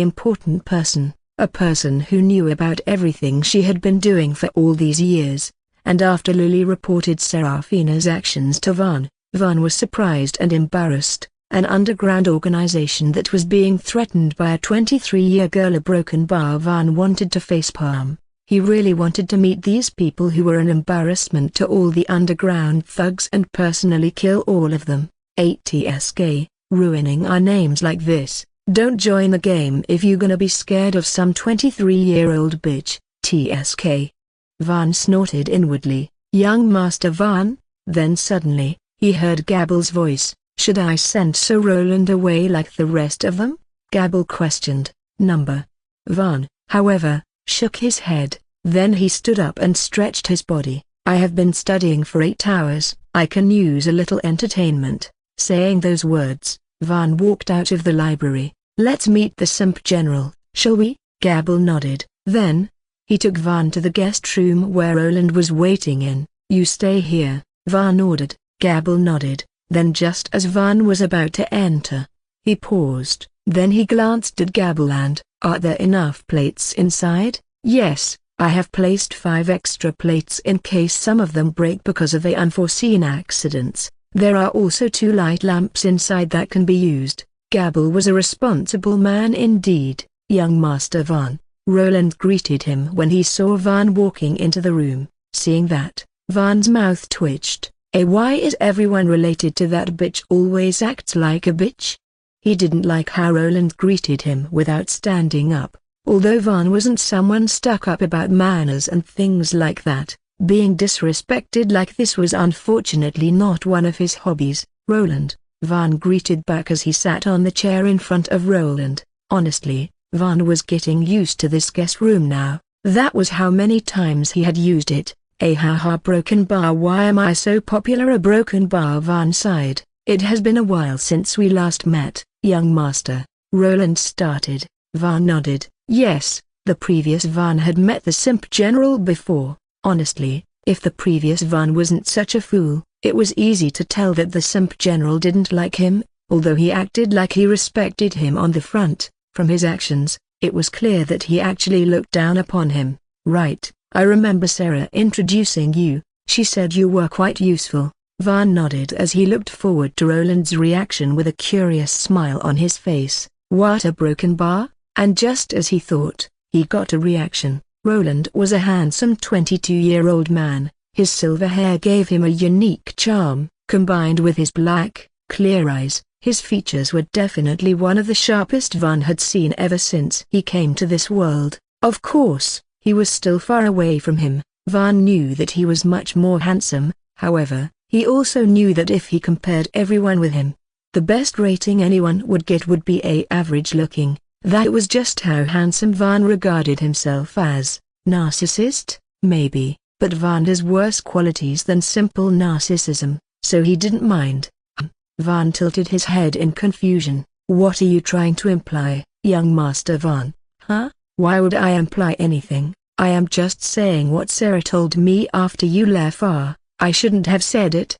S1: important person, a person who knew about everything she had been doing for all these years. And after Lily reported Serafina's actions to Van was surprised and embarrassed. An underground organization that was being threatened by a 23-year girl, a broken bar. Van wanted to facepalm. He really wanted to meet these people who were an embarrassment to all the underground thugs and personally kill all of them. 8tsk, ruining our names like this. Don't join the game if you gonna be scared of some 23-year-old bitch. TSK. Van snorted inwardly. Young Master Van? Then suddenly, he heard Gabble's voice. Should I send Sir Roland away like the rest of them? Gabble questioned. Number. Van, however, shook his head. Then he stood up and stretched his body. I have been studying for 8 hours. I can use a little entertainment. Saying those words, Van walked out of the library. Let's meet the Simp General, shall we? Gabble nodded. Then, he took Van to the guest room where Roland was waiting in. You stay here, Van ordered. Gabble nodded. Then just as Van was about to enter, he paused. Then he glanced at Gabble and, are there enough plates inside? Yes, I have placed 5 extra plates in case some of them break because of the unforeseen accidents. There are also 2 light lamps inside that can be used. Gabble was a responsible man indeed. Young Master Van, Roland greeted him when he saw Van walking into the room. Seeing that, Van's mouth twitched. Why is everyone related to that bitch always acts like a bitch? He didn't like how Roland greeted him without standing up. Although Van wasn't someone stuck up about manners and things like that, Being disrespected like this was unfortunately not one of his hobbies. Roland, Van greeted back as he sat on the chair in front of Roland. Honestly, Van was getting used to this guest room now. That was how many times he had used it. Broken bar, why am I so popular? A broken bar, Van sighed. It has been a while since we last met, young master. Roland started. Van nodded. Yes, the previous Van had met the simp general before. Honestly, if the previous Van wasn't such a fool, it was easy to tell that the simp general didn't like him, although he acted like he respected him on the front. From his actions, it was clear that he actually looked down upon him. Right, I remember Sarah introducing you. She said you were quite useful. Van nodded as he looked forward to Roland's reaction with a curious smile on his face. What, a broken bar? And just as he thought, he got a reaction. Roland was a handsome 22-year-old man. His silver hair gave him a unique charm, combined with his black, clear eyes. His features were definitely one of the sharpest Van had seen ever since he came to this world. Of course, he was still far away from him. Van knew that he was much more handsome. However, he also knew that if he compared everyone with him, the best rating anyone would get would be average looking. That was just how handsome Van regarded himself as. Narcissist? Maybe, but Van has worse qualities than simple narcissism, so he didn't mind. Van tilted his head in confusion. What are you trying to imply, young Master Van? Huh? Why would I imply anything? I am just saying what Sarah told me after you left. I shouldn't have said it.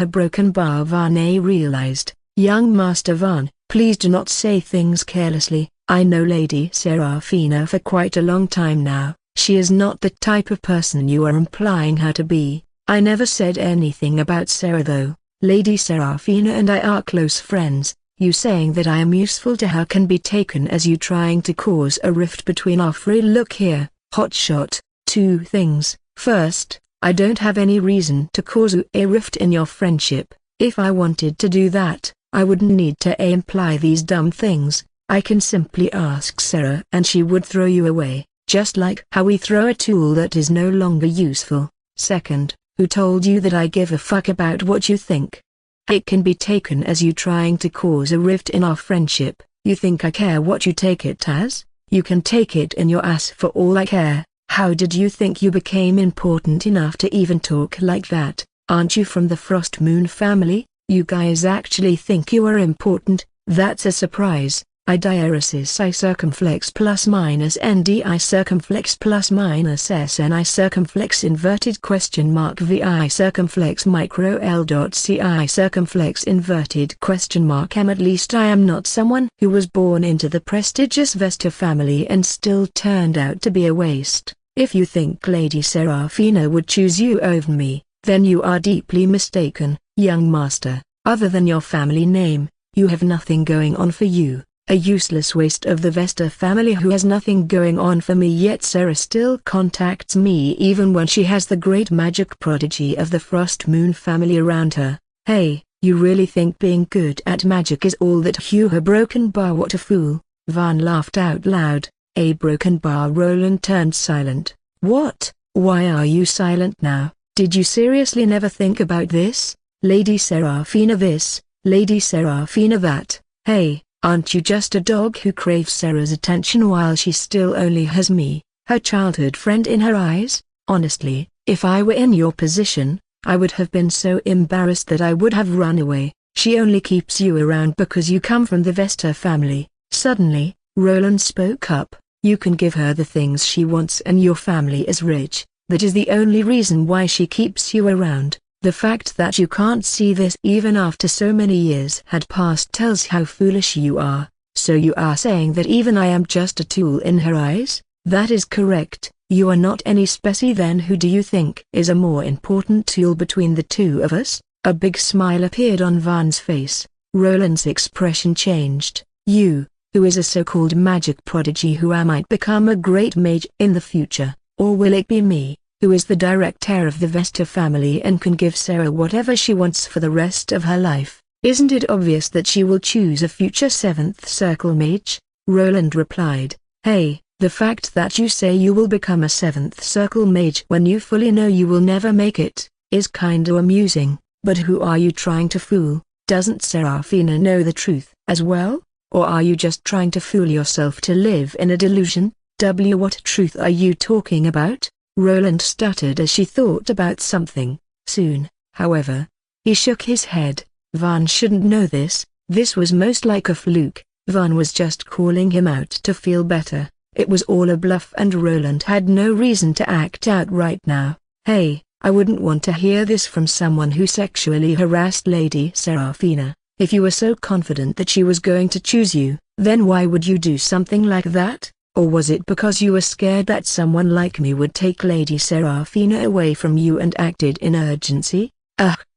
S1: Broken bar, Van realized. Young Master Van, please do not say things carelessly. I know Lady Serafina for quite a long time now. She is not the type of person you are implying her to be. I never said anything about Sarah though. Lady Serafina and I are close friends. You saying that I am useful to her can be taken as you trying to cause a rift between our friends. Look here, hotshot, two things. First, I don't have any reason to cause a rift in your friendship. If I wanted to do that, I wouldn't need to imply these dumb things. I can simply ask Sarah and she would throw you away, just like how we throw a tool that is no longer useful. Second, who told you that I give a fuck about what you think? It can be taken as you trying to cause a rift in our friendship. You think I care what you take it as? You can take it in your ass for all I care. How did you think you became important enough to even talk like that? Aren't you from the Frost Moon family? You guys actually think you are important? That's a surprise. I diaresis I circumflex plus minus ndi circumflex plus minus sni circumflex inverted question mark vi circumflex micro l dot ci circumflex inverted question mark m. At least I am not someone who was born into the prestigious Vesta family and still turned out to be a waste. If you think Lady Serafina would choose you over me, then you are deeply mistaken, young master. Other than your family name, you have nothing going on for you. A useless waste of the Vesta family who has nothing going on for me, yet Sarah still contacts me even when she has the great magic prodigy of the Frost Moon family around her. Hey, you really think being good at magic is all that? Broken bar, what a fool. Van laughed out loud. A broken bar. Roland turned silent. What? Why are you silent now? Did you seriously never think about this? Lady Serafina this, Lady Serafina that. Hey. Aren't you just a dog who craves Sarah's attention while she still only has me, her childhood friend, in her eyes? Honestly, if I were in your position, I would have been so embarrassed that I would have run away. She only keeps you around because you come from the Vesta family. Suddenly, Roland spoke up. You can give her the things she wants and your family is rich. That is the only reason why she keeps you around. The fact that you can't see this even after so many years had passed tells how foolish you are. So you are saying that even I am just a tool in her eyes? That is correct. You are not any specie. Then who do you think is a more important tool between the two of us? A big smile appeared on Van's face. Roland's expression changed. You, who is a so-called magic prodigy who might become a great mage in the future, or will it be me, who is the direct heir of the Vesta family and can give Sarah whatever she wants for the rest of her life? Isn't it obvious that she will choose a future 7th Circle mage? Roland replied. Hey, The fact that you say you will become a 7th circle mage when you fully know you will never make it, is kinda amusing, but who are you trying to fool? Doesn't Serafina know the truth as well? Or are you just trying to fool yourself to live in a delusion? What truth are you talking about? Roland stuttered as she thought about something. Soon, however, he shook his head. Van shouldn't know this. This was most like a fluke. Van was just calling him out to feel better. It was all a bluff and Roland had no reason to act out right now. Hey, I wouldn't want to hear this from someone who sexually harassed Lady Serafina. If you were so confident that she was going to choose you, then why would you do something like that? Or was it because you were scared that someone like me would take Lady Serafina away from you and acted in urgency?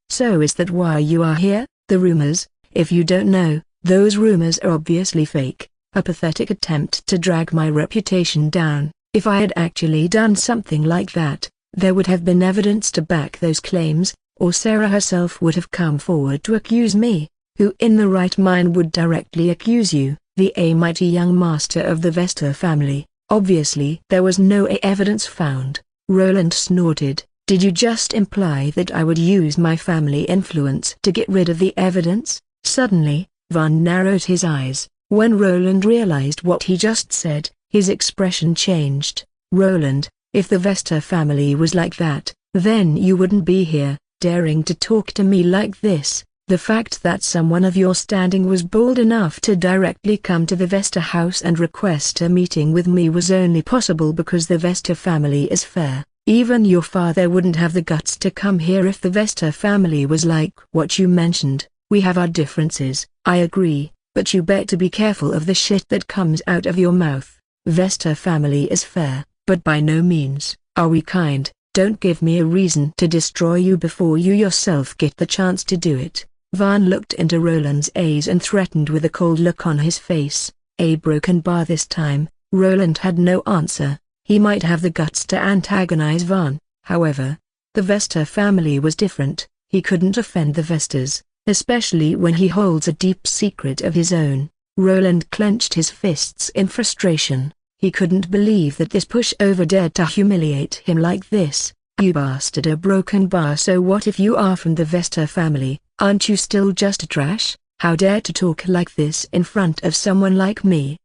S1: So is that why you are here? The rumors, if you don't know, those rumors are obviously fake. A pathetic attempt to drag my reputation down. If I had actually done something like that, there would have been evidence to back those claims, or Sarah herself would have come forward to accuse me. Who in the right mind would directly accuse you, the mighty young master of the Vesta family? Obviously there was no evidence found. Roland snorted. Did you just imply that I would use my family influence to get rid of the evidence? Suddenly, Van narrowed his eyes. When Roland realized what he just said, his expression changed. Roland, if the Vesta family was like that, then you wouldn't be here, daring to talk to me like this. The fact that someone of your standing was bold enough to directly come to the Vesta house and request a meeting with me was only possible because the Vesta family is fair. Even your father wouldn't have the guts to come here if the Vesta family was like what you mentioned. We have our differences, I agree, but you better be careful of the shit that comes out of your mouth. Vesta family is fair, but by no means are we kind. Don't give me a reason to destroy you before you yourself get the chance to do it. Van looked into Roland's eyes and threatened with a cold look on his face. A broken bar this time. Roland had no answer. He might have the guts to antagonize Van. However, the Vesta family was different. He couldn't offend the Vestas, especially when he holds a deep secret of his own. Roland clenched his fists in frustration. He couldn't believe that this pushover dared to humiliate him like this. You bastard, a broken bar. So what if you are from the Vesta family? Aren't you still just trash? How dare to talk like this in front of someone like me?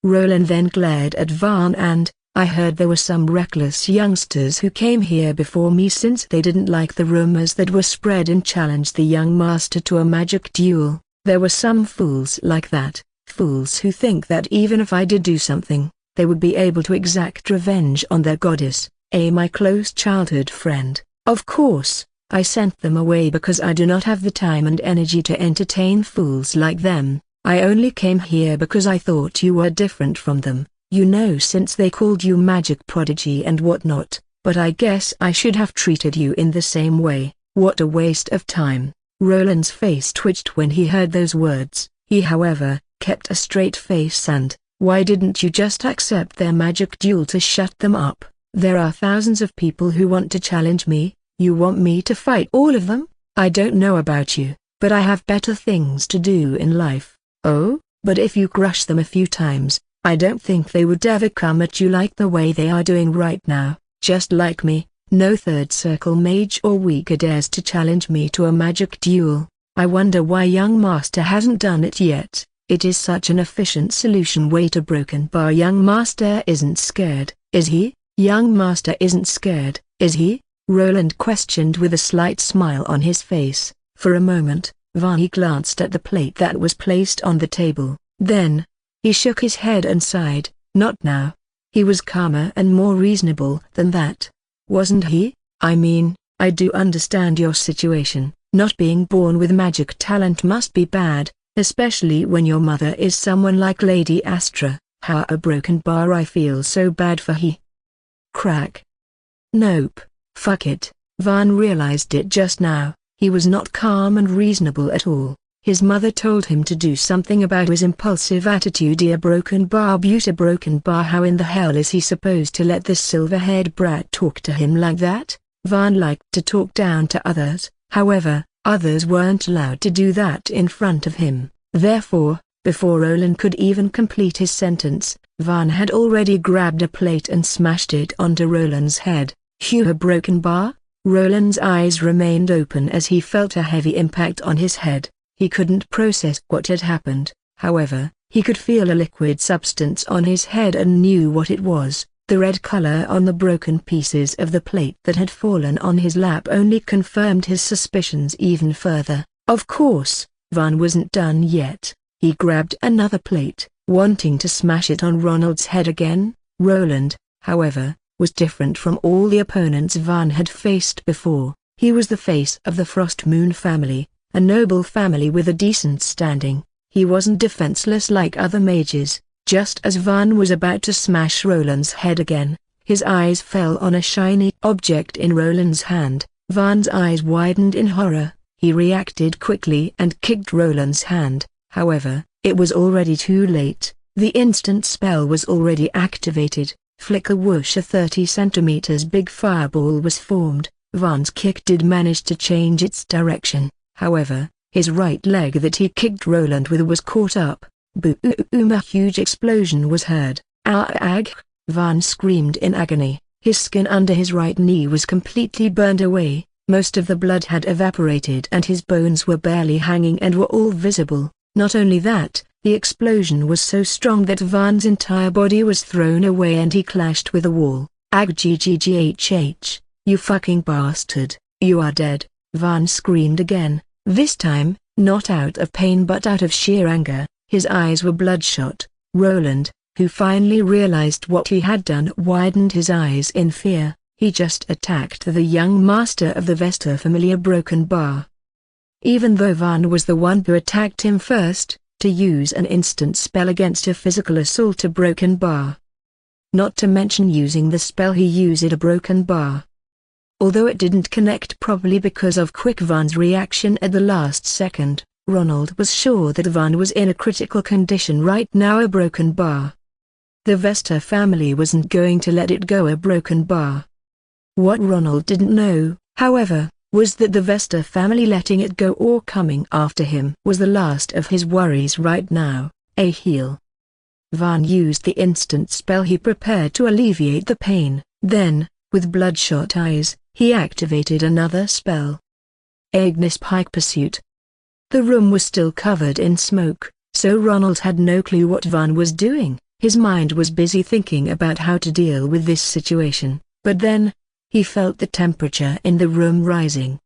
S1: Roland then glared at Van and, I heard there were some reckless youngsters who came here before me since they didn't like the rumors that were spread and challenged the young master to a magic duel. There were some fools like that, fools who think that even if I did do something, they would be able to exact revenge on their goddess, my close childhood friend. Of course, I sent them away because I do not have the time and energy to entertain fools like them. I only came here because I thought you were different from them, you know, since they called you magic prodigy and whatnot, but I guess I should have treated you in the same way. What a waste of time. Roland's face twitched when he heard those words. He, however, kept a straight face and, why didn't you just accept their magic duel to shut them up? There are thousands of people who want to challenge me. You want me to fight all of them? I don't know about you, but I have better things to do in life. Oh, but if you crush them a few times, I don't think they would ever come at you like the way they are doing right now. Just like me, no 3rd circle mage or weaker dares to challenge me to a magic duel. I wonder why young master hasn't done it yet. It is such an efficient solution. Wait, a broken bar. Young master isn't scared, is he? Young master isn't scared, is he? Roland questioned with a slight smile on his face. For a moment, Van glanced at the plate that was placed on the table. Then, he shook his head and sighed. Not now. He was calmer and more reasonable than that. Wasn't he? I mean, I do understand your situation. Not being born with magic talent must be bad, especially when your mother is someone like Lady Astra. How a broken bar. I feel so bad for he. Crack. Nope. Fuck it. Van realized it just now. He was not calm and reasonable at all. His mother told him to do something about his impulsive attitude. A broken bar. Beauty, broken bar. How in the hell is he supposed to let this silver-haired brat talk to him like that? Van liked to talk down to others, however, others weren't allowed to do that in front of him. Therefore, Before Roland could even complete his sentence, Van had already grabbed a plate and smashed it onto Roland's head. A broken bar? Roland's eyes remained open as he felt a heavy impact on his head. He couldn't process what had happened, however, he could feel a liquid substance on his head and knew what it was. The red color on the broken pieces of the plate that had fallen on his lap only confirmed his suspicions even further. Of course, Van wasn't done yet. He grabbed another plate, wanting to smash it on Ronald's head again. Roland, however, was different from all the opponents Van had faced before. He was the face of the Frost Moon family, a noble family with a decent standing. He wasn't defenseless like other mages. Just as Van was about to smash Roland's head again, his eyes fell on a shiny object in Roland's hand. Van's eyes widened in horror. He reacted quickly and kicked Roland's hand. However, it was already too late. The instant spell was already activated. Flicker whoosh, a 30 centimeters big fireball was formed. Van's kick did manage to change its direction. However, his right leg that he kicked Roland with was caught up. Boom! A huge explosion was heard. Ag! Van screamed in agony. His skin under his right knee was completely burned away. Most of the blood had evaporated and his bones were barely hanging and were all visible. Not only that, the explosion was so strong that Van's entire body was thrown away and he clashed with a wall. Ag! You fucking bastard, you are dead, Van screamed again. This time, not out of pain but out of sheer anger. His eyes were bloodshot. Roland, who finally realized what he had done, widened his eyes in fear. He just attacked the young master of the Vesta familiar broken bar. Even though Van was the one who attacked him first, to use an instant spell against a physical assault a broken bar. Not to mention using the spell he used a broken bar. Although it didn't connect properly because of quick Van's reaction at the last second, Ronald was sure that Van was in a critical condition right now. A broken bar. The Vesta family wasn't going to let it go a broken bar. What Ronald didn't know, however, was that the Vesta family letting it go or coming after him was the last of his worries right now. A heal. Van used the instant spell he prepared to alleviate the pain. Then, with bloodshot eyes, he activated another spell. Ignis Pike Pursuit. The room was still covered in smoke, so Ronald had no clue what Van was doing. His mind was busy thinking about how to deal with this situation, but then, he felt the temperature in the room rising.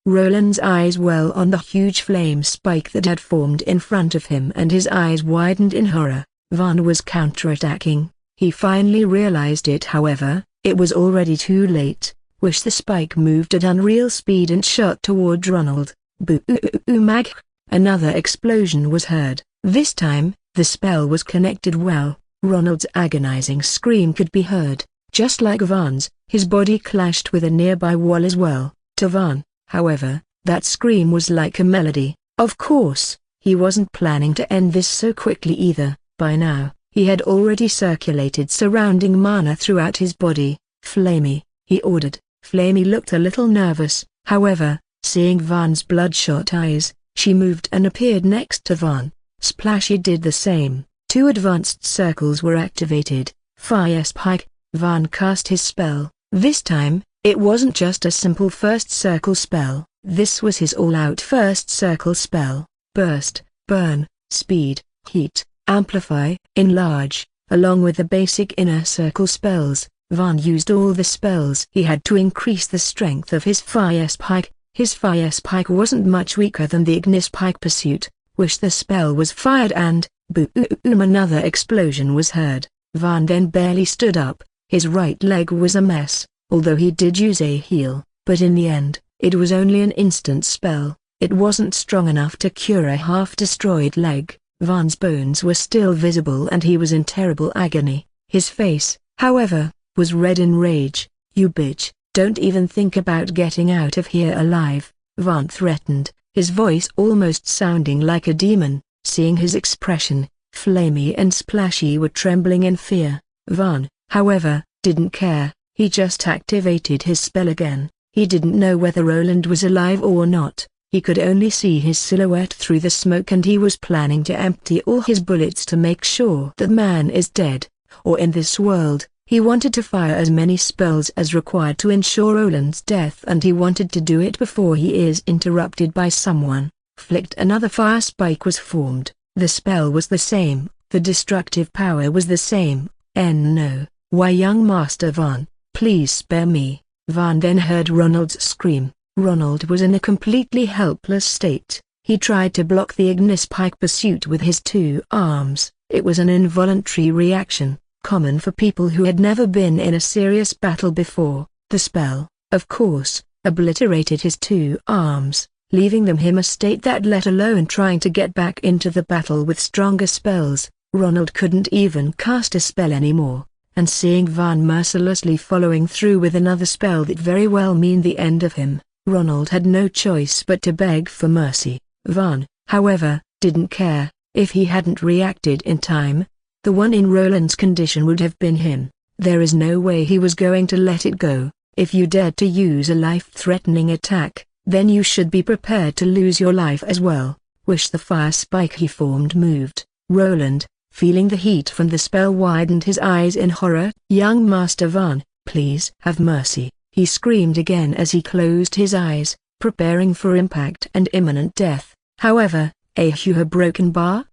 S1: Roland's eyes were on the huge flame spike that had formed in front of him and his eyes widened in horror. Van was counterattacking. He finally realized it, however, it was already too late. The spike moved at unreal speed and shot toward Ronald. Boom! Another explosion was heard. This time, the spell was connected well. Ronald's agonizing scream could be heard. Just like Van's, his body clashed with a nearby wall as well. To Van, however, that scream was like a melody. Of course, he wasn't planning to end this so quickly either. By now, he had already circulated surrounding mana throughout his body. Flamey, he ordered. Flamey looked a little nervous, however, seeing Van's bloodshot eyes, she moved and appeared next to Van. Splashy did the same. 2 advanced circles were activated. Fire Spike. Van cast his spell. This time, it wasn't just a simple first circle spell. This was his all-out first circle spell. Burst, burn, speed, heat, amplify, enlarge, along with the basic inner circle spells. Van used all the spells he had to increase the strength of his Fire Spike. His Fire Spike wasn't much weaker than the Ignis Pike Pursuit. The spell was fired and, boom! Another explosion was heard. Van then barely stood up. His right leg was a mess, although he did use a heal, but in the end, it was only an instant spell. It wasn't strong enough to cure a half-destroyed leg. Van's bones were still visible and he was in terrible agony. His face, however, was red in rage. You bitch, don't even think about getting out of here alive, Van threatened, his voice almost sounding like a demon. Seeing his expression, Flamey and Splashy were trembling in fear. Van, however, didn't care. He just activated his spell again. He didn't know whether Roland was alive or not. He could only see his silhouette through the smoke, and he was planning to empty all his bullets to make sure that man is dead, or in this world. He wanted to fire as many spells as required to ensure Roland's death, and he wanted to do it before he is interrupted by someone. Flicked, another fire spike was formed. The spell was the same, the destructive power was the same. No, why, young Master Van, please spare me. Van then heard Ronald's scream. Ronald was in a completely helpless state. He tried to block the Ignis Pike pursuit with his 2 arms. It was an involuntary reaction, common for people who had never been in a serious battle before. The spell, of course, obliterated his 2 arms, leaving him in a state that, let alone trying to get back into the battle with stronger spells, Ronald couldn't even cast a spell anymore. And seeing Van mercilessly following through with another spell that very well mean the end of him, Ronald had no choice but to beg for mercy. Van, however, didn't care. If he hadn't reacted in time, the one in Roland's condition would have been him. There is no way he was going to let it go. If you dared to use a life-threatening attack, then you should be prepared to lose your life as well. Wish the fire spike he formed moved. Roland, feeling the heat from the spell, widened his eyes in horror. Young Master Van, please have mercy, he screamed again as he closed his eyes, preparing for impact and imminent death. However, a broken bar?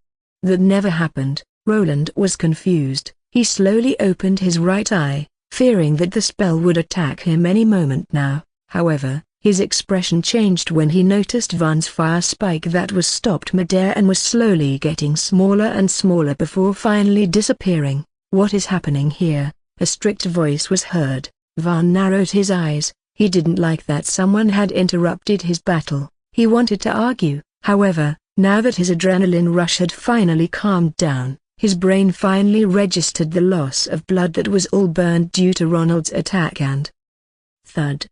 S1: That never happened. Roland was confused. He slowly opened his right eye, fearing that the spell would attack him any moment now. However, his expression changed when he noticed Van's fire spike that was stopped midair and was slowly getting smaller and smaller before finally disappearing. What is happening here? A strict voice was heard. Van narrowed his eyes. He didn't like that someone had interrupted his battle. He wanted to argue. However, now that his adrenaline rush had finally calmed down, his brain finally registered the loss of blood that was all burned due to Ronald's attack, and thud.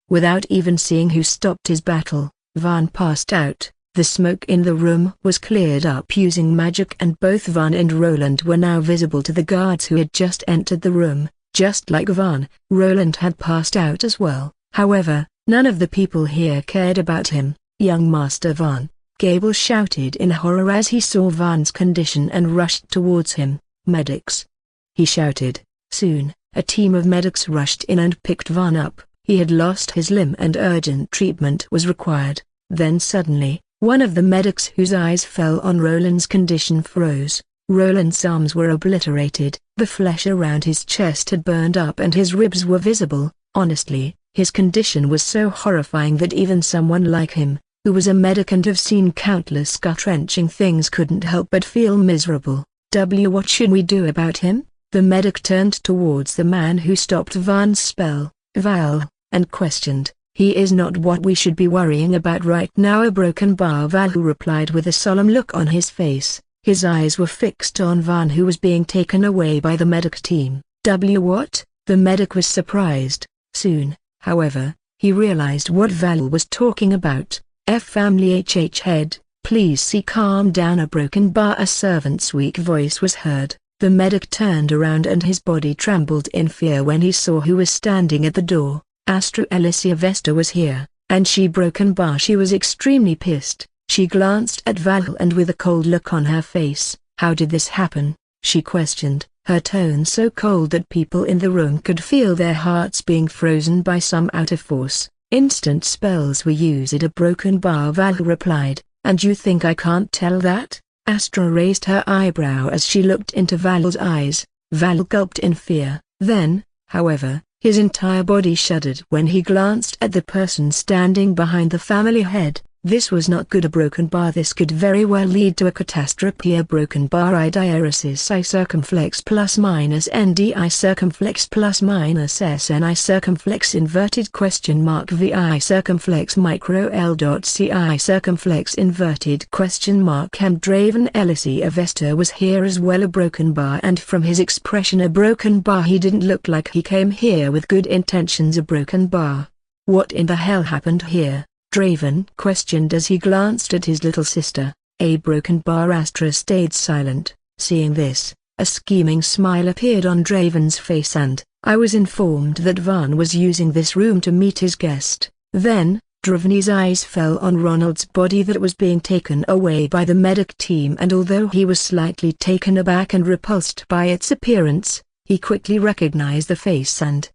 S1: Without even seeing who stopped his battle, Van passed out. The smoke in the room was cleared up using magic, and both Van and Roland were now visible to the guards who had just entered the room. Just like Van, Roland had passed out as well. However, none of the people here cared about him. Young Master Van, Gable shouted in horror as he saw Van's condition and rushed towards him. Medics! He shouted. Soon, a team of medics rushed in and picked Van up. He had lost his limb and urgent treatment was required. Then suddenly, one of the medics whose eyes fell on Roland's condition froze. Roland's arms were obliterated. The flesh around his chest had burned up and his ribs were visible. Honestly, his condition was so horrifying that even someone like him, who was a medic and have seen countless gut-wrenching things, couldn't help but feel miserable. What should we do about him? The medic turned towards the man who stopped Van's spell, Val, and questioned. He is not what we should be worrying about right now. A broken bar, Val replied with a solemn look on his face. His eyes were fixed on Van, who was being taken away by the medic team. What? The medic was surprised. Soon, however, he realized what Val was talking about. Family head, please see, calm down. A broken bar, a servant's weak voice was heard. The medic turned around and his body trembled in fear when he saw who was standing at the door. Astra Alicia Vesta was here, and she broken bar. She was extremely pissed. She glanced at Val and with a cold look on her face. How did this happen? She questioned, her tone so cold that people in the room could feel their hearts being frozen by some outer force. Instant spells were used at a broken bar, Val replied. And you think I can't tell that? Astra raised her eyebrow as she looked into Val's eyes. Val gulped in fear. Then, however, his entire body shuddered when he glanced at the person standing behind the family head. This was not good. A broken bar. This could very well lead to a catastrophe. A broken bar. I diaresis I circumflex plus minus ndi circumflex plus minus sni circumflex inverted question mark vi circumflex micro l dot ci circumflex inverted question mark. M. Draven Alicia Vesta was here as well. A broken bar, and from his expression a broken bar, he didn't look like he came here with good intentions. A broken bar. What in the hell happened here? Draven questioned as he glanced at his little sister. A broken bar. Astra stayed silent. Seeing this, a scheming smile appeared on Draven's face. And I was informed that Van was using this room to meet his guest. Then, Draven's eyes fell on Ronald's body that was being taken away by the medic team, and although he was slightly taken aback and repulsed by its appearance, he quickly recognized the face and...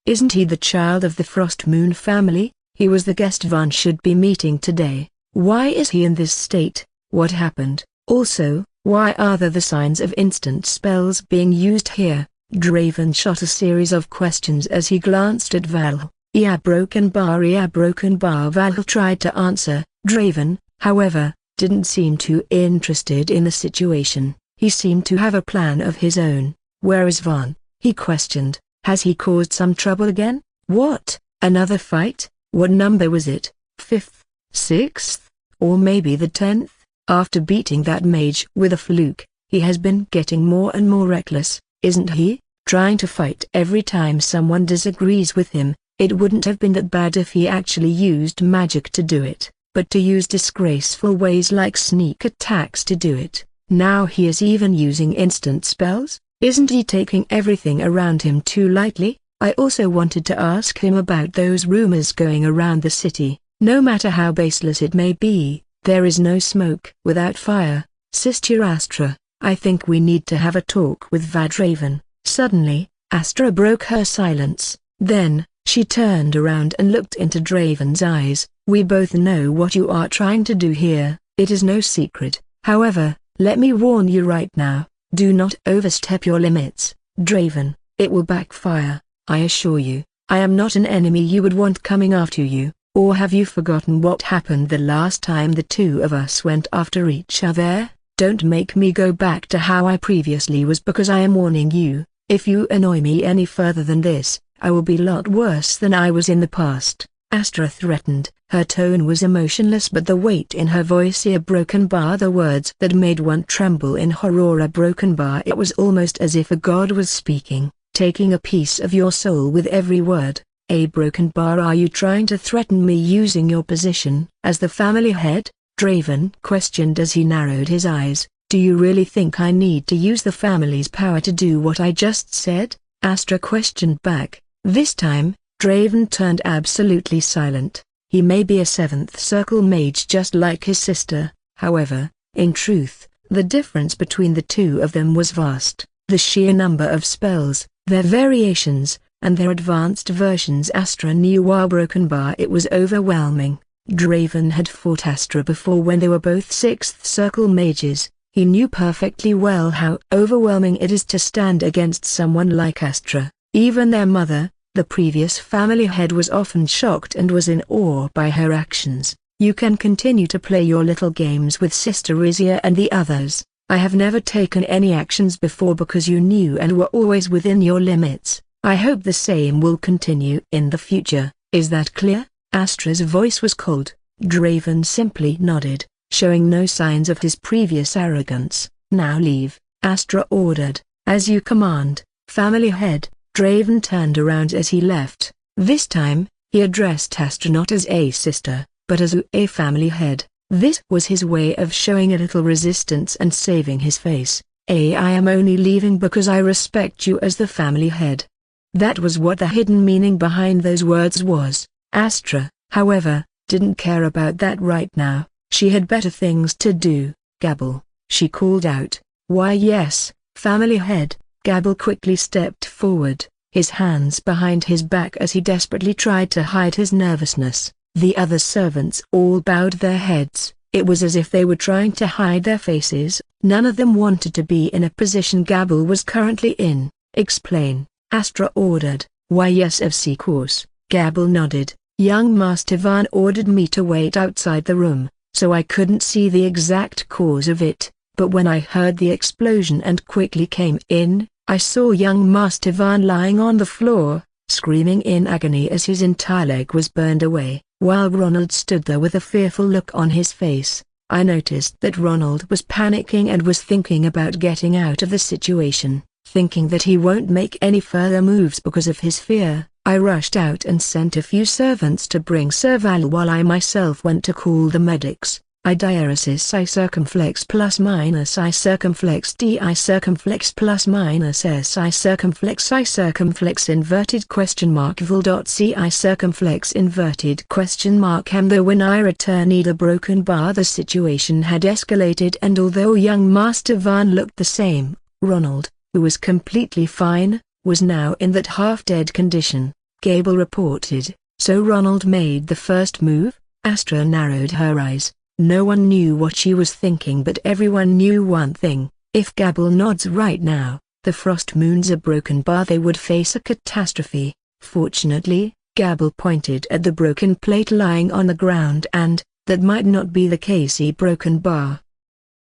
S1: Isn't he the child of the Frost Moon family? He was the guest Van should be meeting today. Why is he in this state? What happened? Also, why are there the signs of instant spells being used here? Draven shot a series of questions as he glanced at Val. Yeah, broken bar. Val tried to answer. Draven, however, didn't seem too interested in the situation. He seemed to have a plan of his own. Where is Van? He questioned. Has he caused some trouble again? What? Another fight? What number was it? 5th, 6th, or maybe the 10th? After beating that mage with a fluke, he has been getting more and more reckless, isn't he? Trying to fight every time someone disagrees with him. It wouldn't have been that bad if he actually used magic to do it, but to use disgraceful ways like sneak attacks to do it. Now he is even using instant spells? Isn't he taking everything around him too lightly? I also wanted to ask him about those rumors going around the city. No matter how baseless it may be, there is no smoke without fire. Sister Astra, I think we need to have a talk with Draven. Suddenly, Astra broke her silence. Then, she turned around and looked into Draven's eyes. We both know what you are trying to do here. It is no secret. However, let me warn you right now. Do not overstep your limits, Draven. It will backfire, I assure you. I am not an enemy you would want coming after you. Or have you forgotten what happened the last time the two of us went after each other? Don't make me go back to how I previously was, because I am warning you. If you annoy me any further than this, I will be a lot worse than I was in the past. Astra threatened. Her tone was emotionless, but the weight in her voice, a broken bar, the words that made one tremble in horror, a broken bar. It was almost as if a god was speaking, taking a piece of your soul with every word. A broken bar. Are you trying to threaten me using your position as the family head? Draven questioned as he narrowed his eyes. Do you really think I need to use the family's power to do what I just said? Astra questioned back. This time, Draven turned absolutely silent. He may be a 7th circle mage just like his sister, however, in truth, the difference between the two of them was vast. The sheer number of spells, their variations, and their advanced versions Astra knew. While broken bar, it was overwhelming. Draven had fought Astra before when they were both 6th circle mages. He knew perfectly well how overwhelming it is to stand against someone like Astra. Even their mother, the previous family head, was often shocked and was in awe by her actions. You can continue to play your little games with Sister Rizia and the others. I have never taken any actions before because you knew and were always within your limits. I hope the same will continue in the future. Is that clear? Astra's voice was cold. Draven simply nodded, showing no signs of his previous arrogance. Now leave, Astra ordered. As you command, family head. Draven turned around as he left. This time, he addressed Astra not as a sister, but as a family head. This was his way of showing a little resistance and saving his face. I am only leaving because I respect you as the family head. That was what the hidden meaning behind those words was. Astra, however, didn't care about that right now. She had better things to do. Gabble, she called out. Why yes, family head. Gabble quickly stepped forward, his hands behind his back as he desperately tried to hide his nervousness. The other servants all bowed their heads. It was as if they were trying to hide their faces. None of them wanted to be in a position Gabble was currently in. Explain, Astra ordered. Why yes, of course. Gabble nodded. Young Master Van ordered me to wait outside the room, so I couldn't see the exact cause of it. But when I heard the explosion and quickly came in, I saw young Master Van lying on the floor, screaming in agony as his entire leg was burned away, while Ronald stood there with a fearful look on his face. I noticed that Ronald was panicking and was thinking about getting out of the situation, thinking that he won't make any further moves because of his fear. I rushed out and sent a few servants to bring Sir Val while I myself went to call the medics. I diaresis I circumflex plus minus I circumflex D I circumflex plus minus S I circumflex inverted question mark vol.c I circumflex inverted question mark M. Though when I returned the broken bar the situation had escalated, and although young Master Van looked the same, Ronald, who was completely fine, was now in that half-dead condition, Gable reported. So Ronald made the first move. Astra narrowed her eyes. No one knew what she was thinking, but everyone knew one thing: if Gable nods right now, the Frost Moon's a broken bar, they would face a catastrophe. Fortunately, Gable pointed at the broken plate lying on the ground, and that might not be the case. Broken bar.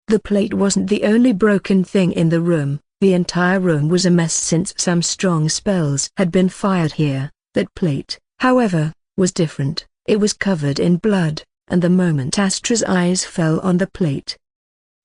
S1: The plate wasn't the only broken thing in the room. The entire room was a mess since some strong spells had been fired here. That plate, however, was different. It was covered in blood, and the moment Astra's eyes fell on the plate,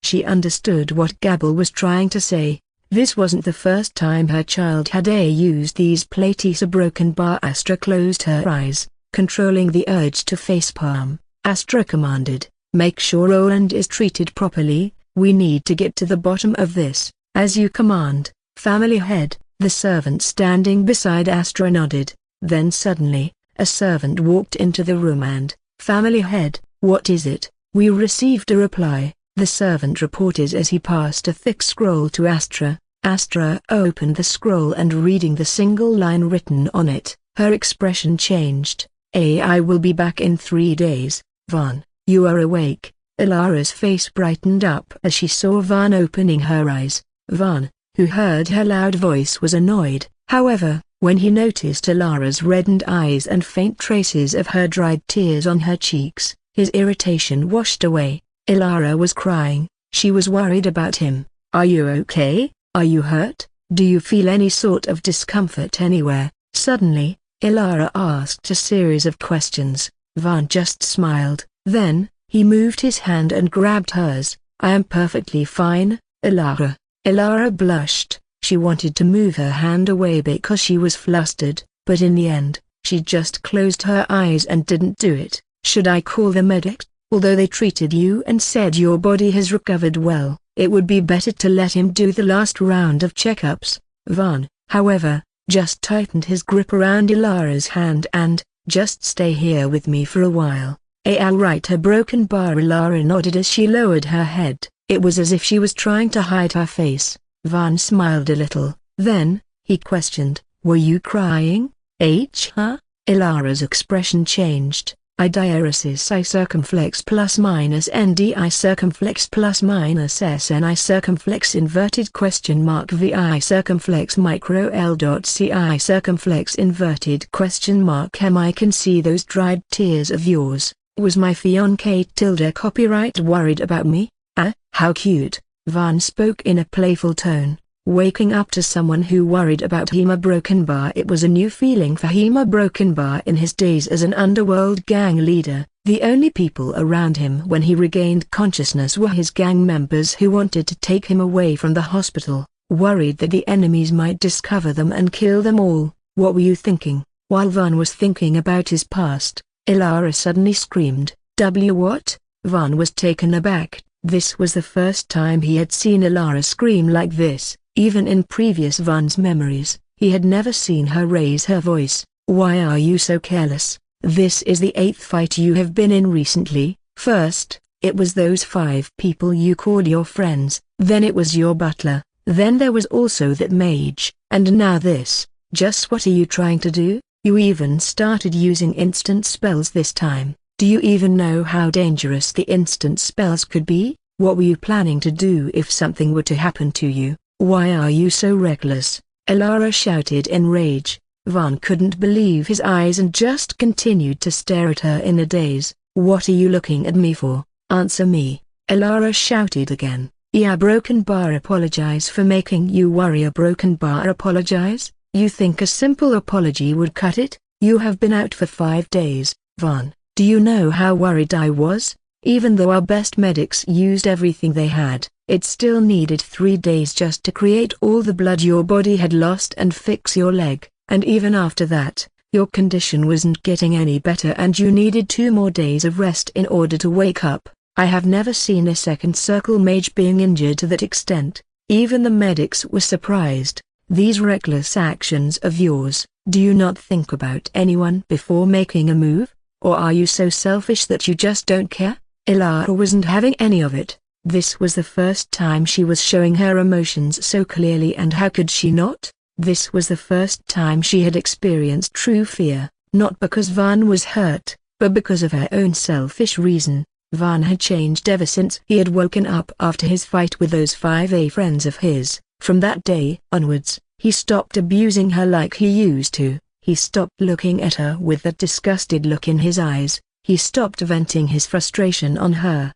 S1: she understood what Gable was trying to say. This wasn't the first time her child had used these plates. A broken bar. Astra closed her eyes, controlling the urge to facepalm. Astra commanded, "Make sure Roland is treated properly. We need to get to the bottom of this." "As you command, family head." The servant standing beside Astra nodded. Then suddenly, a servant walked into the room and, "Family head, what is it?" "We received a reply," the servant reported as he passed a thick scroll to Astra. Astra opened the scroll, and reading the single line written on it, her expression changed. "I will be back in 3 days. Van, you are awake." Ilara's face brightened up as she saw Van opening her eyes. Van, who heard her loud voice, was annoyed. However, when he noticed Ilara's reddened eyes and faint traces of her dried tears on her cheeks, his irritation washed away. Ilara was crying. She was worried about him. "Are you okay? Are you hurt? Do you feel any sort of discomfort anywhere?" Suddenly, Ilara asked a series of questions. Van just smiled. Then, he moved his hand and grabbed hers. "I am perfectly fine, Ilara." Ilara blushed. She wanted to move her hand away because she was flustered, but in the end, she just closed her eyes and didn't do it. "Should I call the medics? Although they treated you and said your body has recovered well, it would be better to let him do the last round of checkups." Van, however, just tightened his grip around Ilara's hand and, "Just stay here with me for a while." "I'll right." Her broken bar. Ilara nodded as she lowered her head. It was as if she was trying to hide her face. Van smiled a little. Then, he questioned, "Were you crying? Huh?" Ilara's expression changed. "I diaresis I circumflex plus minus ND I circumflex plus minus SN I circumflex inverted question mark VI circumflex micro L.C I circumflex inverted question mark M. I can see those dried tears of yours. Was my fiancé tilde copyright worried about me?" "Ah, how cute." Van spoke in a playful tone. Waking up to someone who worried about him. A broken bar. It was a new feeling for him. A broken bar. In his days as an underworld gang leader, the only people around him when he regained consciousness were his gang members who wanted to take him away from the hospital, worried that the enemies might discover them and kill them all. "What were you thinking?" While Van was thinking about his past, Ilara suddenly screamed. What?" Van was taken aback. This was the first time he had seen Ilara scream like this. Even in previous Van's memories, he had never seen her raise her voice. "Why are you so careless? This is the 8th fight you have been in recently. First, it was those 5 people you called your friends, then it was your butler, then there was also that mage, and now this. Just what are you trying to do? You even started using instant spells this time. Do you even know how dangerous the instant spells could be? What were you planning to do if something were to happen to you? Why are you so reckless?" Ilara shouted in rage. Van couldn't believe his eyes and just continued to stare at her in a daze. "What are you looking at me for? Answer me!" Ilara shouted again. "Yeah, broken bar. Apologize for making you worry." A broken bar. Apologize? You think a simple apology would cut it? You have been out for 5 days, Van. Do you know how worried I was? Even though our best medics used everything they had, it still needed 3 days just to create all the blood your body had lost and fix your leg, and even after that, your condition wasn't getting any better and you needed 2 more days of rest in order to wake up. I have never seen a second circle mage being injured to that extent. Even the medics were surprised. These reckless actions of yours, do you not think about anyone before making a move? Or are you so selfish that you just don't care? Elara wasn't having any of it. This was the first time she was showing her emotions so clearly, and how could she not? This was the first time she had experienced true fear, not because Van was hurt, but because of her own selfish reason. Van had changed ever since he had woken up after his fight with those 5A friends of his. From that day onwards, he stopped abusing her like he used to. He stopped looking at her with that disgusted look in his eyes. He stopped venting his frustration on her.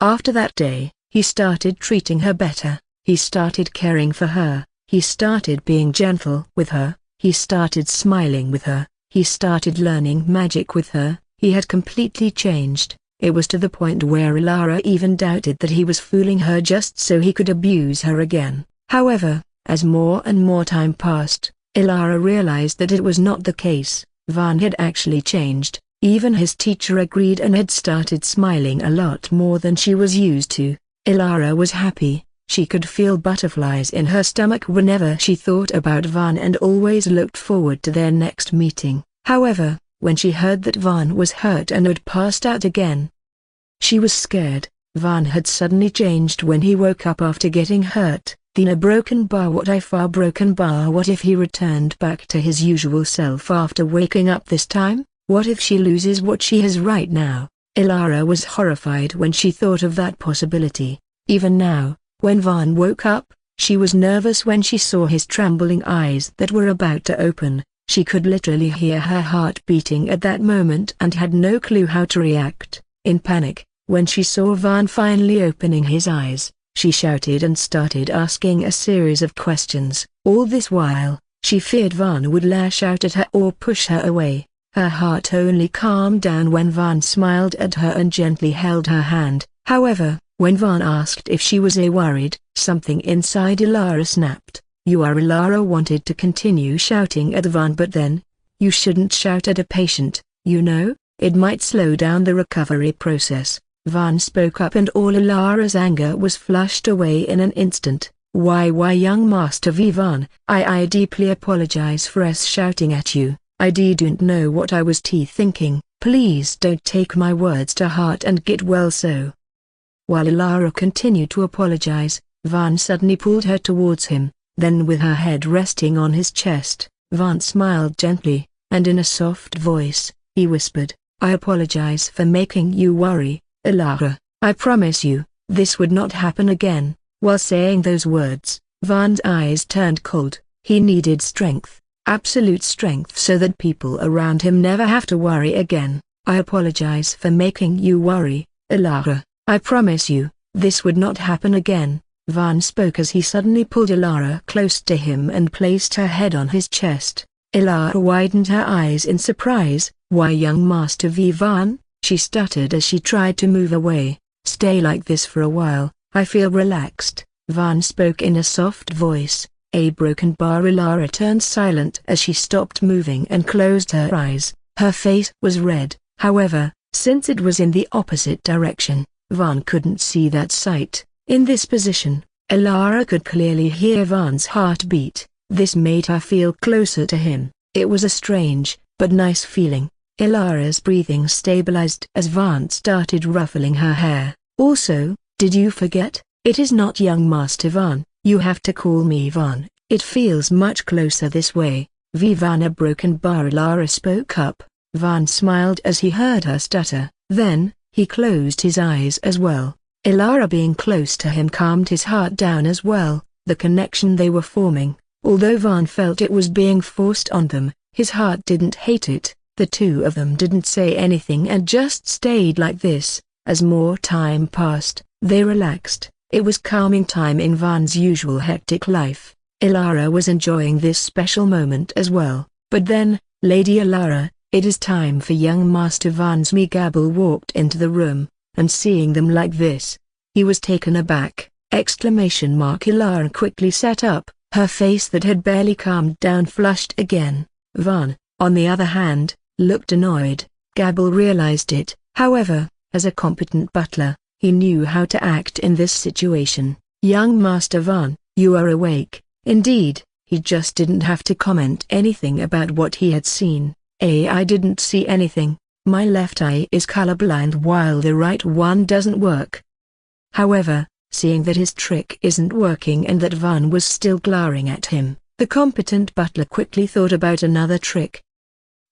S1: After that day, he started treating her better. He started caring for her. He started being gentle with her. He started smiling with her. He started learning magic with her. He had completely changed. It was to the point where Elara even doubted that he was fooling her just so he could abuse her again. However, as more and more time passed, Elara realized that it was not the case. Van had actually changed. Even his teacher agreed and had started smiling a lot more than she was used to. Elara was happy. She could feel butterflies in her stomach whenever she thought about Van and always looked forward to their next meeting. However, when she heard that Van was hurt and had passed out again, she was scared. Van had suddenly changed when he woke up after getting hurt. Then a broken bar, what if a broken bar? What if he returned back to his usual self after waking up this time? What if she loses what she has right now? Elara was horrified when she thought of that possibility. Even now, when Van woke up, she was nervous when she saw his trembling eyes that were about to open. She could literally hear her heart beating at that moment and had no clue how to react. In panic, when she saw Van finally opening his eyes, she shouted and started asking a series of questions. All this while, she feared Van would lash out at her or push her away. Her heart only calmed down when Van smiled at her and gently held her hand. However, when Van asked if she was worried, something inside Elara snapped. Elara wanted to continue shouting at Van, but then, you shouldn't shout at a patient, you know, it might slow down the recovery process. Van spoke up and all Elara's anger was flushed away in an instant. Why young Master Van, I deeply apologize for us shouting at you. I didn't know what I was thinking. Please don't take my words to heart and get well so. While Elara continued to apologize, Van suddenly pulled her towards him. Then with her head resting on his chest, Van smiled gently, and in a soft voice, he whispered, I apologize for making you worry, Elara. I promise you, this would not happen again. While saying those words, Van's eyes turned cold. He needed strength, absolute strength, so that people around him never have to worry again. I apologize for making you worry, Elara. I promise you, this would not happen again. Van spoke as he suddenly pulled Elara close to him and placed her head on his chest. Elara widened her eyes in surprise. Why young Master Van? She stuttered as she tried to move away. Stay like this for a while, I feel relaxed. Van spoke in a soft voice. A broken bar. Elara turned silent as she stopped moving and closed her eyes. Her face was red. However, since it was in the opposite direction, Van couldn't see that sight. In this position, Elara could clearly hear Van's heartbeat. This made her feel closer to him. It was a strange, but nice feeling. Elara's breathing stabilized as Van started ruffling her hair. Also, did you forget? It is not young Master Van, you have to call me Van. It feels much closer this way. Van, a broken bar. Elara spoke up. Van smiled as he heard her stutter. Then, he closed his eyes as well. Elara being close to him calmed his heart down as well. The connection they were forming, although Van felt it was being forced on them, his heart didn't hate it. The two of them didn't say anything and just stayed like this. As more time passed, they relaxed. It was calming time in Van's usual hectic life. Elara was enjoying this special moment as well. But then, Lady Elara, it is time for young Master Van's Gabble walked into the room, and seeing them like this, he was taken aback. Elara quickly sat up, her face that had barely calmed down flushed again. Van, on the other hand, looked annoyed. Gabble realized it, however, As a competent butler, he knew how to act in this situation. "Young Master Van, you are awake." Indeed, he just didn't have to comment anything about what he had seen. "I didn't see anything. My left eye is colorblind while the right one doesn't work." However, seeing that his trick isn't working and that Van was still glaring at him, the competent butler quickly thought about another trick.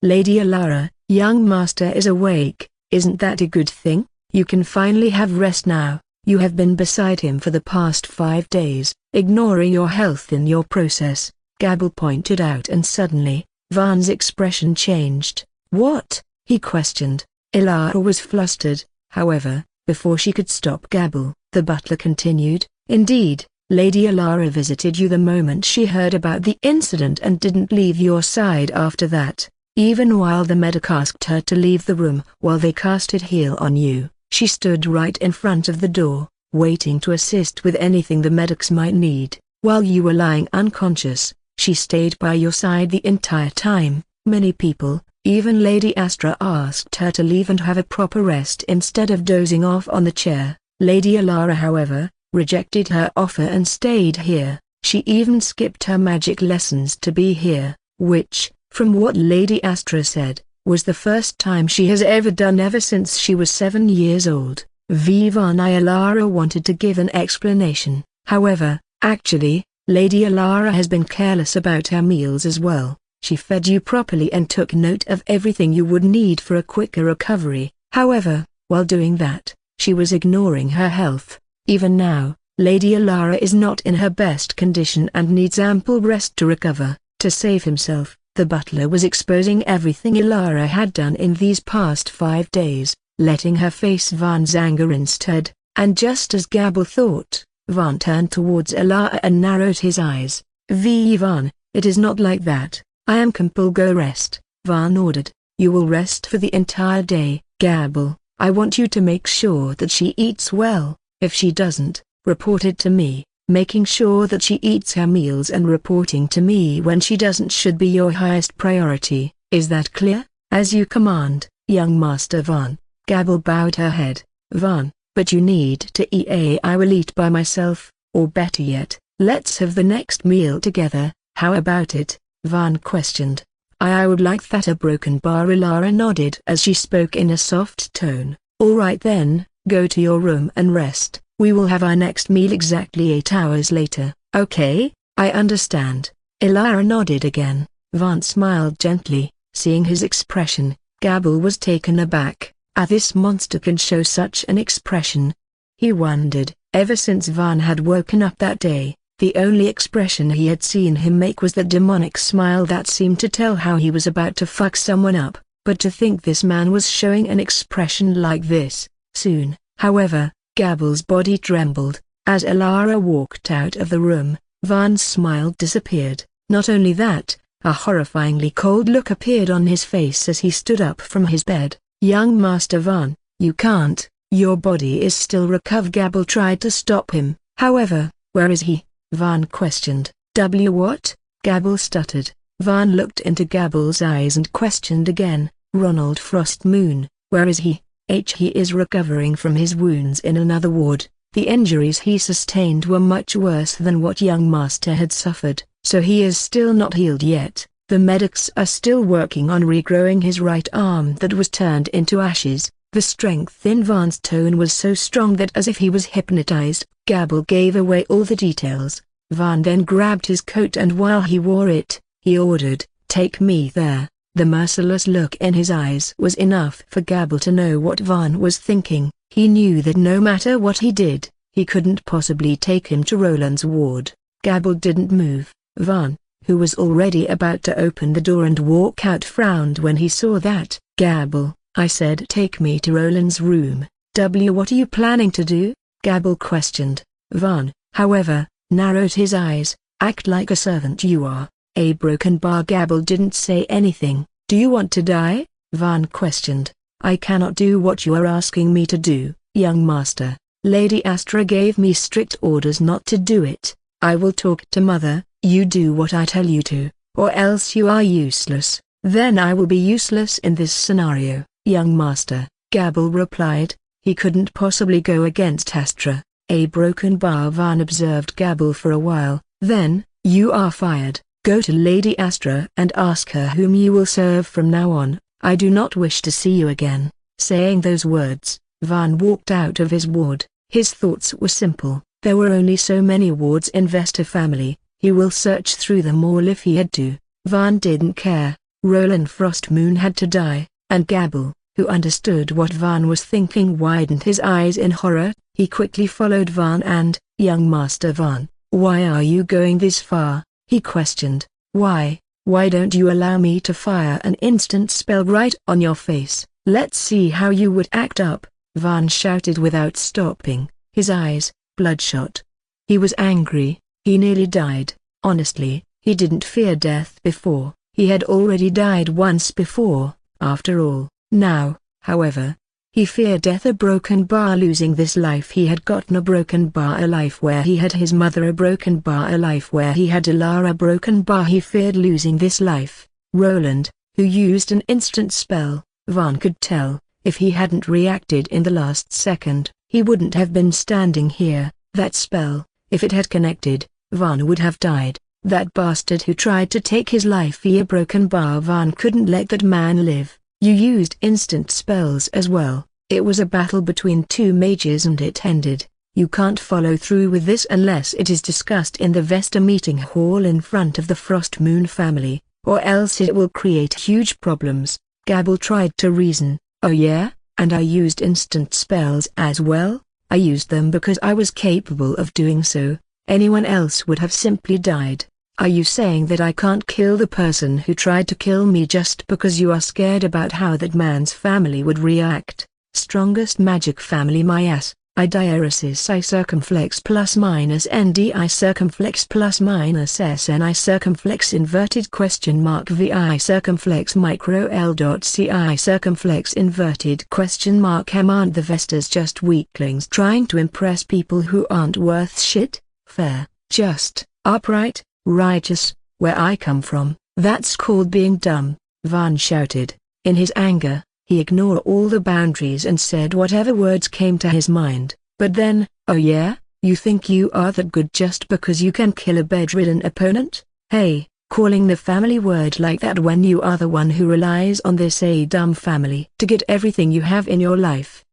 S1: "Lady Alara, young master is awake. Isn't that a good thing? You can finally have rest now. You have been beside him for the past 5 days, ignoring your health in your process," Gabble pointed out, and suddenly, Van's expression changed. "What?" he questioned. Alara was flustered. However, before she could stop Gabble, the butler continued, "Indeed, Lady Alara visited you the moment she heard about the incident and didn't leave your side after that. Even while the medic asked her to leave the room while they casted heal on you, she stood right in front of the door, waiting to assist with anything the medics might need. While you were lying unconscious, she stayed by your side the entire time. Many people, even Lady Astra, asked her to leave and have a proper rest instead of dozing off on the chair. Lady Alara, however, rejected her offer and stayed here. She even skipped her magic lessons to be here, which, from what Lady Astra said, was the first time she has ever done ever since she was 7 years old." Van Alara wanted to give an explanation. However, actually, Lady Alara has been careless about her meals as well. She fed you properly and took note of everything you would need for a quicker recovery. However, while doing that, she was ignoring her health. Even now, Lady Alara is not in her best condition and needs ample rest to recover. To save himself, the butler was exposing everything Alara had done in these past 5 days, letting her face Van's anger instead, and just as Gabble thought, Van turned towards Alara and narrowed his eyes. "Van, it is not like that. I am compelled go rest," Van ordered. "You will rest for the entire day, Gabble. I want you to make sure that she eats well. If she doesn't, report it to me. Making sure that she eats her meals and reporting to me when she doesn't should be your highest priority. Is that clear?" "As you command, young Master Van." Gabble bowed her head. "Van, but you need to eat. I will eat by myself, or better yet, let's have the next meal together. How about it?" Van questioned. I would like that." A broken bar. Alara nodded as she spoke in a soft tone. "All right then, go to your room and rest. We will have our next meal exactly 8 hours later." "Okay, I understand." Alara nodded again. Van smiled gently. Seeing his expression, Gabble was taken aback. This monster can show such an expression. He wondered, ever since Van had woken up that day, the only expression he had seen him make was that demonic smile that seemed to tell how he was about to fuck someone up, but to think this man was showing an expression like this, soon. However, Gabble's body trembled. As Alara walked out of the room, Van's smile disappeared. Not only that, a horrifyingly cold look appeared on his face as he stood up from his bed. "Young Master Van, you can't, your body is still recovered." Gabble tried to stop him. However, "Where is he?" Van questioned. What?" Gabble stuttered. Van looked into Gabble's eyes and questioned again. "Ronald Frostmoon, where is he?" He is recovering from his wounds in another ward. The injuries he sustained were much worse than what young Master had suffered, so he is still not healed yet. The medics are still working on regrowing his right arm that was turned into ashes." The strength in Van's tone was so strong that as if he was hypnotized, Gabble gave away all the details. Van then grabbed his coat and while he wore it, he ordered, "Take me there." The merciless look in his eyes was enough for Gabble to know what Van was thinking. He knew that no matter what he did, he couldn't possibly take him to Roland's ward. Gabble didn't move. Van, who was already about to open the door and walk out, frowned when he saw that. "Gabble, I said take me to Roland's room." What are you planning to do?" Gabble questioned. Van, however, narrowed his eyes. "Act like a servant you are." A broken bar. Gabble didn't say anything. "Do you want to die?" Van questioned. "I cannot do what you are asking me to do, young master. Lady Astra gave me strict orders not to do it. I will talk to Mother. You do what I tell you to, or else you are useless." "Then I will be useless in this scenario, young master," Gabble replied. He couldn't possibly go against Astra, a broken bar. Van observed Gabble for a while, then, "You are fired. Go to Lady Astra and ask her whom you will serve from now on. I do not wish to see you again." Saying those words, Van walked out of his ward. His thoughts were simple. There were only so many wards in Vesta family. He will search through them all if he had to. Van didn't care. Roland Frostmoon had to die, and Gabble, who understood what Van was thinking, widened his eyes in horror. He quickly followed Van and, "Young Master Van, why are you going this far?" he questioned. Why don't you allow me to fire an instant spell right on your face? Let's see how you would act up," Van shouted without stopping, his eyes bloodshot. He was angry. He nearly died. Honestly, he didn't fear death before. He had already died once before, after all. Now, however, he feared death. A broken bar. Losing this life he had gotten. A broken bar. A life where he had his mother. A broken bar. A life where he had Alara. A broken bar. He feared losing this life. Roland, who used an instant spell, Van could tell, if he hadn't reacted in the last second, he wouldn't have been standing here. That spell, if it had connected, Van would have died. That bastard who tried to take his life. A broken bar. Van couldn't let that man live. You used instant spells as well. It was a battle between two mages and it ended. You can't follow through with this unless it is discussed in the Vesta meeting hall in front of the Frostmoon family, or else it will create huge problems. Gabble tried to reason. "Oh yeah, and I used instant spells as well? I used them because I was capable of doing so. Anyone else would have simply died. Are you saying that I can't kill the person who tried to kill me just because you are scared about how that man's family would react? Strongest magic family my ass. I diaresis I circumflex plus minus ndi circumflex plus minus sni circumflex inverted question mark vi circumflex micro l dot ci circumflex inverted question mark m. Aren't the Vestas just weaklings trying to impress people who aren't worth shit? Fair, just, upright, righteous, where I come from, that's called being dumb," Van shouted. In his anger, he ignored all the boundaries and said whatever words came to his mind. But then, "Oh yeah, you think you are that good just because you can kill a bedridden opponent? Hey, calling the family word like that when you are the one who relies on this a dumb family to get everything you have in your life.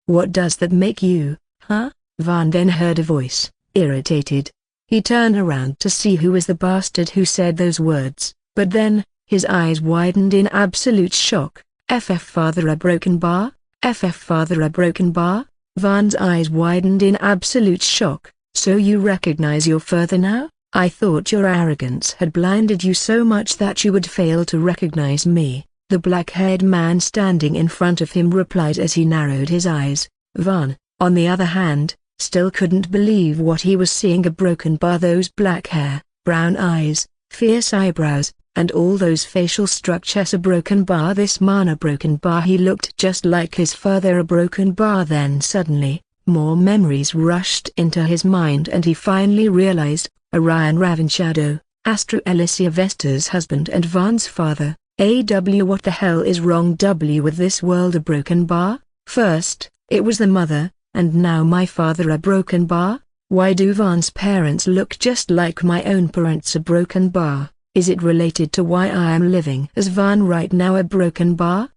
S1: What does that make you, huh?" Van then heard a voice, irritated. He turned around to see who was the bastard who said those words, but then, his eyes widened in absolute shock. "FF father a broken bar? FF father a broken bar?" Van's eyes widened in absolute shock. "So you recognize your father now? I thought your arrogance had blinded you so much that you would fail to recognize me," the black-haired man standing in front of him replied as he narrowed his eyes. Van, on the other hand, still couldn't believe what he was seeing. A broken bar. Those black hair, brown eyes, fierce eyebrows, and all those facial structures. A broken bar. This man a broken bar. He looked just like his father. A broken bar. Then suddenly, more memories rushed into his mind and he finally realized, Orion Ravenshadow, Astra Elysia Vesta's husband and Van's father. What the hell is wrong with this world? A broken bar? First, it was the mother, and now my father. A broken bar? Why do Van's parents look just like my own parents? A broken bar. Is it related to why I am living as Van right now? A broken bar?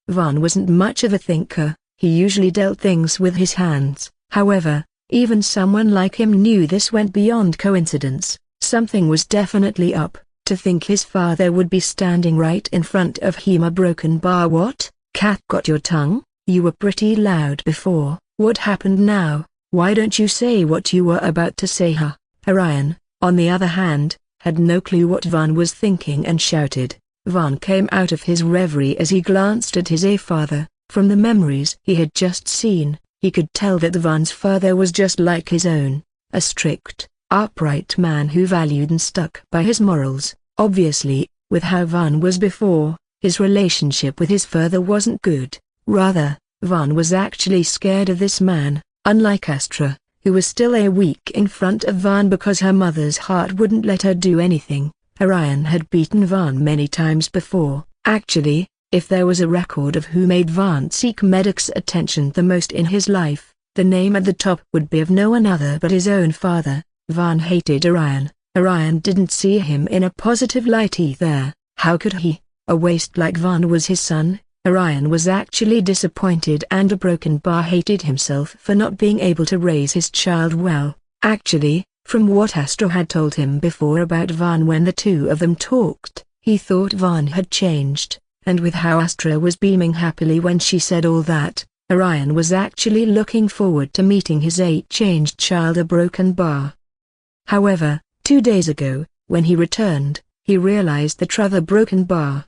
S1: Van wasn't much of a thinker. He usually dealt things with his hands. However, even someone like him knew this went beyond coincidence. Something was definitely up. To think his father would be standing right in front of him. A broken bar. What? Cat got your tongue? You were pretty loud before. What happened now? Why don't you say what you were about to say? Huh? Orion, on the other hand, had no clue what Van was thinking and shouted. Van came out of his reverie as he glanced at his father. From the memories he had just seen, he could tell that Van's father was just like his own, a strict, upright man who valued and stuck by his morals. Obviously, with how Van was before, his relationship with his father wasn't good. Rather, Van was actually scared of this man, unlike Astra, who was still a weak in front of Van because her mother's heart wouldn't let her do anything. Orion had beaten Van many times before. Actually, If there was a record of who made Van seek medic's attention the most in his life, the name at the top would be of no one other but his own father. Van hated Orion. Orion didn't see him in a positive light either. How could he? A waste like Van was his son. Orion was actually disappointed, and a broken bar hated himself for not being able to raise his child well. Actually, from what Astra had told him before about Van when the two of them talked, he thought Van had changed, and with how Astra was beaming happily when she said all that, Orion was actually looking forward to meeting his changed child. A broken bar. However, 2 days ago, when he returned, he realized the other broken bar.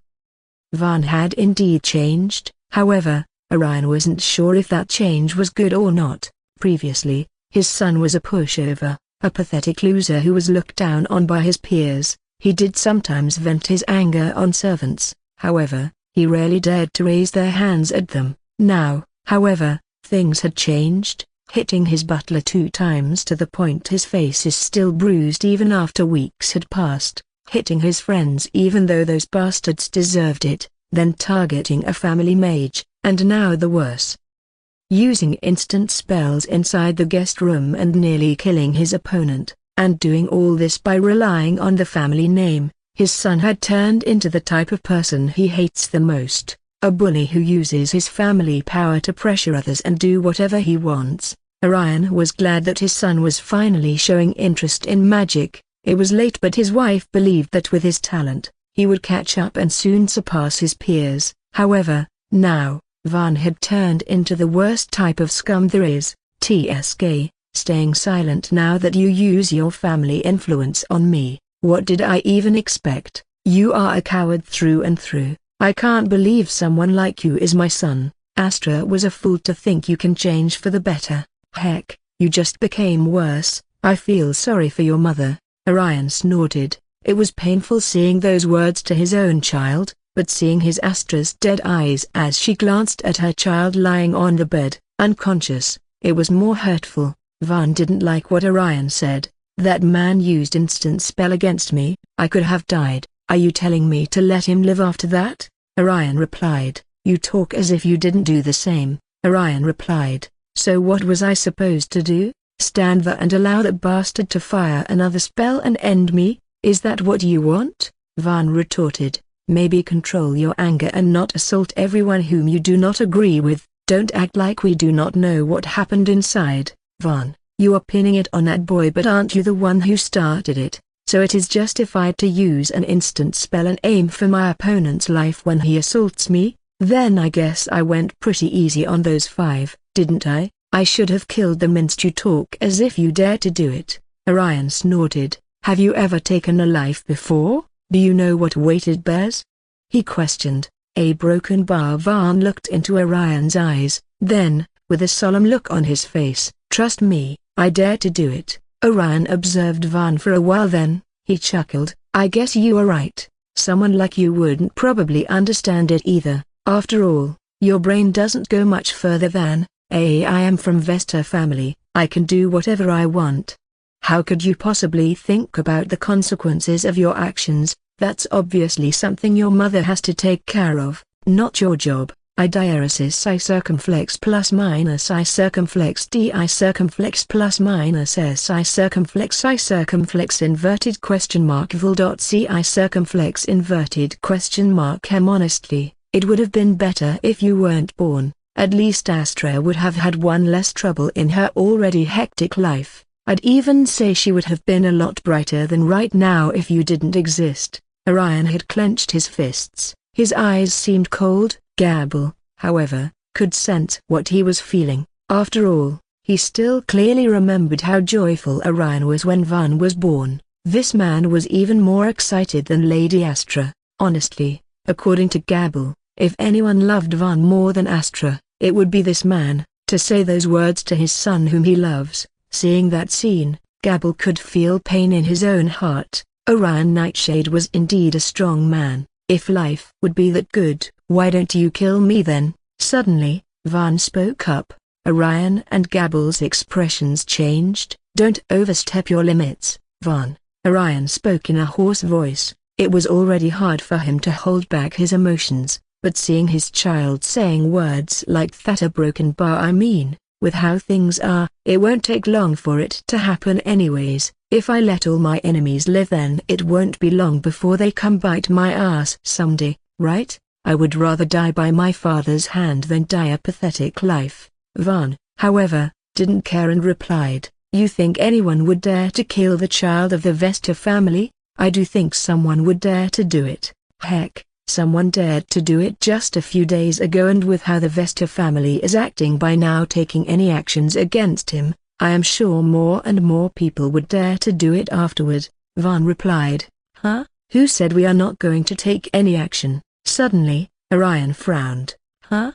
S1: Van had indeed changed. However, Orion wasn't sure if that change was good or not. Previously, his son was a pushover, a pathetic loser who was looked down on by his peers. He did sometimes vent his anger on servants, however, he rarely dared to raise their hands at them. Now, however, things had changed, hitting his butler 2 times to the point his face is still bruised even after weeks had passed, hitting his friends even though those bastards deserved it, then targeting a family mage, and now the worse. Using instant spells inside the guest room and nearly killing his opponent, and doing all this by relying on the family name, his son had turned into the type of person he hates the most, a bully who uses his family power to pressure others and do whatever he wants. Orion was glad that his son was finally showing interest in magic. It was late, but his wife believed that with his talent, he would catch up and soon surpass his peers. However, now, Van had turned into the worst type of scum there is. TSK, staying silent now that you use your family influence on me. What did I even expect? You are a coward through and through. I can't believe someone like you is my son. Astra was a fool to think you can change for the better. Heck, you just became worse. I feel sorry for your mother. Orion snorted. It was painful seeing those words to his own child, but seeing his Astra's dead eyes as she glanced at her child lying on the bed, unconscious, it was more hurtful. Van didn't like what Orion said. That man used instant spell against me. I could have died. Are you telling me to let him live after that? Orion replied. You talk as if you didn't do the same. Orion replied. So what was I supposed to do? Stand there and allow that bastard to fire another spell and end me? Is that what you want? Van retorted. Maybe control your anger and not assault everyone whom you do not agree with. Don't act like we do not know what happened inside. Van, you are pinning it on that boy, but aren't you the one who started it? So it is justified to use an instant spell and aim for my opponent's life when he assaults me? Then I guess I went pretty easy on those 5, didn't I? I should have killed them. Instead you talk as if you dare to do it. Orion snorted. Have you ever taken a life before? Do you know what weight it bears? He questioned. A broken bar. Van looked into Orion's eyes, then, with a solemn look on his face, trust me, I dare to do it. Orion observed Van for a while, then, he chuckled. I guess you are right. Someone like you wouldn't probably understand it either. After all, your brain doesn't go much further than, I am from Vesta family, I can do whatever I want. How could you possibly think about the consequences of your actions? That's obviously something your mother has to take care of, not your job. I diaresis I circumflex plus minus I circumflex D I circumflex plus minus S I circumflex inverted question mark vol dot C I circumflex inverted question mark M. Honestly, it would have been better if you weren't born. At least Astra would have had one less trouble in her already hectic life. I'd even say she would have been a lot brighter than right now if you didn't exist. Orion had clenched his fists. His eyes seemed cold. Gabble, however, could sense what he was feeling. After all, he still clearly remembered how joyful Orion was when Van was born. This man was even more excited than Lady Astra. Honestly, according to Gabble, if anyone loved Van more than Astra, it would be this man. To say those words to his son whom he loves. Seeing that scene, Gabble could feel pain in his own heart. Orion Nightshade was indeed a strong man. If life would be that good, why don't you kill me then? Suddenly, Van spoke up. Orion and Gabble's expressions changed. Don't overstep your limits, Van. Orion spoke in a hoarse voice. It was already hard for him to hold back his emotions. but seeing his child saying words like that, a broken bar, I mean, with how things are, it won't take long for it to happen anyways. If I let all my enemies live, then it won't be long before they come bite my ass someday, right? I would rather die by my father's hand than die a pathetic life. Van, however, didn't care and replied, you think anyone would dare to kill the child of the Vesta family? I do think someone would dare to do it. Heck, someone dared to do it just a few days ago, and with how the Vesta family is acting by now taking any actions against him, I am sure more and more people would dare to do it afterward. Van replied, huh? Who said we are not going to take any action? Suddenly, Orion frowned. Huh?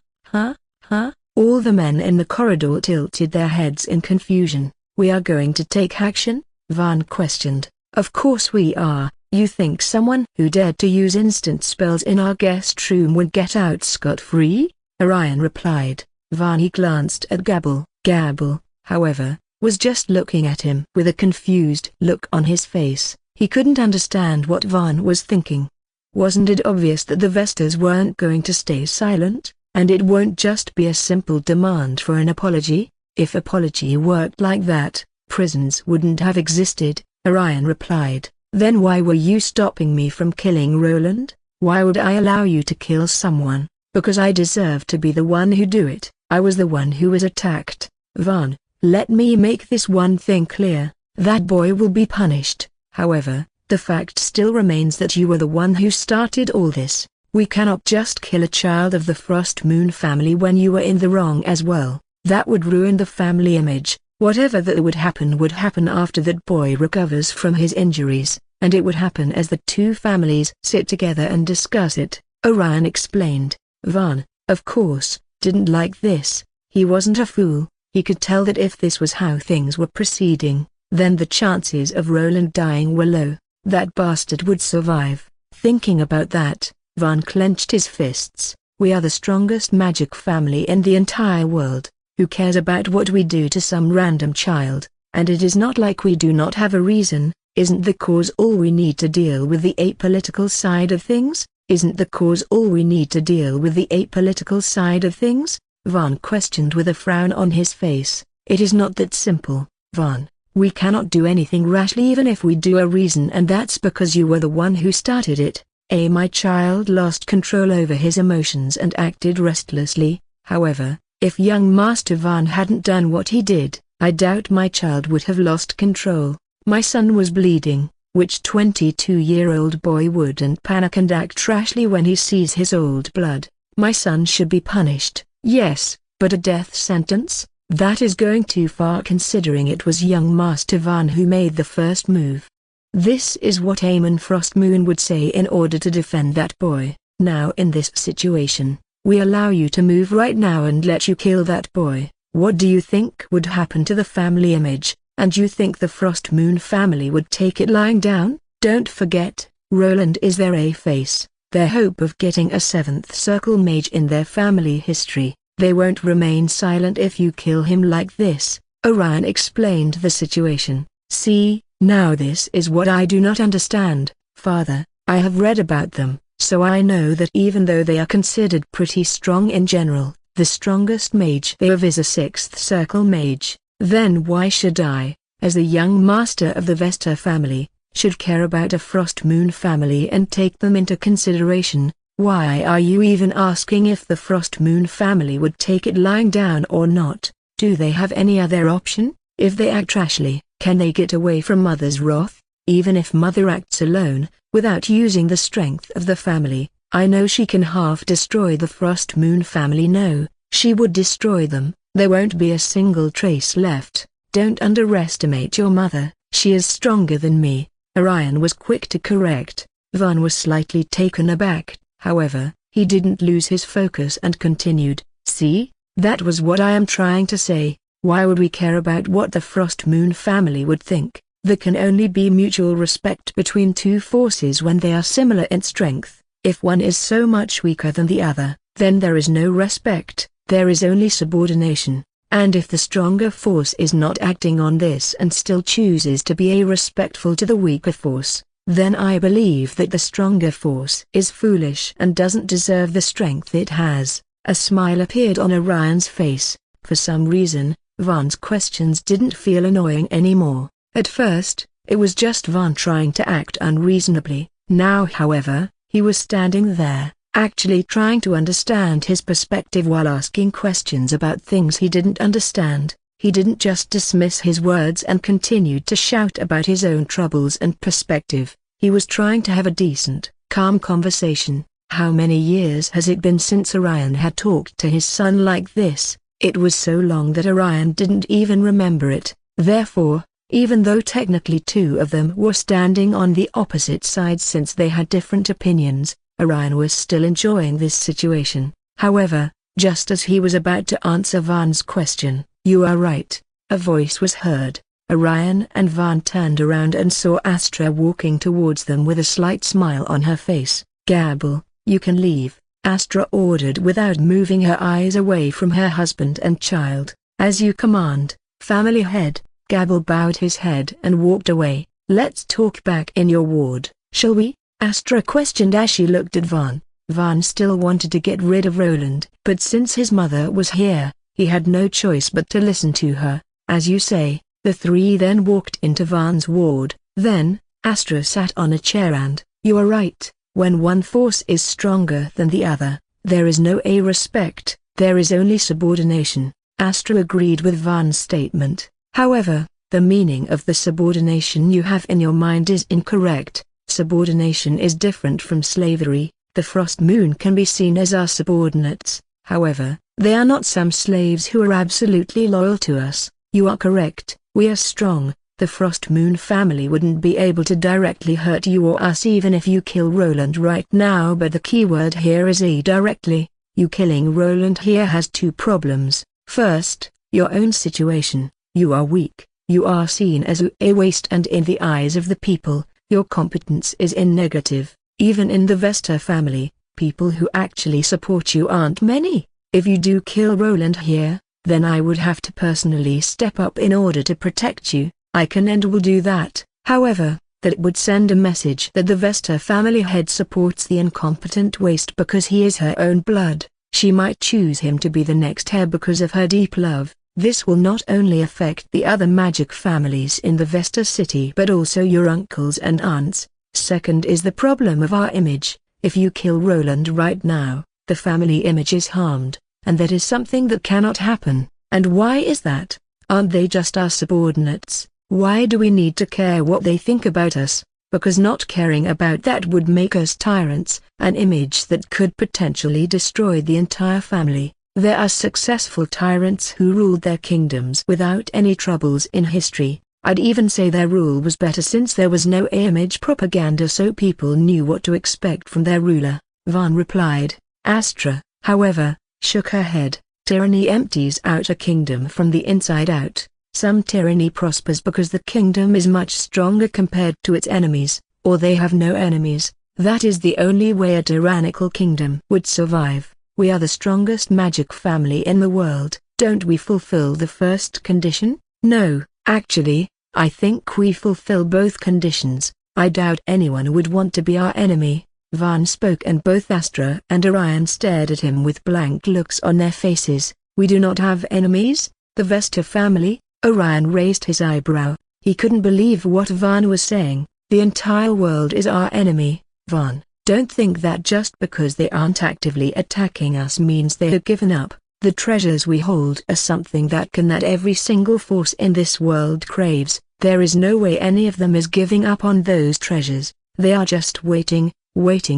S1: All the men in the corridor tilted their heads in confusion. We are going to take action? Van questioned. Of course we are. You think someone who dared to use instant spells in our guest room would get out scot-free? Orion replied. Van, he glanced at Gabble. Gabble, however, was just looking at him with a confused look on his face. He couldn't understand what Van was thinking. Wasn't it obvious that the Vestas weren't going to stay silent? And it won't just be a simple demand for an apology? If apology worked like that, prisons wouldn't have existed, Orion replied. Then why were you stopping me from killing Roland? Why would I allow you to kill someone? Because I deserve to be the one who do it. I was the one who was attacked. Van, let me make this one thing clear. That boy will be punished. However, the fact still remains that you were the one who started all this. We cannot just kill a child of the Frost Moon family when you were in the wrong as well. That would ruin the family image. Whatever that would happen after that boy recovers from his injuries, and it would happen as the two families sit together and discuss it, Orion explained. Van, of course, didn't like this. He wasn't a fool. He could tell that if this was how things were proceeding, then the chances of Roland dying were low. That bastard would survive. Thinking about that, Van clenched his fists. We are the strongest magic family in the entire world. Who cares about what we do to some random child? And it is not like we do not have a reason. Isn't the cause all we need to deal with the apolitical side of things? Isn't the cause all we need to deal with the apolitical side of things? Van questioned with a frown on his face. It is not that simple, Van. We cannot do anything rashly even if we do a reason, and that's because you were the one who started it. My child lost control over his emotions and acted restlessly. However, if young Master Van hadn't done what he did, I doubt my child would have lost control. My son was bleeding. Which 22-year-old boy wouldn't panic and act rashly when he sees his old blood? My son should be punished, yes, but a death sentence? That is going too far considering it was young Master Van who made the first move. This is what Amon Frostmoon would say in order to defend that boy. Now in this situation, we allow you to move right now and let you kill that boy. What do you think would happen to the family image? And you think the Frostmoon family would take it lying down? Don't forget, Roland is their A-face, their hope of getting a 7th circle mage in their family history. They won't remain silent if you kill him like this. Orion explained the situation. See, now this is what I do not understand, Father. I have read about them, so I know that even though they are considered pretty strong in general, the strongest mage they have is a 6th circle mage. Then why should I, as the young master of the Vesta family, should care about a Frostmoon family and take them into consideration? Why are you even asking if the Frostmoon family would take it lying down or not? Do they have any other option? If they act rashly, can they get away from Mother's wrath? Even if Mother acts alone, without using the strength of the family, I know she can half destroy the Frostmoon family. No, she would destroy them. There won't be a single trace left. Don't underestimate your mother, she is stronger than me. Orion was quick to correct. Van was slightly taken aback, however, he didn't lose his focus and continued, see, that was what I am trying to say. Why would we care about what the Frostmoon family would think? There can only be mutual respect between two forces when they are similar in strength. If one is so much weaker than the other, then there is no respect. There is only subordination, and if the stronger force is not acting on this and still chooses to be irrespectful to the weaker force, then I believe that the stronger force is foolish and doesn't deserve the strength it has. A smile appeared on Orion's face. For some reason, Van's questions didn't feel annoying anymore. At first, it was just Van trying to act unreasonably. Now however, he was standing there, actually trying to understand his perspective while asking questions about things he didn't understand. He didn't just dismiss his words and continued to shout about his own troubles and perspective. He was trying to have a decent, calm conversation. How many years has it been since Orion had talked to his son like this? It was so long that Orion didn't even remember it. Therefore, even though technically two of them were standing on the opposite sides since they had different opinions, Orion was still enjoying this situation. However, just as he was about to answer Van's question, "You are right," a voice was heard. Orion and Van turned around and saw Astra walking towards them with a slight smile on her face. "Gabble, you can leave," Astra ordered without moving her eyes away from her husband and child. "As you command, family head." Gabble bowed his head and walked away. "Let's talk back in your ward, shall we?" Astra questioned as she looked at Van. Van still wanted to get rid of Roland, but since his mother was here, he had no choice but to listen to her. "As you say." The three then walked into Van's ward. Then, Astra sat on a chair and, "You are right, when one force is stronger than the other, there is no respect, there is only subordination." Astra agreed with Van's statement. "However, the meaning of the subordination you have in your mind is incorrect. Subordination is different from slavery. The Frost Moon can be seen as our subordinates, however, they are not some slaves who are absolutely loyal to us." "You are correct, we are strong. The Frost Moon family wouldn't be able to directly hurt you or us even if you kill Roland right now, but the keyword here is directly. You killing Roland here has two problems. First, your own situation. You are weak, you are seen as a waste, and in the eyes of the people, your competence is in negative. Even in the Vesta family, people who actually support you aren't many. If you do kill Roland here, then I would have to personally step up in order to protect you. I can and will do that. However, that would send a message that the Vesta family head supports the incompetent waste because he is her own blood. She might choose him to be the next heir because of her deep love. This will not only affect the other magic families in the Vesta city but also your uncles and aunts. Second is the problem of our image. If you kill Roland right now, the family image is harmed, and that is something that cannot happen. And why is that? Aren't they just our subordinates? Why do we need to care what they think about us? Because not caring about that would make us tyrants, an image that could potentially destroy the entire family. There are successful tyrants who ruled their kingdoms without any troubles in history. I'd even say their rule was better since there was no image propaganda, so people knew what to expect from their ruler. Van replied. Astra, however, shook her head. Tyranny empties out a kingdom from the inside out. Some tyranny prospers because the kingdom is much stronger compared to its enemies, or they have no enemies. That is the only way a tyrannical kingdom would survive. We are the strongest magic family in the world. Don't we fulfill the first condition? No, actually, I think we fulfill both conditions. I doubt anyone would want to be our enemy. Van spoke and both Astra and Orion stared at him with blank looks on their faces. We do not have enemies? The Vesta family? Orion raised his eyebrow. He couldn't believe what Van was saying. The entire world is our enemy. Van, don't think that just because they aren't actively attacking us means they are given up. The treasures we hold are something that every single force in this world craves. There is no way any of them is giving up on those treasures. They are just waiting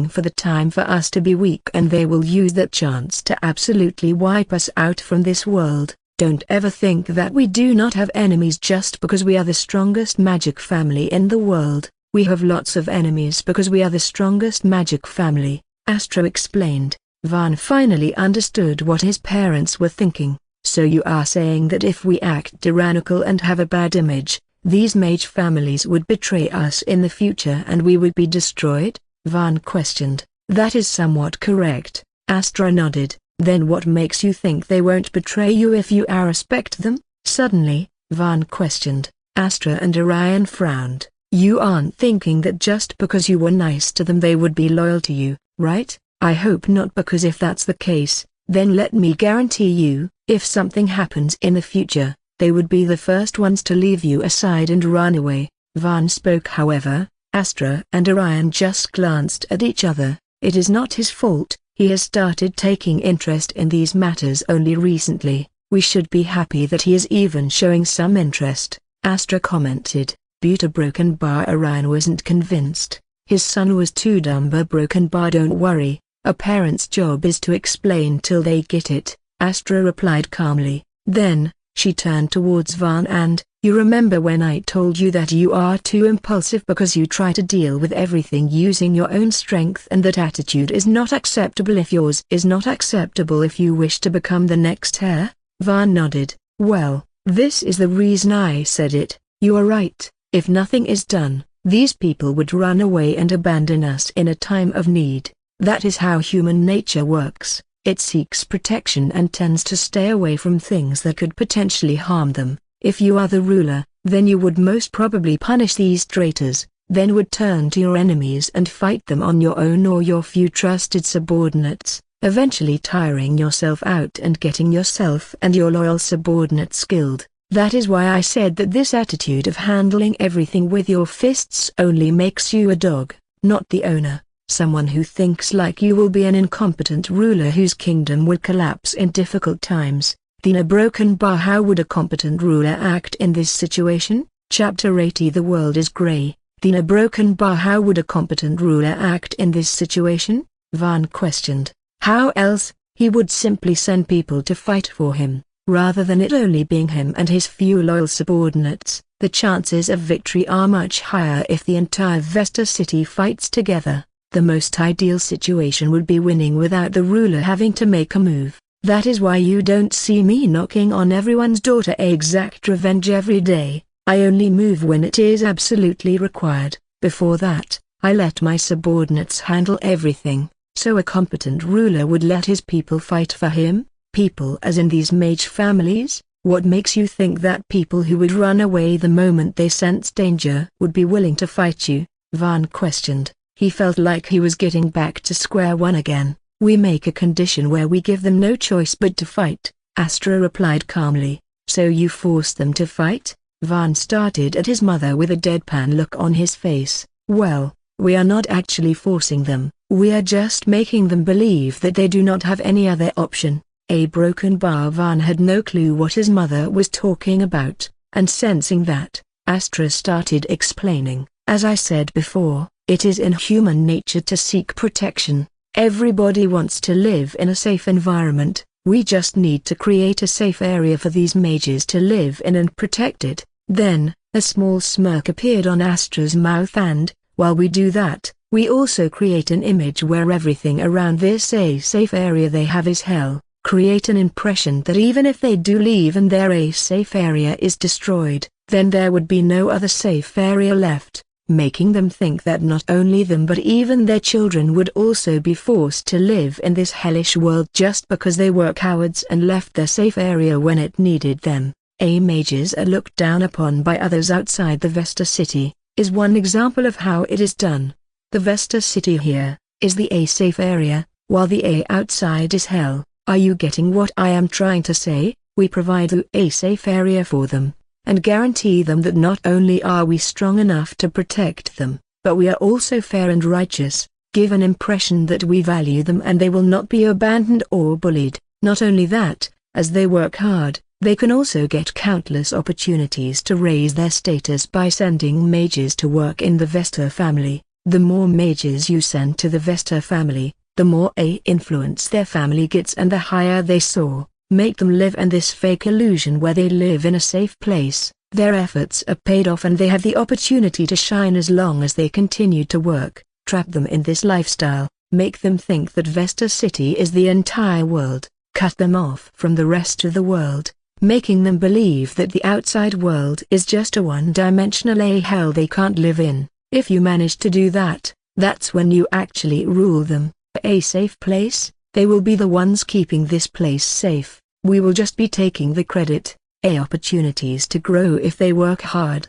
S1: for the time for us to be weak, and they will use that chance to absolutely wipe us out from this world. Don't ever think that we do not have enemies just because we are the strongest magic family in the world. We have lots of enemies because we are the strongest magic family, Astra explained. Van finally understood what his parents were thinking. So you are saying that if we act tyrannical and have a bad image, these mage families would betray us in the future and we would be destroyed? Van questioned. That is somewhat correct, Astra nodded. Then what makes you think they won't betray you if you respect them? Suddenly, Van questioned. Astra and Orion frowned. You aren't thinking that just because you were nice to them they would be loyal to you, right? I hope not, because if that's the case, then let me guarantee you, if something happens in the future, they would be the first ones to leave you aside and run away. Van spoke. However, Astra and Orion just glanced at each other. It is not his fault, he has started taking interest in these matters only recently. We should be happy that he is even showing some interest, Astra commented. Buta Broken Bar. Orion wasn't convinced. His son was too dumb. But Broken Bar, don't worry, a parent's job is to explain till they get it, Astra replied calmly. Then, she turned towards Van and, you remember when I told you that you are too impulsive because you try to deal with everything using your own strength, and that attitude is not acceptable if yours is not acceptable if you wish to become the next heir? Van nodded. Well, this is the reason I said it. You are right. If nothing is done, these people would run away and abandon us in a time of need. That is how human nature works. It seeks protection and tends to stay away from things that could potentially harm them. If you are the ruler, then you would most probably punish these traitors, then would turn to your enemies and fight them on your own or your few trusted subordinates, eventually tiring yourself out and getting yourself and your loyal subordinates killed. That is why I said that this attitude of handling everything with your fists only makes you a dog, not the owner. Someone who thinks like you will be an incompetent ruler whose kingdom will collapse in difficult times. Dina Broken Bar. How would a competent ruler act in this situation? Chapter 80. The world is grey. Dina Broken Bar. How would a competent ruler act in this situation? Van questioned. How else? He would simply send people to fight for him. Rather than it only being him and his few loyal subordinates, the chances of victory are much higher if the entire Vesta City fights together. The most ideal situation would be winning without the ruler having to make a move. That is why you don't see me knocking on everyone's door to exact revenge every day. I only move when it is absolutely required. Before that, I let my subordinates handle everything. So a competent ruler would let his people fight for him? People as in these mage families? What makes you think that people who would run away the moment they sense danger would be willing to fight you? Van questioned. He felt like he was getting back to square one again. We make a condition where we give them no choice but to fight, Astra replied calmly. So you force them to fight? Van started at his mother with a deadpan look on his face. Well, we are not actually forcing them, we are just making them believe that they do not have any other option. A Broken Bar. Van had no clue what his mother was talking about, and sensing that, Astra started explaining. As I said before, it is in human nature to seek protection. Everybody wants to live in a safe environment. We just need to create a safe area for these mages to live in and protect it. Then, a small smirk appeared on Astra's mouth, and, while we do that, we also create an image where everything around this a safe area they have is hell. Create an impression that even if they do leave and their a safe area is destroyed, then there would be no other safe area left, making them think that not only them but even their children would also be forced to live in this hellish world just because they were cowards and left their safe area when it needed them. Mages are looked down upon by others outside the Vesta City, is one example of how it is done. The Vesta City here is the a safe area, while the a outside is hell. Are you getting what I am trying to say? We provide a safe area for them, and guarantee them that not only are we strong enough to protect them, but we are also fair and righteous, give an impression that we value them and they will not be abandoned or bullied. Not only that, as they work hard, they can also get countless opportunities to raise their status by sending mages to work in the Vesta family. The more mages you send to the Vesta family, the more influence their family gets and the higher they soar. Make them live in this fake illusion where they live in a safe place. Their efforts are paid off and they have the opportunity to shine as long as they continue to work. Trap them in this lifestyle, make them think that Vesta City is the entire world, cut them off from the rest of the world, making them believe that the outside world is just a one-dimensional hell they can't live in. If you manage to do that, that's when you actually rule them. A safe place, they will be the ones keeping this place safe. We will just be taking the credit. Opportunities to grow if they work hard.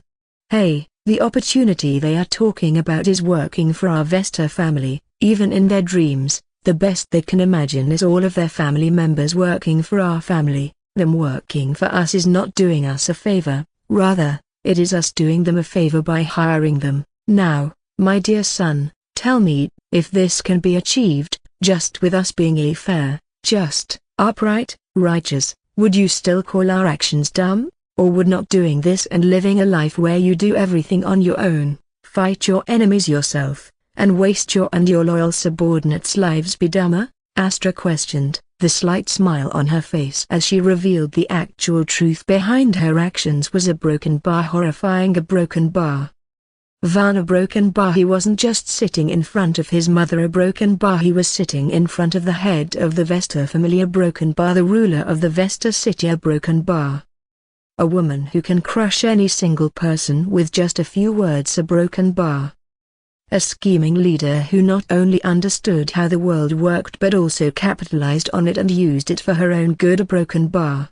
S1: Hey, The opportunity they are talking about is working for our Vesta family. Even in their dreams, the best they can imagine is all of their family members working for our family. Them working for us is not doing us a favor, rather, it is us doing them a favor by hiring them. Now, my dear son, tell me, if this can be achieved, just with us being a fair, just, upright, righteous, would you still call our actions dumb? Or would not doing this and living a life where you do everything on your own, fight your enemies yourself, and waste your and your loyal subordinates' lives be dumber? Astra questioned, the slight smile on her face as she revealed the actual truth behind her actions was a broken bar, horrifying. A broken bar. Van, a broken bar. He wasn't just sitting in front of his mother, a broken bar. He was sitting in front of the head of the Vesta family, a broken bar. The ruler of the Vesta city, a broken bar. A woman who can crush any single person with just a few words, a broken bar. A scheming leader who not only understood how the world worked but also capitalized on it and used it for her own good, a broken bar.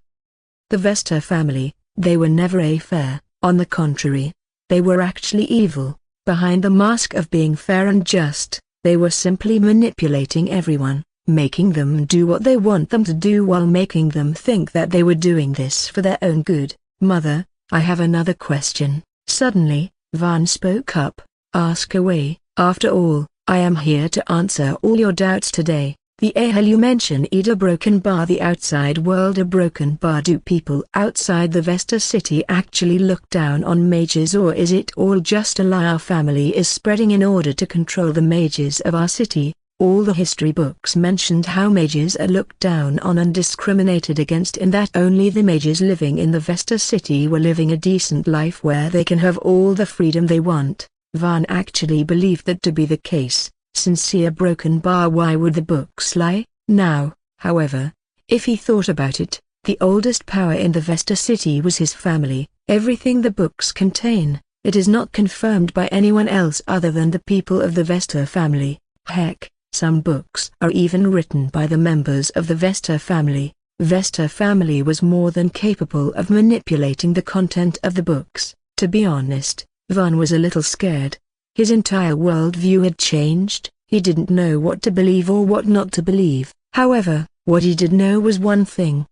S1: The Vesta family, they were never a fair, on the contrary, they were actually evil. Behind the mask of being fair and just, they were simply manipulating everyone, making them do what they want them to do while making them think that they were doing this for their own good. Mother, I have another question. Suddenly, Van spoke up. Ask away. After all, I am here to answer all your doubts today. The hell you mention a broken bar, the outside world, a broken bar. Do people outside the Vesta city actually look down on mages, or is it all just a lie our family is spreading in order to control the mages of our city? All the history books mentioned how mages are looked down on and discriminated against, and that only the mages living in the Vesta city were living a decent life where they can have all the freedom they want. Van actually believed that to be the case. Sincere broken bar. Why would the books lie? Now, however, if he thought about it, the oldest power in the Vesta city was his family. Everything the books contain, it is not confirmed by anyone else other than the people of the Vesta family. Heck, some books are even written by the members of the Vesta family. Vesta family was more than capable of manipulating the content of the books. To be honest, Van was a little scared. His entire worldview had changed. He didn't know what to believe or what not to believe. However, what he did know was one thing.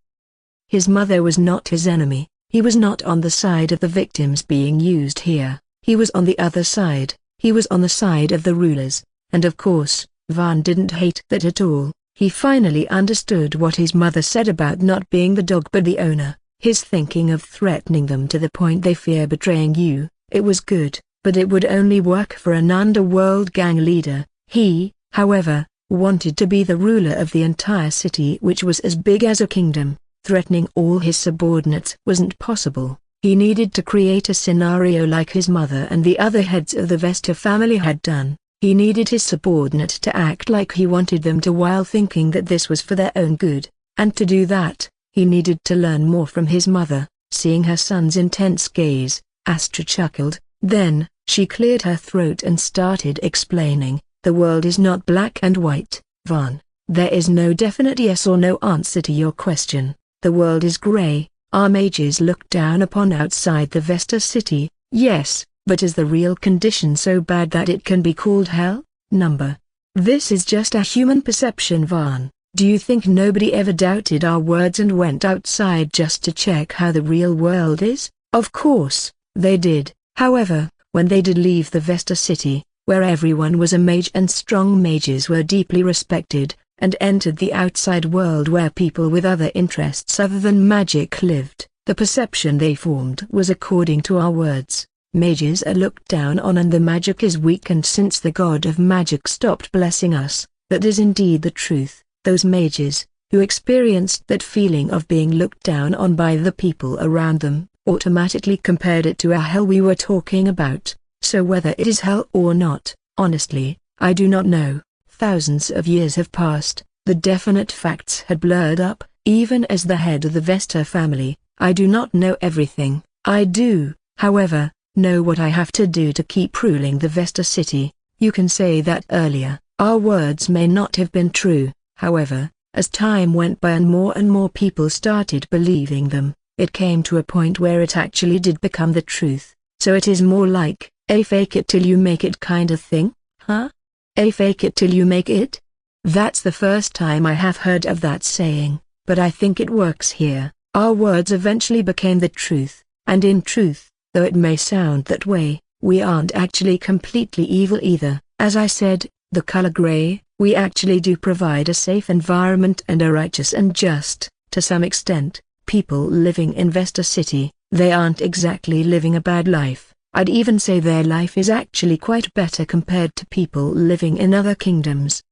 S1: His mother was not his enemy. He was not on the side of the victims being used here. He was on the other side. He was on the side of the rulers. And of course, Van didn't hate that at all. He finally understood what his mother said about not being the dog but the owner. His thinking of threatening them to the point they fear betraying you, it was good. But it would only work for an underworld gang leader. He, however, wanted to be the ruler of the entire city, which was as big as a kingdom. Threatening all his subordinates wasn't possible. He needed to create a scenario like his mother and the other heads of the Vesta family had done. He needed his subordinate to act like he wanted them to while thinking that this was for their own good. And to do that, he needed to learn more from his mother. Seeing her son's intense gaze, Astra chuckled. Then, she cleared her throat and started explaining, the world is not black and white, Van. There is no definite yes or no answer to your question. The world is gray. Our mages look down upon outside the Vesta city, yes, but is the real condition so bad that it can be called hell? Number. This is just a human perception, Van. Do you think nobody ever doubted our words and went outside just to check how the real world is? Of course, they did. However, when they did leave the Vesta city, where everyone was a mage and strong mages were deeply respected, and entered the outside world where people with other interests other than magic lived, the perception they formed was according to our words. Mages are looked down on and the magic is weakened since the god of magic stopped blessing us. That is indeed the truth. Those mages, who experienced that feeling of being looked down on by the people around them, automatically compared it to a hell we were talking about. So whether it is hell or not, honestly, I do not know. Thousands of years have passed, the definite facts had blurred up. Even as the head of the Vesta family, I do not know everything. I do, however, know what I have to do to keep ruling the Vesta city. You can say that earlier, our words may not have been true. However, as time went by and more people started believing them, it came to a point where it actually did become the truth. So it is more like, A fake it till you make it kind of thing, huh? A fake it till you make it? That's the first time I have heard of that saying, but I think it works here. Our words eventually became the truth, and in truth, though it may sound that way, we aren't actually completely evil either. As I said, the color gray, we actually do provide a safe environment and a righteous and just, to some extent, people living in Vesta City. They aren't exactly living a bad life. I'd even say their life is actually quite better compared to people living in other kingdoms.